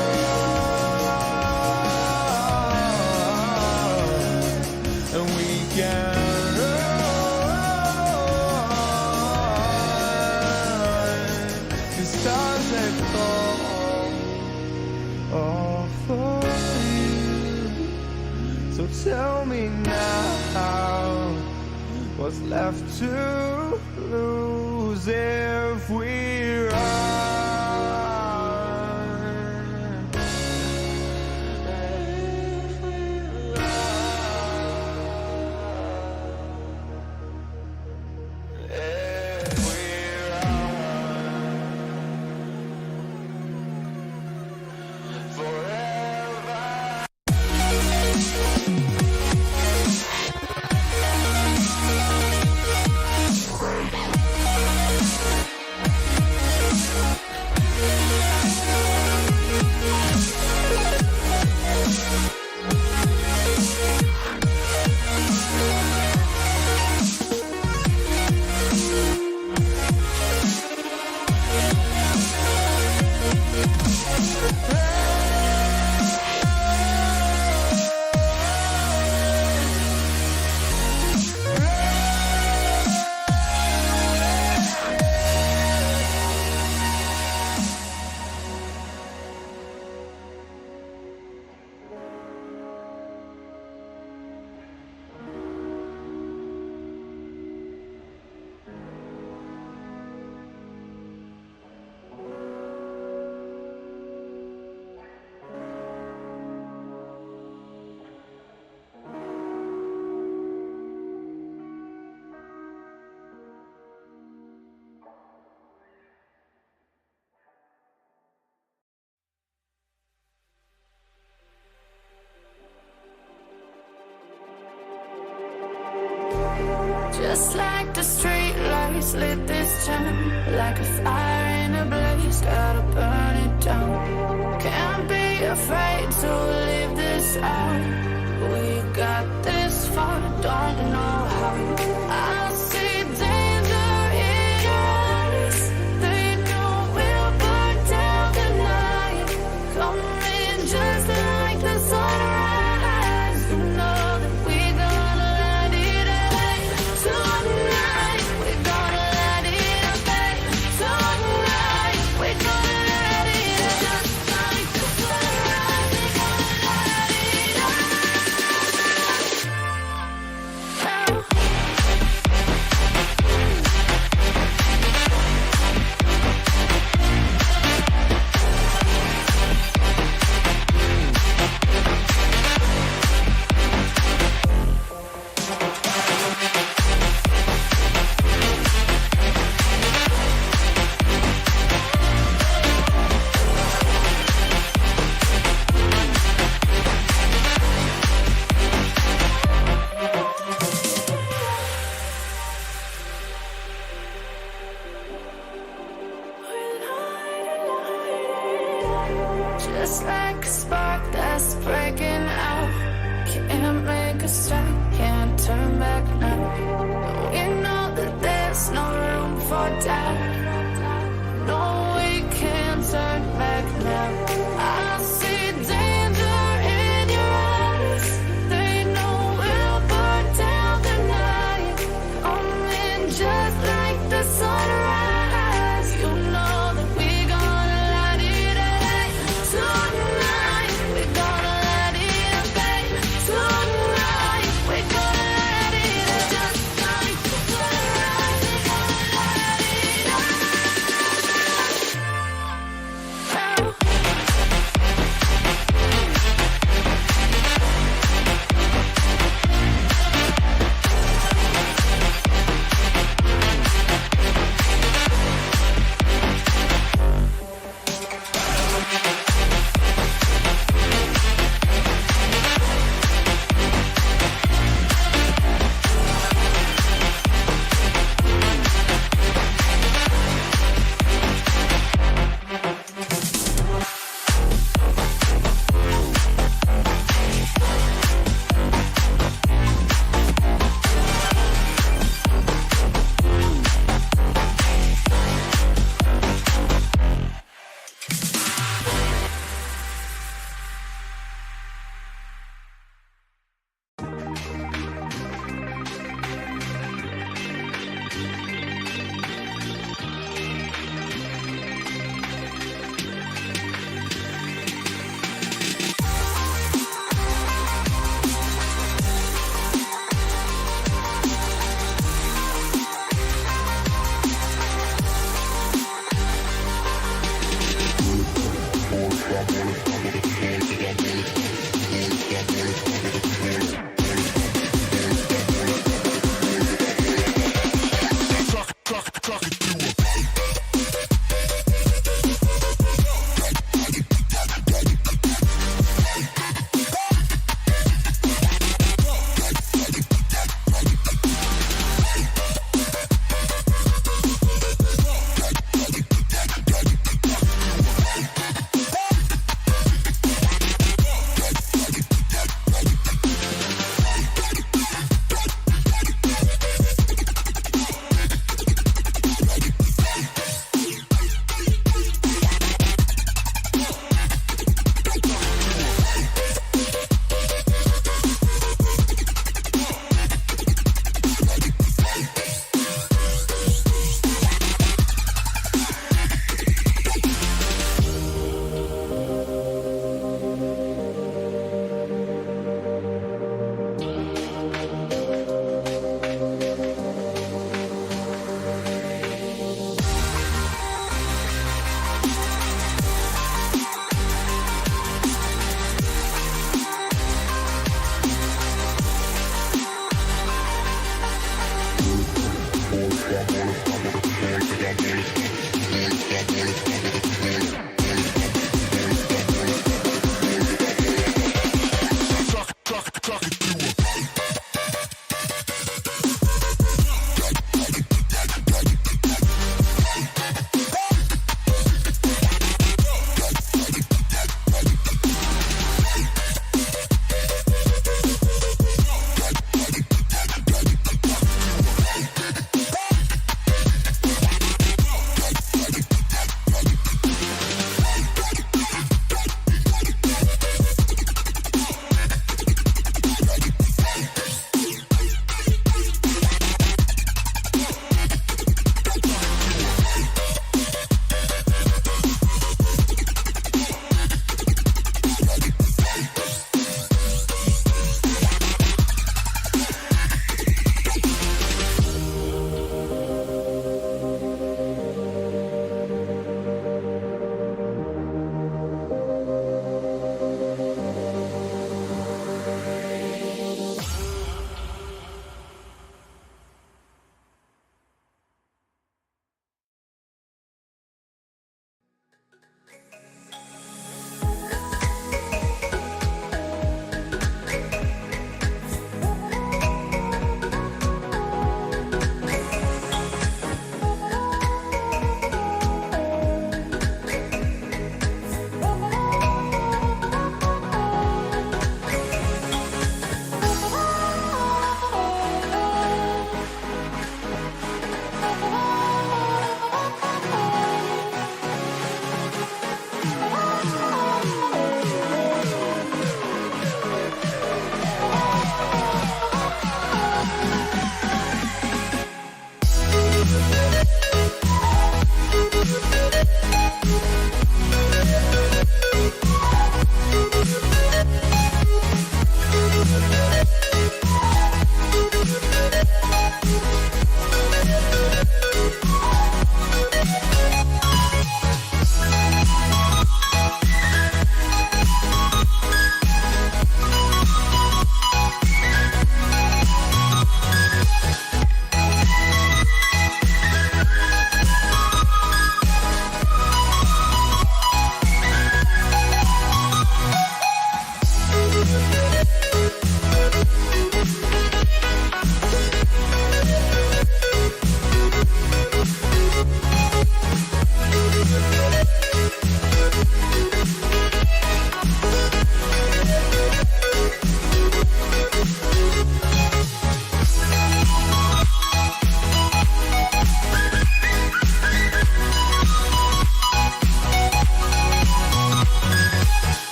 And we can run, 'cause stars they fall all for you. So tell me now, what's left to lose if we run? Just like the street lights lit this town, like a fire in a blaze, gotta burn it down. Can't be afraid to leave this out. We got this far, don't know how. I see danger in your eyes. They know we'll burn down the night. Coming just like the sunrise. You know that we're gonna let it away. Tonight, we're gonna let it away. Tonight, we're gonna let it away. Just like the sunrise, we're gonna let it away.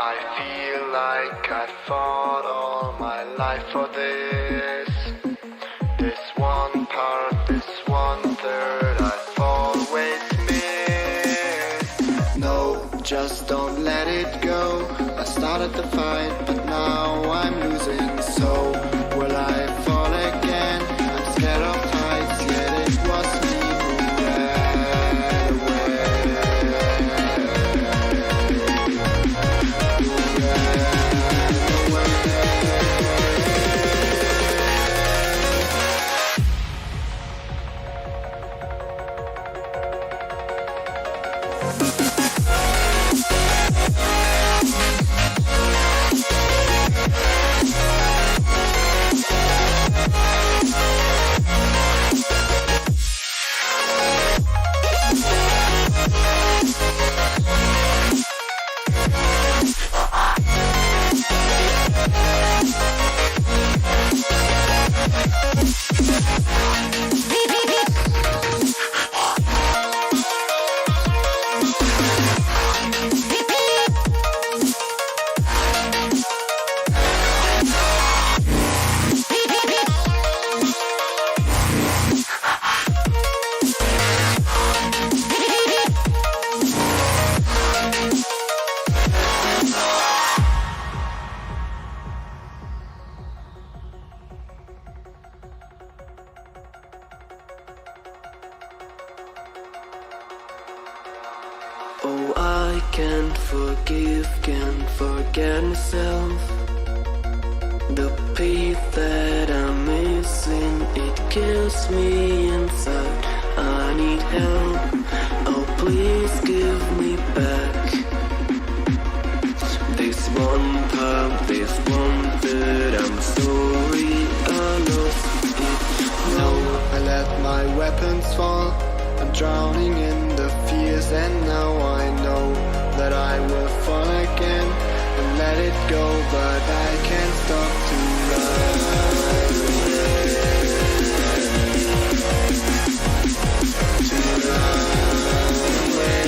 I feel like I fought all my life for this. This one part, this 1/3 I've always missed. No, just don't let it go. I started the fight, but now I'm losing. So will I fall again? I'm scared of heights, yet it was me who ran away. Oh, I can't forget myself. The piece that I'm missing, it kills me inside. I need help. Oh, please give me back this one part, this 1/3. I'm sorry I lost it. No, I let my weapons fall. I'm drowning in the fears, and now I know that I will fall again and let it go, but I can't stop to run away. To run away.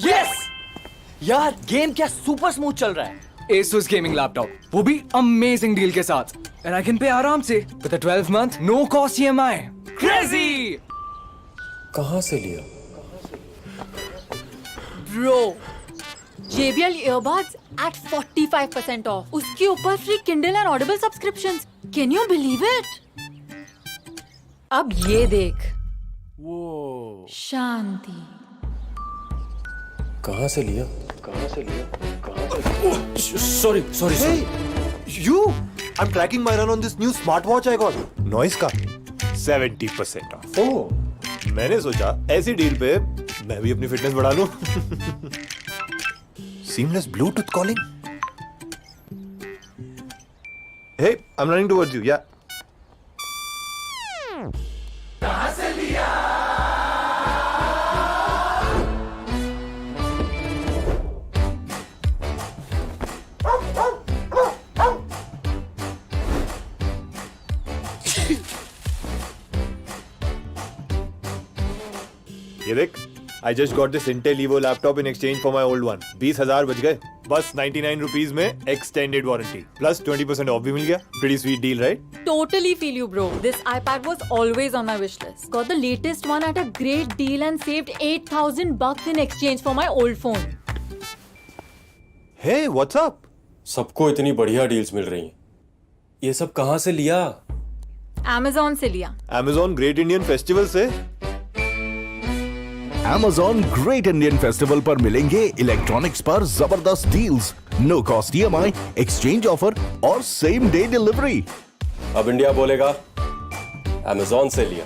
Yes यार game क्या super smooth चल रहा है Asus gaming laptop वो भी amazing deal के साथ and I can pay आराम से with a 12 month no cost EMI crazy कहाँ से लिया? Bro, JBL earbuds at 45% off. उसके ऊपर free Kindle and Audible subscriptions. Can you believe it? अब ये देख. शांति. कहाँ से लिया? Sorry. Hey, you! I'm tracking my run on this new smartwatch I got. Noise का 70% off. Oh. मैंने सोचा ऐसी डील पे मैं भी अपनी फिटनेस बढ़ा लूं. Seamless Bluetooth calling. Hey, I'm running towards you. Yeah. कहाँ से लिया? ये देख I just got this Intel Evo laptop in exchange for my old one. 20,000 बच गए बस 99 रुपीज में extended warranty plus 20% off भी मिल गया. Pretty sweet deal, right? Totally feel you, bro. This iPad was always on my wish list. Got the latest one at a great deal and saved $8,000 in exchange for my old phone. Hey, what's up? सबको इतनी बढ़िया deals मिल रही हैं. ये सब कहाँ से लिया? Amazon से लिया. Amazon Great Indian Festival से. Amazon Great Indian Festival पर मिलेंगे इलेक्ट्रॉनिक्स पर जबरदस्त deals, no cost EMI, exchange offer और सेम डे डिलीवरी. अब इंडिया बोलेगा Amazon से लिया.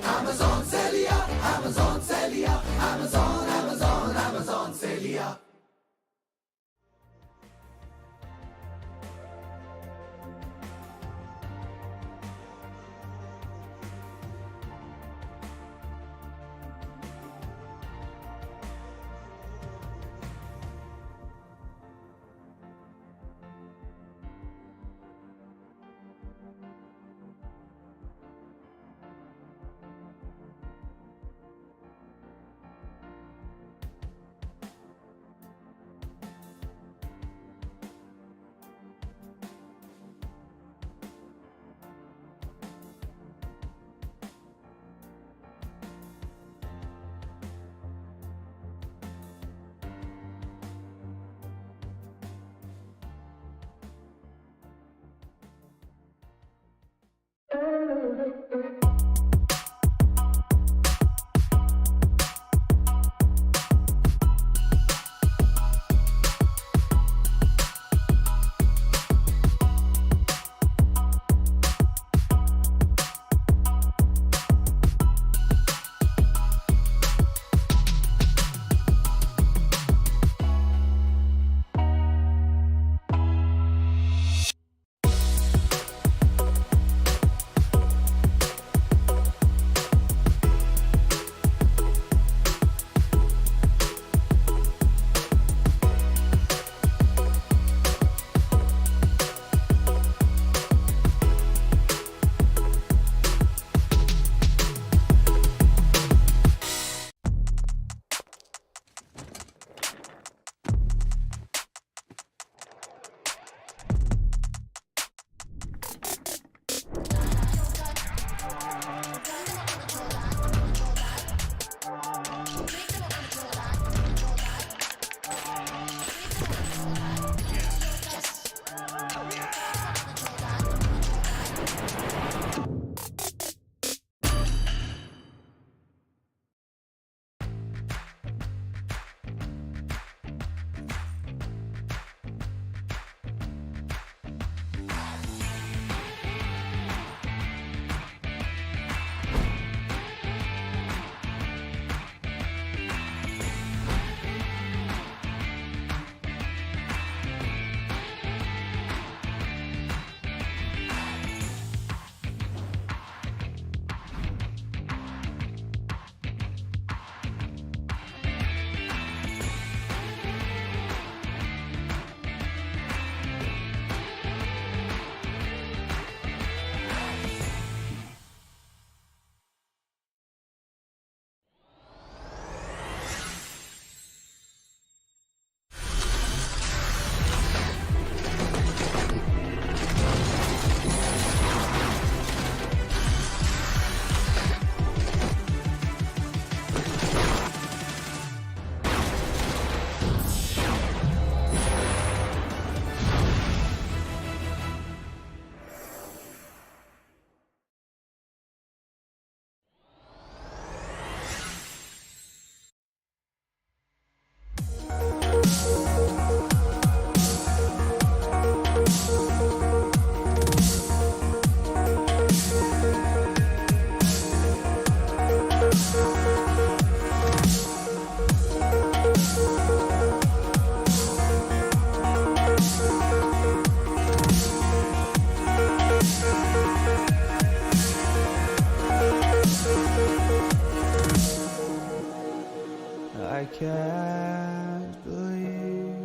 I can't believe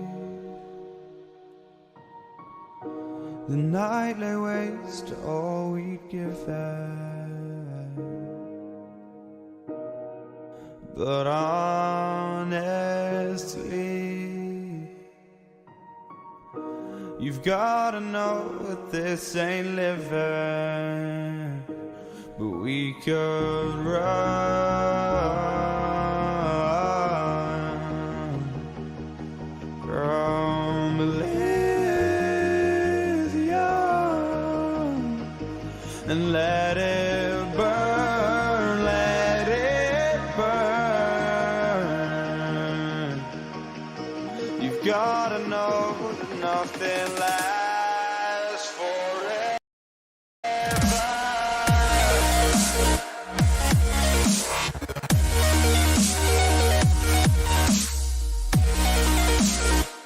the night lay waste to all we'd given. But honestly, you've gotta know that this ain't living. But we could run from Elysium and let it burn, let it burn. You've gotta know that nothing lasts.